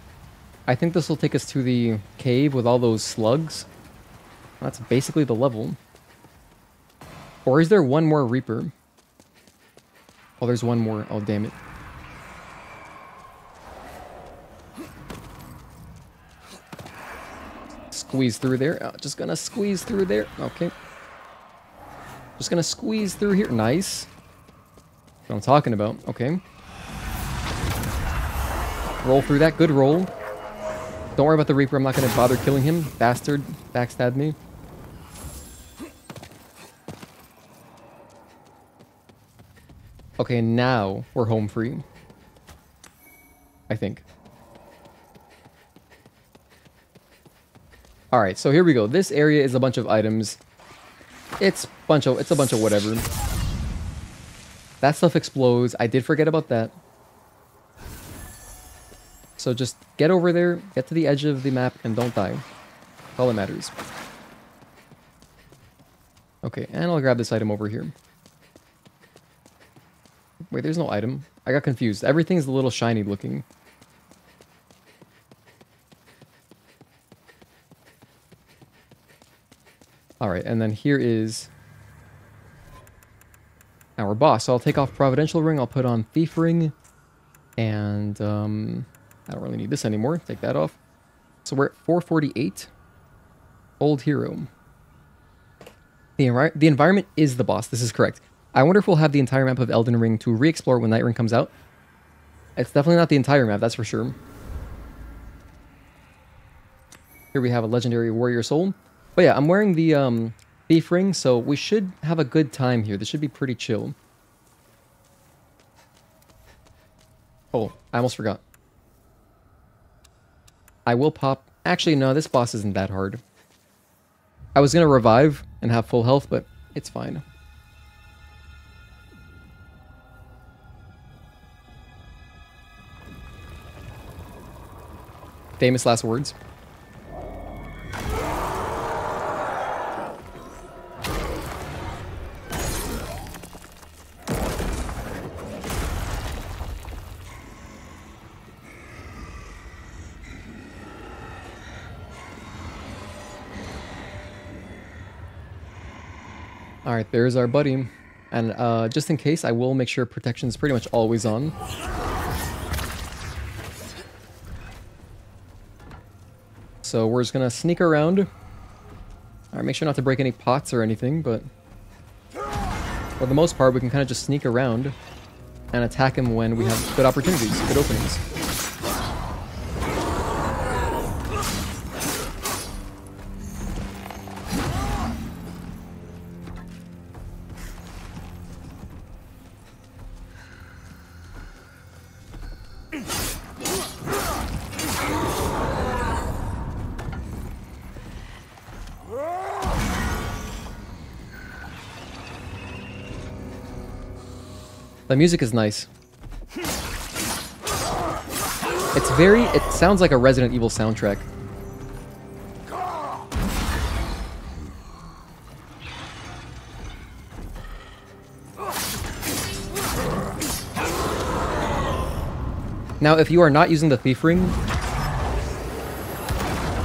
I think this will take us to the cave with all those slugs. That's basically the level. Or is there one more Reaper? Oh, there's one more. Oh, damn it. Squeeze through there. Just gonna squeeze through there. Okay. Just gonna squeeze through here. Nice. That's what I'm talking about. Okay. Roll through that. Good roll. Don't worry about the Reaper. I'm not gonna bother killing him. Bastard. Backstabbed me. Okay, now we're home free. I think. Alright, so here we go. This area is a bunch of items. It's a bunch of whatever. That stuff explodes. I did forget about that. So just get over there, get to the edge of the map, and don't die. That's all that matters. Okay, and I'll grab this item over here. Wait, there's no item. I got confused. Everything's a little shiny looking. Alright, and then here is our boss. So I'll take off Providential Ring, I'll put on Thief Ring, and I don't really need this anymore. Take that off. So we're at 448. Old Hero. The environment is the boss, this is correct. I wonder if we'll have the entire map of Elden Ring to re-explore when Night Ring comes out. It's definitely not the entire map, that's for sure. Here we have a Legendary Warrior Soul. But yeah, I'm wearing the Thief Ring, so we should have a good time here. This should be pretty chill. Oh, I almost forgot. I will pop... Actually, no, this boss isn't that hard. I was going to revive and have full health, but it's fine. Famous last words. Alright, there's our buddy. And just in case, I will make sure protection's pretty much always on. So we're just gonna sneak around. Alright, make sure not to break any pots or anything, but for the most part, we can kind of just sneak around and attack him when we have good opportunities, good openings. The music is nice. It sounds like a Resident Evil soundtrack. Now, if you are not using the Thief Ring,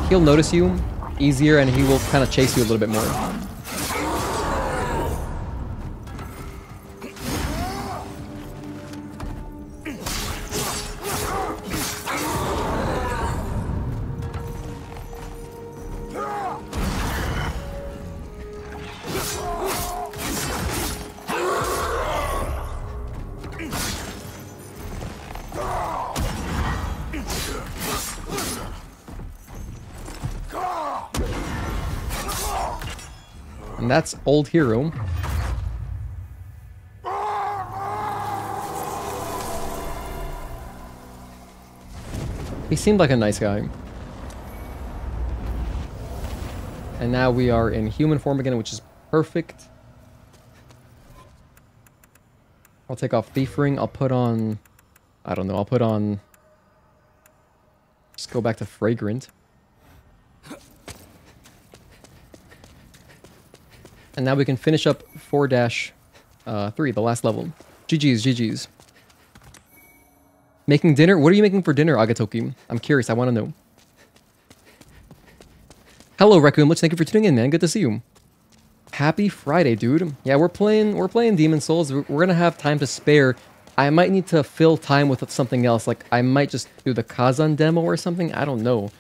he'll notice you easier and he will kind of chase you a little bit more. And that's Old Hero. He seemed like a nice guy. And now we are in human form again, which is perfect. I'll take off Thief Ring. I'll put on... I don't know. I'll put on... Just go back to Fragrant. And now we can finish up 4-3, the last level. GG's, GG's. Making dinner? What are you making for dinner, Agatoki? I'm curious, I want to know. Hello, Raccoon Lich, thank you for tuning in, man. Good to see you. Happy Friday, dude. Yeah, we're playing Demon Souls. We're gonna have time to spare. I might need to fill time with something else. Like, I might just do the Kazan demo or something. I don't know.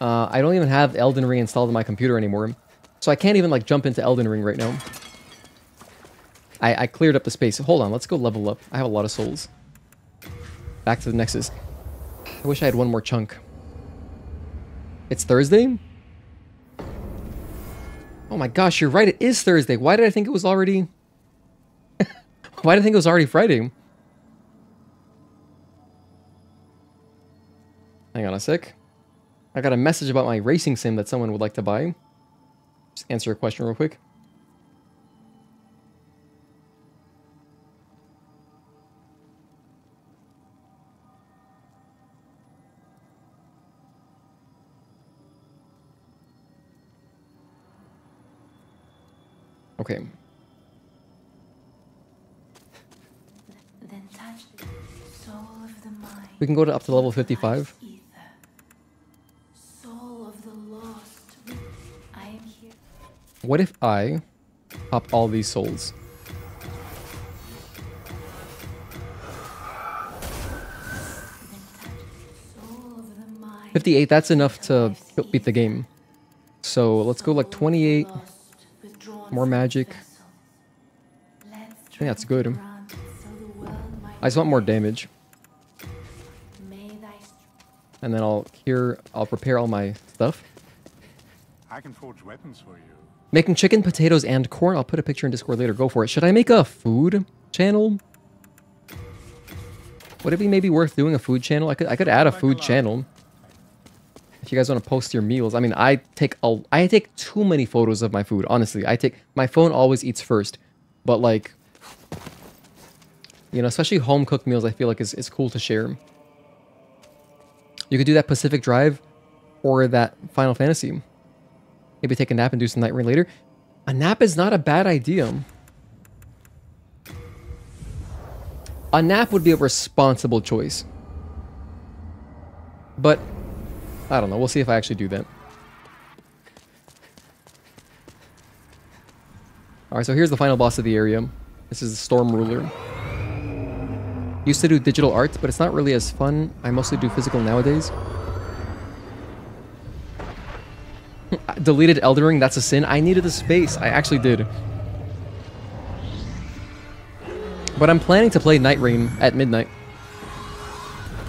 I don't even have Elden Ring installed on my computer anymore. So I can't even like jump into Elden Ring right now. I cleared up the space. Hold on, let's go level up. I have a lot of souls. Back to the Nexus. I wish I had one more chunk. It's Thursday? Oh my gosh, you're right, it is Thursday. Why did I think it was already... Why did I think it was already Friday? Hang on a sec. I got a message about my racing sim that someone would like to buy. Just answer a question real quick. Okay. Then touch the soul of the mind. We can go to up to level 55. Soul of the lost. I am here. What if I pop all these souls? Then touch the soul of the mind. 58, that's enough to beat the game. So let's go like 28. More magic. I think that's good. I just want more damage. And then I'll prepare all my stuff. I can forge weapons for you. Making chicken, potatoes, and corn. I'll put a picture in Discord later. Go for it. Should I make a food channel? Would it be maybe worth doing a food channel? I could add a food channel. If you guys want to post your meals. I mean, I take too many photos of my food. Honestly, my phone always eats first. But like, you know, especially home cooked meals, I feel like is cool to share. You could do that Pacific Drive or that Final Fantasy. Maybe take a nap and do some Night Rain later. A nap is not a bad idea. A nap would be a responsible choice. But I don't know. We'll see if I actually do that. Alright, so here's the final boss of the area. This is the Storm Ruler. Used to do digital art, but it's not really as fun. I mostly do physical nowadays. Deleted Elden Ring, that's a sin. I needed the space. I actually did. But I'm planning to play Night Rain at midnight.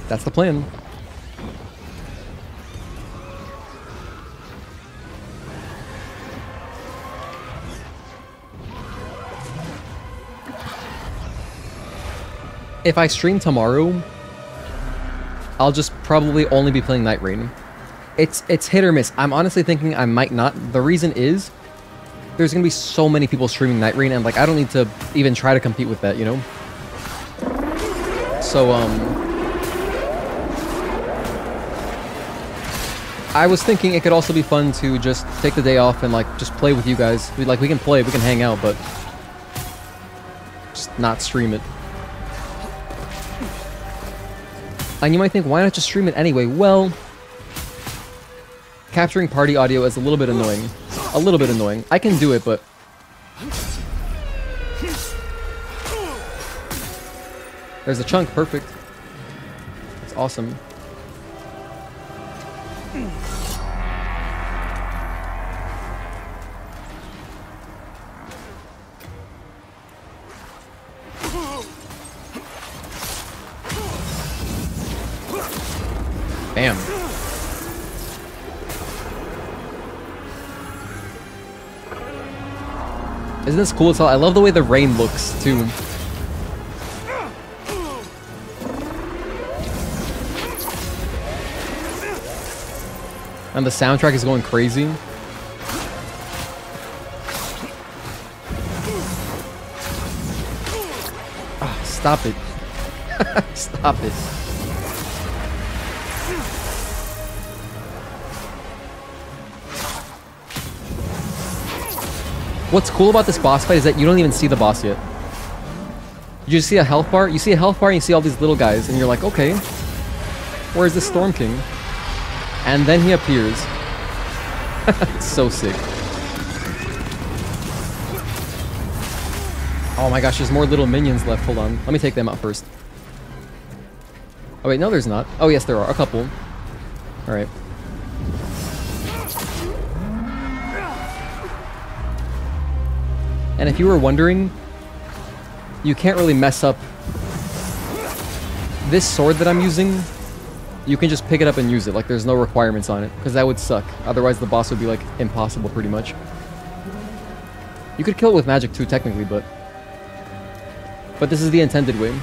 That's the plan. If I stream tomorrow, I'll just probably only be playing Night Rain. It's hit or miss. I'm honestly thinking I might not. The reason is there's gonna be so many people streaming Night Rain, and like I don't need to even try to compete with that, you know? So I was thinking it could also be fun to just take the day off and like just play with you guys. We can play, we can hang out, but just not stream it. And you might think, why not just stream it anyway? Well, capturing party audio is a little bit annoying. A little bit annoying. I can do it, but... There's a chunk, perfect. It's awesome. Bam. Isn't this cool as hell? I love the way the rain looks, too. And the soundtrack is going crazy. Ah, stop it. Stop it. What's cool about this boss fight is that you don't even see the boss yet. You just see a health bar. You see a health bar and you see all these little guys and you're like, okay, where's the Storm King? And then he appears. It's so sick. Oh my gosh, there's more little minions left. Hold on. Let me take them out first. Oh wait, no there's not. Oh yes, there are. A couple. Alright. And if you were wondering, you can't really mess up this sword that I'm using. You can just pick it up and use it. Like, there's no requirements on it, because that would suck. Otherwise, the boss would be, like, impossible, pretty much. You could kill it with magic, too, technically, but this is the intended way.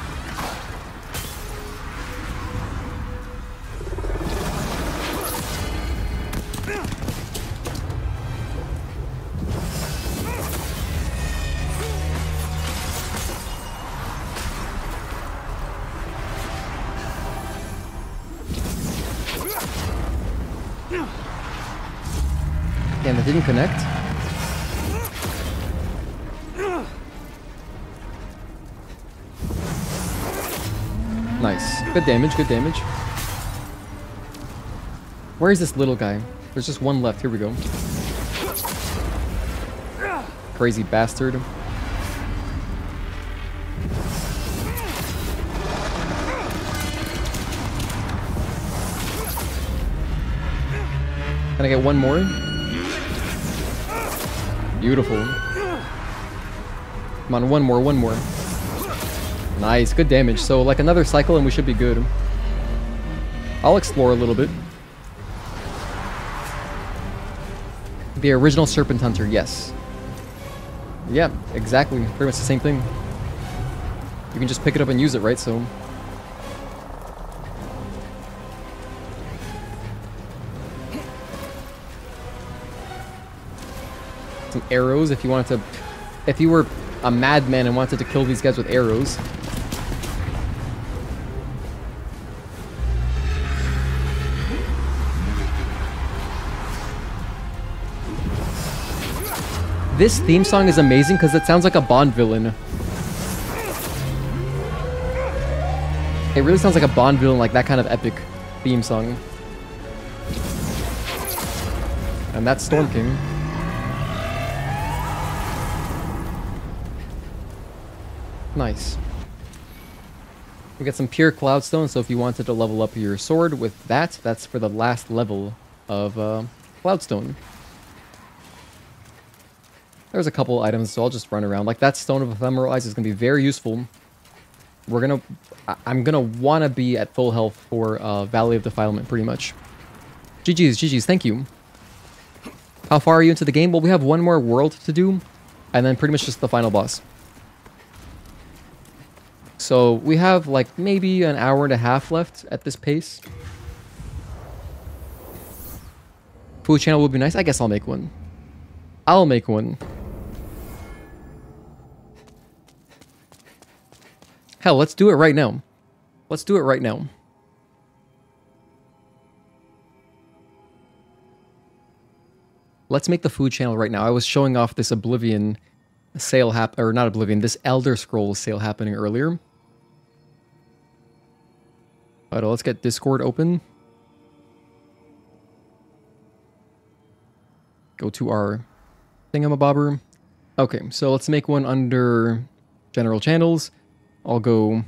Damn, it didn't connect. Nice. Good damage, good damage. Where is this little guy? There's just one left. Here we go. Crazy bastard. Can I get one more? Beautiful. Come on, one more, one more. Nice, good damage. So, like, another cycle and we should be good. I'll explore a little bit. The original Serpent Hunter, yes. Yeah, exactly. Pretty much the same thing. You can just pick it up and use it, right? So... some arrows if you wanted to... if you were a madman and wanted to kill these guys with arrows. This theme song is amazing because it sounds like a Bond villain. It really sounds like a Bond villain, like that kind of epic theme song. And that's Storm King. Nice. We get some pure Cloudstone, so if you wanted to level up your sword with that, that's for the last level of Cloudstone. There's a couple items, so I'll just run around. Like, that Stone of Ephemeral Eyes is going to be very useful. I'm gonna want to be at full health for Valley of Defilement, pretty much. GG's, thank you. How far are you into the game? Well, we have one more world to do, and then pretty much just the final boss. So we have like maybe an hour and a half left at this pace. Food channel would be nice. I guess I'll make one. I'll make one. Hell, let's do it right now. Let's do it right now. Let's make the food channel right now. I was showing off this Oblivion sale or not Oblivion, this Elder Scrolls sale happening earlier. Alright, let's get Discord open. Go to our thingamabobber. Okay, so let's make one under general channels. I'll go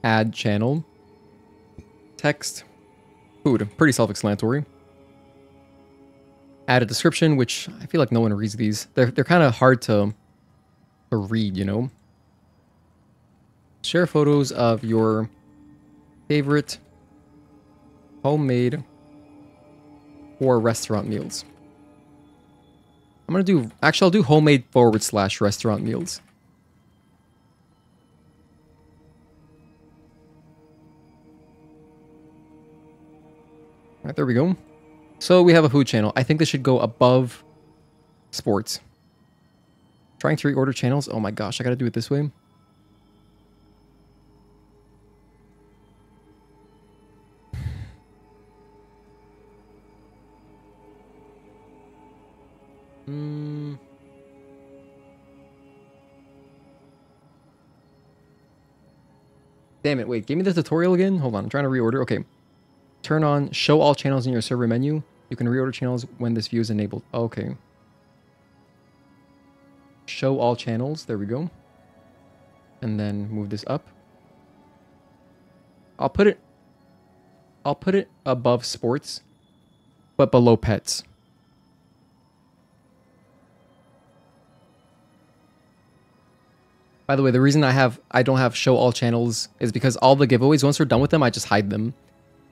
add channel. Text. Food. Pretty self-explanatory. Add a description, which I feel like no one reads these. They're kind of hard to read, you know? Share photos of your favorite homemade or restaurant meals. I'm gonna do... actually, I'll do homemade / restaurant meals. Alright, there we go. So we have a food channel. I think this should go above sports. Trying to reorder channels. Oh my gosh, I gotta do it this way. Damn it, wait, give me the tutorial again? Hold on, I'm trying to reorder. Okay. Turn on show all channels in your server menu. You can reorder channels when this view is enabled. Okay. Show all channels. There we go. And then move this up. I'll put it above sports, but below pets. By the way, the reason I don't have show all channels is because all the giveaways, once we're done with them, I just hide them.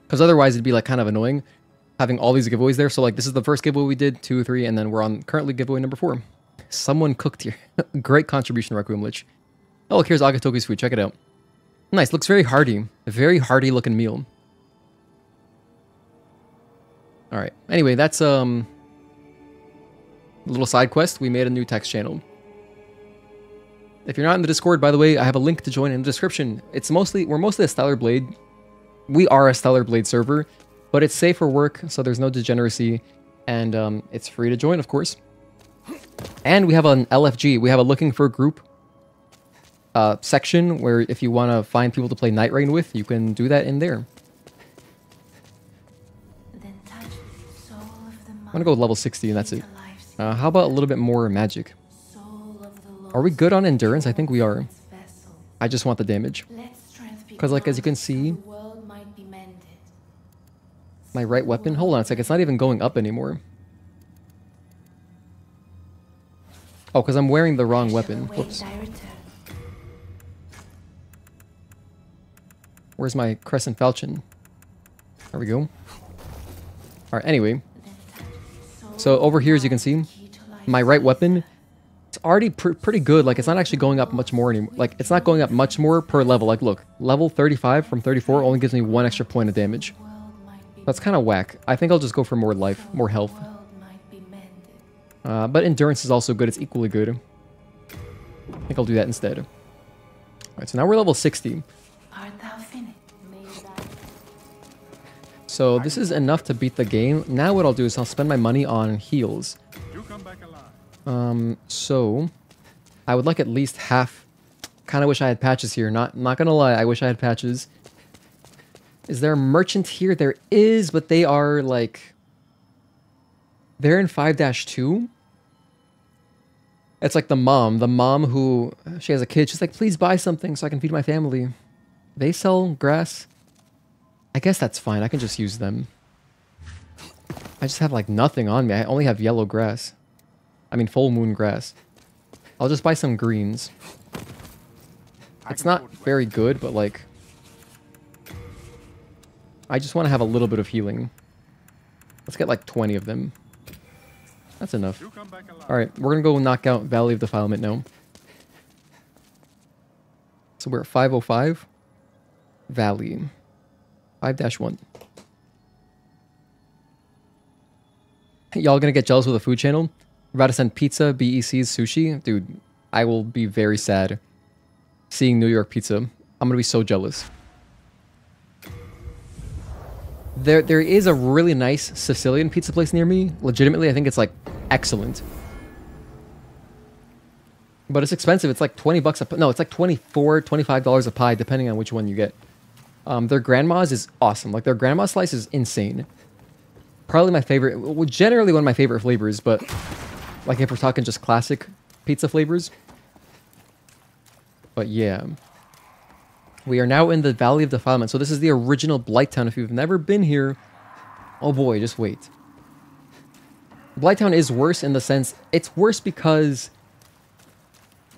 Because otherwise it'd be like kind of annoying having all these giveaways there. So like this is the first giveaway we did, 2, 3, and then we're on currently giveaway number 4. Someone cooked here. Great contribution, Requiem Lich. Oh, look, here's Agatoki's food. Check it out. Nice. Looks very hearty. A very hearty looking meal. Alright. Anyway, that's a little side quest. We made a new text channel. If you're not in the Discord, by the way, I have a link to join in the description. We're mostly a Stellar Blade. We are a Stellar Blade server, but it's safe for work, so there's no degeneracy, and it's free to join, of course. And we have an LFG. We have a looking for a group section where if you want to find people to play Night Rain with, you can do that in there. I'm gonna go level 60 and that's it. How about a little bit more magic? Are we good on endurance? I think we are. I just want the damage. Because like as you can see, my right weapon, hold on a sec, it's not even going up anymore. Oh, because I'm wearing the wrong weapon. Whoops. Where's my Crescent Falchion? There we go. Alright, anyway. So over here, as you can see, my right weapon, it's already pretty good. Like, it's not actually going up much more anymore. Like, it's not going up much more per level. Like, look, level 35 from 34 only gives me 1 extra point of damage. That's kind of whack. I think I'll just go for more life, more health. But endurance is also good. It's equally good. I think I'll do that instead. Alright, so now we're level 60. So this is enough to beat the game. Now what I'll do is I'll spend my money on heals. So I would like at least half. Kind of wish I had patches here. Not gonna lie, I wish I had patches. Is there a merchant here? There is, but they are like... They're in 5-2. It's like the mom who... She has a kid. She's like, please buy something so I can feed my family. They sell grass. I guess that's fine. I can just use them. I just have like nothing on me. I only have yellow grass. I mean full moon grass. I'll just buy some greens. It's not very good, but like... I just want to have a little bit of healing. Let's get like 20 of them. That's enough. Alright, we're going to go knock out Valley of Defilement now. So we're at 505. Valley. 5-1. Y'all gonna get jealous with a food channel? We're about to send pizza, BEC's sushi. Dude, I will be very sad seeing New York pizza. I'm gonna be so jealous. There is a really nice Sicilian pizza place near me. Legitimately, I think it's like excellent. But it's expensive. It's like 20 bucks a... No, it's like $24, $25 a pie, depending on which one you get. Their grandma's is awesome. Like, their grandma slice is insane. Probably my favorite... Well, generally one of my favorite flavors, but... Like, if we're talking just classic pizza flavors. But, yeah. We are now in the Valley of Defilement. So, this is the original Blighttown. If you've never been here... Oh, boy, just wait. Blighttown is worse in the sense... It's worse because...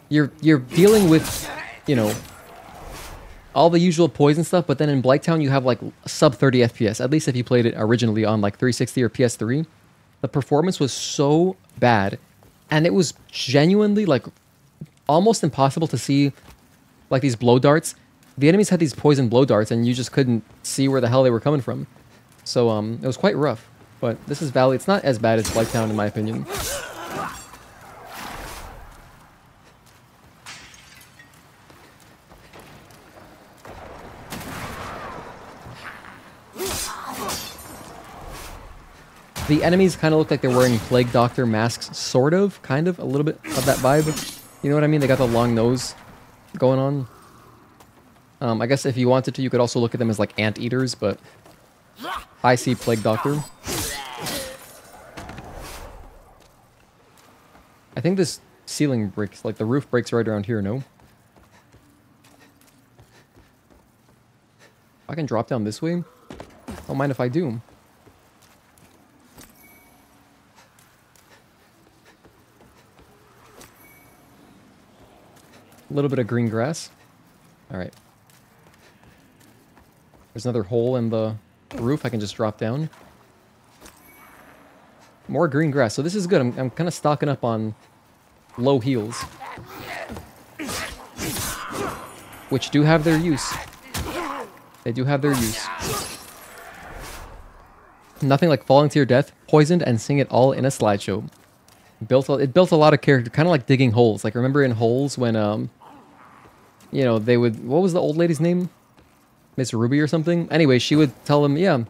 You're dealing with, you know... all the usual poison stuff, but then in Blighttown you have like sub 30 FPS, at least if you played it originally on like 360 or PS3. The performance was so bad, and it was genuinely like almost impossible to see like these blow darts. The enemies had these poison blow darts and you just couldn't see where the hell they were coming from. So it was quite rough, but this is Valley. It's not as bad as Blighttown in my opinion. The enemies kind of look like they're wearing Plague Doctor masks, sort of, kind of, a little bit of that vibe. You know what I mean? They got the long nose going on. I guess if you wanted to, you could also look at them as like anteaters, but I see Plague Doctor. I think this ceiling breaks, like the roof breaks right around here, no? I can drop down this way? Don't mind if I do. A little bit of green grass. Alright. There's another hole in the roof I can just drop down. More green grass. So this is good. I'm kind of stocking up on low heals. Which do have their use. They do have their use. Nothing like falling to your death, poisoned, and seeing it all in a slideshow. It built a lot of character, kind of like digging holes. Like, remember in Holes when, you know, they would... What was the old lady's name? Miss Ruby or something? Anyway, she would tell them, yeah,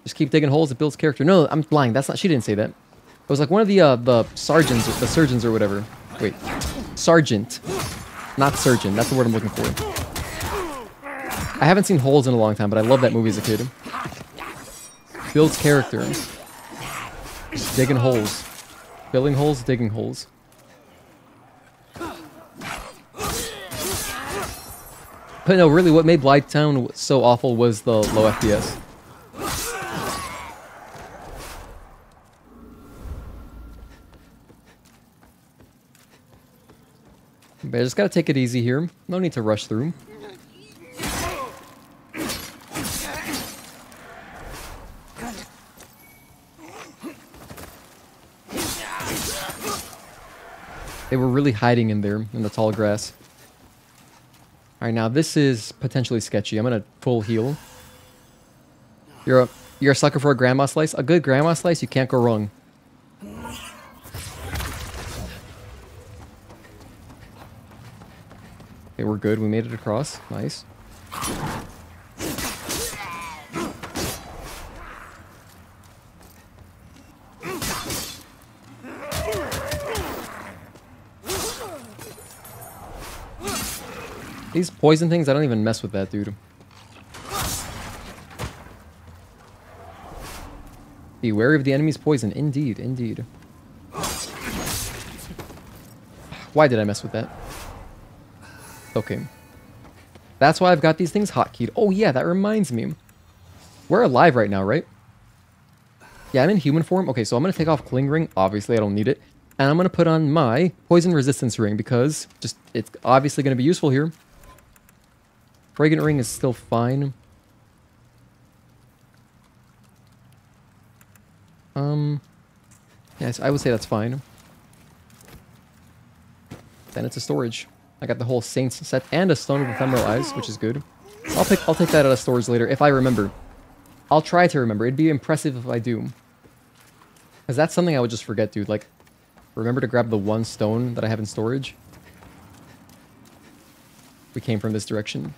just keep digging holes, it builds character. No, I'm lying. That's not... She didn't say that. It was like one of the sergeants, the surgeons or whatever. Wait. Sergeant. Not surgeon. That's the word I'm looking for. I haven't seen Holes in a long time, but I love that movie as a kid. Builds character. Digging holes. Filling holes, digging holes. But no, really, what made Bligetown so awful was the low FPS. But I just gotta take it easy here. No need to rush through. They were really hiding in there, in the tall grass. Alright, now this is potentially sketchy. I'm gonna full heal. You're a sucker for a grandma slice? A good grandma slice, you can't go wrong. Okay, we're good. We made it across. Nice. These poison things, I don't even mess with that, dude. Be wary of the enemy's poison. Indeed, indeed. Why did I mess with that? Okay. That's why I've got these things hotkeyed. Oh yeah, that reminds me. We're alive right now, right? Yeah, I'm in human form. Okay, so I'm going to take off Cling Ring. Obviously, I don't need it. And I'm going to put on my Poison Resistance Ring because just it's obviously going to be useful here. Fragrant Ring is still fine. Yes, I would say that's fine. Then it's a storage. I got the whole Saints set and a Stone with Ephemeral Eyes, which is good. I'll take that out of storage later if I remember. I'll try to remember. It'd be impressive if I do. Because that's something I would just forget, dude. Like, remember to grab the one stone that I have in storage. We came from this direction.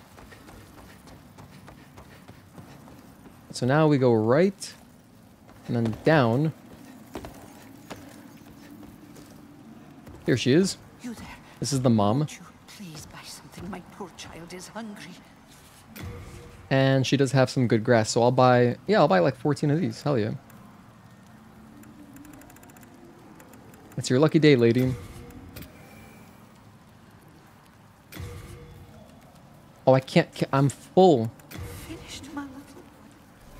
So now we go right, and then down. Here she is. You there? This is the mom. Won't you please buy something? My poor child is hungry. And she does have some good grass, so I'll buy like 14 of these. Hell yeah. It's your lucky day, lady. Oh, I can't, I'm full.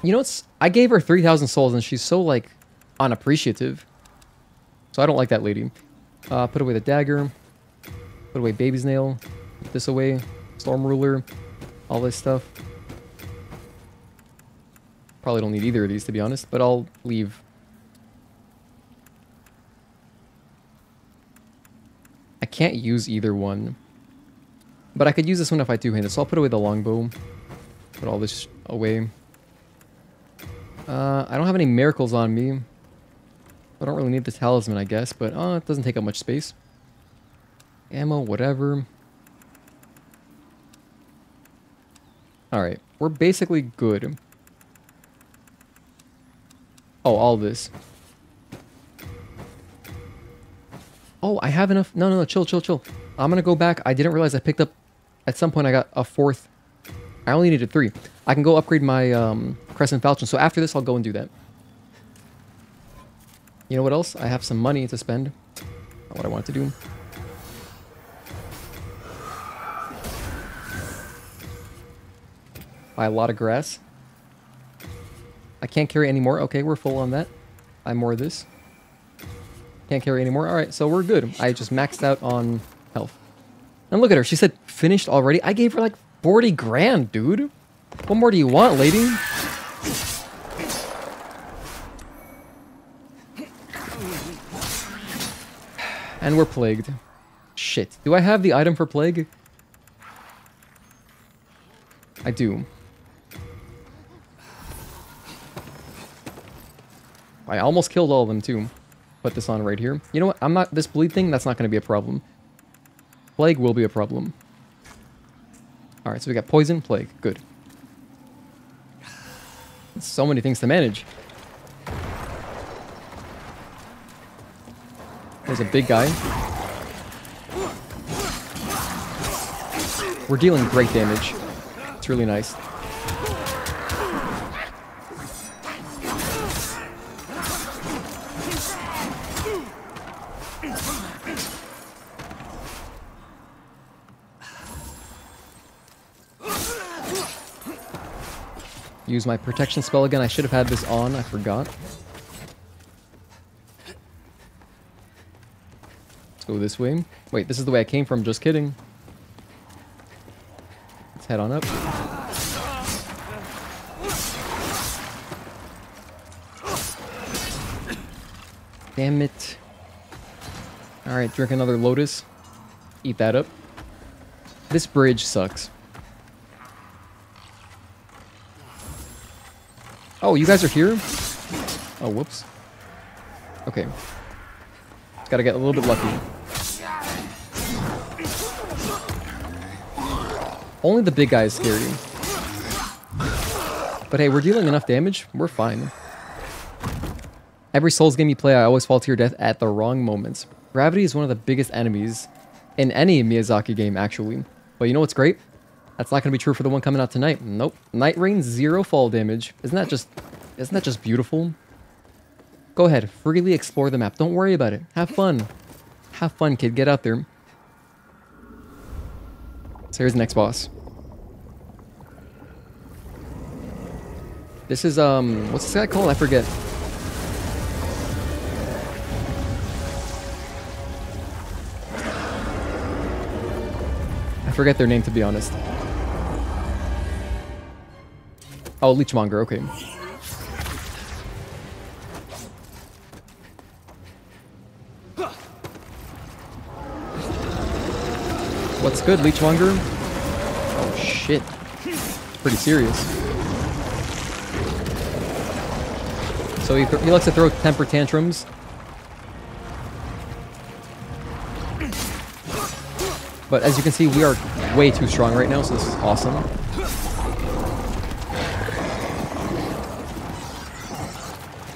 You know, I gave her 3,000 souls and she's so, like, unappreciative. So I don't like that lady. Put away the dagger. Put away Baby's Nail. Put this away. Storm Ruler. All this stuff. Probably don't need either of these, to be honest, but I'll leave. I can't use either one. But I could use this one if I two-handed, so I'll put away the longbow. Put all this away. I don't have any miracles on me. I don't really need the talisman, I guess, but it doesn't take up much space. Ammo, whatever. Alright, we're basically good. Oh, all this. Oh, I have enough. No, chill. I'm gonna go back. I didn't realize I picked up... At some point, I got a fourth. I only needed 3. I can go upgrade my Crescent Falchion. So after this, I'll go and do that. You know what else? I have some money to spend. Not what I want to do. Buy a lot of grass. I can't carry any more. Okay, we're full on that. Buy more of this. Can't carry any more. Alright, so we're good. I just maxed out on health. And look at her. She said finished already. I gave her like 40 grand, dude. What more do you want, lady? And we're plagued. Shit. Do I have the item for plague? I do. I almost killed all of them too. Put this on right here. You know what? I'm not... This bleed thing, that's not going to be a problem. Plague will be a problem. Alright, so we got poison, plague. Good. So many things to manage. There's a big guy. We're dealing great damage. It's really nice. Use my protection spell again. I should have had this on. I forgot. Let's go this way. Wait, this is the way I came from. Just kidding. Let's head on up. Damn it. Alright, drink another Lotus. Eat that up. This bridge sucks. Oh, you guys are here? Oh, whoops. Okay. Just gotta get a little bit lucky. Only the big guy is scary. But hey, we're dealing enough damage. We're fine. Every Souls game you play, I always fall to your death at the wrong moments. Gravity is one of the biggest enemies in any Miyazaki game, actually. But you know what's great? That's not going to be true for the one coming out tonight. Nope. Night Rain, 0 fall damage. Isn't that just beautiful? Go ahead. Freely explore the map. Don't worry about it. Have fun. Have fun, kid. Get out there. So here's the next boss. This is, what's this guy called? I forget. I forget their name, to be honest. Oh, Leechmonger, okay. What's good, Leechmonger? Oh, shit. Pretty serious. So he likes to throw temper tantrums. But as you can see, we are way too strong right now, so this is awesome.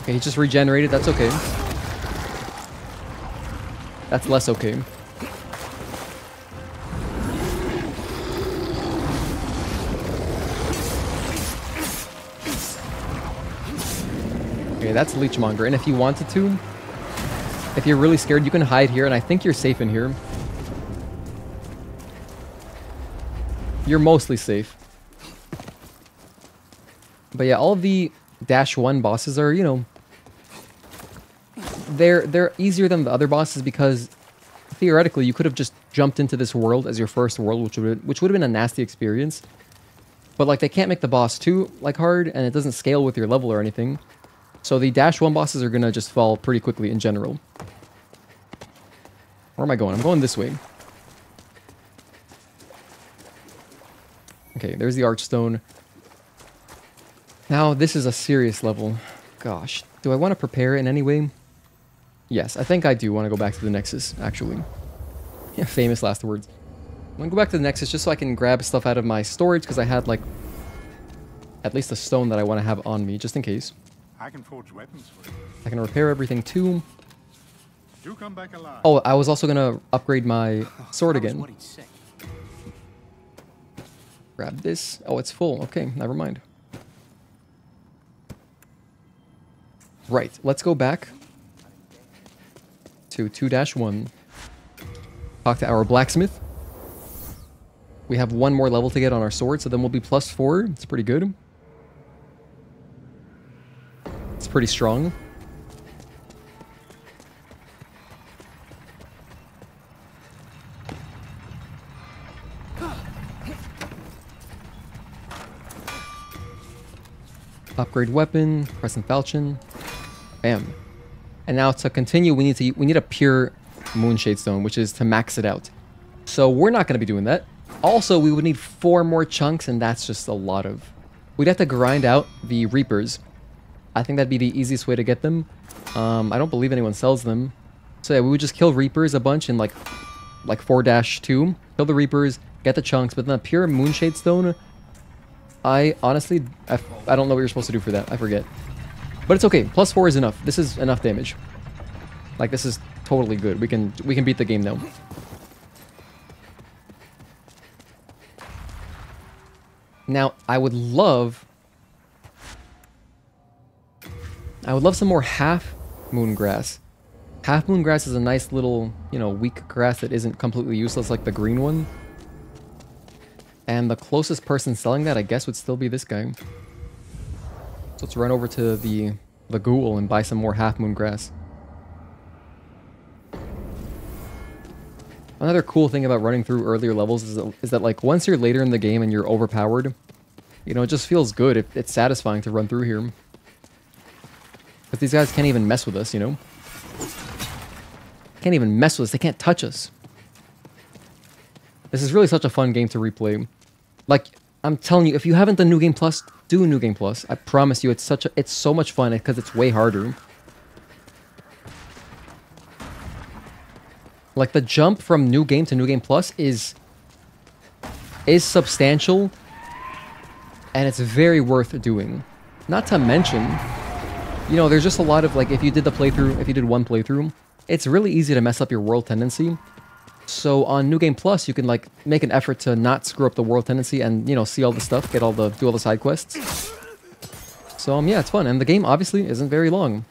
Okay, he just regenerated. That's okay. That's less okay. Okay, that's Leechmonger. And if you wanted to, if you're really scared, you can hide here, and I think you're safe in here. You're mostly safe. But yeah, all of the -1 bosses are, you know, they're easier than the other bosses because theoretically you could have just jumped into this world as your first world, which would have been a nasty experience. But like they can't make the boss too like hard, and it doesn't scale with your level or anything. So the -1 bosses are gonna just fall pretty quickly in general. Where am I going? I'm going this way. Okay, there's the Archstone. Now, this is a serious level. Gosh, do I want to prepare in any way? Yes, I think I do want to go back to the Nexus, actually. Yeah, famous last words. I'm going to go back to the Nexus just so I can grab stuff out of my storage, because I had, like, at least a stone that I want to have on me, just in case. I can forge weapons for you. I can repair everything, too. Do come back alive. Oh, I was also going to upgrade my sword again. Grab this. Oh, it's full. Okay, never mind. Right, let's go back to 2-1. Talk to our blacksmith. We have one more level to get on our sword, so then we'll be +4. It's pretty good. It's pretty strong. Upgrade weapon, Crescent Falchion. Bam. And now to continue, we need a pure Moonshade Stone, which is to max it out. So we're not going to be doing that. Also, we would need 4 more chunks, and that's just a lot of... We'd have to grind out the Reapers. I think that'd be the easiest way to get them. I don't believe anyone sells them. So yeah, we would just kill Reapers a bunch in like 4-2. Kill the Reapers, get the chunks, but then a pure Moonshade Stone... I honestly, I don't know what you're supposed to do for that. I forget. But it's okay. +4 is enough. This is enough damage. Like, this is totally good. We can beat the game now. Now, I would love some more half moon grass. Half moon grass is a nice little, you know, weak grass that isn't completely useless like the green one. And the closest person selling that, I guess, would still be this guy. So let's run over to the ghoul and buy some more half moon grass. Another cool thing about running through earlier levels is that like once you're later in the game and you're overpowered, you know, it just feels good. It's satisfying to run through here. But these guys can't even mess with us, you know? Can't even mess with us. They can't touch us. This is really such a fun game to replay. Like, I'm telling you, if you haven't done New Game Plus, do New Game Plus. I promise you, it's so much fun because it's way harder. Like, the jump from New Game to New Game Plus is substantial, and it's very worth doing. Not to mention, you know, there's just a lot of, like, if you did one playthrough, it's really easy to mess up your world tendency. So on New Game Plus, you can like make an effort to not screw up the world tendency and, you know, see all the stuff, do all the side quests. So yeah, it's fun, and the game obviously isn't very long.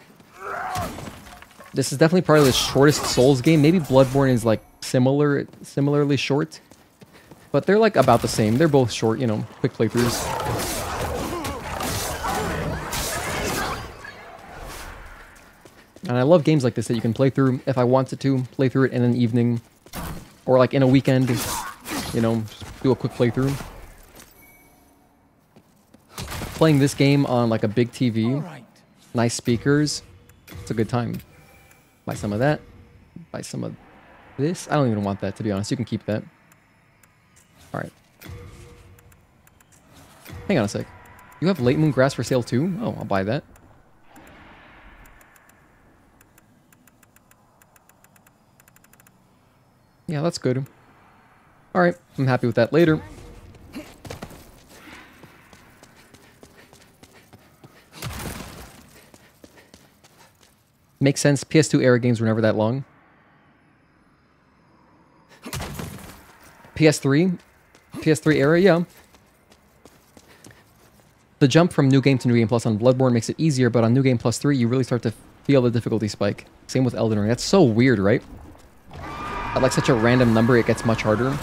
This is definitely probably the shortest Souls game. Maybe Bloodborne is like similarly short, but they're like about the same. They're both short, you know, quick playthroughs. And I love games like this that you can play through if I wanted to play through it in an evening. Or like in a weekend, you know, do a quick playthrough. Playing this game on like a big TV, nice speakers, it's a good time. Buy some of that, buy some of this. I don't even want that, to be honest. You can keep that. Alright. Hang on a sec. You have Late Moon Grass for sale too? Oh, I'll buy that. Yeah, that's good. Alright, I'm happy with that later. Makes sense. PS2 era games were never that long. PS3 era, yeah. The jump from New Game to New Game Plus on Bloodborne makes it easier, but on New Game Plus 3, you really start to feel the difficulty spike. Same with Elden Ring. That's so weird, right? At like such a random number, it gets much harder.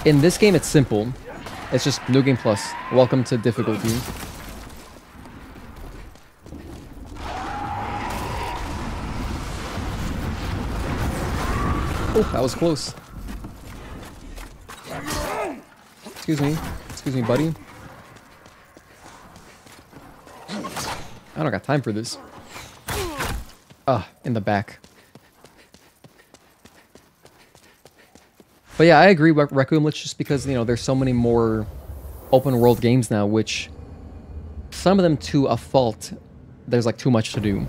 In this game, it's simple. It's just New Game Plus. Welcome to difficulty. Oh, that was close. Excuse me, buddy. I don't got time for this. In the back. But yeah, I agree with Requiem Lich just because, you know, there's so many more open world games now, which some of them to a fault, there's like too much to do,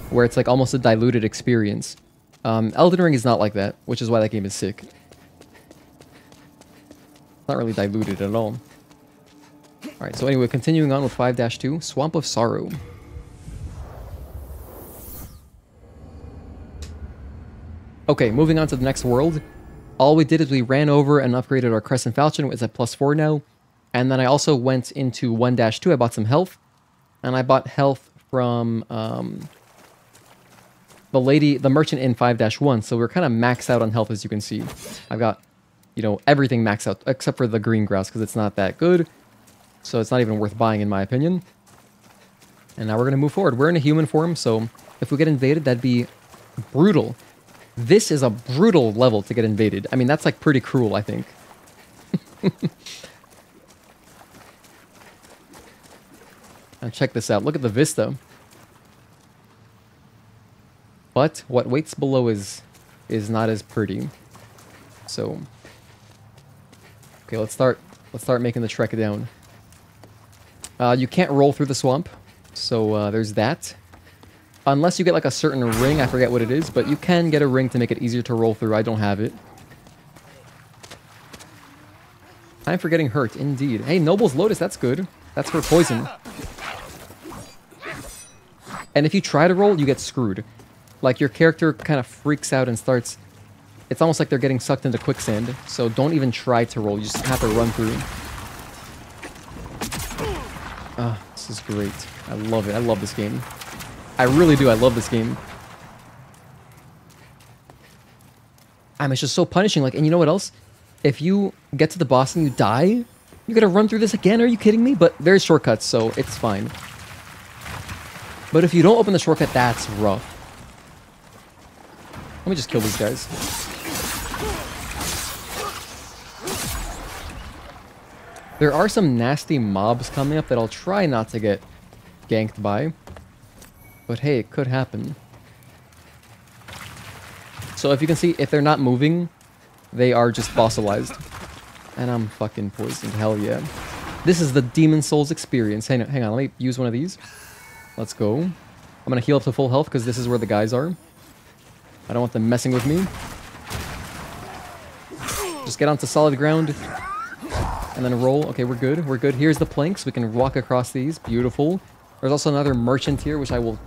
where it's like almost a diluted experience. Elden Ring is not like that, which is why that game is sick. Not really diluted at all. Alright, so anyway, continuing on with 5-2, Swamp of Sorrow. Okay, moving on to the next world. All we did is we ran over and upgraded our Crescent Falchion. It's at +4 now. And then I also went into 1-2. I bought some health. And I bought health from the merchant in 5-1. So we're kind of maxed out on health, as you can see. I've got, you know, everything maxed out except for the green grass because it's not that good. So it's not even worth buying in my opinion. And now we're going to move forward. We're in a human form, so if we get invaded, that'd be brutal. This is a brutal level to get invaded. I mean, that's like pretty cruel, I think. Now check this out. Look at the vista. But what waits below is not as pretty. So, okay, let's start making the trek down. You can't roll through the swamp, so there's that. Unless you get like a certain ring, I forget what it is, but you can get a ring to make it easier to roll through. I don't have it. Time for getting hurt, indeed. Hey, Noble's Lotus, that's good. That's for poison. And if you try to roll, you get screwed. Like, your character kind of freaks out and starts... It's almost like they're getting sucked into quicksand. So don't even try to roll, you just have to run through. Ah, this is great. I love it. I love this game. I really do. I love this game. It's just so punishing. Like, and you know what else? If you get to the boss and you die, you gotta run through this again? Are you kidding me? But there's shortcuts, so it's fine. But if you don't open the shortcut, that's rough. Let me just kill these guys. There are some nasty mobs coming up that I'll try not to get ganked by. But hey, it could happen. So if you can see, if they're not moving, they are just fossilized. And I'm fucking poisoned, hell yeah. This is the Demon Souls experience. Hang on, let me use one of these. Let's go. I'm gonna heal up to full health because this is where the guys are. I don't want them messing with me. Just get onto solid ground. And then roll. Okay, we're good. We're good. Here's the planks. We can walk across these. Beautiful. There's also another merchant here, which I will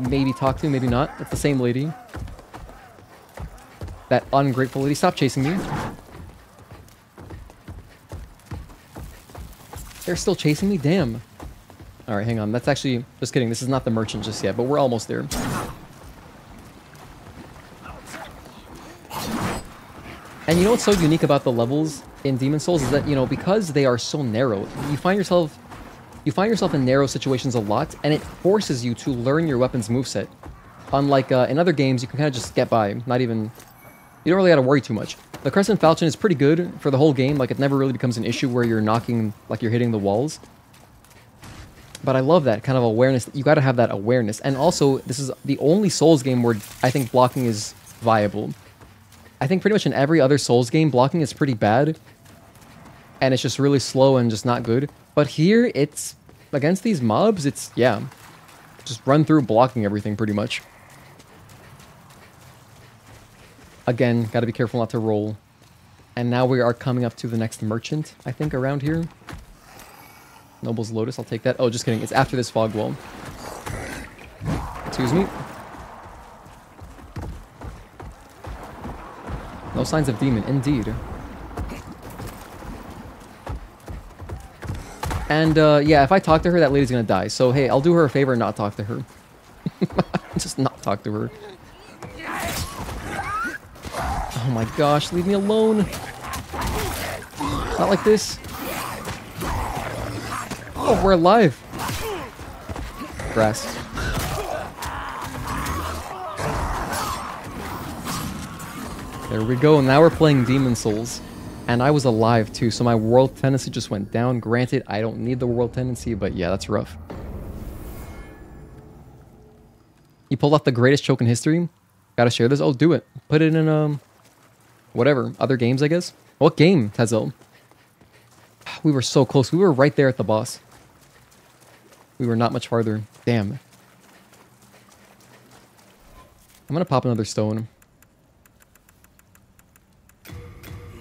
maybe talk to, maybe not. It's the same lady. That ungrateful lady. Stop chasing me. They're still chasing me? Damn. Alright, hang on. That's actually... Just kidding. This is not the merchant just yet, but we're almost there. And you know what's so unique about the levels in Demon Souls is that, you know, because they are so narrow, you find yourself in narrow situations a lot, and it forces you to learn your weapon's moveset. Unlike in other games, you can kind of just get by, not even... You don't really have to worry too much. The Crescent Falchion is pretty good for the whole game, like it never really becomes an issue where you're knocking, like you're hitting the walls. But I love that kind of awareness. You gotta have that awareness. And also, this is the only Souls game where I think blocking is viable. I think pretty much in every other Souls game, blocking is pretty bad. And it's just really slow and just not good. But here, it's... Against these mobs, it's... Yeah. Just run through blocking everything, pretty much. Again, gotta be careful not to roll. And now we are coming up to the next merchant, I think, around here. Noble's Lotus, I'll take that. Oh, just kidding. It's after this fog wall. Excuse me. No signs of demon, indeed. And, yeah, if I talk to her, that lady's gonna die. So, hey, I'll do her a favor and not talk to her. Just not talk to her. Oh my gosh, leave me alone. Not like this. Oh, we're alive. Grass. There we go. Now we're playing Demon Souls. And I was alive too, so my world tendency just went down. Granted, I don't need the world tendency, but yeah, that's rough. You pulled off the greatest choke in history? Gotta share this? Oh, do it. Put it in, whatever. Other games, I guess? What game, Tezel? We were so close. We were right there at the boss. We were not much farther. Damn. I'm gonna pop another stone.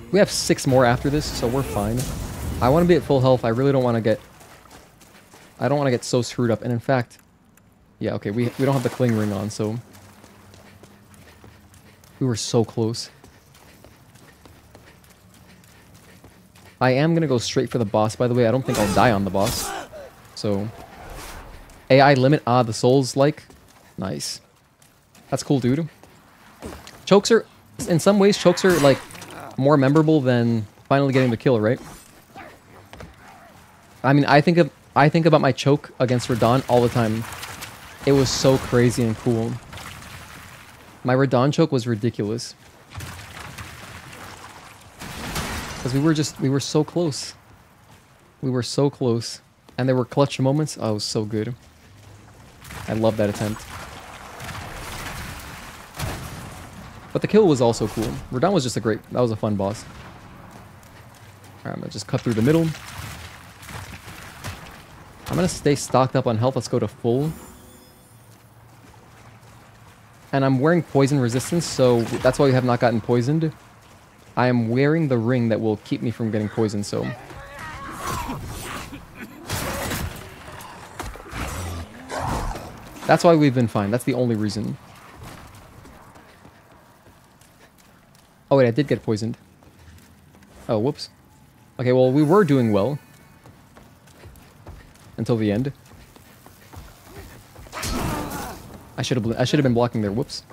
We have 6 more after this, so we're fine. I want to be at full health. I really don't want to get... I don't want to get so screwed up. And in fact... Yeah, okay, we don't have the cling ring on, so... We were so close. I am going to go straight for the boss, by the way. I don't think I'll die on the boss. So... AI limit. Ah, the Souls-like. Nice. That's cool, dude. Chokes are... In some ways, chokes are, like... more memorable than finally getting the kill, right? I mean, I think about my choke against Radahn all the time. It was so crazy and cool. My Radahn choke was ridiculous. Because we were so close. We were so close. And there were clutch moments. Oh, it was so good. I love that attempt. But the kill was also cool. Radahn was just a great... That was a fun boss. Alright, I'm gonna just cut through the middle. I'm gonna stay stocked up on health. Let's go to full. And I'm wearing poison resistance, so that's why we have not gotten poisoned. I am wearing the ring that will keep me from getting poisoned, so... That's why we've been fine. That's the only reason. Oh wait, I did get poisoned. Oh, whoops. Okay, well, we were doing well. Until the end. I should have been blocking there. Whoops.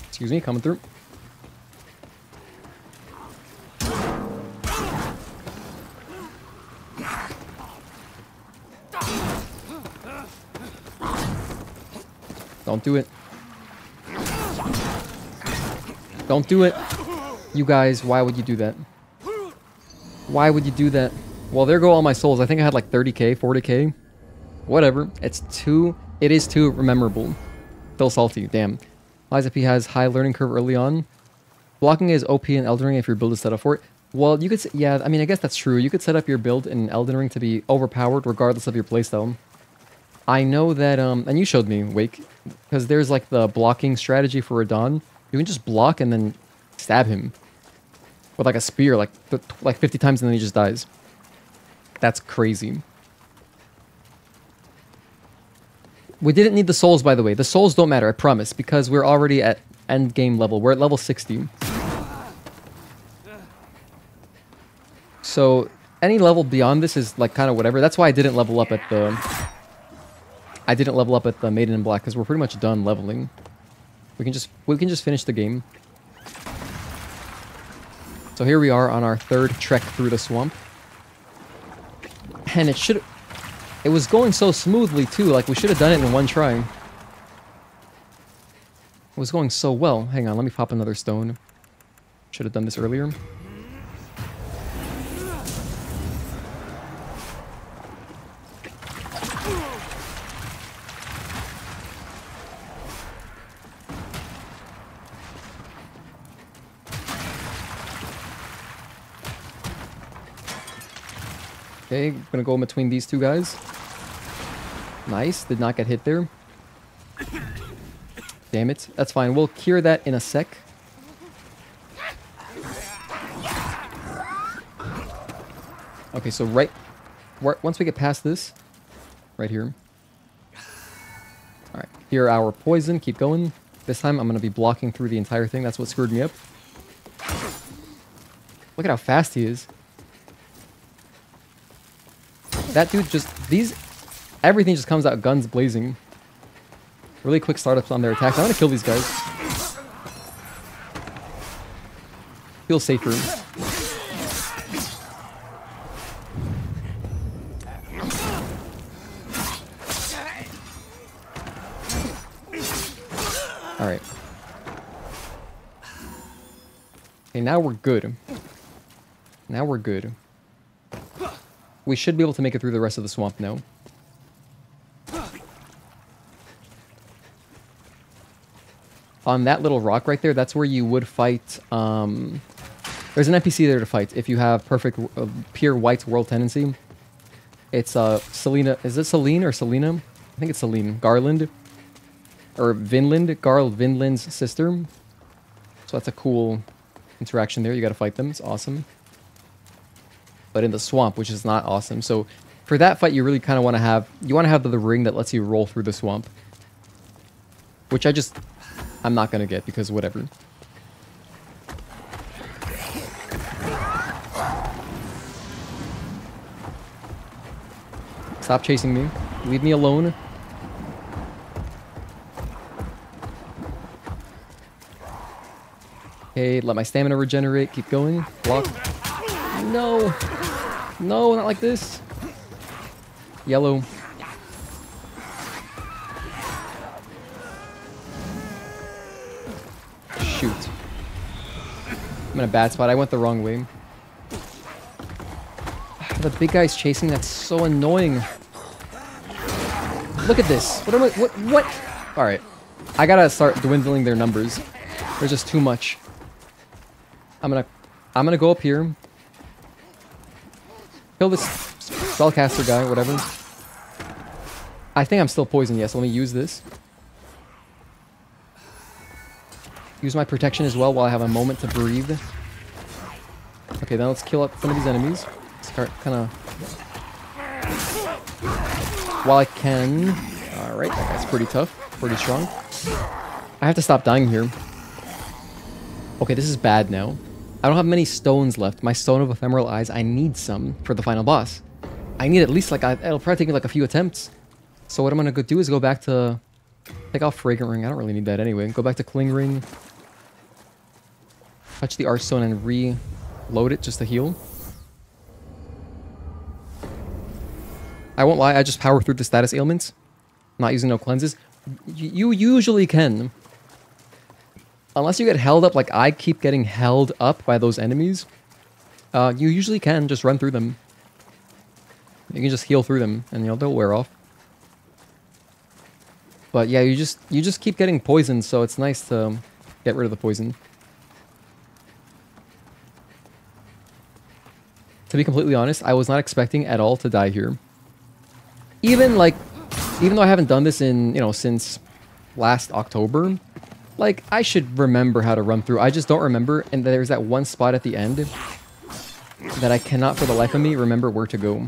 Excuse me, coming through. Don't do it. Don't do it. You guys, why would you do that? Why would you do that? Well, there go all my souls. I think I had like 30k, 40k. Whatever. It is too memorable. Still salty, damn. Liza P has high learning curve early on. Blocking is OP in Elden Ring if your build is set up for it. Well, you could, yeah, I mean, I guess that's true. You could set up your build in Elden Ring to be overpowered regardless of your playstyle. I know that, and you showed me, Wake, because there's like the blocking strategy for Radahn. You can just block and then stab him with like a spear, like 50 times, and then he just dies. That's crazy. We didn't need the souls, by the way. The souls don't matter, I promise, because we're already at end game level. We're at level 60. So any level beyond this is like kind of whatever. That's why I didn't level up at the... Maiden in Black, because we're pretty much done leveling. We can just finish the game. So here we are on our third trek through the swamp. And it was going so smoothly too, like we should have done it in one try. It was going so well. Hang on, let me pop another stone. Should have done this earlier. Okay, gonna go in between these two guys. Nice, did not get hit there. Damn it, that's fine. We'll cure that in a sec. Okay, so once we get past this, right here. Alright, here are our poison, keep going. This time I'm gonna be blocking through the entire thing, that's what screwed me up. Look at how fast he is. That dude just, everything just comes out guns blazing. Really quick startups on their attacks. I'm gonna kill these guys. Feel safer. Alright. Okay, now we're good. Now we're good. We should be able to make it through the rest of the swamp now. On that little rock right there, that's where you would fight... there's an NPC there to fight if you have perfect, pure white world tendency. It's Selena... Is it Celine or Selena? I think it's Celine. Garland. Or Vinland. Garl Vinland's sister. So that's a cool interaction there. You gotta fight them. It's awesome. But in the swamp, which is not awesome. So for that fight, you really kind of want to have... You want to have the ring that lets you roll through the swamp. Which I'm not going to get because whatever. Stop chasing me. Leave me alone. Okay, let my stamina regenerate. Keep going. Block. No! No, not like this. Yellow. Shoot. I'm in a bad spot. I went the wrong way. The big guy's chasing, that's so annoying. Look at this. What am I, what? Alright. I gotta start dwindling their numbers. There's just too much. I'm gonna go up here. Kill this spellcaster guy, whatever. I think I'm still poisoned, yes. Let me use this. Use my protection as well while I have a moment to breathe. Okay, then let's kill up some of these enemies. Start kind of... While I can... Alright, that guy's pretty tough. Pretty strong. I have to stop dying here. Okay, this is bad now. I don't have many stones left. My Stone of Ephemeral Eyes, I need some for the final boss. I need at least like... It'll probably take me like a few attempts. So what I'm going to do is go back to... Take off Fragrant Ring. I don't really need that anyway. Go back to Cling Ring. Touch the Archstone and reload it just to heal. I won't lie, I just power through the status ailments. Not using no cleanses. You usually can. Unless you get held up like I keep getting held up by those enemies. You usually can just run through them. You can just heal through them and you know they'll wear off. But yeah, you just keep getting poisoned, so it's nice to get rid of the poison. To be completely honest, I was not expecting at all to die here. Even though I haven't done this in, you know, since last October, like, I should remember how to run through. I just don't remember, and there's that one spot at the end that I cannot for the life of me remember where to go.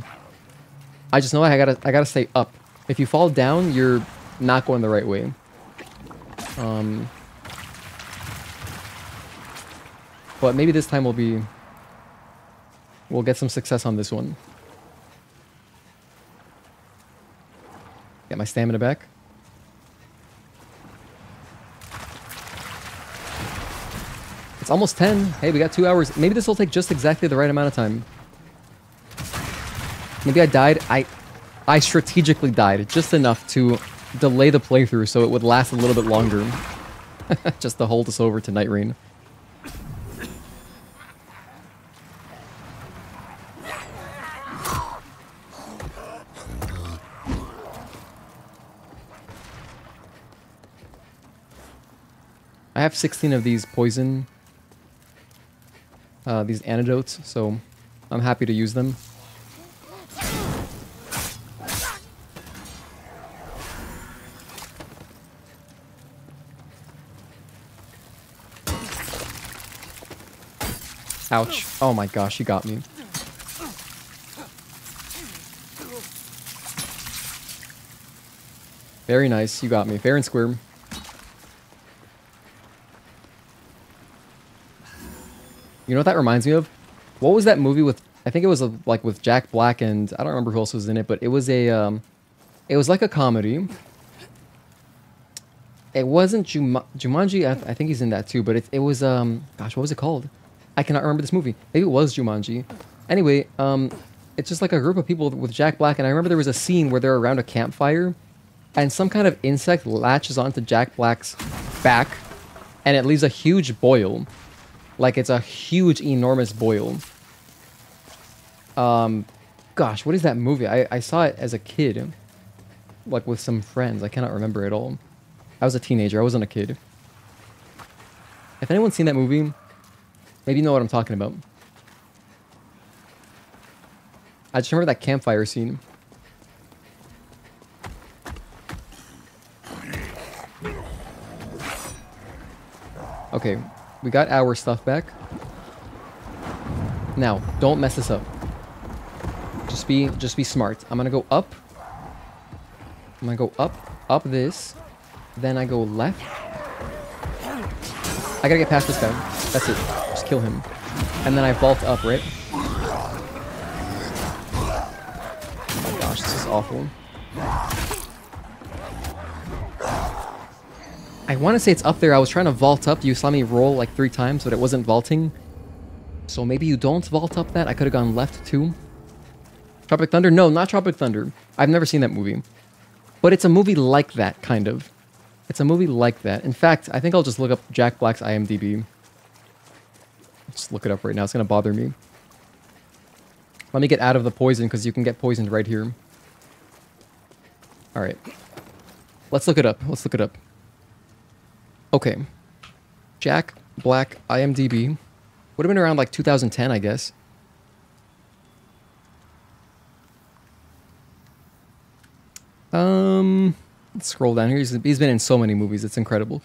I just know I gotta stay up. If you fall down, you're not going the right way. But maybe this time we'll get some success on this one. Get my stamina back. It's almost 10. Hey, we got 2 hours. Maybe this will take just exactly the right amount of time. Maybe I died. I strategically died just enough to delay the playthrough so it would last a little bit longer. Just to hold us over to Night Rain. I have 16 of these poison, these antidotes, so I'm happy to use them. Ouch. Oh my gosh, you got me. Very nice, you got me. Fair and square. You know what that reminds me of? What was that movie with... I think it was like with Jack Black and... I don't remember who else was in it, but it was a... it was like a comedy. It wasn't Jumanji. I think he's in that too, but it was... Gosh, what was it called? I cannot remember this movie. Maybe it was Jumanji. Anyway, it's just like a group of people with Jack Black, and I remember there was a scene where they're around a campfire, and some kind of insect latches onto Jack Black's back, and it leaves a huge boil. Like, it's a huge, enormous boil. Gosh, what is that movie? I saw it as a kid. Like, with some friends. I cannot remember it all. I was a teenager. I wasn't a kid. If anyone's seen that movie, maybe you know what I'm talking about. I just remember that campfire scene. Okay. We got our stuff back. Now, don't mess this up. Just be smart. I'm gonna go up. I'm gonna go up this. Then I go left. I gotta get past this guy. That's it. Just kill him. And then I vault up, right? Oh my gosh, this is awful. I want to say it's up there. I was trying to vault up. You saw me roll like 3 times, but it wasn't vaulting. So maybe you don't vault up that. I could have gone left too. Tropic Thunder? No, not Tropic Thunder. I've never seen that movie. But it's a movie like that, kind of. It's a movie like that. In fact, I think I'll just look up Jack Black's IMDb. Just look it up right now. It's going to bother me. Let me get out of the poison, because you can get poisoned right here. Alright. Let's look it up. Let's look it up. Okay. Jack Black IMDb. Would have been around like 2010, I guess. Let's scroll down here. He's been in so many movies. It's incredible.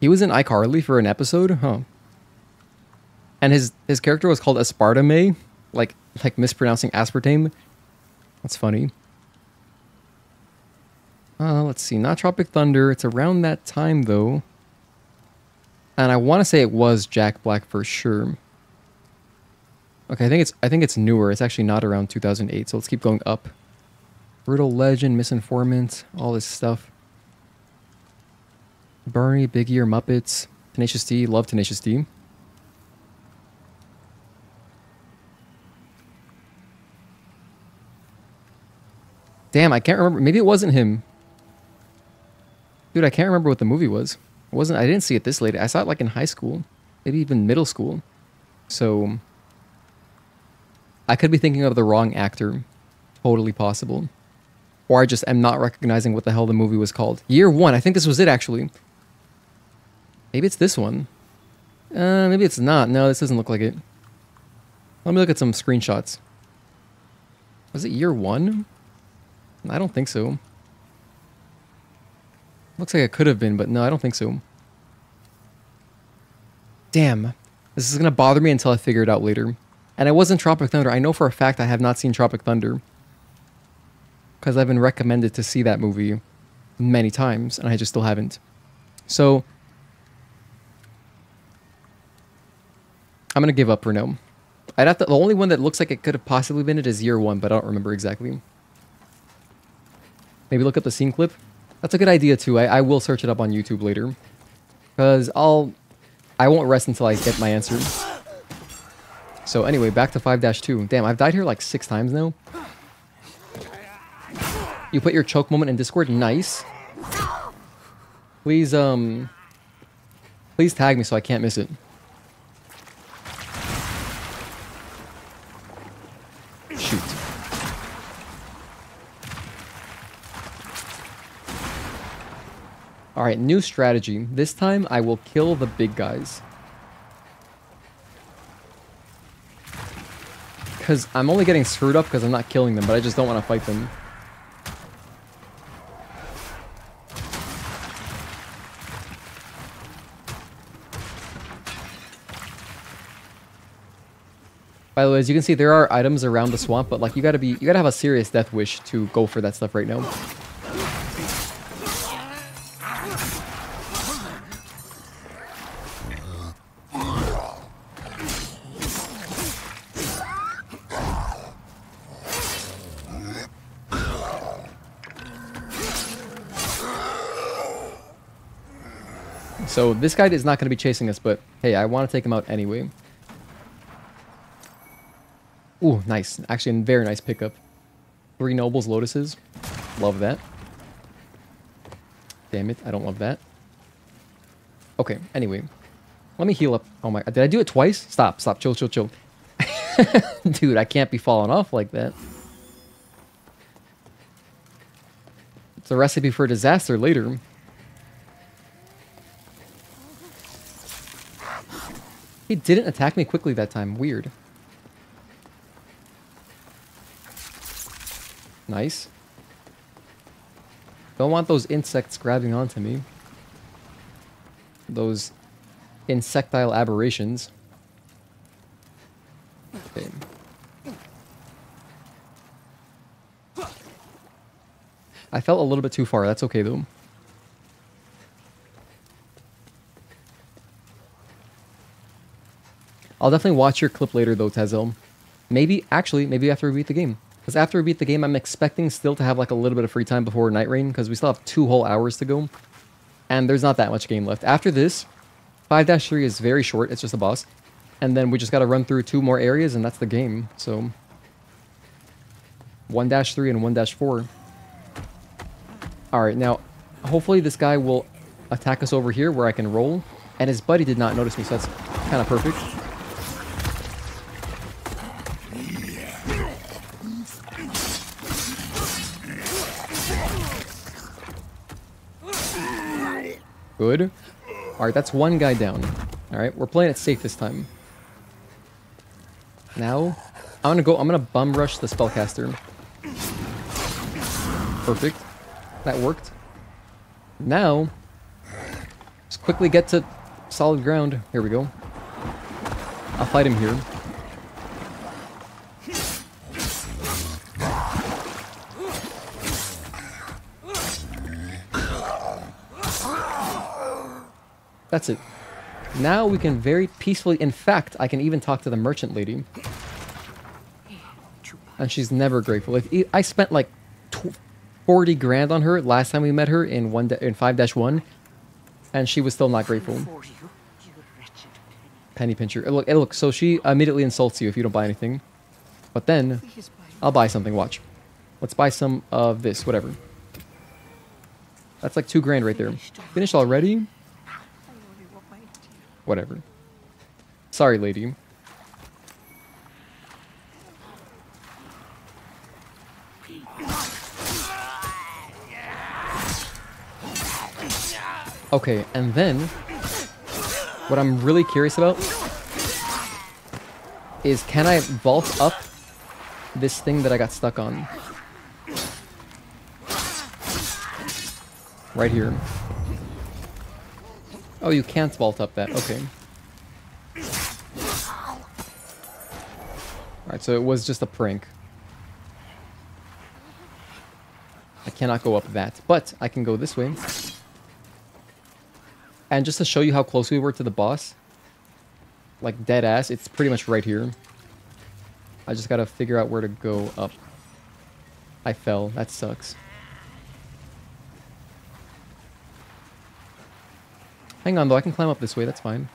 He was in iCarly for an episode? Huh. And his character was called Aspartame, like mispronouncing aspartame. That's funny. Let's see. Not Tropic Thunder. It's around that time, though. And I want to say it was Jack Black for sure. Okay, I think it's newer. It's actually not around 2008, so let's keep going up. Brutal Legend, Misinformant, all this stuff. Bernie, Big Ear, Muppets, Tenacious D, love Tenacious D. Damn, I can't remember. Maybe it wasn't him. Dude, I can't remember what the movie was. I didn't see it this late. I saw it like in high school. Maybe even middle school. So I could be thinking of the wrong actor. Totally possible. Or I just am not recognizing what the hell the movie was called. Year One. I think this was it, actually. Maybe it's this one. Maybe it's not. No, this doesn't look like it. Let me look at some screenshots. Was it Year One? I don't think so. Looks like it could have been, but no, I don't think so. Damn. This is going to bother me until I figure it out later. And it wasn't Tropic Thunder. I know for a fact I have not seen Tropic Thunder. Because I've been recommended to see that movie many times, and I just still haven't. So I'm going to give up for now. The only one that looks like it could have possibly been it is Year One, but I don't remember exactly. Maybe look up the scene clip. That's a good idea too. I will search it up on YouTube later. Because I won't rest until I get my answer. So anyway, back to 5-2. Damn, I've died here like 6 times now. You put your choke moment in Discord. Nice. Please, please tag me so I can't miss it. Shoot. Alright, new strategy. This time I will kill the big guys. Because I'm only getting screwed up because I'm not killing them, but I just don't want to fight them. By the way, as you can see, there are items around the swamp, but like you gotta have a serious death wish to go for that stuff right now. So this guy is not going to be chasing us, but hey, I want to take him out anyway. Ooh, nice. Actually, a very nice pickup. 3 Nobles Lotuses. Love that. Damn it, I don't love that. Okay, anyway. Let me heal up. Oh my, did I do it twice? Stop, chill. Dude, I can't be falling off like that. It's a recipe for disaster later. He didn't attack me quickly that time. Weird. Nice. Don't want those insects grabbing onto me. Those insectile aberrations. Okay. I felt a little bit too far. That's okay though. I'll definitely watch your clip later though, Tezel. Maybe after we beat the game. Because after we beat the game, I'm expecting still to have like a little bit of free time before Night Rain, because we still have 2 whole hours to go. And there's not that much game left. After this, 5-3 is very short, it's just a boss. And then we just gotta run through 2 more areas and that's the game, so... 1-3 and 1-4. Alright, now, hopefully this guy will attack us over here where I can roll. And his buddy did not notice me, so that's kind of perfect. Good. Alright, that's one guy down. Alright, we're playing it safe this time. Now, I'm gonna bum rush the spellcaster. Perfect. That worked. Now, just quickly get to solid ground. Here we go. I'll fight him here. That's it. Now we can very peacefully... In fact, I can even talk to the merchant lady. And she's never grateful. I spent like 40 grand on her last time we met her in 5-1. And she was still not grateful. Penny pincher. Look, so she immediately insults you if you don't buy anything. But then, I'll buy something, watch. Let's buy some of this, whatever. That's like 2 grand right there. Finished already? Whatever. Sorry, lady. Okay, and then what I'm really curious about is, can I vault up this thing that I got stuck on? Right here. Oh, you can't vault up that. Okay. Alright, so it was just a prank. I cannot go up that, but I can go this way. And just to show you how close we were to the boss, like dead ass, it's pretty much right here. I just gotta figure out where to go up. I fell. That sucks. Hang on though, I can climb up this way, that's fine.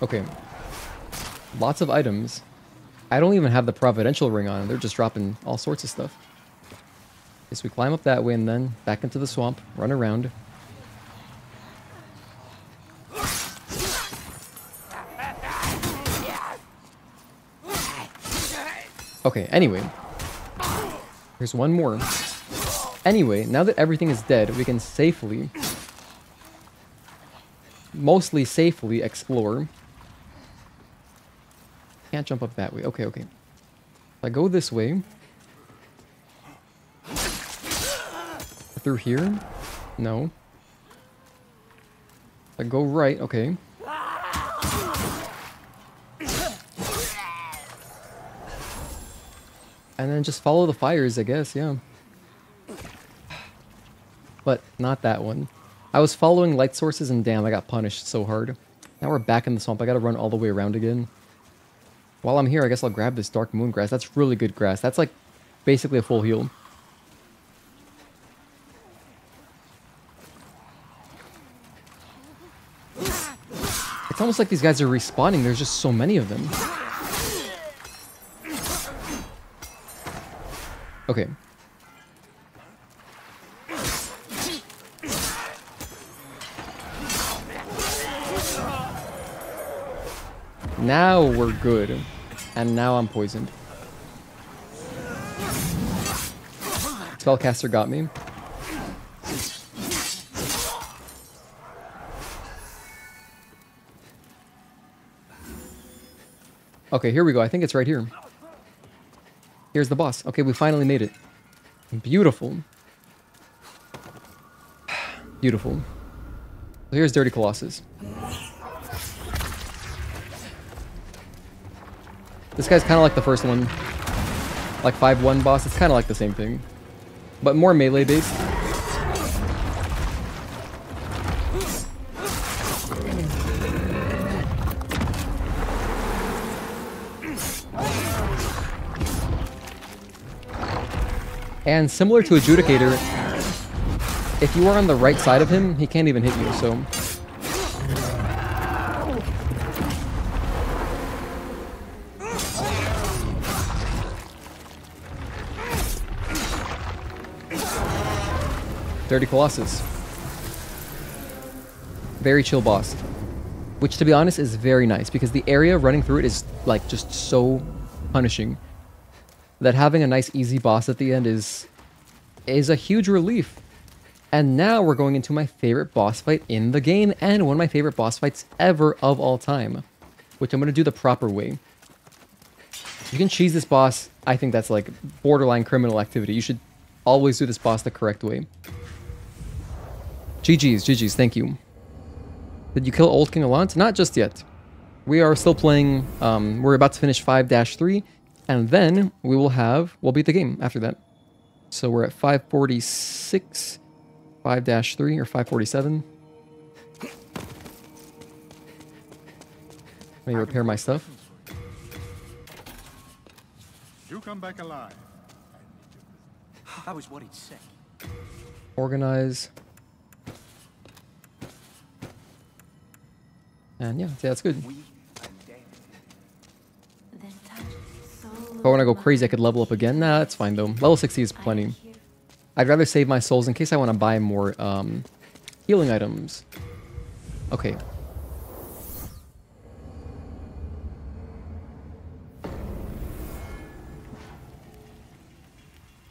Okay. Lots of items. I don't even have the Providential ring on, they're just dropping all sorts of stuff. Okay, so we climb up that way and then back into the swamp, run around. Okay, anyway. Here's one more. Anyway, now that everything is dead, we can safely, mostly safely explore. Can't jump up that way. Okay, okay. If I go this way. Through here? No. If I go right, okay. And then just follow the fires, I guess, yeah. But not that one. I was following light sources and damn, I got punished so hard. Now we're back in the swamp. I gotta run all the way around again. While I'm here, I guess I'll grab this dark moon grass. That's really good grass. That's like basically a full heal. It's almost like these guys are respawning. There's just so many of them. Okay. Now we're good. And now I'm poisoned. Spellcaster got me. Okay, here we go. I think it's right here. Here's the boss. Okay, we finally made it. Beautiful. Beautiful. So here's Dirty Colossus. This guy's kind of like the first one. Like 5-1 boss. It's kind of like the same thing. But more melee based. And similar to Adjudicator, if you are on the right side of him, he can't even hit you, so... Dirty Colossus. Very chill boss. Which, to be honest, is very nice, because the area running through it is, like, just so punishing. That having a nice, easy boss at the end is a huge relief. And now we're going into my favorite boss fight in the game, and one of my favorite boss fights ever of all time. Which I'm going to do the proper way. You can cheese this boss, I think that's like borderline criminal activity. You should always do this boss the correct way. GG's, thank you. Did you kill Old King Allant? Not just yet. We are still playing, we're about to finish 5-3, and then we'll beat the game after that. So we're at 546, 5-3, or 547. Let me repair my stuff. You come back alive. I was worried sick. Organize. And yeah, that's good. If I want to go crazy, I could level up again. Nah, that's fine though. Level 60 is plenty. I'd rather save my souls in case I want to buy more healing items. Okay.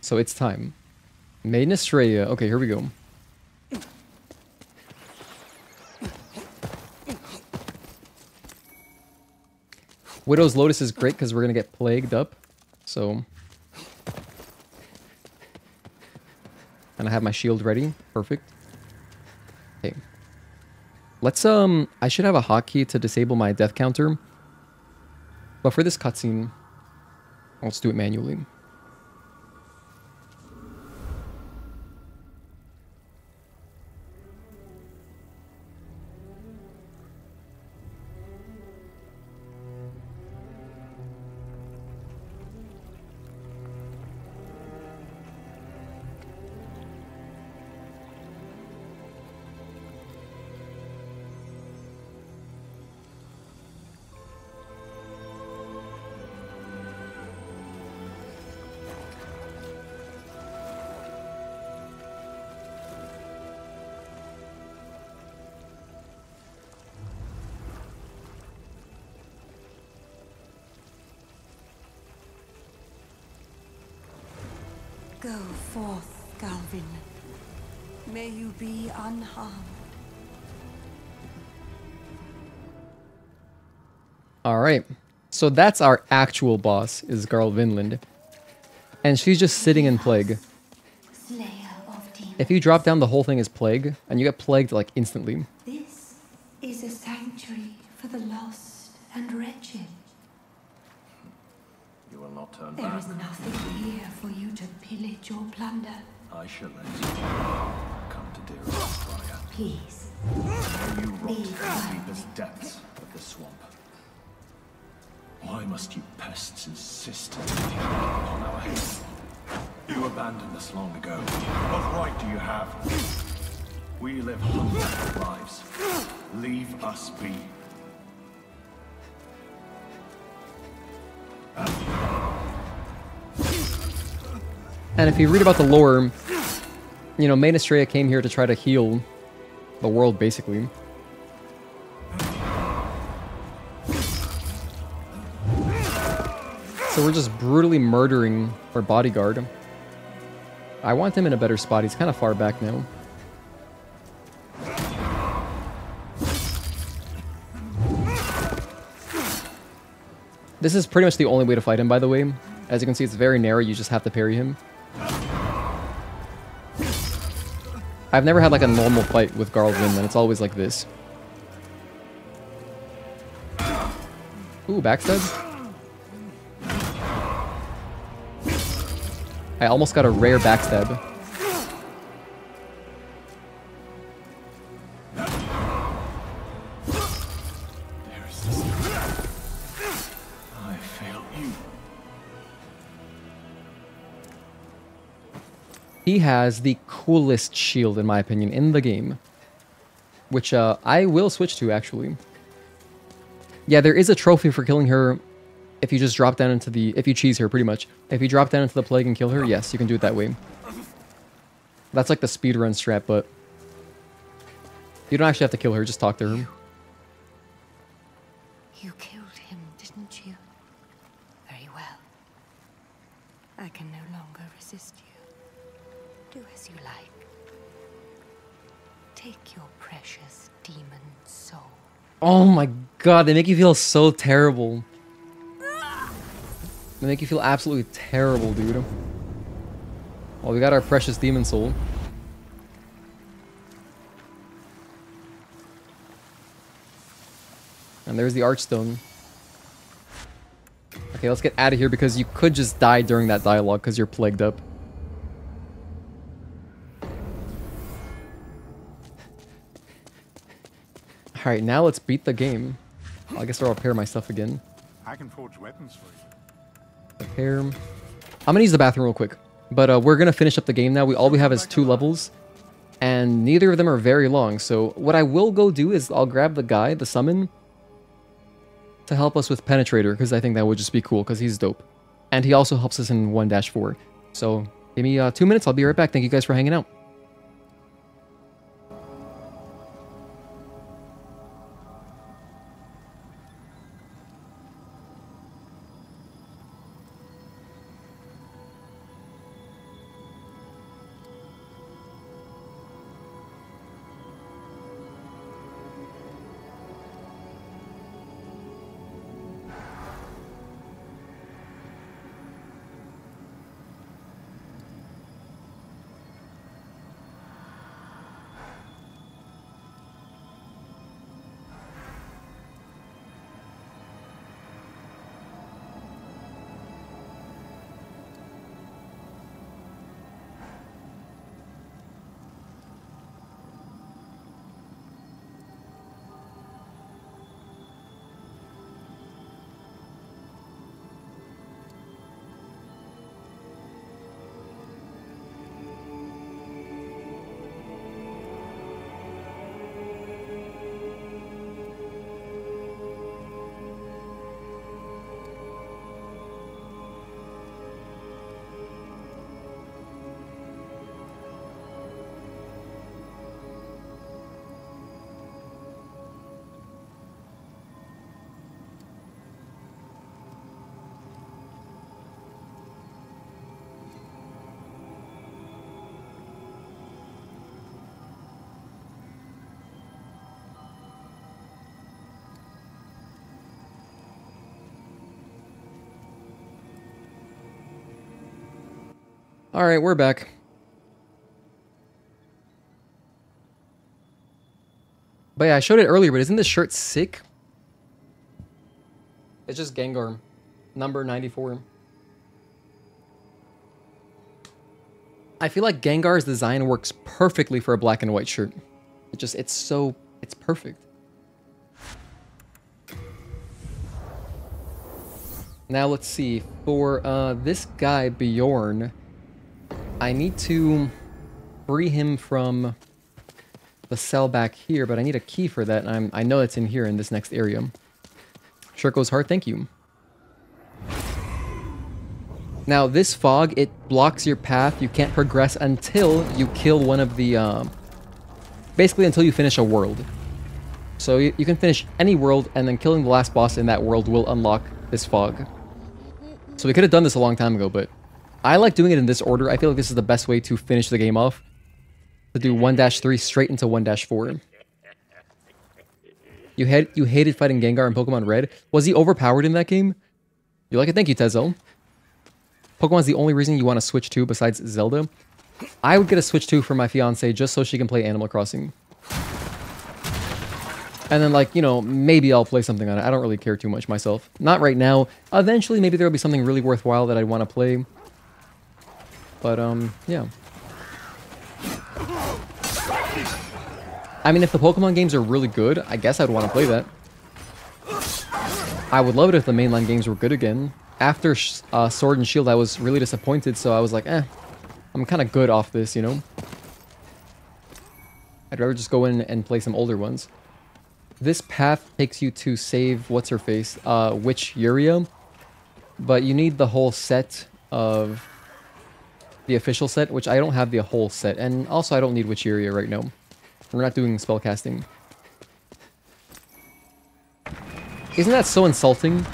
So it's time. Maiden Astraea. Okay, here we go. Widow's Lotus is great because we're going to get plagued up. So... And I have my shield ready. Perfect. Okay. Let's, I should have a hotkey to disable my death counter. But for this cutscene, let's do it manually. Go forth, Galvin. May you be unharmed. Alright. So that's our actual boss, is Garl Vinland. And she's just sitting in Plague. If you drop down, the whole thing is Plague, and you get plagued like instantly. This is a sanctuary for the lost and wretched. You will not turn There back. is nothing here for you to pillage or plunder. I shall let you come to dear Astraea. Please. May you rot Be in the kind. deepest depths of the swamp. Why must you pests insist on taking upon our heads? You abandoned us long ago. What right do you have? We live humble lives. Leave us be. And if you read about the lore, you know, Maiden Astraea came here to try to heal the world, basically. So we're just brutally murdering our bodyguard. I want him in a better spot. He's kind of far back now. This is pretty much the only way to fight him, by the way. As you can see, it's very narrow. You just have to parry him. I've never had like a normal fight with Garl Vinland. It's always like this. Ooh, backstab. I almost got a rare backstab. I failed you. he has the coolest shield, in my opinion, in the game. Which I will switch to, actually. Yeah, there is a trophy for killing her if you just drop down into the... If you cheese her, pretty much. If you drop down into the plague and kill her, yes, you can do it that way. That's like the speedrun strat, but... You don't actually have to kill her, just talk to her. You killed him, didn't you? Very well. I can no longer resist you. Do as you like. Take your precious demon soul. Oh my god, they make you feel so terrible. They make you feel absolutely terrible, dude. Well, we got our precious demon soul. And there's the Archstone. Okay, let's get out of here because you could just die during that dialogue because you're plagued up. Alright, now let's beat the game. I guess I'll repair my stuff again. I can forge weapons for you. Repair. I'm gonna use the bathroom real quick. But we're gonna finish up the game now. All we have is 2 levels. And neither of them are very long. So what I will go do is I'll grab the guy, the summon, to help us with Penetrator, because I think that would just be cool, because he's dope. And he also helps us in 1-4. So give me 2 minutes, I'll be right back. Thank you guys for hanging out. Alright, we're back. But yeah, I showed it earlier, but isn't this shirt sick? It's just Gengar. Number 94. I feel like Gengar's design works perfectly for a black and white shirt. It's perfect. Now let's see. For this guy, Bjorn, I need to free him from the cell back here, but I need a key for that, and I know it's in here in this next area. Shirt goes hard, thank you. Now, this fog, it blocks your path. You can't progress until you kill one of the... basically, until you finish a world. So you can finish any world, and then killing the last boss in that world will unlock this fog. So we could have done this a long time ago, but I like doing it in this order. I feel like this is the best way to finish the game off. To do 1-3 straight into 1-4. You hated fighting Gengar in Pokemon Red. Was he overpowered in that game? You like it? Thank you, Tezo. Pokemon's the only reason you want to switch to besides Zelda. I would get a Switch 2 for my fiance just so she can play Animal Crossing. And then, like, you know, maybe I'll play something on it. I don't really care too much myself. Not right now. Eventually, maybe there'll be something really worthwhile that I'd want to play. But, yeah. I mean, if the Pokemon games are really good, I guess I'd want to play that. I would love it if the mainline games were good again. After Sword and Shield, I was really disappointed, so I was like, eh. I'm kind of good off this, you know? I'd rather just go in and play some older ones. This path takes you to save, what's-her-face, Witch Yuria. But you need the whole set of the official set, which I don't have the whole set. And also, I don't need Witch Yuria right now. We're not doing spellcasting. Isn't that so insulting?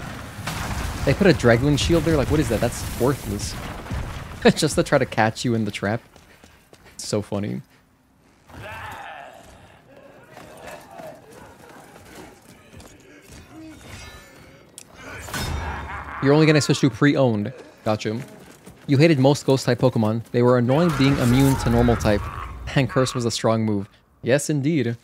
They put a Dragling shield there? Like, what is that? That's worthless. Just to try to catch you in the trap. It's so funny. You're only gonna switch to pre-owned. Gotcha. You hated most ghost-type Pokemon. They were annoying being immune to normal type. And Curse was a strong move. Yes, indeed.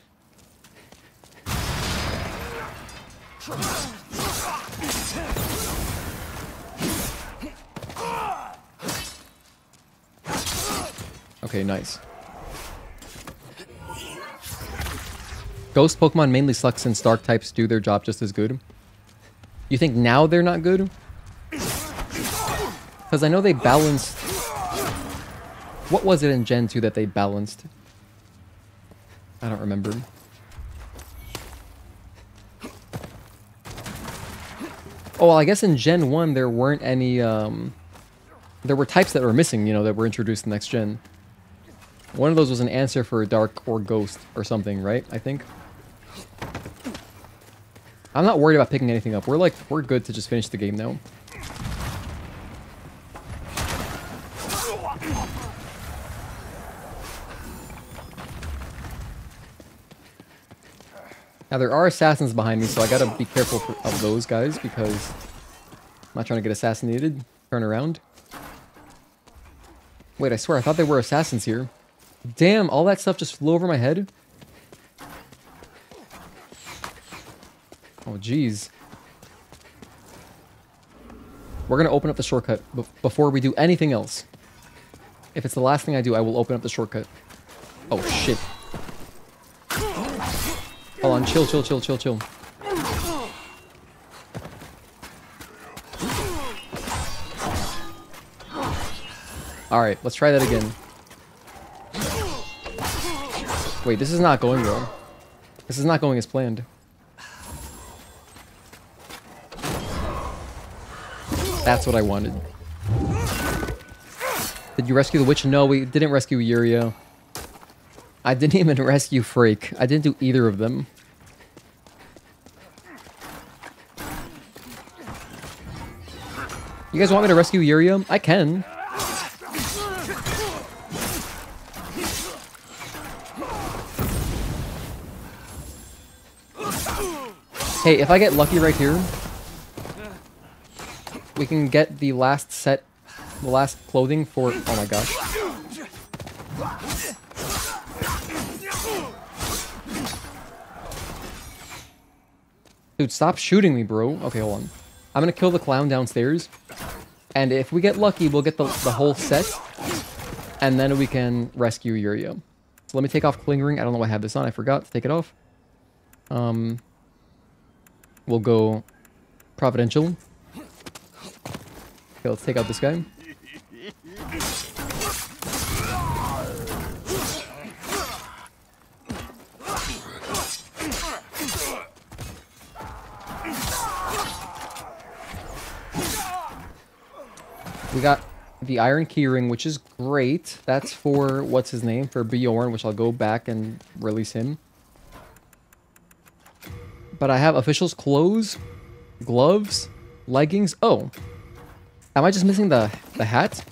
Okay, nice. Ghost Pokemon mainly suck since Dark types do their job just as good. You think now they're not good? Because I know they balanced... What was it in Gen 2 that they balanced? I don't remember. Oh, well, I guess in Gen 1 there weren't any... There were types that were missing, you know, that were introduced in next gen. One of those was an answer for Dark or Ghost or something, right? I think. I'm not worried about picking anything up. We're good to just finish the game now. Now there are assassins behind me, so I gotta be careful of those guys because I'm not trying to get assassinated. Turn around. Wait, I swear I thought there were assassins here. Damn, all that stuff just flew over my head. Oh, jeez. We're gonna open up the shortcut before we do anything else. If it's the last thing I do, I will open up the shortcut. Oh, shit. Hold on, chill, chill, chill, chill, chill. Alright, let's try that again. Wait, this is not going well. This is not going as planned. That's what I wanted. Did you rescue the witch? No, we didn't rescue Yuria. I didn't even rescue Frake. I didn't do either of them. You guys want me to rescue Yuria? I can. Hey, if I get lucky right here, we can get the last set, the last clothing for... Oh my gosh. Dude, stop shooting me, bro. Okay, hold on. I'm gonna kill the clown downstairs. And if we get lucky, we'll get the whole set. And then we can rescue Yuria. So let me take off Cling Ring. I don't know why I have this on. I forgot to take it off. We'll go Providential. Okay, let's take out this guy. We got the Iron Keyring, which is great. That's for, what's his name? For Bjorn, which I'll go back and release him. But I have officials' clothes, gloves, leggings. Oh. Am I just missing the hat?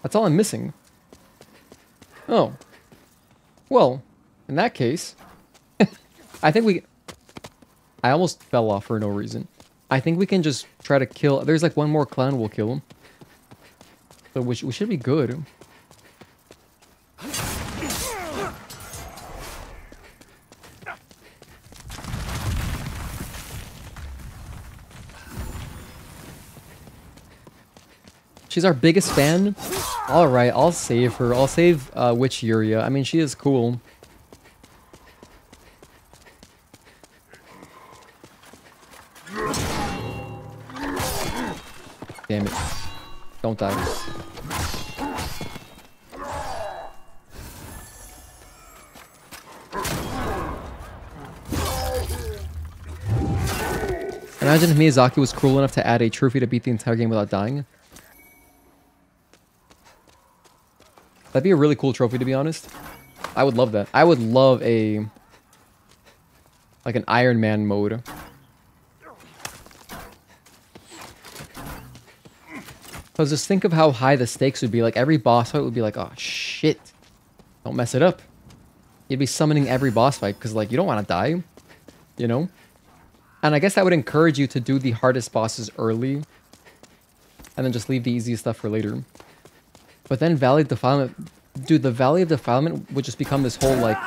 That's all I'm missing. Oh. Well, in that case, I think we... I almost fell off for no reason. I think we can just try to kill... There's like one more clown, we'll kill him. So we should be good. She's our biggest fan. Alright, I'll save her. I'll save Witch Yuria. I mean, she is cool. Damn it. Don't die. Imagine if Miyazaki was cruel enough to add a trophy to beat the entire game without dying. That'd be a really cool trophy, to be honest. I would love that. I would love a... like an Iron Man mode. Because just think of how high the stakes would be. Like, every boss fight would be like, oh, shit. Don't mess it up. You'd be summoning every boss fight, because, like, you don't want to die. You know? And I guess that would encourage you to do the hardest bosses early. And then just leave the easiest stuff for later. But then Valley of Defilement... Dude, the Valley of Defilement would just become this whole, like...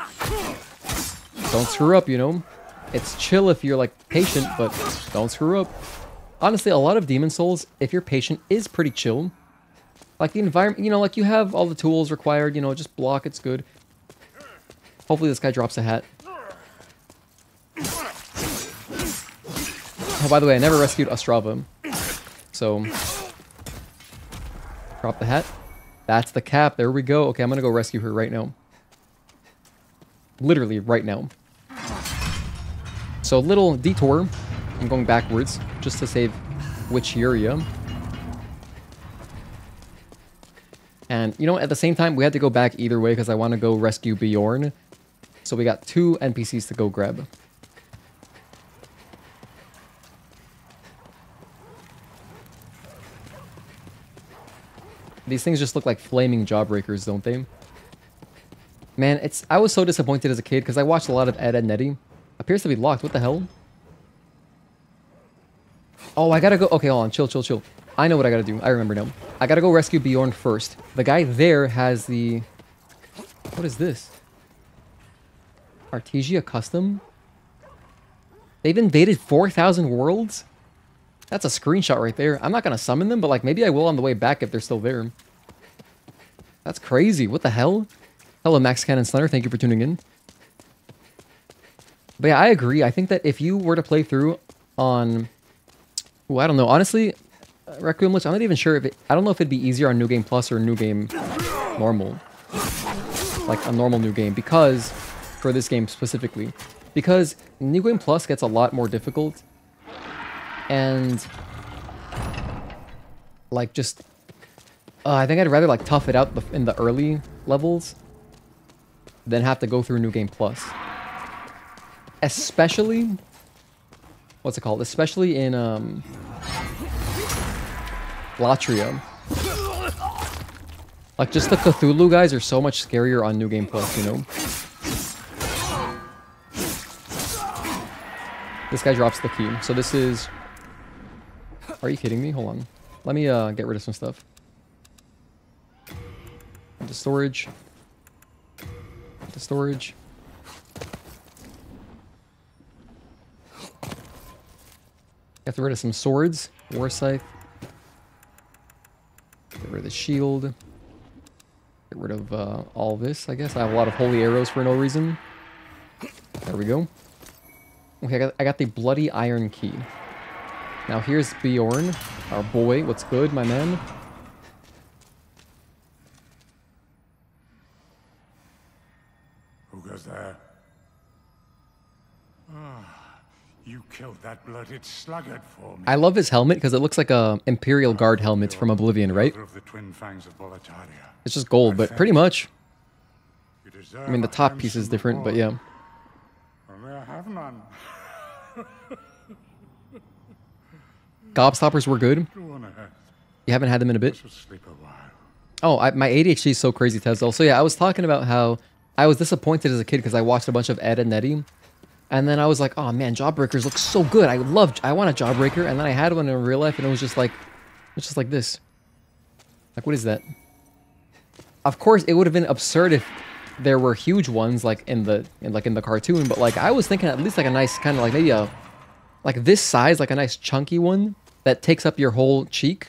don't screw up, you know? It's chill if you're, like, patient, but don't screw up. Honestly, a lot of Demon Souls, if you're patient, is pretty chill. Like, the environment, you know, like, you have all the tools required, you know, just block, it's good. Hopefully this guy drops a hat. Oh, by the way, I never rescued Astraea. So... drop the hat. That's the cap, there we go. Okay, I'm gonna go rescue her right now. Literally, right now. So, little detour. I'm going backwards, just to save Witcheria. And, you know, at the same time, we had to go back either way, because I want to go rescue Bjorn. So we got 2 NPCs to go grab. These things just look like flaming jawbreakers, don't they? Man, I was so disappointed as a kid, because I watched a lot of Ed, Edd n Eddy. Appears to be locked, what the hell? Oh, I gotta go. Okay, hold on. Chill, chill, chill. I know what I gotta do. I remember now. I gotta go rescue Bjorn first. The guy there has the... what is this? Artesia Custom? They've invaded 4,000 worlds? That's a screenshot right there. I'm not gonna summon them, but like maybe I will on the way back if they're still there. That's crazy. What the hell? Hello, Max Cannon Slender. Thank you for tuning in. But yeah, I agree. I think that if you were to play through on... ooh, I don't know. Honestly, Requiem Lich, I'm not even sure if it... I don't know if it'd be easier on New Game Plus or New Game Normal. Like a normal New Game. Because... for this game specifically. Because New Game Plus gets a lot more difficult. And... like, just... I think I'd rather, like, tough it out in the early levels than have to go through New Game Plus. Especially... what's it called? Especially in, Latria. Like, just the Cthulhu guys are so much scarier on New Game Plus, you know? This guy drops the key. So this is... are you kidding me? Hold on. Let me, get rid of some stuff. Into storage. Into storage. Get rid of some swords. War Scythe. Get rid of the shield. Get rid of all this, I guess. I have a lot of holy arrows for no reason. There we go. Okay, I got the Bloody Iron Key. Now here's Bjorn, our boy. What's good, my man? Who goes there? You killed that blooded sluggard for me. I love his helmet because it looks like a Imperial Guard helmet from Oblivion, right? Of the twin fangs of Boletaria. It's just gold, but pretty much. You deserve I mean, the top piece is different, but yeah. Only I have none. Gobstoppers were good. You haven't had them in a bit? Sleep a while. Oh, my ADHD is so crazy, Tesla. So yeah, I was talking about how I was disappointed as a kid because I watched a bunch of Ed, Edd n Eddy. And then I was like, oh man, Jawbreakers look so good. I want a Jawbreaker. And then I had one in real life and it was just like, it's just like this. Like, what is that? Of course, it would have been absurd if there were huge ones like in the cartoon. But like, I was thinking at least like a nice kind of like maybe a, like this size, like a nice chunky one that takes up your whole cheek.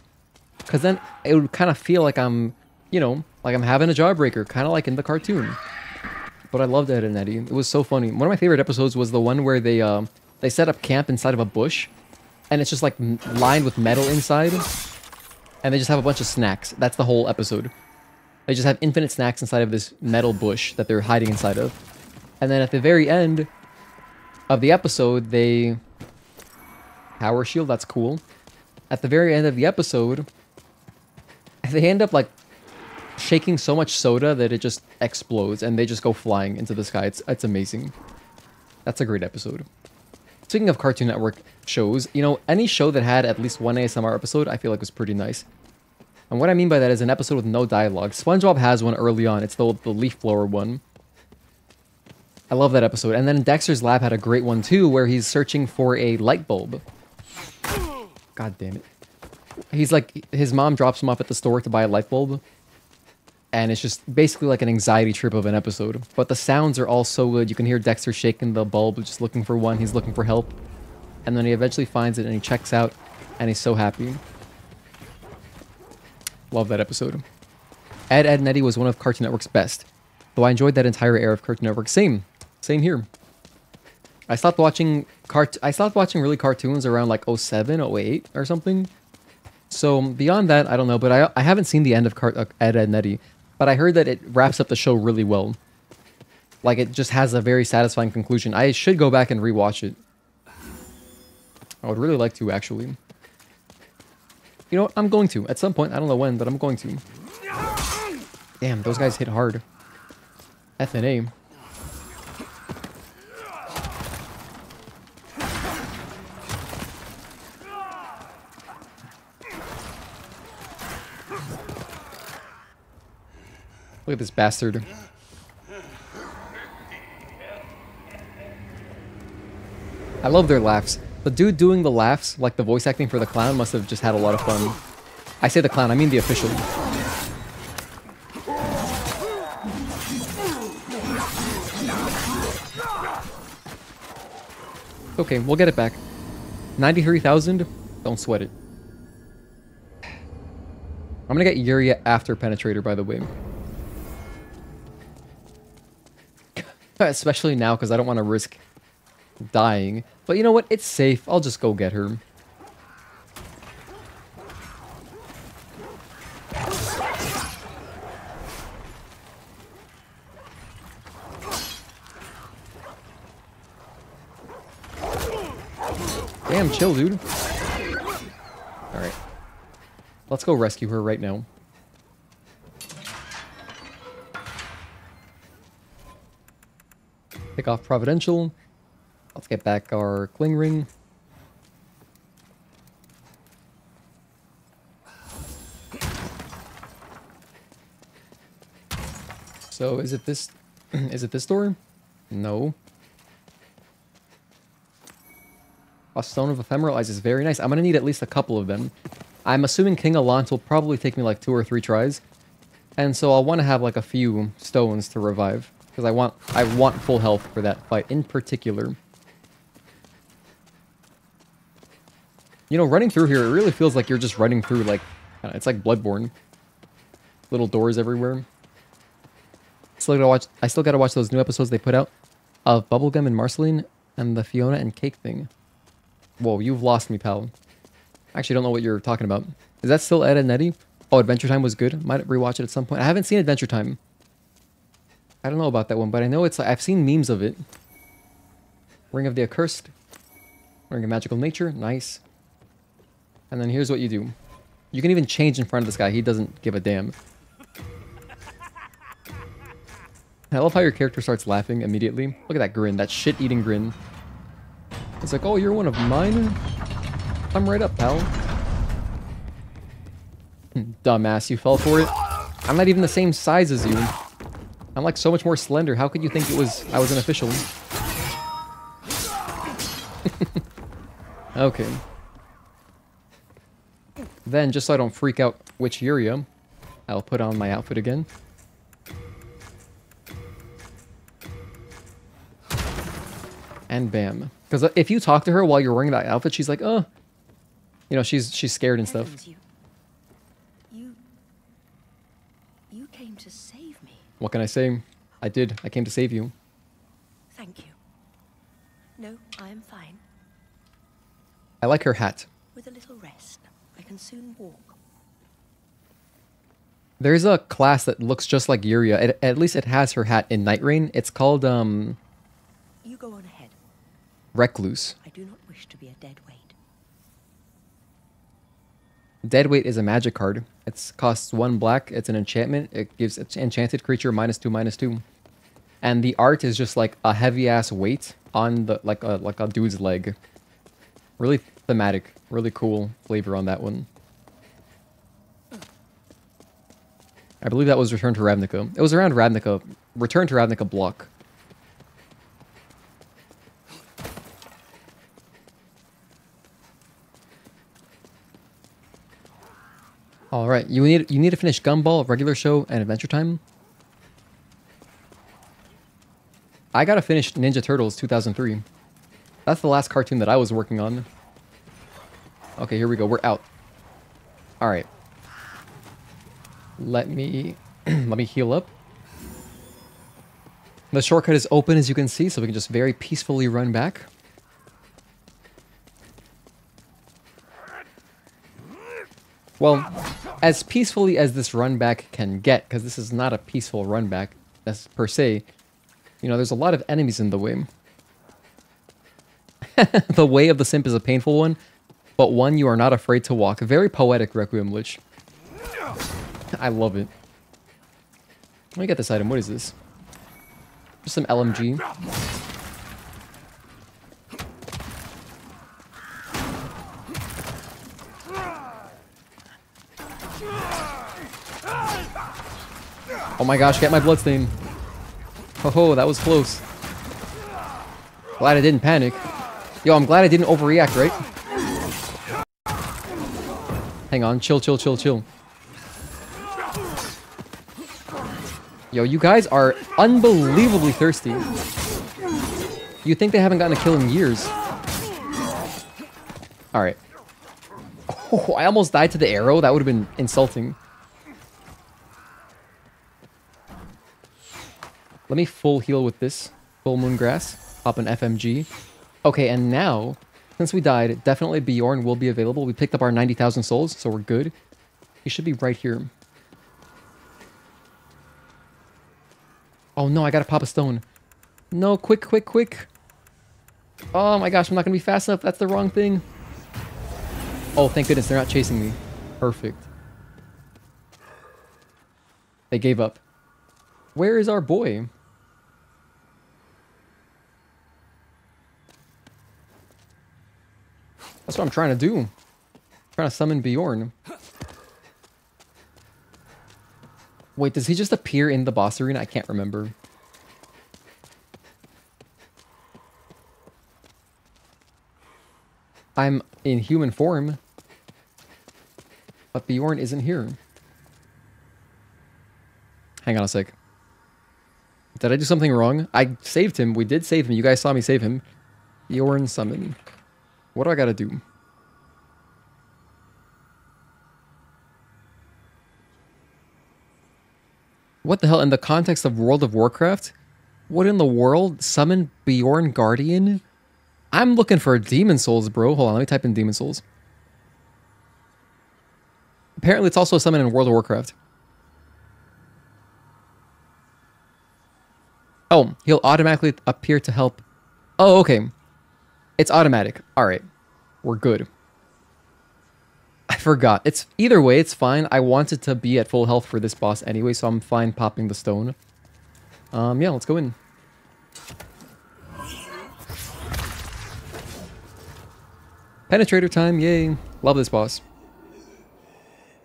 Because then it would kind of feel like I'm, you know, like I'm having a Jawbreaker, kind of like in the cartoon. But I loved Ed, Edd n Eddy. It was so funny. One of my favorite episodes was the one where they set up camp inside of a bush, and it's just like lined with metal inside, and they just have a bunch of snacks. That's the whole episode. They just have infinite snacks inside of this metal bush that they're hiding inside of. And then at the very end of the episode, they power shield. That's cool. At the very end of the episode, they end up like shaking so much soda that it just explodes and they just go flying into the sky. It's amazing. That's a great episode. Speaking of Cartoon Network shows, you know, any show that had at least one ASMR episode, I feel like was pretty nice. And what I mean by that is an episode with no dialogue. SpongeBob has one early on. It's the leaf blower one. I love that episode. And then Dexter's Lab had a great one too, where he's searching for a light bulb. God damn it. He's like, his mom drops him off at the store to buy a light bulb. And it's just basically like an anxiety trip of an episode. But the sounds are all so good. You can hear Dexter shaking the bulb, just looking for one. He's looking for help. And then he eventually finds it and he checks out. And he's so happy. Love that episode. Ed, Edd n Eddy was one of Cartoon Network's best. Though I enjoyed that entire era of Cartoon Network. Same here. I stopped watching really cartoons around like 07, 08 or something. So beyond that, I don't know. But I haven't seen the end of Ed, Edd n Eddy. But I heard that it wraps up the show really well. Like, it just has a very satisfying conclusion. I should go back and rewatch it. I would really like to, actually. You know what? I'm going to. At some point. I don't know when, but I'm going to. Damn, those guys hit hard. F and A. Look at this bastard. I love their laughs. The dude doing the laughs, like the voice acting for the clown, must have just had a lot of fun. I say the clown, I mean the official. Okay, we'll get it back. 93,000? Don't sweat it. I'm gonna get Yuria after Penetrator, by the way. Especially now, because I don't want to risk dying. But you know what? It's safe. I'll just go get her. Damn, chill, dude. Alright. Let's go rescue her right now. Pick off Providential. Let's get back our Cling Ring. So is it this door? No. A Stone of Ephemeral Eyes is very nice. I'm gonna need at least a couple of them. I'm assuming King Allant will probably take me like 2 or 3 tries. And so I'll want to have like a few stones to revive. Because I want full health for that fight in particular. You know, running through here, it really feels like you're just running through like, it's like Bloodborne. Little doors everywhere. I still gotta watch those new episodes they put out of Bubblegum and Marceline and the Fiona and Cake thing. Whoa, you've lost me, pal. I actually don't know what you're talking about. Is that still Ed, Edd n Eddy? Oh, Adventure Time was good. Might rewatch it at some point. I haven't seen Adventure Time. I don't know about that one, but I know it's like, I've seen memes of it. Ring of the Accursed. Ring of Magical Nature. Nice. And then here's what you do. You can even change in front of this guy. He doesn't give a damn. I love how your character starts laughing immediately. Look at that grin. That shit-eating grin. It's like, oh, you're one of mine? Come right up, pal. Dumbass, you fell for it. I'm not even the same size as you. I'm like so much more slender. How could you think I was an official? Okay. Then, just so I don't freak out Witch Yuria, I'll put on my outfit again. And bam. Because if you talk to her while you're wearing that outfit, she's like, oh. You know, she's scared and stuff. You came to save me. What can I say? I did. I came to save you. Thank you. No, I am fine. I like her hat. With a little rest, I can soon walk. There's a class that looks just like Yuria. At least it has her hat in Night Rain. It's called, You go on ahead. Recluse. I do not wish to be a dead weight. Deadweight is a magic card. It costs 1 black. It's an enchantment. It gives enchanted creature -2/-2. And the art is just like a heavy ass weight on the like a dude's leg. Really thematic. Really cool flavor on that one. I believe that was Return to Ravnica. It was around Ravnica. Return to Ravnica block. All right, you need to finish Gumball, Regular Show, and Adventure Time. I gotta finish Ninja Turtles 2003. That's the last cartoon that I was working on. Okay, here we go. We're out. All right. Let me heal up. The shortcut is open, as you can see, so we can just very peacefully run back. Well, as peacefully as this run back can get, because this is not a peaceful run back, as per se. You know, there's a lot of enemies in the way. The way of the simp is a painful one, but one you are not afraid to walk. Very poetic, Requiem Lich. I love it. Let me get this item. What is this? Just some LMG. Oh my gosh, get my bloodstain. Oh, that was close. Glad I didn't panic. Yo, I'm glad I didn't overreact, right? Hang on, chill. Yo, you guys are unbelievably thirsty. You think they haven't gotten a kill in years. Alright. Oh, I almost died to the arrow. That would have been insulting. Let me full heal with this. Full Moon Grass. Pop an FMG. Okay, and now, since we died, definitely Bjorn will be available. We picked up our 90,000 souls, so we're good. He should be right here. Oh no, I gotta pop a stone. No, quick. Oh my gosh, I'm not gonna be fast enough. That's the wrong thing. Oh, thank goodness, they're not chasing me. Perfect. They gave up. Where is our boy? That's what I'm trying to do. I'm trying to summon Bjorn. Wait, does he just appear in the boss arena? I can't remember. I'm in human form. But Bjorn isn't here. Hang on a sec. Did I do something wrong? I saved him. We did save him. You guys saw me save him. Bjorn summon. What do I gotta do? What the hell? In the context of World of Warcraft? What in the world? Summon Bjorn Guardian? I'm looking for Demon Souls, bro. Hold on, let me type in Demon Souls. Apparently it's also a summon in World of Warcraft. Oh, he'll automatically appear to help. Oh, okay. It's automatic. Alright. We're good. I forgot. It's either way, it's fine. I wanted to be at full health for this boss anyway, so I'm fine popping the stone. Yeah, let's go in. Penetrator time, yay. Love this boss.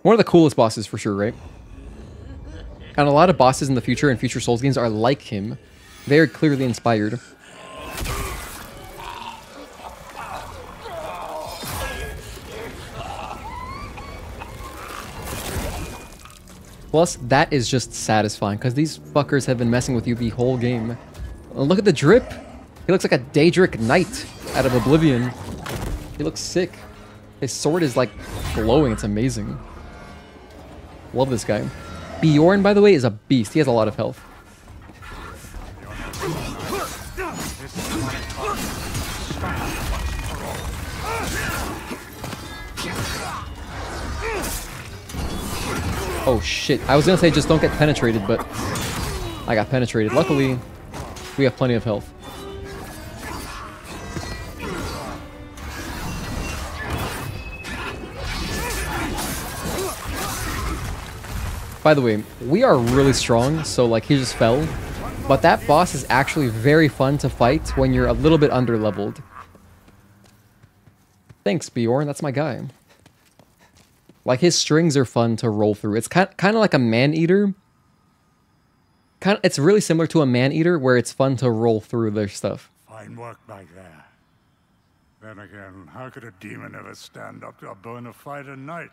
One of the coolest bosses for sure, right? And a lot of bosses in the future and future Souls games are like him. Very clearly inspired. Plus, that is just satisfying, because these fuckers have been messing with you the whole game. Look at the drip! He looks like a Daedric Knight out of Oblivion. He looks sick. His sword is, like, glowing. It's amazing. Love this guy. Bjorn, by the way, is a beast. He has a lot of health. Oh shit, I was gonna say just don't get penetrated, but I got penetrated. Luckily, we have plenty of health. By the way, we are really strong, so like he just fell. But that boss is actually very fun to fight when you're a little bit under-leveled. Thanks, Bjorn. That's my guy. Like, his strings are fun to roll through. It's kind of like a Maneater. It's really similar to a Maneater, where it's fun to roll through their stuff. Fine work back there. Then again, how could a demon ever stand up to a bona fide knight?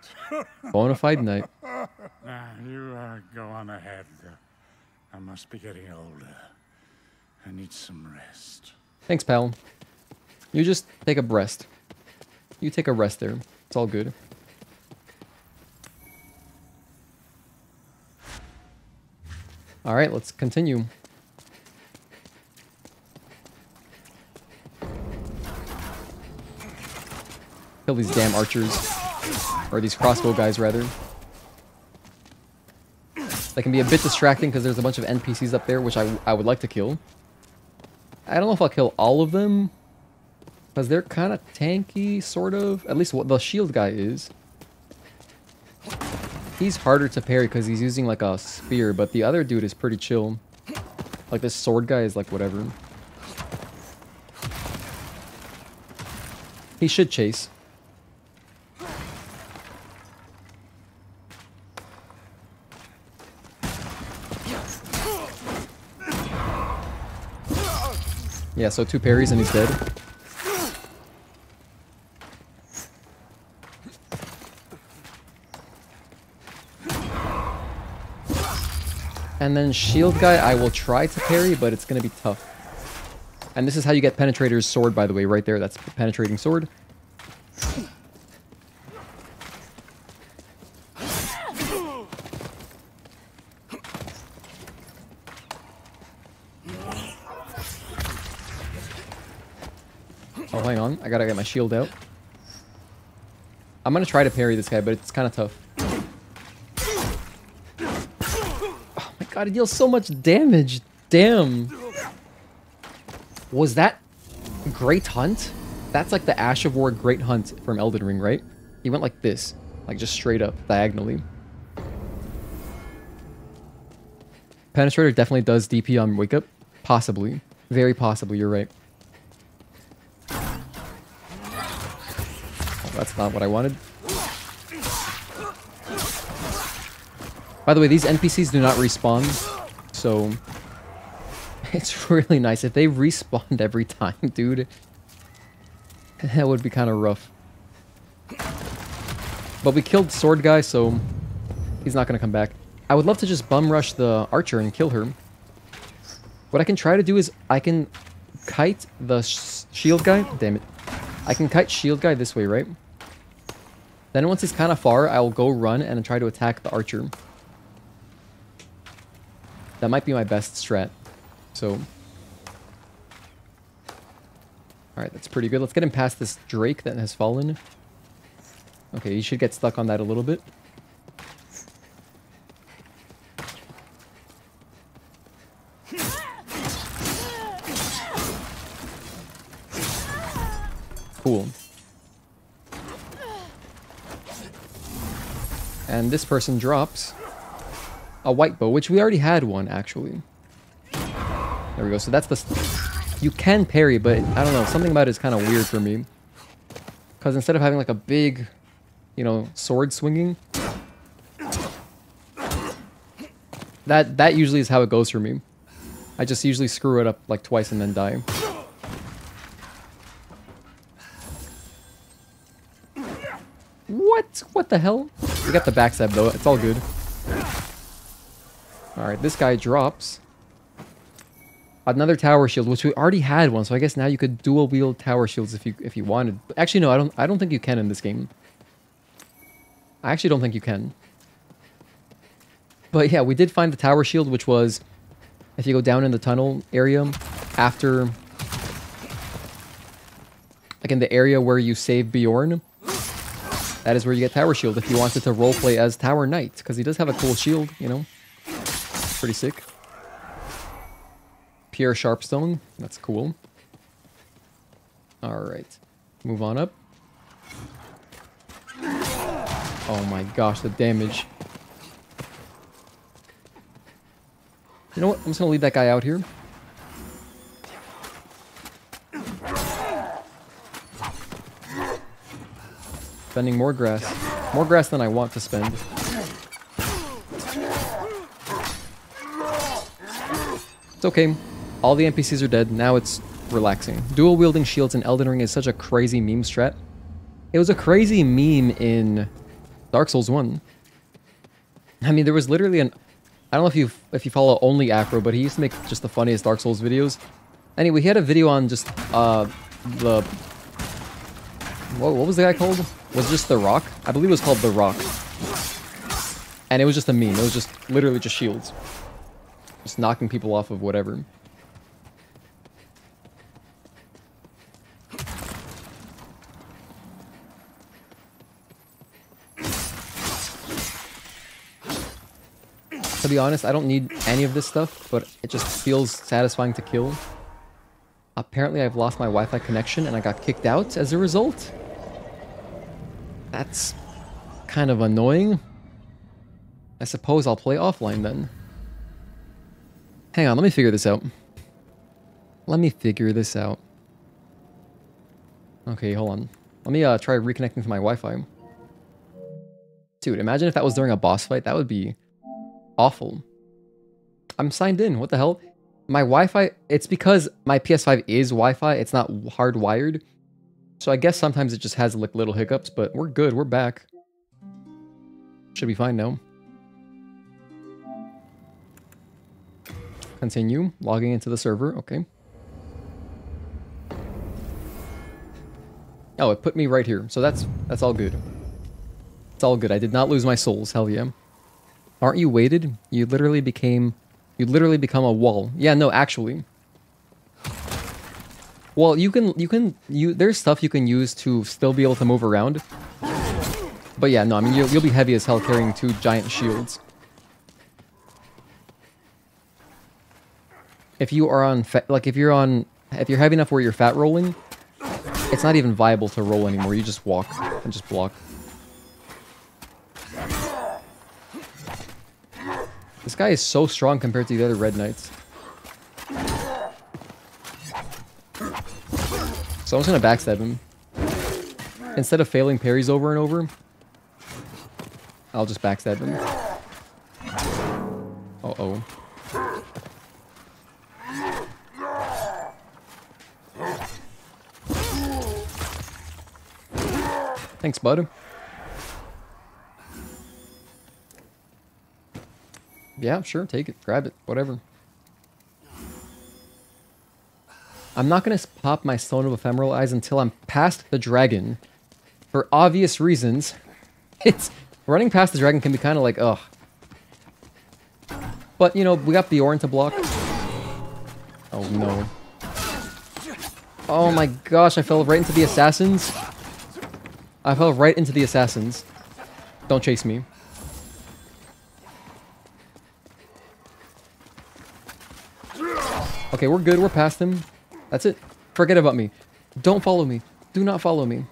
Bona fide knight. Nah, you go on ahead. I must be getting older. I need some rest. Thanks, pal. You just take a rest. You take a rest there. It's all good. Alright, let's continue. Kill these damn archers. Or these crossbow guys, rather. That can be a bit distracting because there's a bunch of NPCs up there, which I would like to kill. I don't know if I'll kill all of them. Because they're kind of tanky, sort of. At least what the shield guy is. He's harder to parry because he's using like a spear, but the other dude is pretty chill. Like this sword guy is like whatever. He should chase. Yeah, so 2 parries and he's dead. And then shield guy, I will try to parry, but it's going to be tough. And this is how you get Penetrator's sword, by the way, right there. That's the penetrating sword. Oh, hang on. I gotta get my shield out. I'm gonna try to parry this guy, but it's kind of tough. Oh my god, it deals so much damage. Damn. Was that Great Hunt? That's like the Ash of War Great Hunt from Elden Ring, right? He went like this. Like just straight up, diagonally. Penetrator definitely does DP on Wake Up. Possibly. Very possibly, you're right. That's not what I wanted. By the way, these NPCs do not respawn, so it's really nice. If they respawned every time, dude, that would be kind of rough. But we killed Sword Guy, so he's not going to come back. I would love to just bum rush the archer and kill her. What I can try to do is I can kite the shield guy. Damn it. I can kite shield guy this way, right? Then once he's kind of far, I will go run and try to attack the archer. That might be my best strat. So. Alright, that's pretty good. Let's get him past this Drake that has fallen. Okay, he should get stuck on that a little bit. Cool. And this person drops a white bow, which we already had one, actually. There we go. So that's the... You can parry, but I don't know. Something about it is kind of weird for me. Because instead of having like a big, you know, sword swinging... That usually is how it goes for me. I just usually screw it up like twice and then die. What? What the hell? We got the backstab though. It's all good. Alright, this guy drops another tower shield, which we already had one, so I guess now you could dual wield tower shields if you wanted. Actually, no, I don't think you can in this game. I actually don't think you can. But yeah, we did find the tower shield, which was if you go down in the tunnel area after, like in the area where you save Bjorn. That is where you get Tower Shield if you wanted to roleplay as Tower Knight, because he does have a cool shield, you know. Pretty sick. Pure Sharpstone, that's cool. Alright, move on up. Oh my gosh, the damage. know what? I'm just gonna leave that guy out here. Spending more grass. More grass than I want to spend. It's okay. All the NPCs are dead. Now it's relaxing. Dual wielding shields in Elden Ring is such a crazy meme strat. It was a crazy meme in Dark Souls 1. I mean, there was literally an... I don't know if you follow Only Afro, but he used to make just the funniest Dark Souls videos. Anyway, he had a video on just the... What was the guy called? Was it just The Rock? I believe it was called The Rock. And it was just a meme. It was just literally just shields. Just knocking people off of whatever. To be honest, I don't need any of this stuff, but it just feels satisfying to kill. Apparently I've lost my Wi-Fi connection and I got kicked out as a result. That's kind of annoying. I suppose I'll play offline then. Hang on, let me figure this out. Let me figure this out. Okay, hold on. Let me try reconnecting to my Wi-Fi. Dude, imagine if that was during a boss fight. That would be awful. I'm signed in. What the hell? My Wi-Fi... It's because my PS5 is Wi-Fi. It's not hardwired. So I guess sometimes it just has like little hiccups, but we're good. We're back. Should be fine now. Continue. Logging into the server. Okay. Oh, it put me right here. So that's all good. It's all good. I did not lose my souls. Hell yeah. Aren't you weighted? You literally become a wall. Yeah, no, actually. Well, there's stuff you can use to still be able to move around. But yeah, no, I mean, you'll be heavy as hell carrying 2 giant shields. If you are on, if you're heavy enough where you're fat rolling, it's not even viable to roll anymore. You just walk and just block. This guy is so strong compared to the other Red Knights. So I'm just gonna backstab him. Instead of failing parries over and over, I'll just backstab him. Uh-oh. Thanks, bud. Yeah, sure, take it. Grab it. Whatever. I'm not going to pop my Stone of Ephemeral Eyes until I'm past the dragon. For obvious reasons. Running past the dragon can be kind of like, ugh. But, you know, we got Bjorn to block. Oh, no. Oh my gosh, I fell right into the assassins. I fell right into the assassins. Don't chase me. Okay, we're good. We're past him. That's it. Forget about me. Don't follow me. Do not follow me.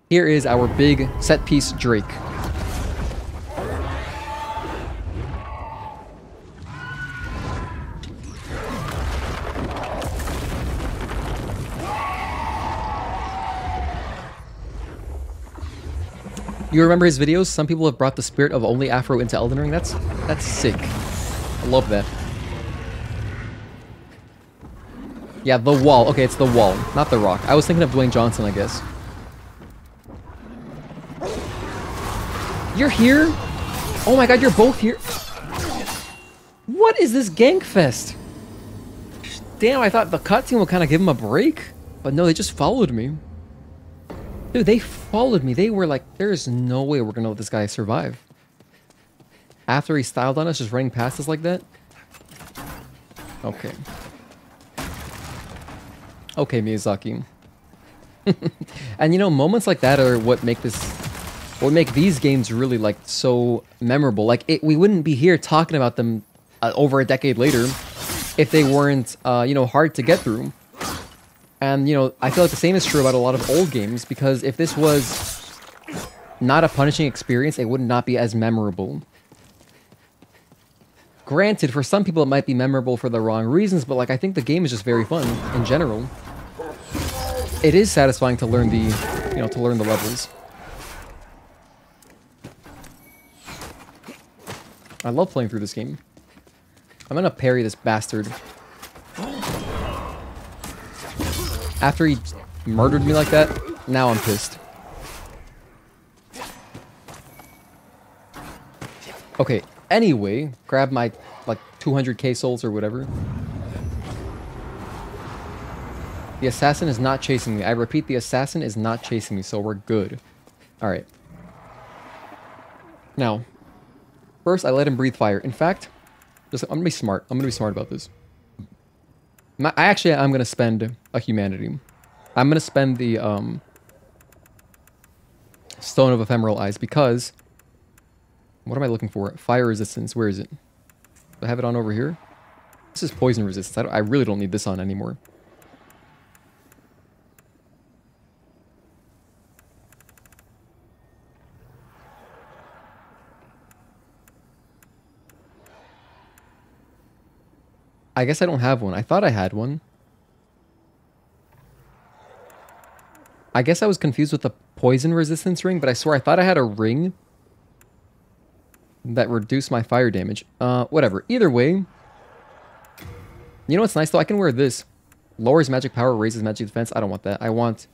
Here is our big set piece Drake. You remember his videos? Some people have brought the spirit of Only Afro into Elden Ring. That's sick. I love that. Yeah, the wall. Okay, it's the wall, not the rock. I was thinking of Dwayne Johnson, I guess. You're here? Oh my god, you're both here? What is this gank fest? Damn, I thought the cutscene would kind of give him a break. But no, they just followed me. Dude, they followed me. They were like, there's no way we're gonna let this guy survive. After he styled on us, just running past us like that? Okay. Okay, Miyazaki. And you know, moments like that are what make these games really like so memorable. Like we wouldn't be here talking about them over a decade later if they weren't, you know, hard to get through. And you know, I feel like the same is true about a lot of old games, because if this was not a punishing experience, it would not be as memorable. Granted, for some people it might be memorable for the wrong reasons, but like I think the game is just very fun in general. It is satisfying to learn the, to learn the levels. I love playing through this game. I'm gonna parry this bastard. After he murdered me like that, now I'm pissed. Okay, anyway, grab my, like, 200k souls or whatever. The assassin is not chasing me. I repeat, the assassin is not chasing me, so we're good. Alright. Now, first I let him breathe fire. In fact, I'm gonna be smart. I'm gonna be smart about this. I'm gonna spend a humanity. I'm gonna spend the, Stone of Ephemeral Eyes, because... What am I looking for? Fire resistance. Where is it? Do I have it on over here? This is poison resistance. I really don't need this on anymore. I guess I don't have one. I thought I had one. I guess I was confused with the poison resistance ring, but I swear I thought I had a ring that reduced my fire damage. Whatever. Either way. You know what's nice though? I can wear this. Lowers magic power, raises magic defense. I don't want that. I want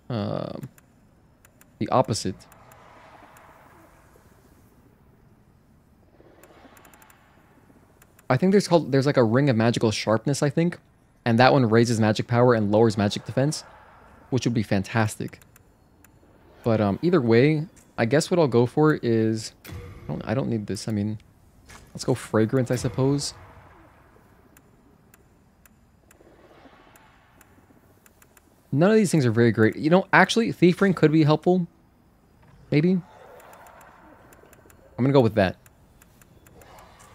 the opposite. I think there's like a ring of magical sharpness, I think. And that one raises magic power and lowers magic defense, which would be fantastic. But either way, I guess what I'll go for is... I don't need this. I mean, let's go fragrance, I suppose. None of these things are very great. You know, actually, Thief Ring could be helpful. Maybe. I'm gonna go with that.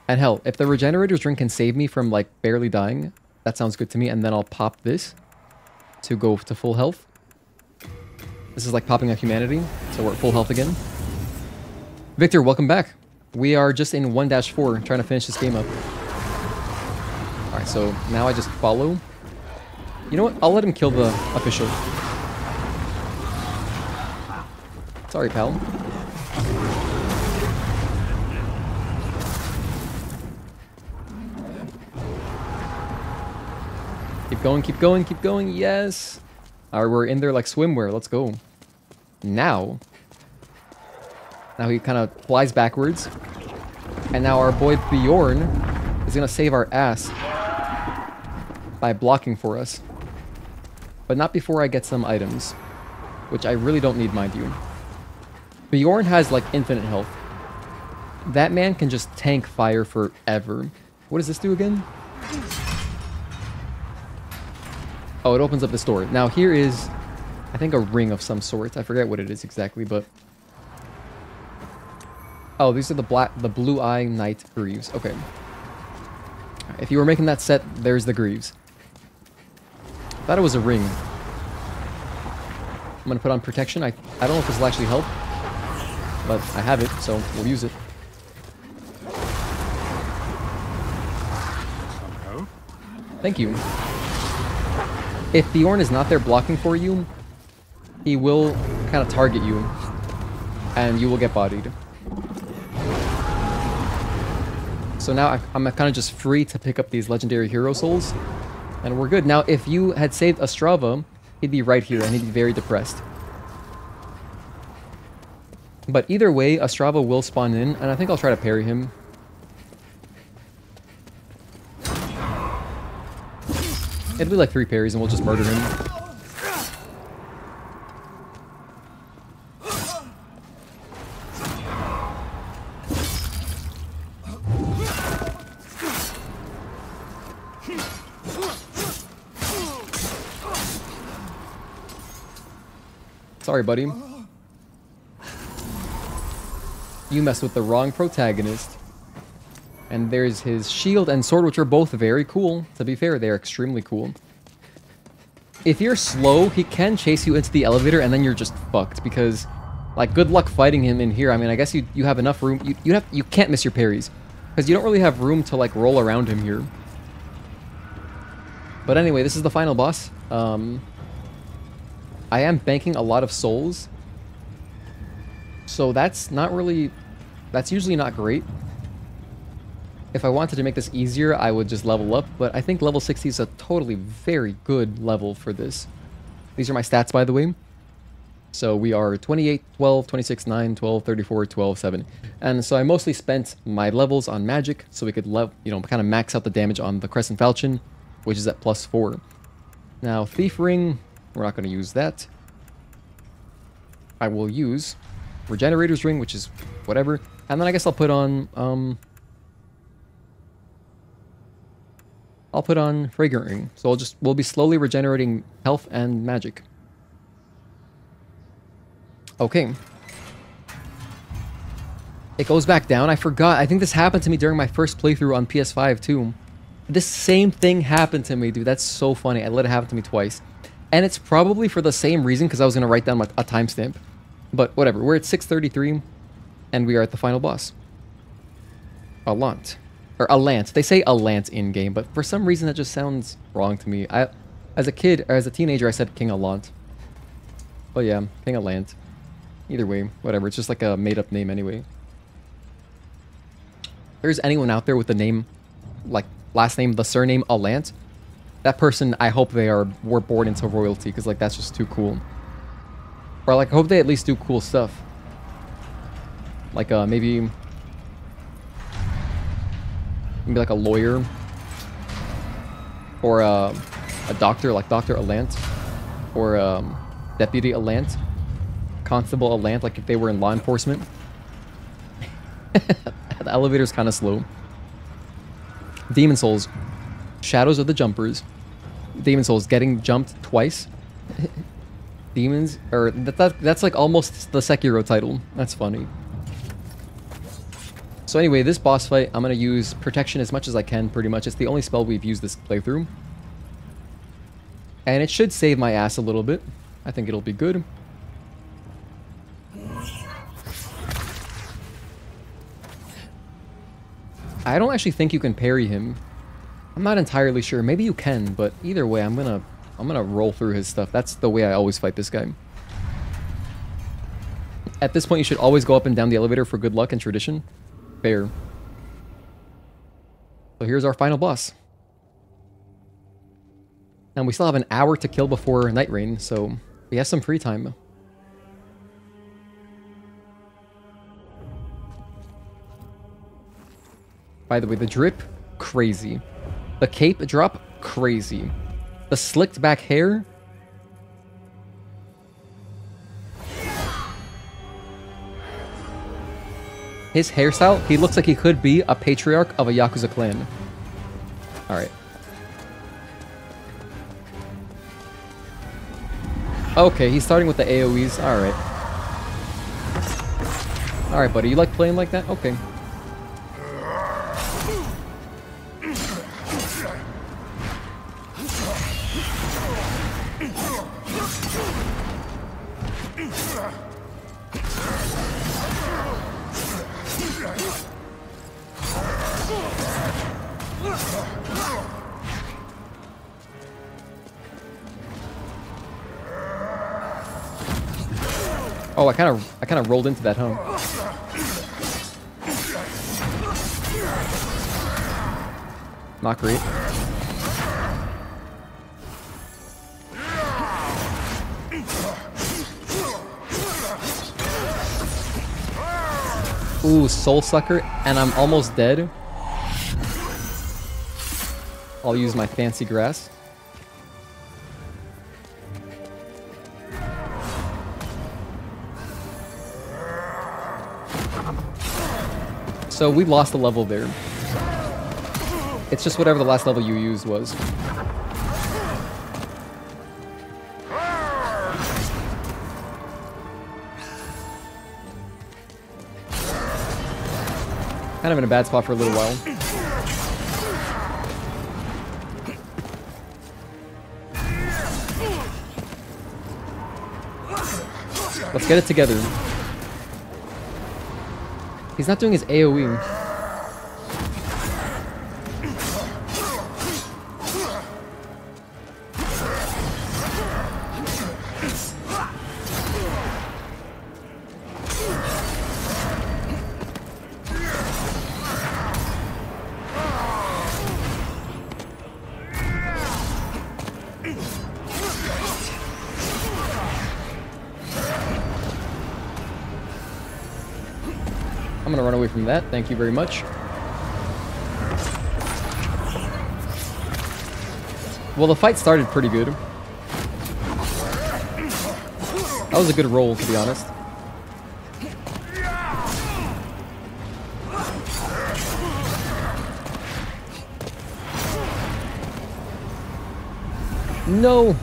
And hell, if the Regenerator's Drink can save me from, like, barely dying, that sounds good to me. And then I'll pop this to go to full health. This is like popping a humanity, so we're at full health again. Victor, welcome back. We are just in 1-4, trying to finish this game up. Alright, so now I just follow. You know what? I'll let him kill the official. Sorry, pal. Keep going, keep going, keep going. Yes. Alright, we're in there like swimwear. Let's go. Now he kind of flies backwards. And now our boy Bjorn is going to save our ass by blocking for us. But not before I get some items, which I really don't need, mind you. Bjorn has like infinite health. That man can just tank fire forever. What does this do again? Oh, it opens up this door. Now here is, I think, a ring of some sort. I forget what it is exactly, but... Oh, these are the Blue Eye Knight Greaves. Okay. If you were making that set, there's the Greaves. Thought it was a ring. I'm gonna put on protection. I don't know if this will actually help, but I have it, so we'll use it. Thank you. If Bjorn is not there blocking for you, he will kind of target you, and you will get bodied. So now I'm kind of just free to pick up these legendary hero souls, and we're good. Now, if you had saved Astraea, he'd be right here, and he'd be very depressed. But either way, Astraea will spawn in, and I think I'll try to parry him. It'll be like 3 parries, and we'll just murder him. Sorry, buddy. You messed with the wrong protagonist. And there's his shield and sword, which are both very cool. To be fair, they are extremely cool. If you're slow, he can chase you into the elevator, and then you're just fucked. Because, like, good luck fighting him in here. I mean, I guess you have enough room. You can't miss your parries. Because you don't really have room to like roll around him here. But anyway, this is the final boss. I am banking a lot of souls. So that's not really... That's usually not great. If I wanted to make this easier, I would just level up. But I think level 60 is a totally very good level for this. These are my stats, by the way. So we are 28, 12, 26, 9, 12, 34, 12, 7. And so I mostly spent my levels on magic, so we could, kind of max out the damage on the Crescent Falchion, which is at +4. Now, Thief Ring, we're not going to use that. I will use Regenerator's Ring, which is whatever. And then I guess I'll put on, Fragrant Ring. So we'll be slowly regenerating health and magic. Okay. It goes back down. I forgot. I think this happened to me during my first playthrough on PS5 too. This same thing happened to me, dude. That's so funny. I let it happen to me twice. And it's probably for the same reason, because I was going to write down a timestamp. But whatever. We're at 6:33, and we are at the final boss. Allant. Or Allant. They say Allant in-game, but for some reason that just sounds wrong to me. As a kid, or as a teenager, I said King Allant. But yeah, King Allant. Either way, whatever. It's just like a made-up name anyway. If there's anyone out there with the name, like last name, the surname Allant, that person, I hope they were born into royalty, because like that's just too cool. Or like I hope they at least do cool stuff. Like maybe like a lawyer, or a doctor, like Dr. Allant, or Deputy Allant, Constable Allant, like if they were in law enforcement. The elevator's kind of slow. Demon Souls, Shadows of the Jumpers. Demon Souls getting jumped twice. Demons, or that's like almost the Sekiro title. That's funny. So anyway, this boss fight, I'm going to use Protection as much as I can, pretty much. It's the only spell we've used this playthrough. And it should save my ass a little bit. I think it'll be good. I don't actually think you can parry him. I'm not entirely sure. Maybe you can, but either way, I'm gonna roll through his stuff. That's the way I always fight this guy. At this point, you should always go up and down the elevator for good luck and tradition. Fair. So here's our final boss. And we still have an hour to kill before Night Rain, so we have some free time. By the way, the drip, crazy. The cape drop, crazy. The slicked back hair. His hairstyle, he looks like he could be a patriarch of a Yakuza clan. Alright. Okay, he's starting with the AoEs. Alright. Alright, buddy. You like playing like that? Okay. Oh, I kind of rolled into that, huh? Not great. Ooh, Soul Sucker, and I'm almost dead. I'll use my fancy grass. So we lost a level there. It's just whatever the last level you used was. Kind of in a bad spot for a little while. Let's get it together. He's not doing his AoE. I'm gonna run away from that. Thank you very much. Well, the fight started pretty good. That was a good roll, to be honest. No!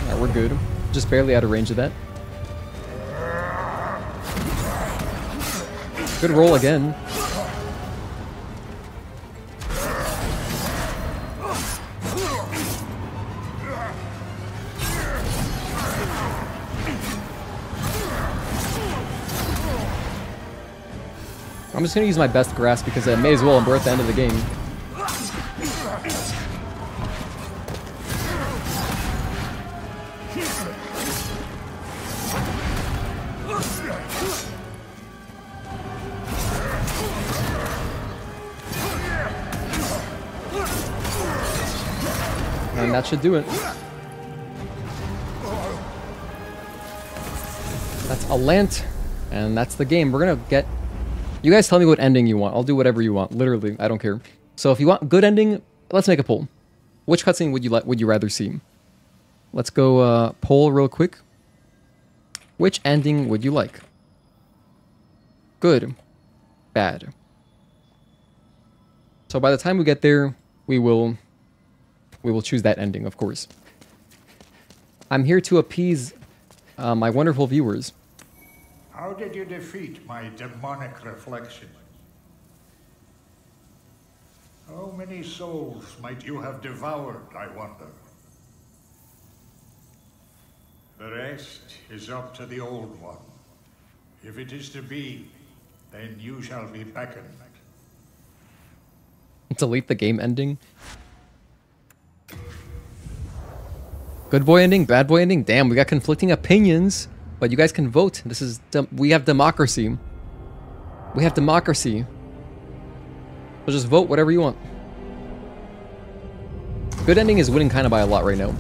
Alright, we're good. Just barely out of range of that. Good roll again. I'm just gonna use my best grasp because I may as well, we're at the end of the game. And that should do it. That's Allant, and that's the game. We're gonna get... You guys tell me what ending you want. I'll do whatever you want. Literally, I don't care. So if you want good ending, let's make a poll. Which cutscene would you rather see? Let's go poll real quick. Which ending would you like? Good. Bad. So by the time we get there, we will choose that ending, of course. I'm here to appease my wonderful viewers. How did you defeat my demonic reflection? How many souls might you have devoured, I wonder? The rest is up to the Old One. If it is to be, then you shall be beckoned. Delete the game ending. Good boy ending, bad boy ending. Damn, we got conflicting opinions. But you guys can vote. This is... we have democracy. We have democracy. So just vote whatever you want. Good ending is winning kind of by a lot right now.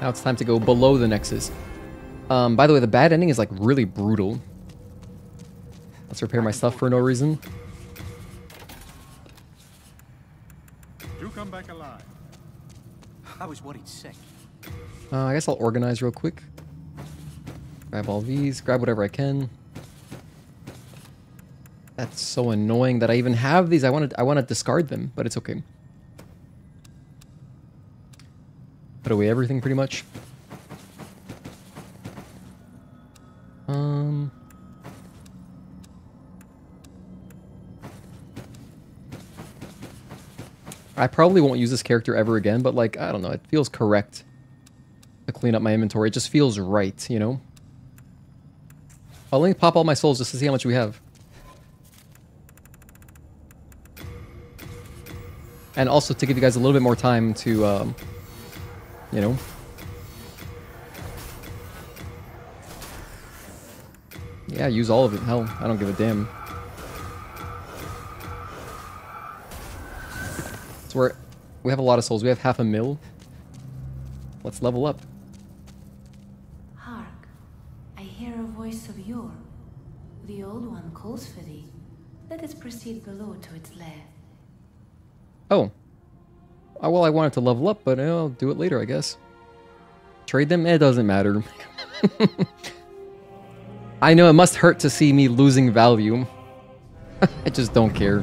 Now it's time to go below the Nexus. By the way, the bad ending is like really brutal. Let's repair my stuff for no reason. Do come back alive. I was worried sick. I guess I'll organize real quick. Grab all these. Grab whatever I can. That's so annoying that I even have these. I want to discard them, but it's okay. Put away everything pretty much. I probably won't use this character ever again, but like, I don't know, it feels correct to clean up my inventory. It just feels right, you know? I'll only pop all my souls just to see how much we have. And also to give you guys a little bit more time to, you know... Yeah, use all of it. Hell, I don't give a damn. So we have a lot of souls. We have 500,000. Let's level up. Hark, I hear a voice of yore. The Old One calls for thee. Let us proceed below to its lair. Oh. Well, I wanted to level up, but I'll do it later, I guess. Trade them? It doesn't matter. I know it must hurt to see me losing value. I just don't care.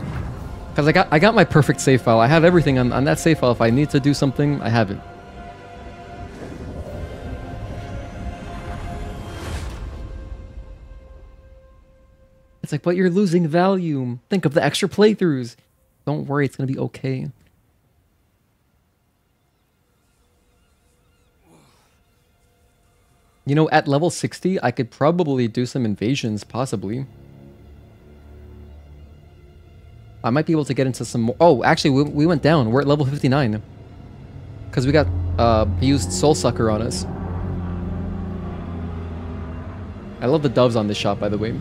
Because I got my perfect save file. I have everything on that save file. If I need to do something, I have it. It's like, but you're losing value. Think of the extra playthroughs. Don't worry, it's going to be okay. You know, at level 60, I could probably do some invasions, possibly. I might be able to get into some more... Oh, actually, we went down. We're at level 59. Because we got... he used Soul Sucker on us. I love the doves on this shop, by the way.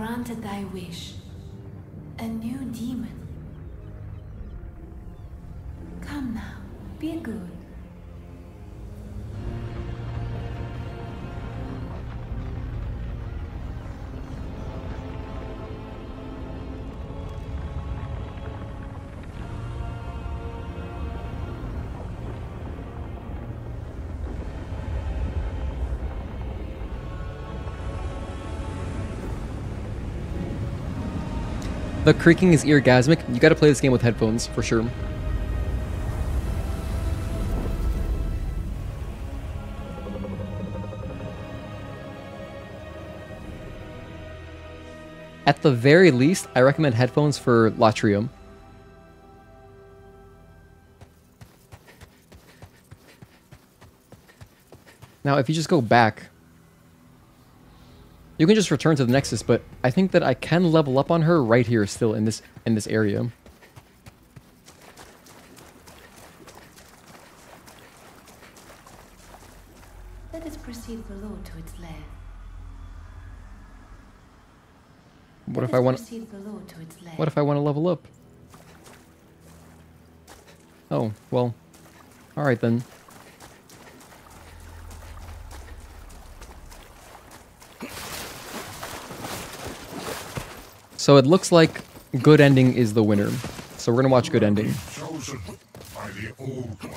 granted thy wish. A new demon. Come now, be good. The creaking is eargasmic. You gotta play this game with headphones, for sure. At the very least, I recommend headphones for Latria. Now, if you just go back, you can just return to the Nexus, but I think that I can level up on her right here still in this area. Let us proceed below to its lair. What if I want to level up? Oh, well. All right then. So it looks like Good Ending is the winner. So we're gonna watch Good Ending. Chosen by the Old One.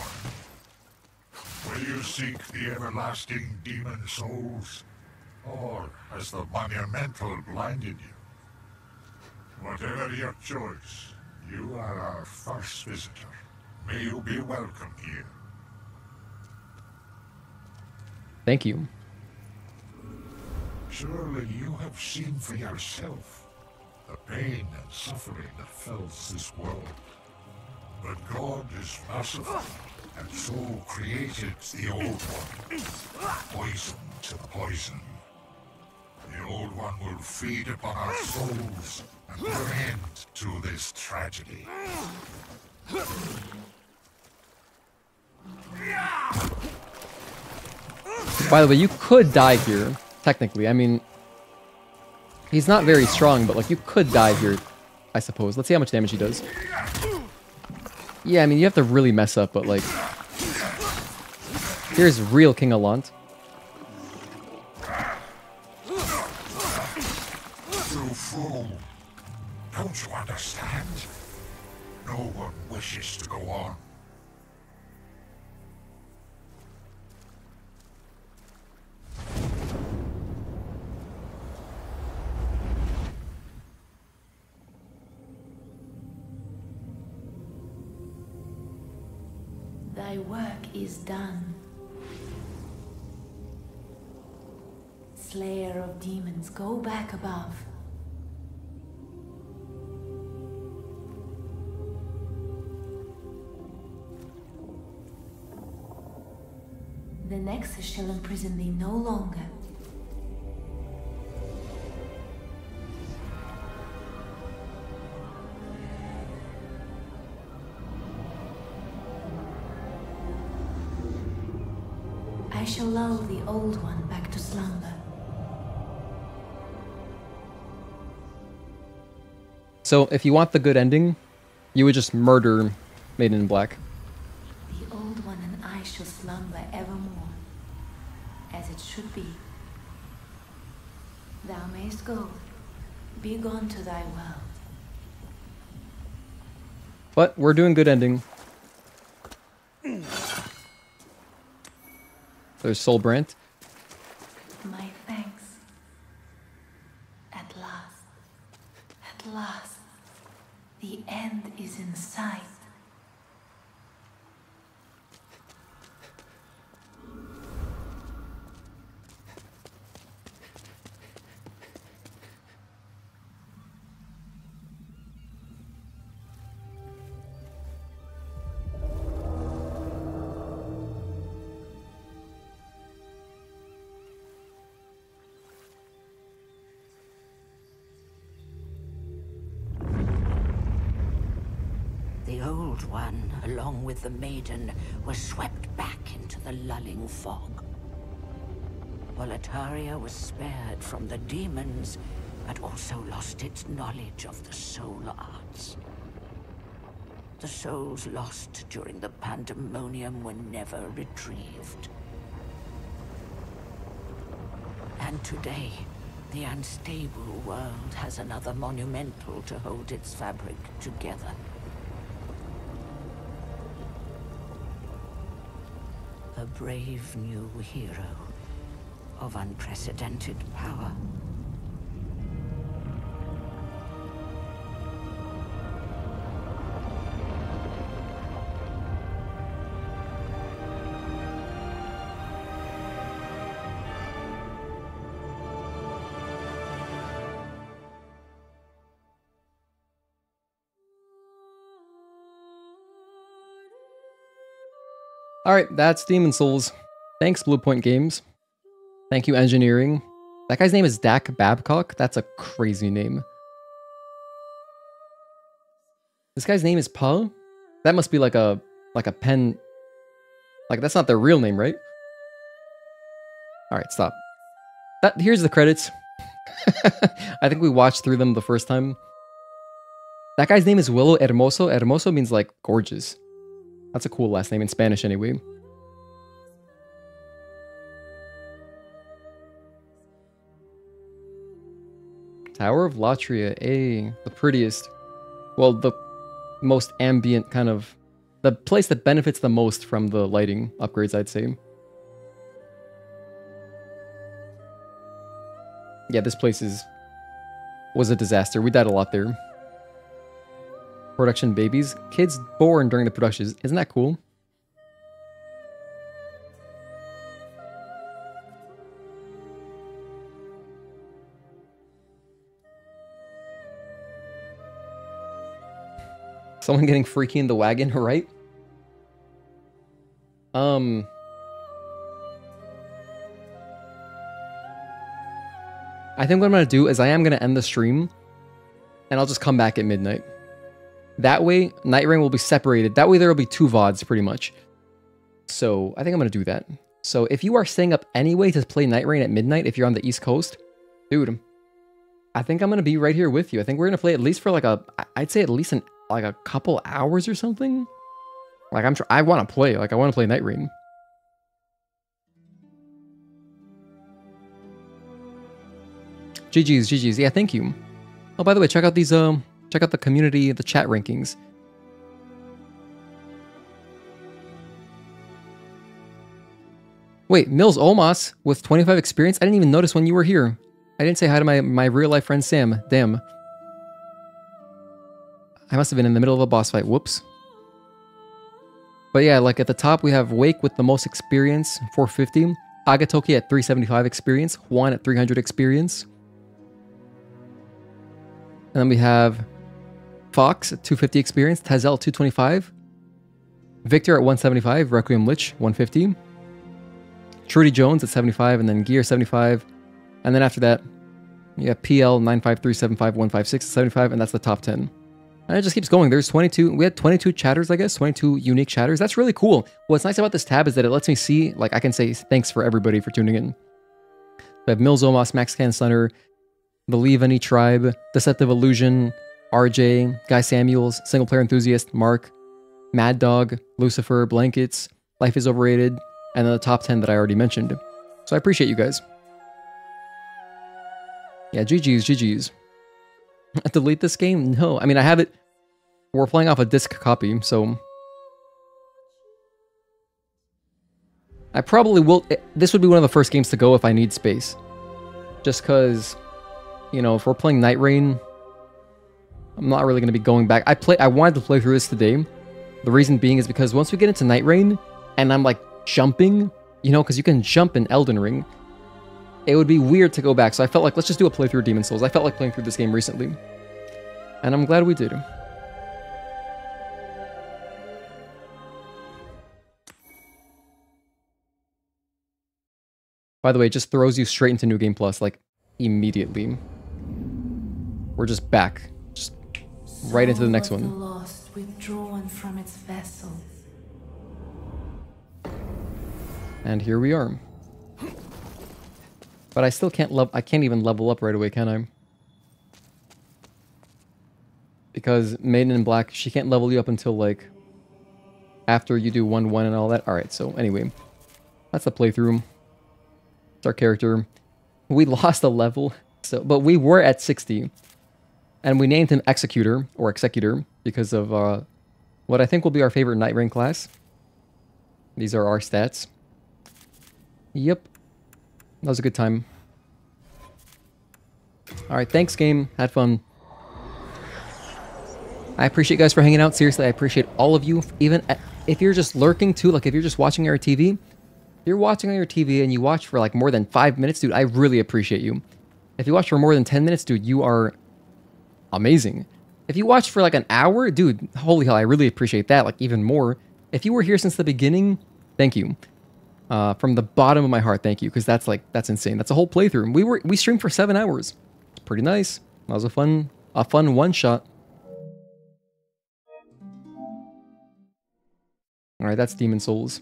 Will you seek the everlasting demon souls? Or has the monumental blinded you? Whatever your choice, you are our first visitor. May you be welcome here. Thank you. Surely you have seen for yourself the pain and suffering that fills this world. But God is merciful, and so created the Old One. Poison to poison. The Old One will feed upon our souls and put an end to this tragedy. By the way, you could die here, technically. I mean, he's not very strong, but like you could die here, I suppose. Let's see how much damage he does. Yeah, I mean, you have to really mess up, but like... Here's real King Allant. You fool! Don't you understand? No one wishes to go on. Thy work is done. Slayer of demons, go back above. The Nexus shall imprison thee no longer. I shall lull the Old One back to slumber. So, if you want the good ending, you would just murder Maiden in Black. The Old One and I shall slumber evermore, as it should be. Thou mayst go, be gone to thy world. But we're doing good ending. There's Soulbrand. My thanks. At last, the end is in sight. The Old One, along with the Maiden, was swept back into the lulling fog. Boletaria was spared from the demons but also lost its knowledge of the soul arts. The souls lost during the pandemonium were never retrieved. And today, the unstable world has another monumental to hold its fabric together. A brave new hero of unprecedented power. Alright, that's Demon Souls. Thanks, Bluepoint Games. Thank you, Engineering. That guy's name is Dak Babcock? That's a crazy name. This guy's name is Pa? That must be like a pen... Like, that's not their real name, right? Alright, stop. Here's the credits. I think we watched through them the first time. That guy's name is Willow Hermoso. Hermoso means, like, gorgeous. That's a cool last name in Spanish, anyway. Tower of Latria, the prettiest. Well, the most ambient kind of... The place that benefits the most from the lighting upgrades, I'd say. Yeah, this place was a disaster. We died a lot there. Production babies. Kids born during the productions. Isn't that cool? Someone getting freaky in the wagon, right? I think what I'm going to do is I am going to end the stream and I'll just come back at midnight. That way, Night Rain will be separated. That way there will be 2 VODs, pretty much. So, I think I'm going to do that. So, if you are staying up anyway to play Night Rain at midnight, if you're on the East Coast, dude, I think I'm going to be right here with you. I think we're going to play at least for like I'd say at least like a couple hours or something. Like, I want to play. Like, I want to play Night Rain. GG's. Yeah, thank you. Oh, by the way, check out these, check out the community, the chat rankings. Wait, Mills Olmas with 25 experience? I didn't even notice when you were here. I didn't say hi to my real-life friend Sam. Damn. I must have been in the middle of a boss fight. Whoops. But yeah, like at the top, we have Wake with the most experience, 450. Agatoki at 375 experience. Juan at 300 experience. And then we have Fox at 250 experience, Tazel 225, Victor at 175, Requiem Lich 150, Trudy Jones at 75, and then Gear 75. And then after that, you have PL 95375 156 75, and that's the top 10. And it just keeps going. There's 22. We had 22 chatters, I guess, 22 unique chatters. That's really cool. What's nice about this tab is that it lets me see, like, I can say thanks for everybody for tuning in. We have Mills Omos, Max Can Stunner, Believe Any Tribe, Deceptive Illusion, RJ, Guy Samuels, Single Player Enthusiast, Mark, Mad Dog, Lucifer, Blankets, Life is Overrated, and then the top 10 that I already mentioned. So I appreciate you guys. Yeah, GG's. Delete this game? No, I mean, I have it. We're playing off a disc copy, so I probably will. This would be one of the first games to go if I need space. Just because, you know, if we're playing Night Rain, I'm not really going to be going back. I wanted to play through this today. The reason being is because once we get into Night Rain, and I'm like jumping, you know, because you can jump in Elden Ring, it would be weird to go back. So I felt like, let's just do a playthrough of Demon Souls. I felt like playing through this game recently. And I'm glad we did. By the way, it just throws you straight into New Game Plus, like, immediately. We're just back. Just right into the next one. The lost withdrawn from its vessel. And here we are. But I still can't I can't even level up right away, can I? because Maiden in black, she can't level you up until like after you do 1-1 and all that. Alright, so anyway, that's the playthrough. It's our character. We lost a level, but we were at 60. And we named him Executor, or Executor, because of what I think will be our favorite Night Rain class. These are our stats. Yep. That was a good time. Alright, thanks game. Had fun. I appreciate you guys for hanging out. Seriously, I appreciate all of you. Even if you're just lurking too, like if you're just watching your TV. If you're watching on your TV and you watch for like more than 5 minutes, dude, I really appreciate you. If you watch for more than 10 minutes, dude, you are amazing. If you watch for like an hour, dude, holy hell, I really appreciate that, like even more. If you were here since the beginning, thank you. From the bottom of my heart, thank you, because that's insane. That's a whole playthrough. We streamed for 7 hours. It's pretty nice. That was a fun one-shot. Alright, that's Demon Souls.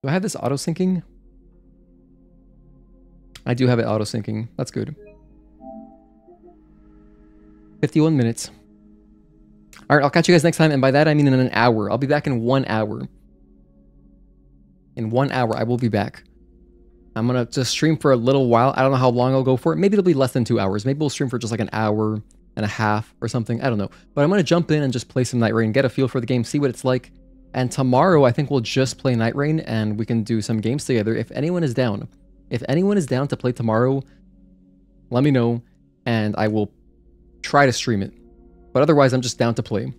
Do I have this auto-syncing? I do have it auto-syncing. That's good. 51 minutes. Alright, I'll catch you guys next time, and by that I mean in an hour. I'll be back in 1 hour. In 1 hour, I will be back. I'm gonna just stream for a little while. I don't know how long I'll go for. Maybe it'll be less than 2 hours. Maybe we'll stream for just like an hour and a half or something. I don't know. But I'm gonna jump in and just play some Night Rain, get a feel for the game, see what it's like. And tomorrow, I think we'll just play Night Rain, and we can do some games together if anyone is down. If anyone is down to play tomorrow, let me know, and I will try to stream it. But otherwise, I'm just down to play.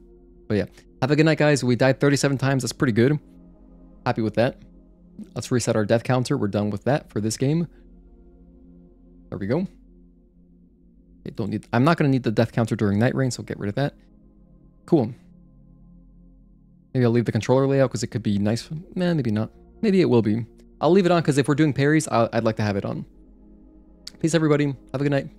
But yeah, have a good night, guys. We died 37 times. That's pretty good. Happy with that. Let's reset our death counter. We're done with that for this game. There we go. I'm not going to need the death counter during Night Rain, so get rid of that. Cool. Maybe I'll leave the controller layout because it could be nice. Maybe not. Maybe it will be. I'll leave it on because if we're doing parries, I'd like to have it on. Peace, everybody. Have a good night.